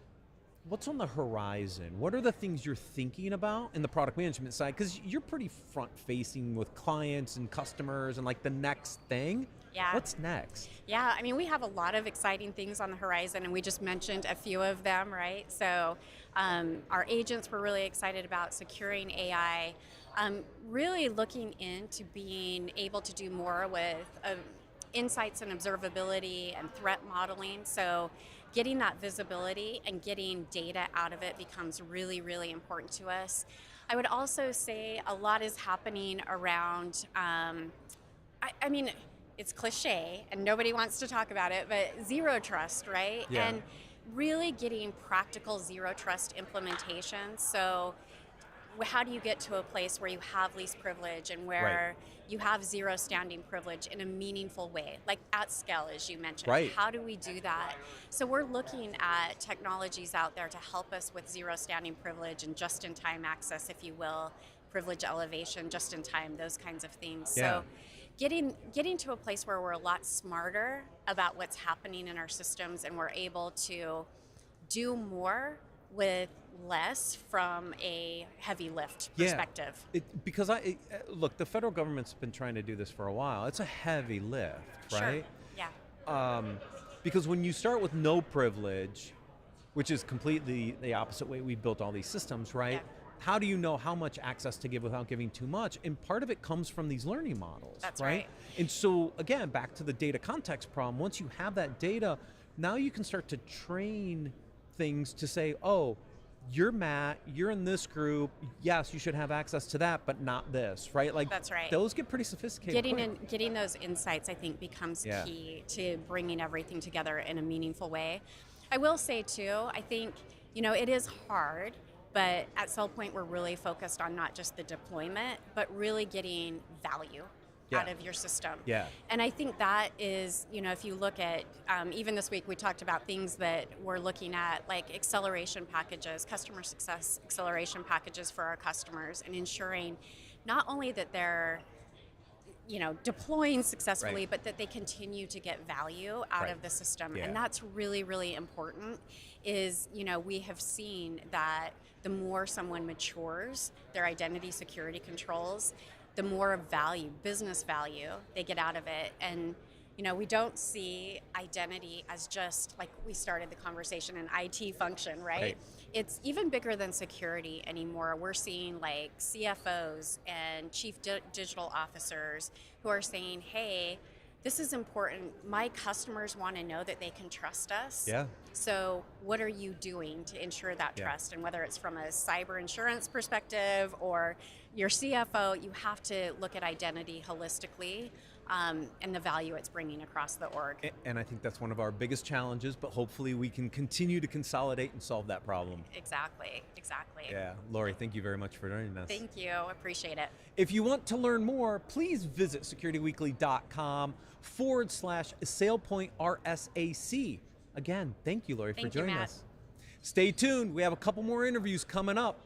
on the horizon? What are the things you're thinking about in the product management side? Because you're pretty front facing with clients and customers and like the next thing. Yeah. What's next? Yeah, I mean, we have a lot of exciting things on the horizon, and we just mentioned a few of them, right? So our agents were really excited about securing AI, really looking into being able to do more with insights and observability and threat modeling. So getting that visibility and getting data out of it becomes really, really important to us. I would also say a lot is happening around, I mean, it's cliche and nobody wants to talk about it, but zero trust, right? Yeah. And really getting practical zero trust implementation. So how do you get to a place where you have least privilege and where you have zero standing privilege in a meaningful way, like at scale, as you mentioned? Right. How do we do that? So we're looking at technologies out there to help us with zero standing privilege and just-in-time access, if you will, privilege elevation, just-in-time, those kinds of things. Yeah. So getting to a place where we're a lot smarter about what's happening in our systems and we're able to do more with less from a heavy lift perspective. Because look, the federal government's been trying to do this for a while. It's a heavy lift, right? Sure. Yeah. Because when you start with no privilege, which is completely the opposite way we built all these systems, right? Yeah. How do you know how much access to give without giving too much? And part of it comes from these learning models, That's right. And so again, back to the data context problem, once you have that data, now you can start to train things to say, oh, you're Matt, you're in this group, yes, you should have access to that, but not this, right? Like That's right. Those get pretty sophisticated. Getting those insights, I think, becomes key to bringing everything together in a meaningful way. I will say too, I think, it is hard, but at SailPoint we're really focused on not just the deployment, but really getting value out of your system. Yeah. And I think that is, if you look at, even this week we talked about things that we're looking at, like acceleration packages, customer success acceleration packages for our customers, and ensuring not only that they're deploying successfully, but that they continue to get value out of the system. And that's really, really important, is, we have seen that the more someone matures their identity security controls, the more value, business value, they get out of it. And we don't see identity as just, like we started the conversation, an IT function, right? It's even bigger than security anymore. We're seeing like CFOs and chief digital officers who are saying, hey, this is important. My customers want to know that they can trust us. Yeah. So what are you doing to ensure that trust? And whether it's from a cyber insurance perspective or your CFO, you have to look at identity holistically. and the value it's bringing across the org. And I think that's one of our biggest challenges, but hopefully we can continue to consolidate and solve that problem. Exactly. Yeah, Lori, thank you very much for joining us. Thank you, appreciate it. If you want to learn more, please visit securityweekly.com/SailPoint RSAC. Again, thank you, Lori, for joining us. Stay tuned, we have a couple more interviews coming up.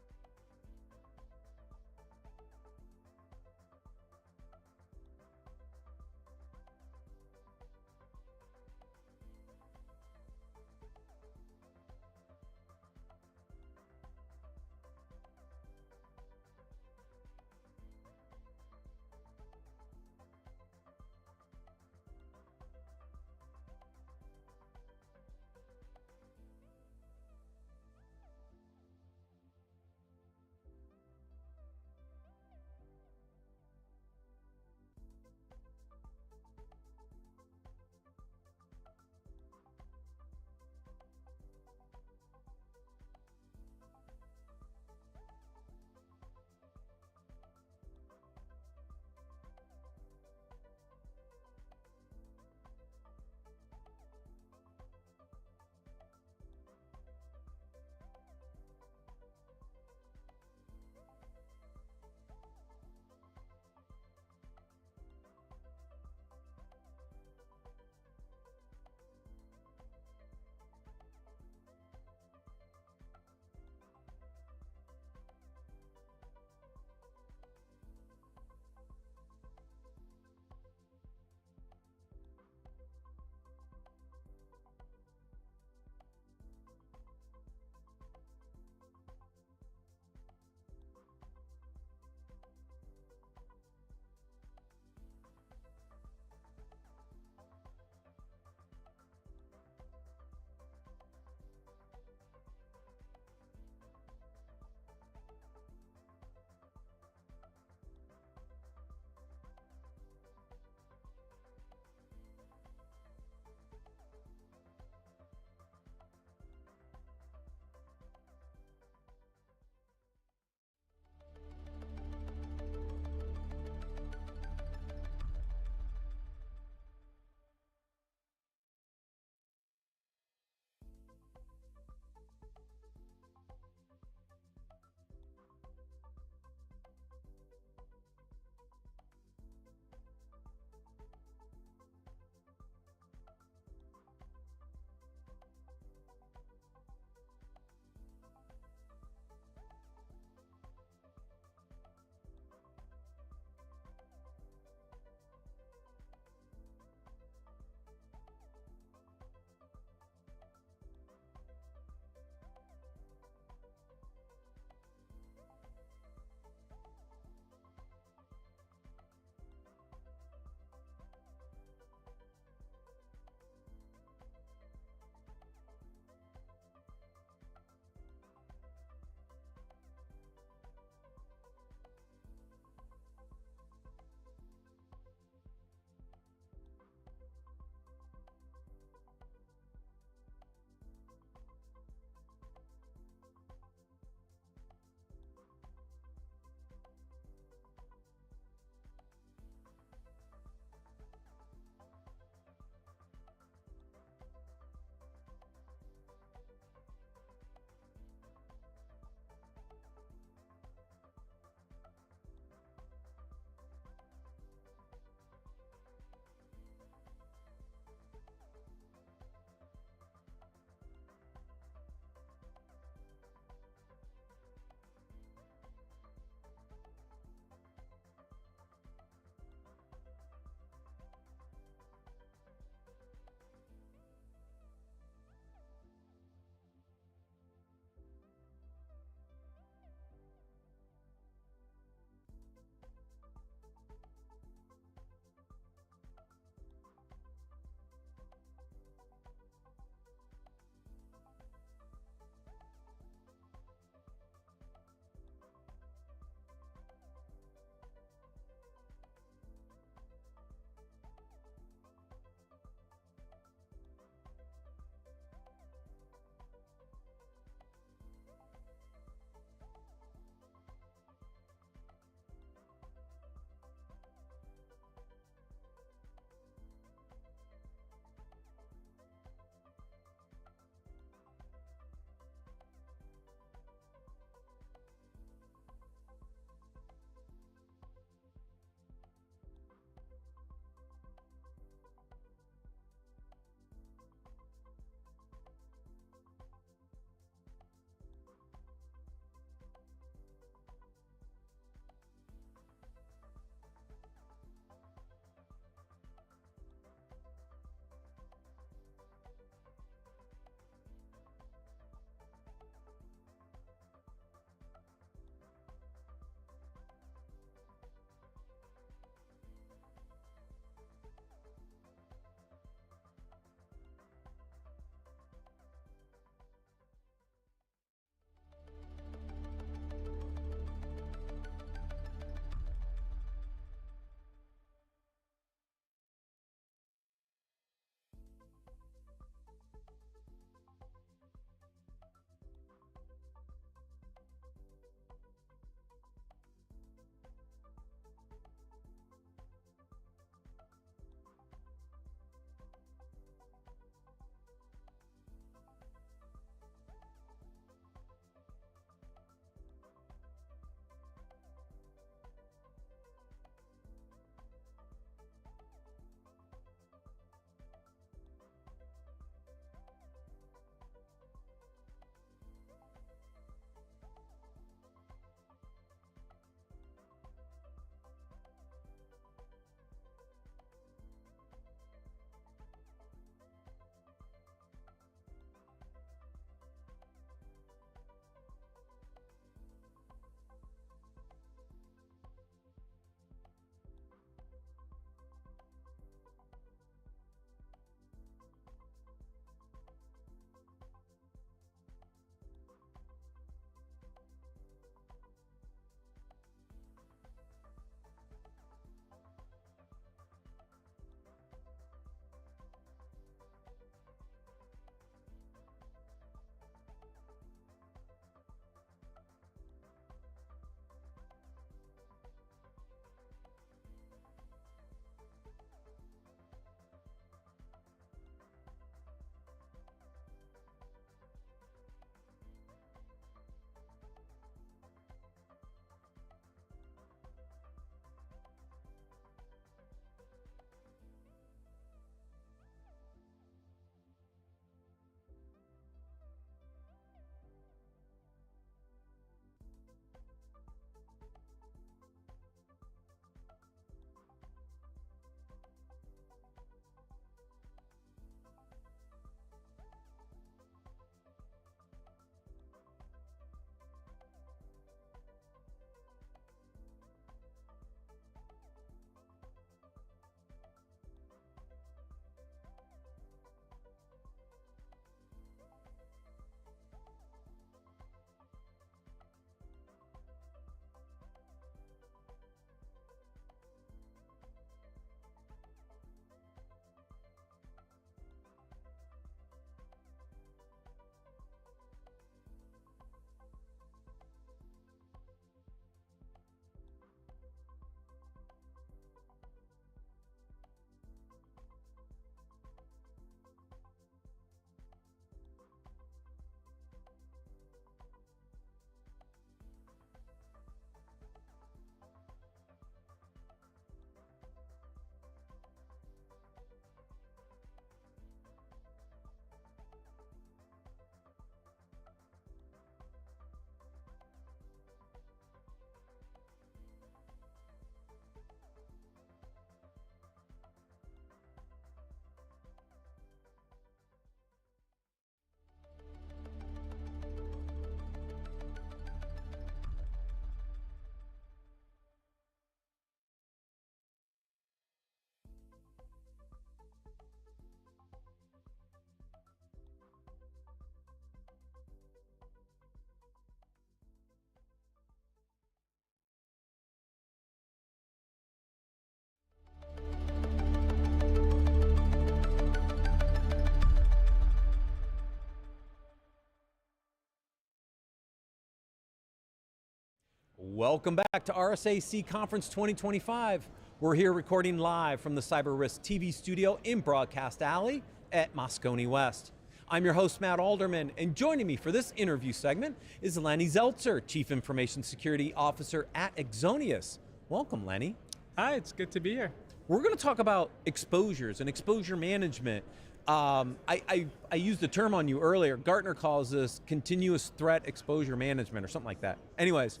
Welcome back to RSAC Conference 2025. We're here recording live from the CyberRiskTV Studio in Broadcast Alley at Moscone West. I'm your host, Matt Alderman, and joining me for this interview segment is Lenny Zeltser, Chief Information Security Officer at Exonius. Welcome, Lenny. Hi, it's good to be here. We're going to talk about exposures and exposure management. I used the term on you earlier. Gartner calls this continuous threat exposure management or something like that. Anyways,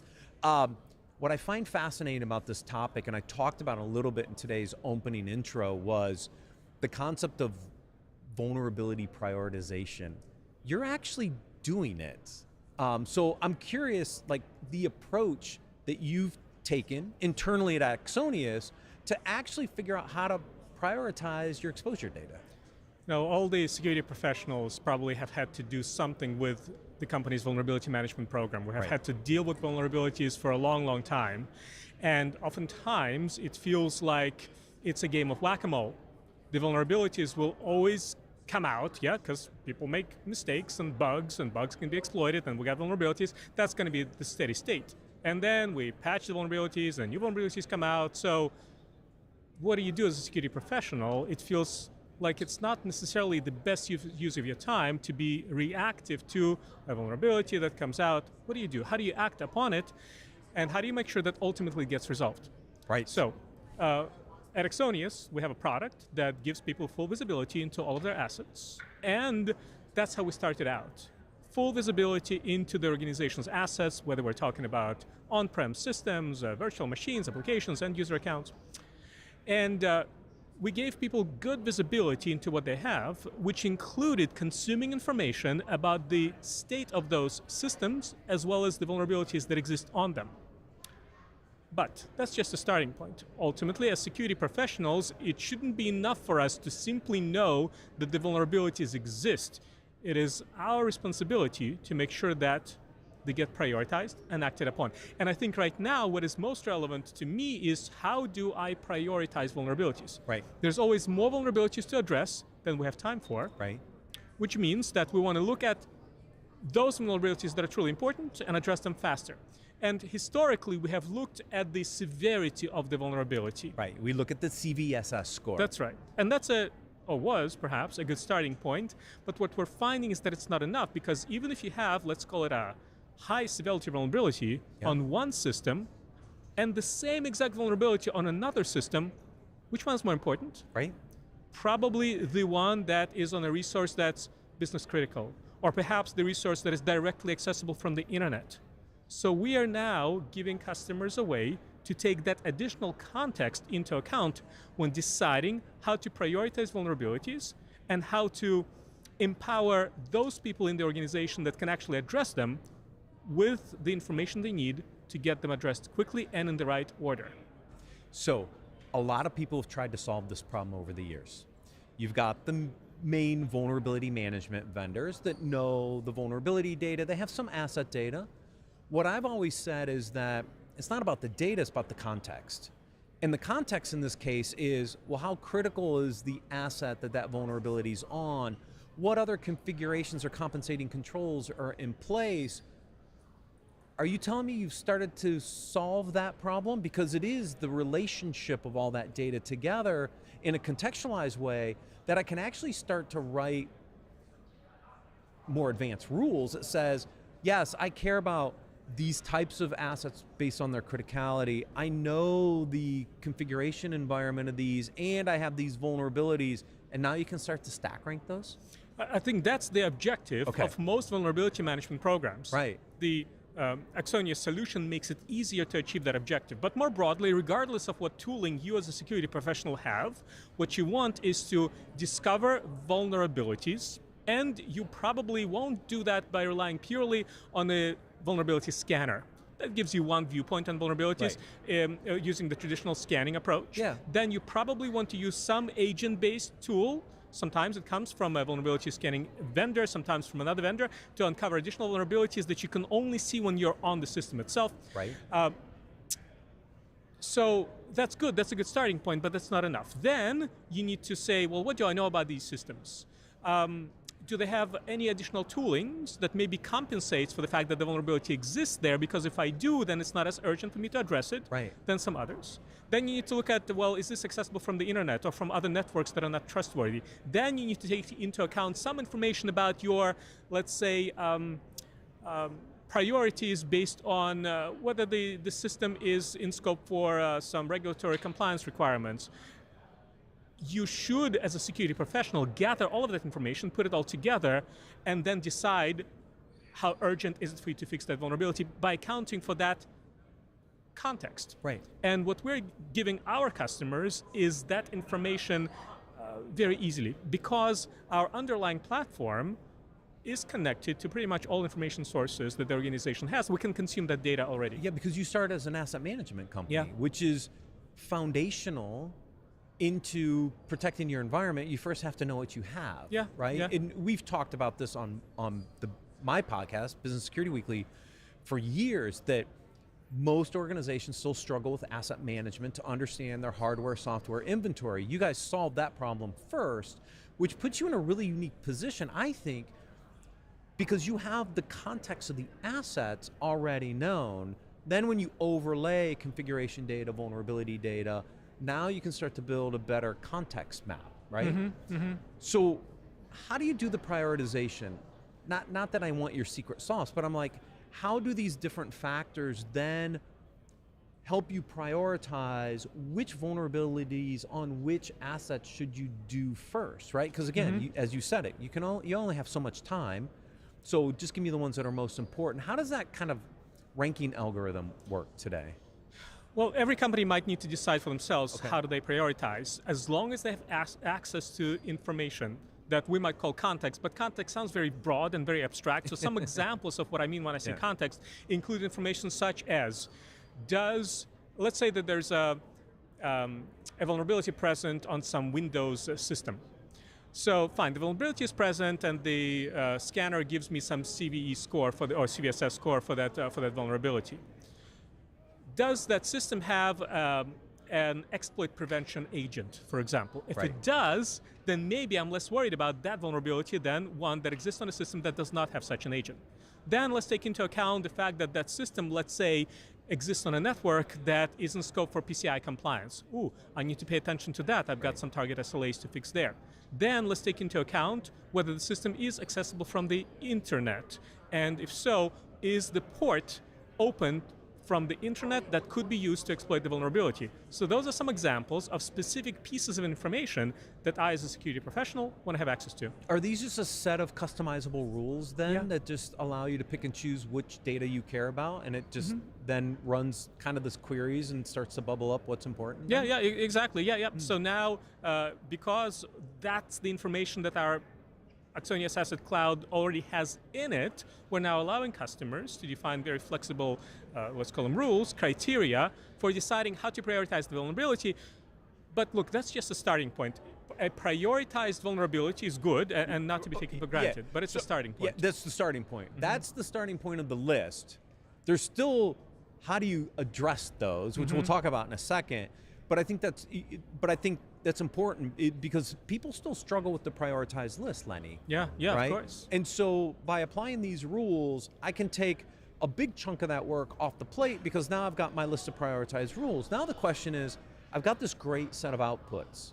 what I find fascinating about this topic, and I talked about a little bit in today's opening intro, was the concept of vulnerability prioritization. You're actually doing it. So I'm curious, like the approach that you've taken internally at Exonius to actually figure out how to prioritize your exposure data. Now, all the security professionals probably have had to do something with the company's vulnerability management program. We have had to deal with vulnerabilities for a long, long time. And oftentimes, it feels like it's a game of whack-a-mole. The vulnerabilities will always come out, because people make mistakes and bugs can be exploited, and we got vulnerabilities. That's going to be the steady state. And then we patch the vulnerabilities, and new vulnerabilities come out. So what do you do as a security professional? It feels like it's not necessarily the best use of your time to be reactive to a vulnerability that comes out. What do you do? How do you act upon it? And how do you make sure that ultimately gets resolved? Right. So at Exonius, we have a product that gives people full visibility into all of their assets. And that's how we started out. Full visibility into the organization's assets, whether we're talking about on-prem systems, virtual machines, applications, and user accounts. And we gave people good visibility into what they have, which included consuming information about the state of those systems, as well as the vulnerabilities that exist on them. But that's just a starting point. Ultimately, as security professionals, it shouldn't be enough for us to simply know that the vulnerabilities exist. It is our responsibility to make sure that they get prioritized and acted upon. And I think right now, what is most relevant to me is how do I prioritize vulnerabilities? Right. There's always more vulnerabilities to address than we have time for. Right. Which means that we want to look at those vulnerabilities that are truly important and address them faster. And historically, we have looked at the severity of the vulnerability. Right. We look at the CVSS score. That's right. And that's was perhaps a good starting point. But what we're finding is that it's not enough, because even if you have, let's call it a high severity vulnerability on one system and the same exact vulnerability on another system, which one's more important? Right. Probably the one that is on a resource that's business critical, or perhaps the resource that is directly accessible from the internet. So we are now giving customers a way to take that additional context into account when deciding how to prioritize vulnerabilities and how to empower those people in the organization that can actually address them with the information they need to get them addressed quickly and in the right order. So, a lot of people have tried to solve this problem over the years. You've got the main vulnerability management vendors that know the vulnerability data. They have some asset data. What I've always said is that it's not about the data, it's about the context. And the context in this case is, well, how critical is the asset that vulnerability is on? What other configurations or compensating controls are in place? Are you telling me you've started to solve that problem? Because it is the relationship of all that data together in a contextualized way that I can actually start to write more advanced rules that says, yes, I care about these types of assets based on their criticality. I know the configuration environment of these, and I have these vulnerabilities, and now you can start to stack rank those? I think that's the objective of most vulnerability management programs. Right. The Exonius solution makes it easier to achieve that objective. But more broadly, regardless of what tooling you as a security professional have, what you want is to discover vulnerabilities, and you probably won't do that by relying purely on a vulnerability scanner. That gives you one viewpoint on vulnerabilities using the traditional scanning approach. Yeah. Then you probably want to use some agent-based tool. Sometimes it comes from a vulnerability scanning vendor, sometimes from another vendor, to uncover additional vulnerabilities that you can only see when you're on the system itself. Right. So that's good, that's a good starting point, but that's not enough. Then you need to say, well, what do I know about these systems? do they have any additional toolings that maybe compensates for the fact that the vulnerability exists there? Because if I do, then it's not as urgent for me to address it than some others. Then you need to look at, well, is this accessible from the internet or from other networks that are not trustworthy? Then you need to take into account some information about your, let's say, priorities based on whether the system is in scope for some regulatory compliance requirements. You should, as a security professional, gather all of that information, put it all together, and then decide how urgent is it for you to fix that vulnerability by accounting for that context. Right. And what we're giving our customers is that information very easily, because our underlying platform is connected to pretty much all information sources that the organization has. We can consume that data already. Yeah, because you start as an asset management company, which is foundational into protecting your environment. You first have to know what you have, right? Yeah. And we've talked about this on my podcast, Business Security Weekly, for years, that most organizations still struggle with asset management to understand their hardware, software, inventory. You guys solved that problem first, which puts you in a really unique position, I think, because you have the context of the assets already known. Then when you overlay configuration data, vulnerability data, now you can start to build a better context map, right? So how do you do the prioritization? Not that I want your secret sauce, but I'm like, how do these different factors then help you prioritize which vulnerabilities on which assets should you do first, right? Because again, as you said it, you only have so much time, so just give me the ones that are most important. How does that kind of ranking algorithm work today? Well, every company might need to decide for themselves how do they prioritize. As long as they have access to information that we might call context, but context sounds very broad and very abstract. So some examples of what I mean when I say context include information such as, let's say that there's a vulnerability present on some Windows system. So fine, the vulnerability is present and the scanner gives me some CVE score or CVSS score for that vulnerability. Does that system have an exploit prevention agent, for example? If it does, then maybe I'm less worried about that vulnerability than one that exists on a system that does not have such an agent. Then let's take into account the fact that that system, let's say, exists on a network that is in scope for PCI compliance. Ooh, I need to pay attention to that. I've got some target SLAs to fix there. Then let's take into account whether the system is accessible from the internet. And if so, is the port open from the internet that could be used to exploit the vulnerability? So those are some examples of specific pieces of information that I, as a security professional, want to have access to. Are these just a set of customizable rules then that just allow you to pick and choose which data you care about, and it just then runs kind of this queries and starts to bubble up what's important? Yeah, exactly. So now, because that's the information that our Axonius Asset Cloud already has in it, we're now allowing customers to define very flexible, let's call them rules, criteria for deciding how to prioritize the vulnerability. But look, that's just a starting point. A prioritized vulnerability is good and not to be taken for granted, but it's a starting point. Yeah, that's the starting point. That's the starting point of the list. There's still, how do you address those, which we'll talk about in a second. But I think that's important because people still struggle with the prioritized list, Lenny. Yeah, right? Of course. And so by applying these rules, I can take a big chunk of that work off the plate because now I've got my list of prioritized rules. Now the question is, I've got this great set of outputs.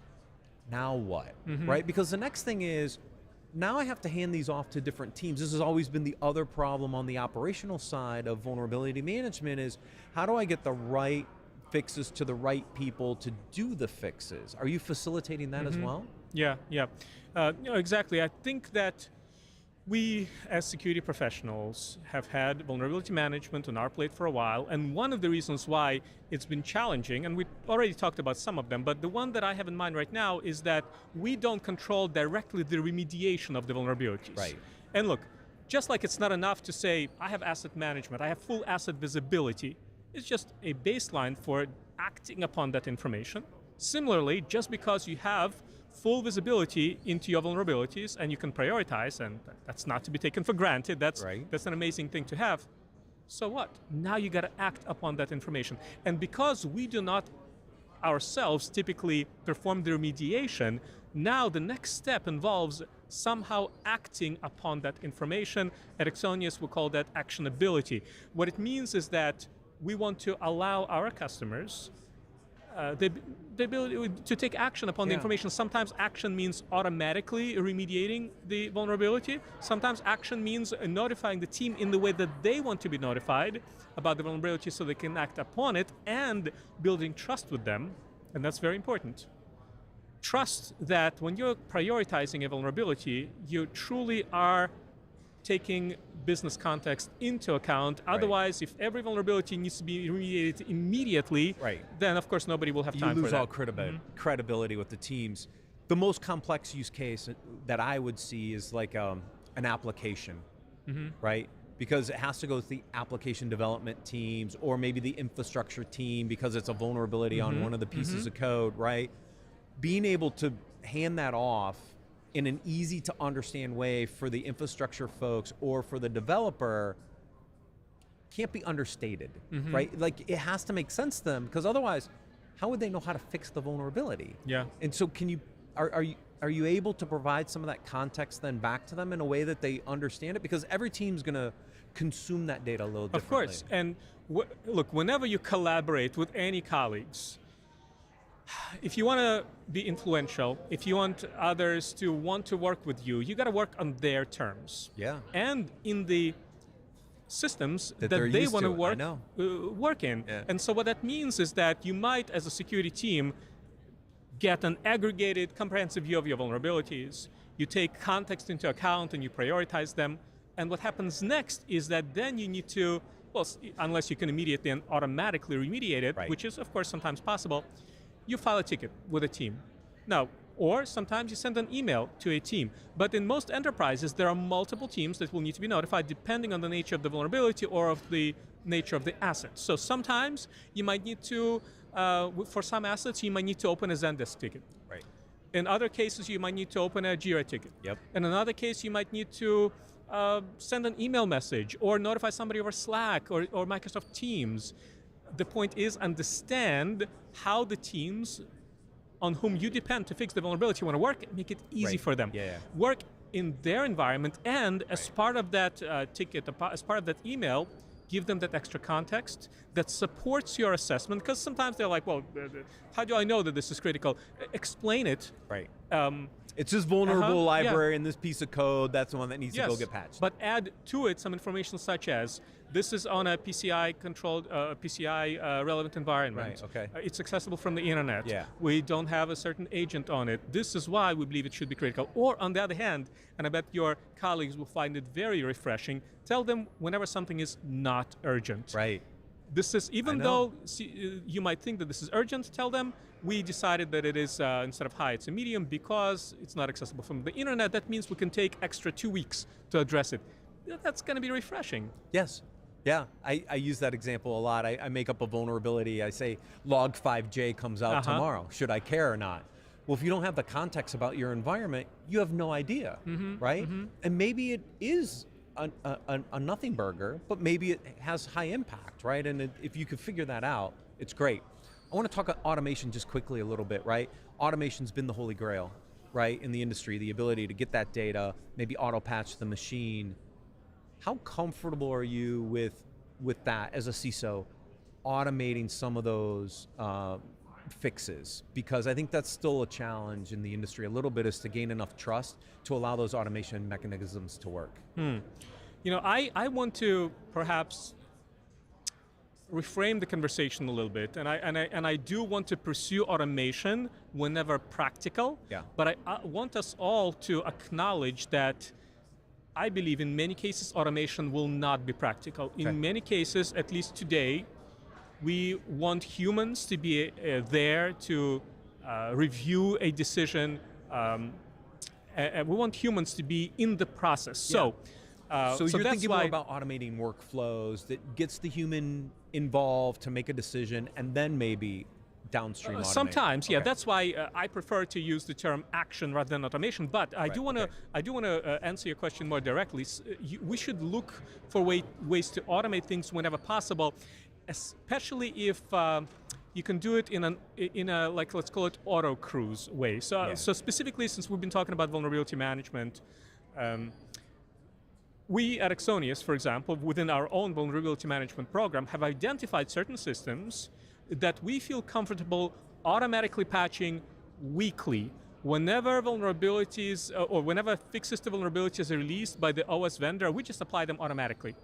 Now what, right? Because the next thing is, now I have to hand these off to different teams. This has always been the other problem on the operational side of vulnerability management is, how do I get the right fixes to the right people to do the fixes? Are you facilitating that as well? Yeah. No, exactly. I think that we, as security professionals, have had vulnerability management on our plate for a while, and one of the reasons why it's been challenging, and we already talked about some of them, but the one that I have in mind right now is that we don't control directly the remediation of the vulnerabilities. Right. And look, just like it's not enough to say, I have asset management, I have full asset visibility, it's just a baseline for acting upon that information. Similarly, just because you have full visibility into your vulnerabilities and you can prioritize, and that's not to be taken for granted, that's an amazing thing to have. So what? Now you got to act upon that information. And because we do not ourselves typically perform the remediation, now the next step involves somehow acting upon that information. Ericsonius will call that actionability. What it means is that we want to allow our customers the ability to take action upon the information. Sometimes action means automatically remediating the vulnerability. Sometimes action means notifying the team in the way that they want to be notified about the vulnerability so they can act upon it, and building trust with them, and that's very important. Trust that when you're prioritizing a vulnerability, you truly are taking business context into account. Otherwise, if every vulnerability needs to be remediated immediately, then of course nobody will have time for that. You lose all credibility with the teams. The most complex use case that I would see is like an application, right? Because it has to go through the application development teams, or maybe the infrastructure team because it's a vulnerability on one of the pieces of code, right? Being able to hand that off in an easy to understand way for the infrastructure folks or for the developer can't be understated, right? Like it has to make sense to them, because otherwise, how would they know how to fix the vulnerability? Yeah. And so can you, are you able to provide some of that context then back to them in a way that they understand it? Because every team's gonna consume that data a little differently. Of course, and look, whenever you collaborate with any colleagues, if you want to be influential, if you want others to want to work with you, you got to work on their terms. Yeah. And in the systems that they're they used want to to work in. Yeah. And so what that means is that you might, as a security team, get an aggregated, comprehensive view of your vulnerabilities. You take context into account and you prioritize them. And what happens next is that then you need to, well, unless you can immediately and automatically remediate it, which is of course sometimes possible, you file a ticket with a team. Now, or sometimes you send an email to a team. But in most enterprises, there are multiple teams that will need to be notified depending on the nature of the vulnerability or of the nature of the asset. So sometimes you might need to, for some assets, you might need to open a Zendesk ticket. Right. In other cases, you might need to open a Jira ticket. Yep. In another case, you might need to send an email message or notify somebody over Slack or Microsoft Teams. The point is, understand how the teams on whom you depend to fix the vulnerability want to work, make it easy for them. Yeah. Work in their environment, and as part of that ticket, as part of that email, give them that extra context that supports your assessment, because sometimes they're like, well, how do I know that this is critical? Explain it. Right. It's this vulnerable library and this piece of code, that's the one that needs to go get patched. But add to it some information such as, this is on a PCI controlled, PCI relevant environment. Right, okay. It's accessible from the internet. Yeah. We don't have a certain agent on it. This is why we believe it should be critical. Or on the other hand, and I bet your colleagues will find it very refreshing, tell them whenever something is not urgent. Right. This is, even though you might think that this is urgent, tell them, we decided that it is, instead of high, it's a medium because it's not accessible from the internet. That means we can take extra 2 weeks to address it. That's going to be refreshing. Yes. Yeah, I use that example a lot. I make up a vulnerability. I say log5j comes out tomorrow. Should I care or not? Well, if you don't have the context about your environment, you have no idea, right? And maybe it is a nothing burger, but maybe it has high impact, right? And if you could figure that out, it's great. I want to talk automation just quickly a little bit, right? Automation's been the holy grail, right, in the industry, the ability to get that data, maybe auto-patch the machine. How comfortable are you with that as a CISO, automating some of those fixes? Because I think that's still a challenge in the industry a little bit, is to gain enough trust to allow those automation mechanisms to work. You know, I want to perhaps reframe the conversation a little bit, and I do want to pursue automation whenever practical. Yeah. But I want us all to acknowledge that I believe in many cases automation will not be practical. Okay. In many cases, at least today, we want humans to be there to review a decision. We want humans to be in the process. Yeah. So you're that's thinking why more about automating workflows that gets the human involved to make a decision, and then maybe downstream automate. Sometimes, yeah. That's why I prefer to use the term action rather than automation. But I do want to answer your question more directly. We should look for ways to automate things whenever possible, especially if you can do it in a like, let's call it auto cruise way. So specifically, since we've been talking about vulnerability management, we at Exonius, for example, within our own vulnerability management program, have identified certain systems that we feel comfortable automatically patching weekly. Whenever vulnerabilities or whenever fixes to vulnerabilities are released by the OS vendor, we just apply them automatically.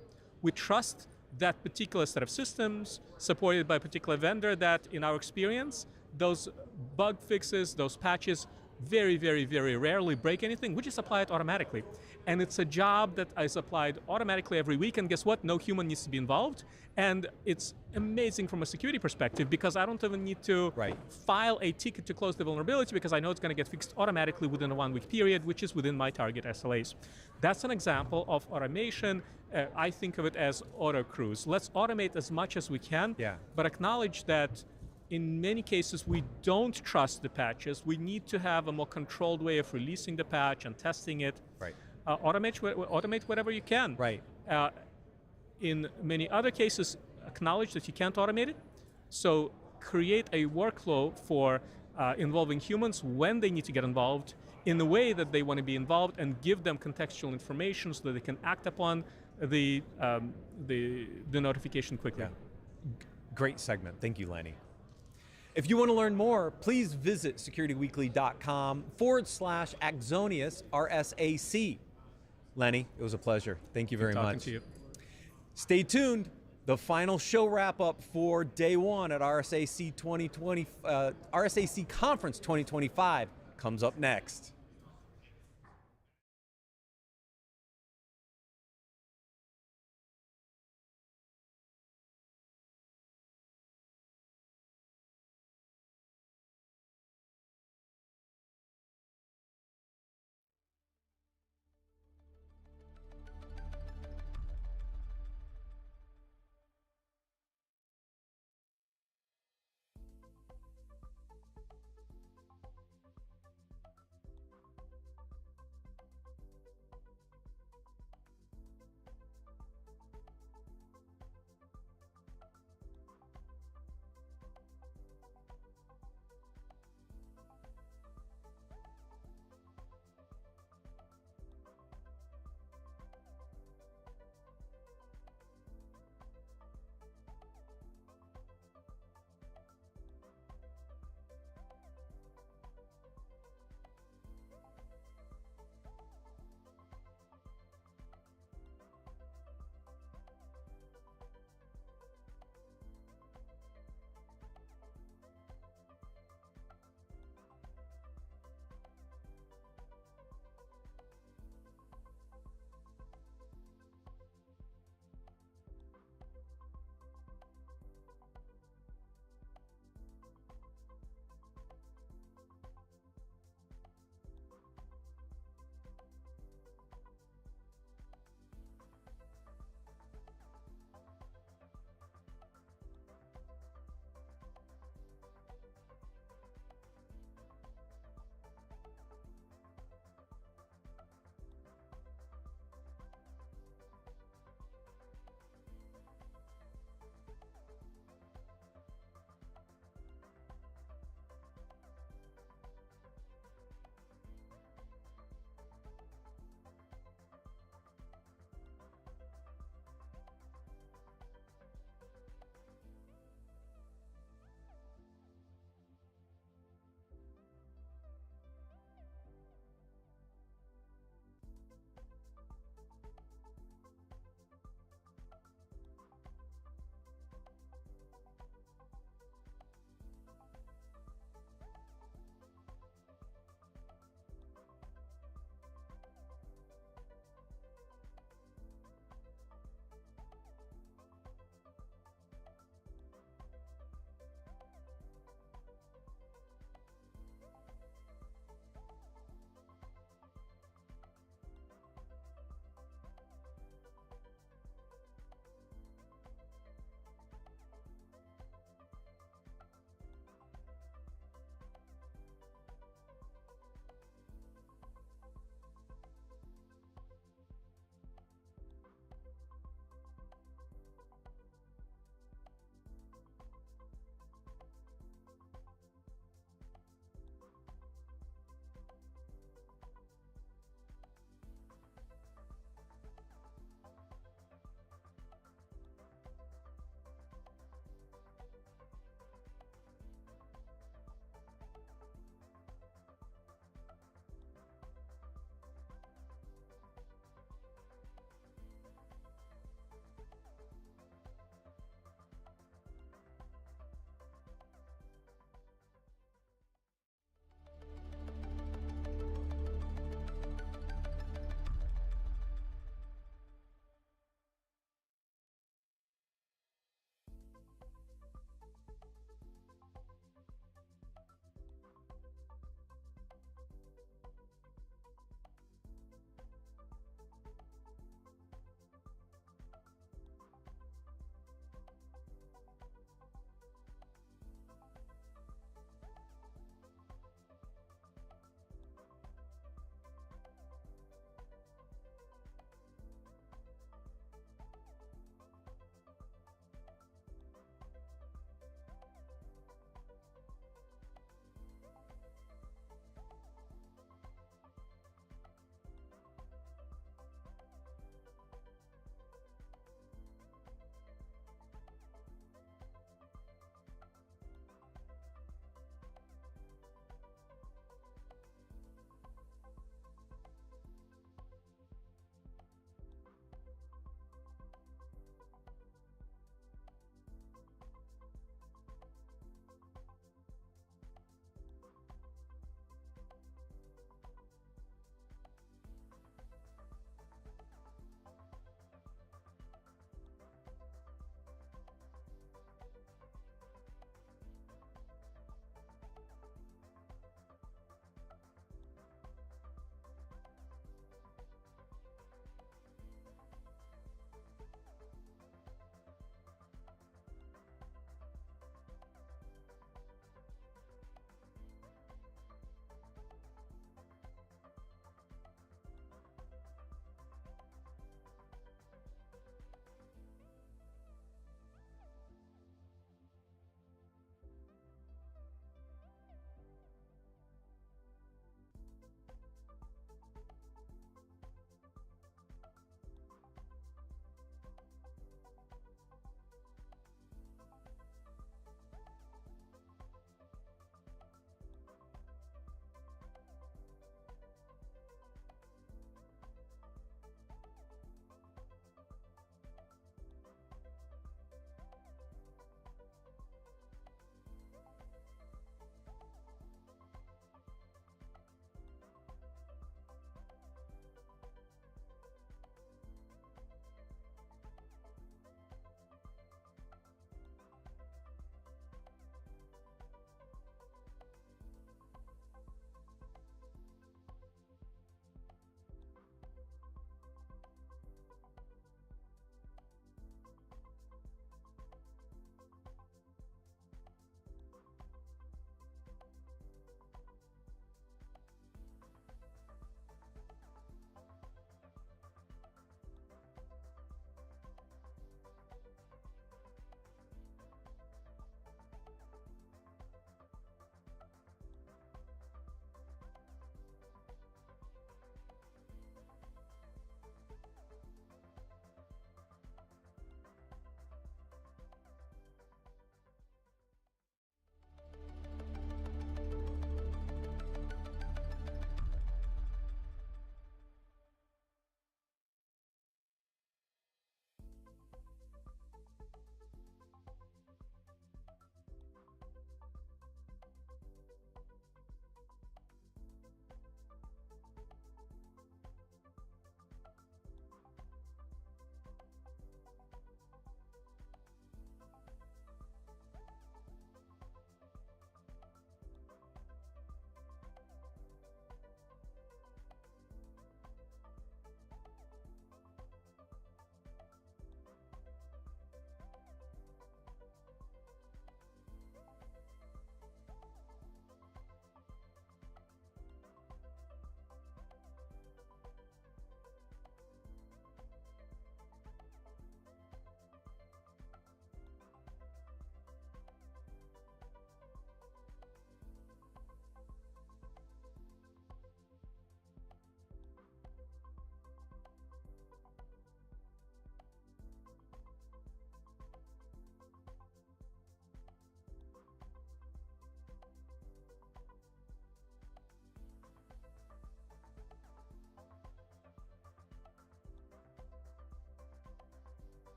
We trust that particular set of systems supported by a particular vendor that, in our experience, those bug fixes, those patches, very, very, very rarely break anything. We just apply it automatically. And it's a job that is applied automatically every week, and guess what? No human needs to be involved. And it's amazing from a security perspective because I don't even need to file a ticket to close the vulnerability because I know it's going to get fixed automatically within a 1-week period, which is within my target SLAs. That's an example of automation. I think of it as auto cruise. Let's automate as much as we can, but acknowledge that in many cases, we don't trust the patches. We need to have a more controlled way of releasing the patch and testing it. Automate whatever you can. In many other cases, acknowledge that you can't automate it. So create a workflow for involving humans when they need to get involved in the way that they want to be involved and give them contextual information so that they can act upon the notification quickly. Great segment. Thank you, Lenny. If you want to learn more, please visit securityweekly.com/Axonius RSAC. Lenny, it was a pleasure. Thank you very much. Talking to you. Stay tuned. The final show wrap up for day one at RSAC Conference 2025 comes up next.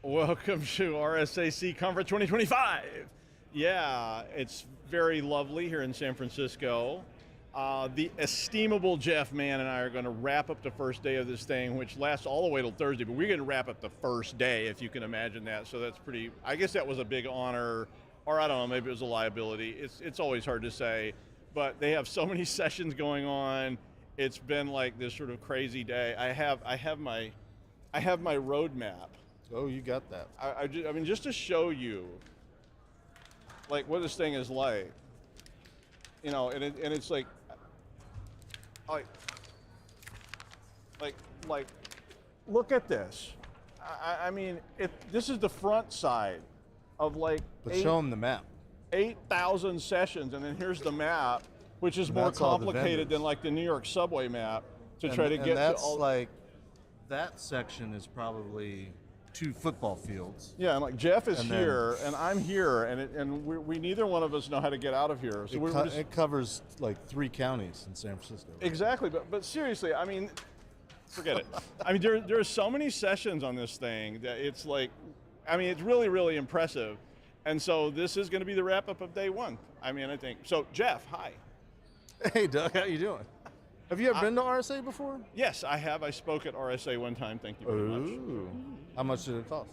Welcome to RSAC Conference 2025. Yeah, it's very lovely here in San Francisco. The estimable Jeff Mann and I are going to wrap up the first day of this thing, which lasts all the way till Thursday, but we're going to wrap up the first day, if you can imagine that. So that's pretty, I guess that was a big honor, or I don't know, maybe it was a liability. It's always hard to say, but they have so many sessions going on. It's been like this sort of crazy day. I have my roadmap. Oh, you got that. I mean, just to show you, like, what this thing is like, you know, and it's like, look at this. I mean, this is the front side of like. But show them the map. 8,000 sessions, and then here's the map, which is more complicated than like the New York subway map to try to get to all. Like, that section is probably 2 football fields. Yeah, and like Jeff is here, and I'm here, and we neither one of us know how to get out of here. So it covers like 3 counties in San Francisco. Exactly, but seriously, I mean, forget it. I mean, there are so many sessions on this thing that it's like, I mean, it's really, really impressive. And so this is going to be the wrap up of day 1. I mean, I think. So Jeff, hi. Hey Doug, how you doing? Have you ever been to RSA before? Yes, I have. I spoke at RSA one time. Thank you very much. How much did it cost?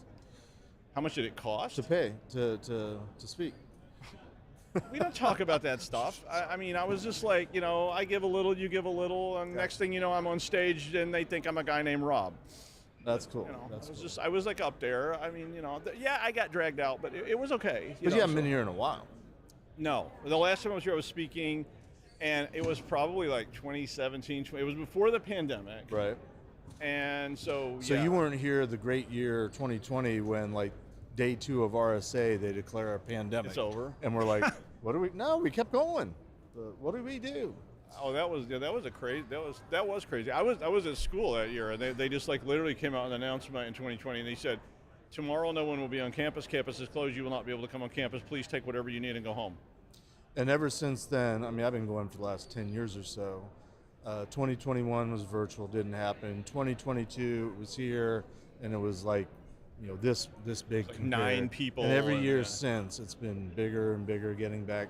How much did it cost? To pay, to speak. We don't talk about that stuff. I mean, I was just like, you know, I give a little, you give a little, and next thing you know, I'm on stage and they think I'm a guy named Rob. That's cool. You know, That's I was like up there. I mean, you know, yeah, I got dragged out, but it was okay. But you haven't been here in a while. No. The last time I was here, I was speaking, and it was probably like 2017. It was before the pandemic. Right. And so, So you weren't here the great year 2020 when, like, day 2 of RSA, they declare a pandemic. It's over. And we're like, what do we? No, we kept going. What did we do? Oh, that was crazy. I was at school that year, and they just like literally came out with an announcement in 2020, and they said, tomorrow no one will be on campus. Campus is closed. You will not be able to come on campus. Please take whatever you need and go home. And ever since then, I mean, I've been going for the last 10 years or so. 2021 was virtual, didn't happen. 2022 it was here, and it was like, you know, this big. Like 9 people. And every year since, it's been bigger and bigger, getting back.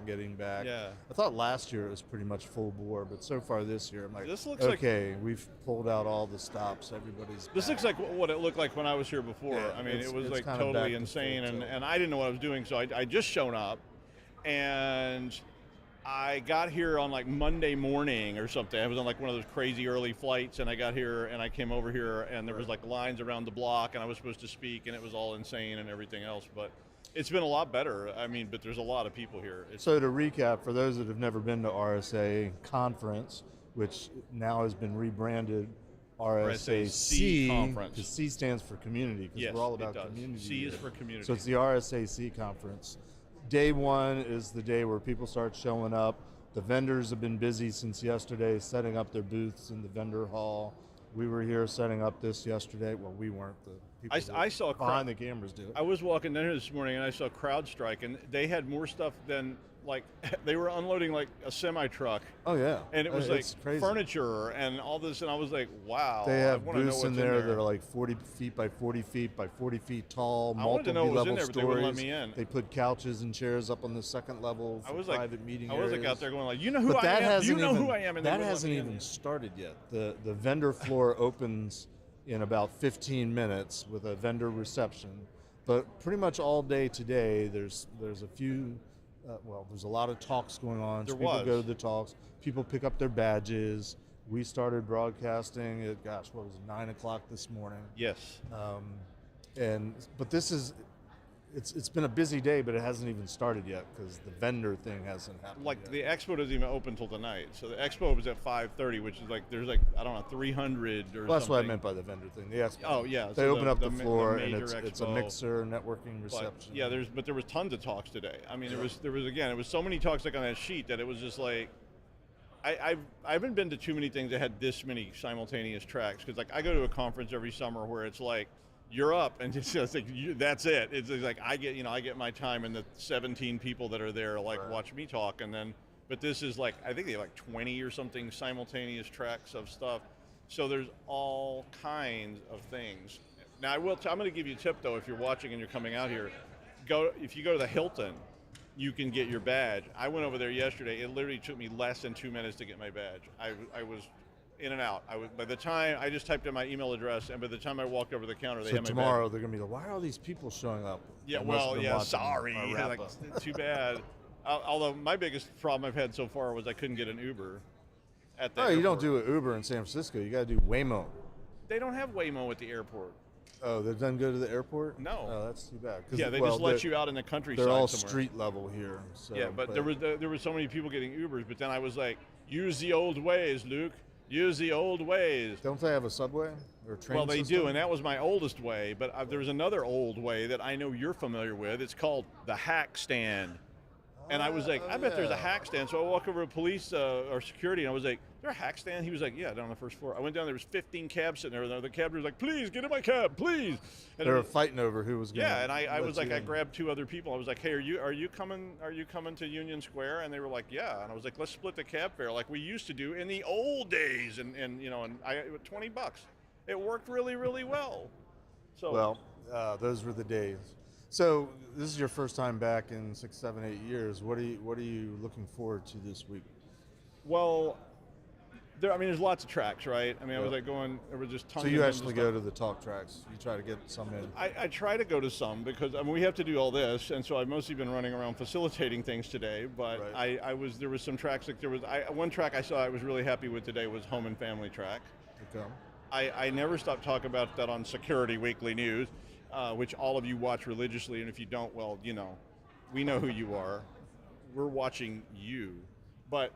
Yeah. I thought last year it was pretty much full bore, but so far this year, I'm like, this looks okay, we've pulled out all the stops. Everybody's This back. looks like what it looked like when I was here before. Yeah, I mean, it was like kind of totally back to insane, full and I didn't know what I was doing, so I just shown up, and I got here on like Monday morning or something. I was on like one of those crazy early flights, and I got here and I came over here, and there was like lines around the block, and I was supposed to speak, and it was all insane and everything else. But it's been a lot better. I mean, but there's a lot of people here. So to recap, for those that have never been to RSA conference, which now has been rebranded RSAC conference, because C stands for community, because yes, we're all about it does. community. C is for community. So it's the RSAC conference. Day 1 is the day where people start showing up. The vendors have been busy since yesterday, setting up their booths in the vendor hall. We were here setting up this yesterday. Well, we weren't. The people I saw behind the cameras did it. I was walking down here this morning, and I saw CrowdStrike, and they had more stuff than, like, they were unloading like a semi-truck. Oh yeah, and it was like crazy. Furniture and all this, and I was like, wow. They have I wanna know booths what's in there that are like 40 feet by 40 feet by 40 feet tall, I wanted to know multiple what was in level there, but they stories. wouldn't let me in. They put couches and chairs up on the second level for private meeting I was areas. like out there going like, you know who I am? Do you know who I am? And that hasn't even started yet. The vendor floor opens in about 15 minutes with a vendor reception, but pretty much all day today there's a few. There's a lot of talks going on. So people go to the talks. People pick up their badges. We started broadcasting at, gosh, what was it, 9 o'clock this morning? Yes. But this is, it's been a busy day, but it hasn't even started yet because the vendor thing hasn't happened. Like yet. the expo doesn't even open till tonight. So the expo was at 5:30, which is like there's like, I don't know, 300 or well, that's something. what I meant by the vendor thing. The expo. Oh yeah. They open up the floor and major it's a expo. mixer, networking, reception. But, yeah, there was tons of talks today. I mean, there was again, it was so many talks like on that sheet that it was just like, I haven't been to too many things that had this many simultaneous tracks, because like I go to a conference every summer where it's like, you're up, and it's just like that's it. It's like I get my time, and the 17 people that are there like watch me talk, and then. But this is like, I think they have like 20 or something simultaneous tracks of stuff. So there's all kinds of things. Now I will. I'm going to give you a tip though. If you're watching and you're coming out here, if you go to the Hilton, you can get your badge. I went over there yesterday. It literally took me less than 2 minutes to get my badge. I was in and out. By the time I just typed in my email address, and by the time I walked over the counter, they had my tomorrow badge. they're going to be like, why are all these people showing up? Yeah, They must have well, been yeah, watching sorry. our Like, wrap-up. too bad. Although my biggest problem I've had so far was I couldn't get an Uber at the No, airport. you don't do an Uber in San Francisco. You got to do Waymo. They don't have Waymo at the airport. Oh, they doesn't go to the airport? No. Oh, that's too bad. Yeah, they just let you out in the countryside They're all somewhere. street level here. So, Yeah, but there was so many people getting Ubers, but then I was like, use the old ways, Luke. Use the old ways. Don't they have a subway or a train Well, they system? do, and that was my oldest way, but there's another old way that I know you're familiar with. It's called the hack stand. And I was like, I bet there's a hack stand. So I walk over to police or security, and I was like, is there a hack stand? He was like, yeah, down on the first floor. I went down, there was 15 cabs sitting there. The cab was like, please, get in my cab, please. And They were fighting over who was going to. yeah, and I was like, I grabbed two other people. I was like, hey, are you coming to Union Square? And they were like, yeah. And I was like, let's split the cab fare like we used to do in the old days. And $20. It worked really, really well. So Well, those were the days. So this is your first time back in 6, 7, 8 years. What are you looking forward to this week? Well, there's lots of tracks, right? I mean, I was like there was just tons. So of you them actually and go stuff. to the talk tracks. You try to get some in. I try to go to some because we have to do all this, and so I've mostly been running around facilitating things today. But there was some tracks one track I saw I was really happy with today was home and family track. Okay. I never stop talking about that on Security Weekly News, which all of you watch religiously, and if you don't, well, we know who you are. We're watching you. But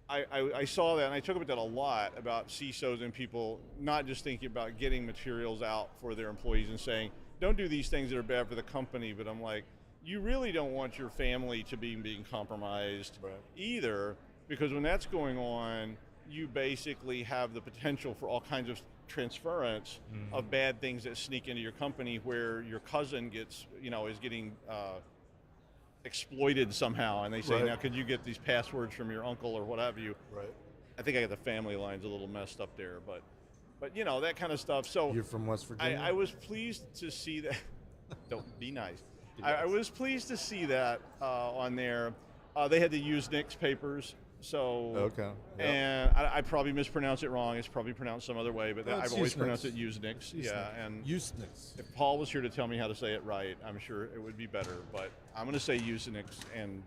I saw that, and I talk about that a lot, about CISOs and people not just thinking about getting materials out for their employees and saying, don't do these things that are bad for the company, but I'm like, you really don't want your family to be being compromised either, because when that's going on, you basically have the potential for all kinds of transference of bad things that sneak into your company, where your cousin gets, is getting exploited somehow, and they say, now could you get these passwords from your uncle or what have you? Right. I think I got the family lines a little messed up there, but that kind of stuff. So You're from West Virginia? I was pleased to see that. Don't be nice. I was pleased to see that on there. They had the Usenix papers. So okay, yep. And I probably mispronounced it wrong. It's probably pronounced some other way, but I've always pronounced it Usenix. Yeah, and Usenix. If Paul was here to tell me how to say it right, I'm sure it would be better. But I'm going to say Usenix, and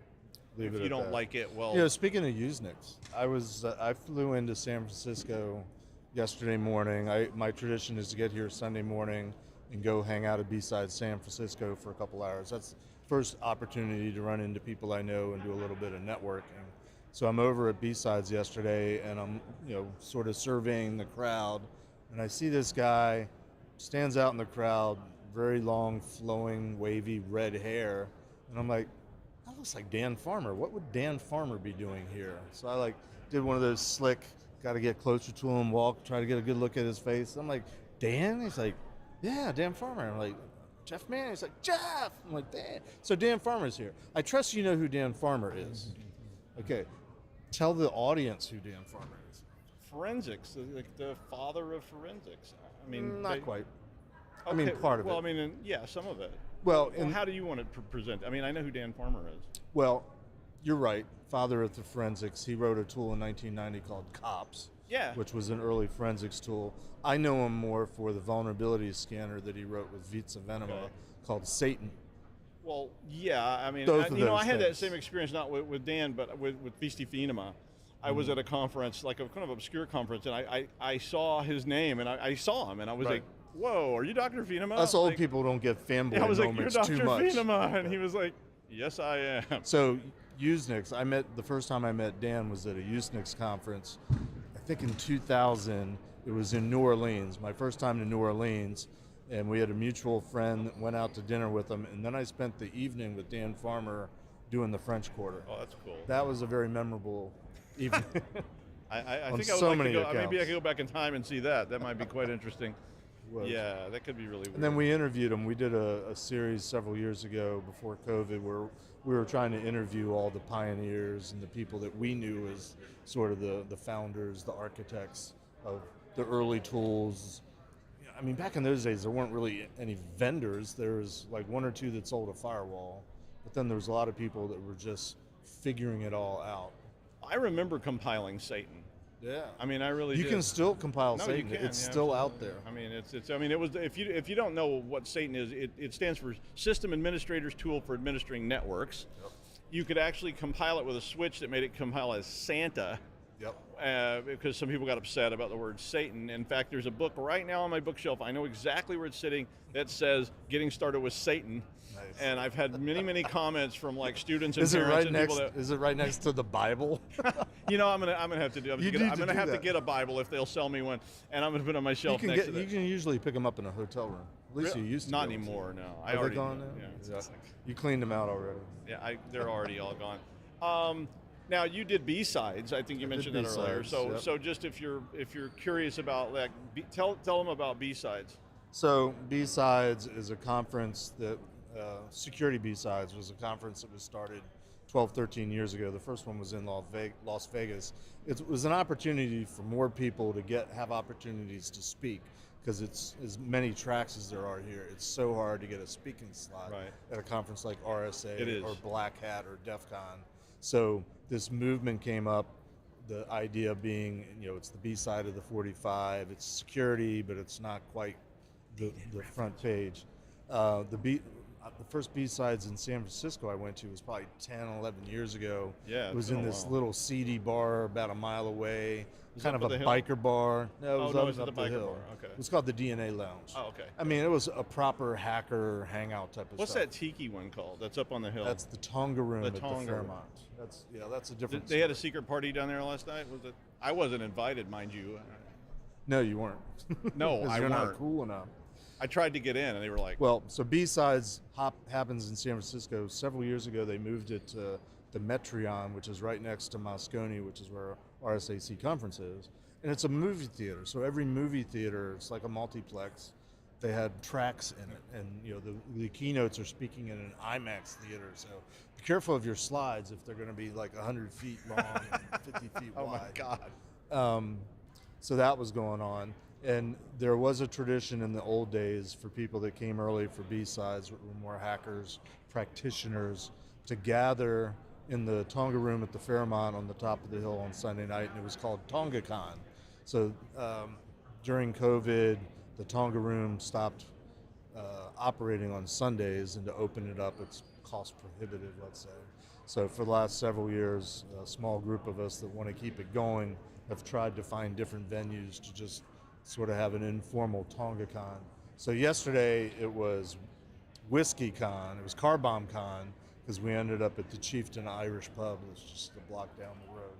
if you don't like it, well. Speaking of Usenix, I flew into San Francisco yesterday morning. My tradition is to get here Sunday morning and go hang out at B-Side San Francisco for a couple hours. That's the first opportunity to run into people I know and do a little bit of networking. So I'm over at B-Sides yesterday, and I'm sort of surveying the crowd, and I see this guy stands out in the crowd, very long, flowing, wavy red hair, and I'm like, that looks like Dan Farmer. What would Dan Farmer be doing here? So I did one of those slick, got to get closer to him, walk, try to get a good look at his face. I'm like, Dan? He's like, yeah, Dan Farmer. I'm like, Jeff Mann? He's like, Jeff! I'm like, Dan. So Dan Farmer's here. I trust you know who Dan Farmer is. Okay. Tell the audience who Dan Farmer is. Forensics, the father of forensics. I mean, not quite. Okay, I mean, part of it. Well, I mean, yeah, some of it. Well, how do you want to present? I mean, I know who Dan Farmer is. Well, you're right. Father of the forensics. He wrote a tool in 1990 called COPS. Yeah. Which was an early forensics tool. I know him more for the vulnerability scanner that he wrote with Vitsa Venema called Satan. Well, yeah, I mean, I had that same experience, not with Dan, but with Visti Finema. I was at a conference, like a kind of obscure conference, and I saw his name, and I saw him, and I was like, whoa, are you Dr. Finema? Us old people don't get fanboy I was like, moments you're too Dr. much. Finema, and he was like, yes, I am. So, Usenix, the first time I met Dan was at a Usenix conference, I think in 2000. It was in New Orleans, my first time to New Orleans. And we had a mutual friend that went out to dinner with him, and then I spent the evening with Dan Farmer doing the French Quarter. Oh, that's cool. That was a very memorable evening. I think I would like to go. Maybe I could go back in time and see that. That might be quite interesting. Yeah, that could be really weird. And then we interviewed him. We did a series several years ago before COVID where we were trying to interview all the pioneers and the people that we knew as sort of the founders, the architects of the early tools. I mean, back in those days, there weren't really any vendors. There was like one or two that sold a firewall, but then there was a lot of people that were just figuring it all out. I remember compiling Satan. Yeah, I mean, I really. You did. can still compile no, Satan. You can, it's still out there. I mean, it's. I mean, it was. If you don't know what Satan is, it stands for System Administrator's Tool for Administering Networks. Yep. You could actually compile it with a switch that made it compile as Santa. Yep. Because some people got upset about the word Satan. In fact, there's a book right now on my bookshelf. I know exactly where it's sitting. That says "Getting Started with Satan." Nice. And I've had many comments from like students and parents and people that. Is it right next to the Bible? You know, I'm gonna have to do. I'm gonna have to get a Bible if they'll sell me one, and I'm gonna put it on my shelf next to that. You can usually pick them up in a hotel room. At least you used to. Not anymore. No, I already gone now. Yeah. You cleaned them out already. Yeah, they're already all gone. Now you did B-sides. I think you mentioned that earlier. So just if you're curious about that, tell them about B-sides. So B-sides is a conference that Security B-sides was a conference that was started 12, 13 years ago. The first one was in Las Vegas. It was an opportunity for more people to have opportunities to speak, because it's as many tracks as there are here. It's so hard to get a speaking slot at a conference like RSA or Black Hat or DEF CON. So this movement came up, the idea being, it's the B side of the 45. It's security, but it's not quite the front page. The first B-sides in San Francisco I went to was probably 10, 11 years ago. Yeah, it was in this little seedy bar about a mile away, kind of a hill? biker bar. No, it was up the the hill. bar. Okay. It was called the DNA Lounge. Oh, okay. I mean, it was a proper hacker hangout type of What's stuff. that tiki one called? That's up on the hill. That's the Tonga Room at the Tonga Fairmont. That's a different. They had a secret party down there last night. Was it? I wasn't invited, mind you. No, you weren't. No, I you're weren't. not cool enough. I tried to get in, and they were like... Well, so B-sides happens in San Francisco. Several years ago, they moved it to the Metreon, which is right next to Moscone, which is where RSAC conference is. And it's a movie theater. So every movie theater, it's like a multiplex. They had tracks in it, and the keynotes are speaking in an IMAX theater. So be careful of your slides if they're going to be like 100 feet long and 50 feet wide. Oh my God. So that was going on. And there was a tradition in the old days for people that came early for B-sides, were more hackers, practitioners, to gather in the Tonga Room at the Fairmont on the top of the hill on Sunday night, and it was called TongaCon. So during COVID, the Tonga Room stopped operating on Sundays, and to open it up, it's cost prohibitive, let's say. So for the last several years, a small group of us that want to keep it going have tried to find different venues to just sort of have an informal TongaCon. So yesterday it was Whiskey Con, it was Car Bomb Con, because we ended up at the Chieftain Irish Pub, it was just a block down the road.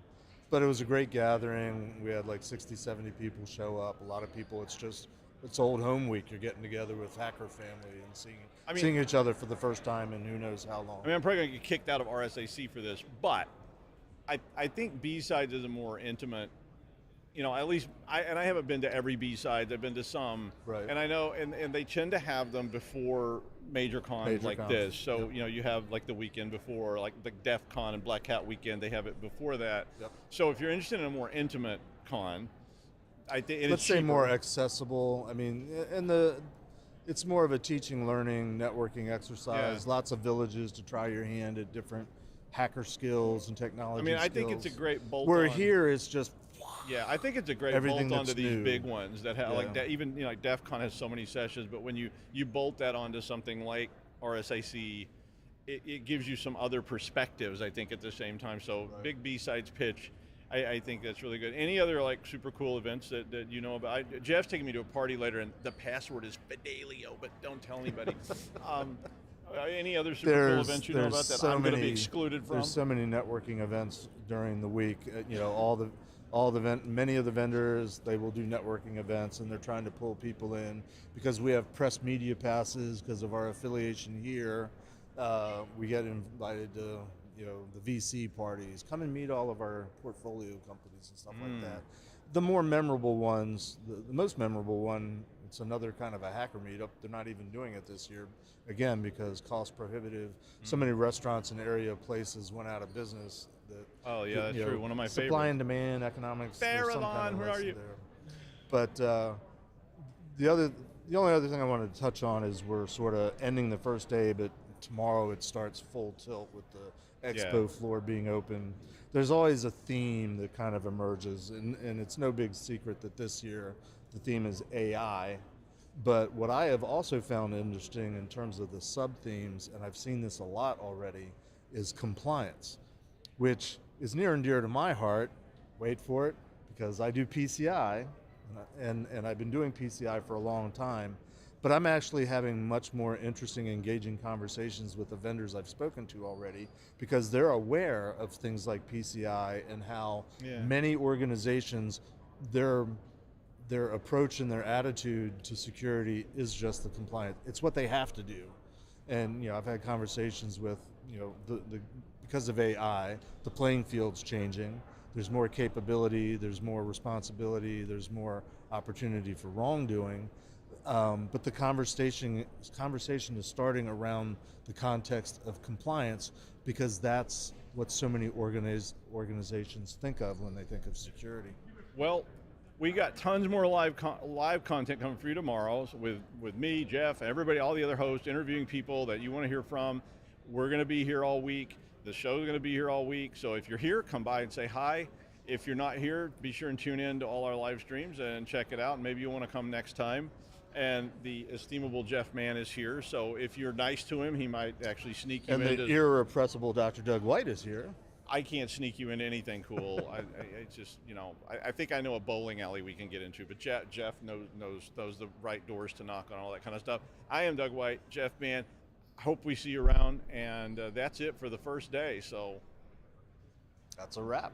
But it was a great gathering. We had like 60, 70 people show up. A lot of people, it's old home week. You're getting together with hacker family and seeing each other for the first time in who knows how long. I mean, I'm probably going to get kicked out of RSAC for this, but I think B-sides is a more intimate, at least, I haven't been to every B-sides, I've been to some. Right. And I know, and they tend to have them before major cons like this. So, you have like the weekend before, like the DEF CON and Black Hat weekend, they have it before that. Yep. So if you're interested in a more intimate con, I think let's say more accessible. I mean, it's more of a teaching, learning, networking exercise. Yeah. Lots of villages to try your hand at different hacker skills and technology skills. I think it's a great bolt-on. Where here it's just... Yeah, I think it's a great bolt onto these big ones that have like that. Even like DEF CON has so many sessions, but when you bolt that onto something like RSAC, it gives you some other perspectives. I think at the same time. So big B-sides pitch, I think that's really good. Any other like super cool events that you know about? Jeff's taking me to a party later, and the password is Fidelio, but don't tell anybody. Any other super cool events you know about that I'm going to be excluded from? There's so many networking events during the week. Many of the vendors, they will do networking events, and they're trying to pull people in because we have press media passes because of our affiliation here. We get invited to the VC parties. Come and meet all of our portfolio companies and stuff like that. The more memorable ones, the most memorable one, it's another kind of a hacker meetup. They're not even doing it this year, again, because cost prohibitive. So many restaurants and area places went out of business. That's true. One of my supply favorites. and demand, economics. Farallon, where are you? There. But the The only other thing I wanted to touch on is we're sort of ending the first day, but tomorrow it starts full tilt with the expo floor being open. There's always a theme that kind of emerges, and it's no big secret that this year the theme is AI. But what I have also found interesting in terms of the sub-themes, and I've seen this a lot already, is compliance, which is near and dear to my heart. Wait for it, because I do PCI, and I've been doing PCI for a long time, but I'm actually having much more interesting, engaging conversations with the vendors I've spoken to already, because they're aware of things like PCI and how many organizations, their approach and their attitude to security is just the compliance. It's what they have to do. And I've had conversations with, because of AI, the playing field's changing. There's more capability, there's more responsibility, there's more opportunity for wrongdoing. But the conversation is starting around the context of compliance, because that's what so many organizations think of when they think of security. Well, we got tons more live content coming for you tomorrow with me, Jeff, everybody, all the other hosts, interviewing people that you want to hear from. We're going to be here all week. The show's going to be here all week. So if you're here, come by and say hi. If you're not here, be sure and tune in to all our live streams and check it out. And maybe you want to come next time. And the estimable Jeff Mann is here. So if you're nice to him, he might actually sneak you into... And the irrepressible Dr. Doug White is here. I can't sneak you into anything cool. I just, I think I know a bowling alley we can get into, but Jeff knows the right doors to knock on, all that kind of stuff. I am Doug White, Jeff Mann. Hope we see you around, and that's it for the first day. So that's a wrap.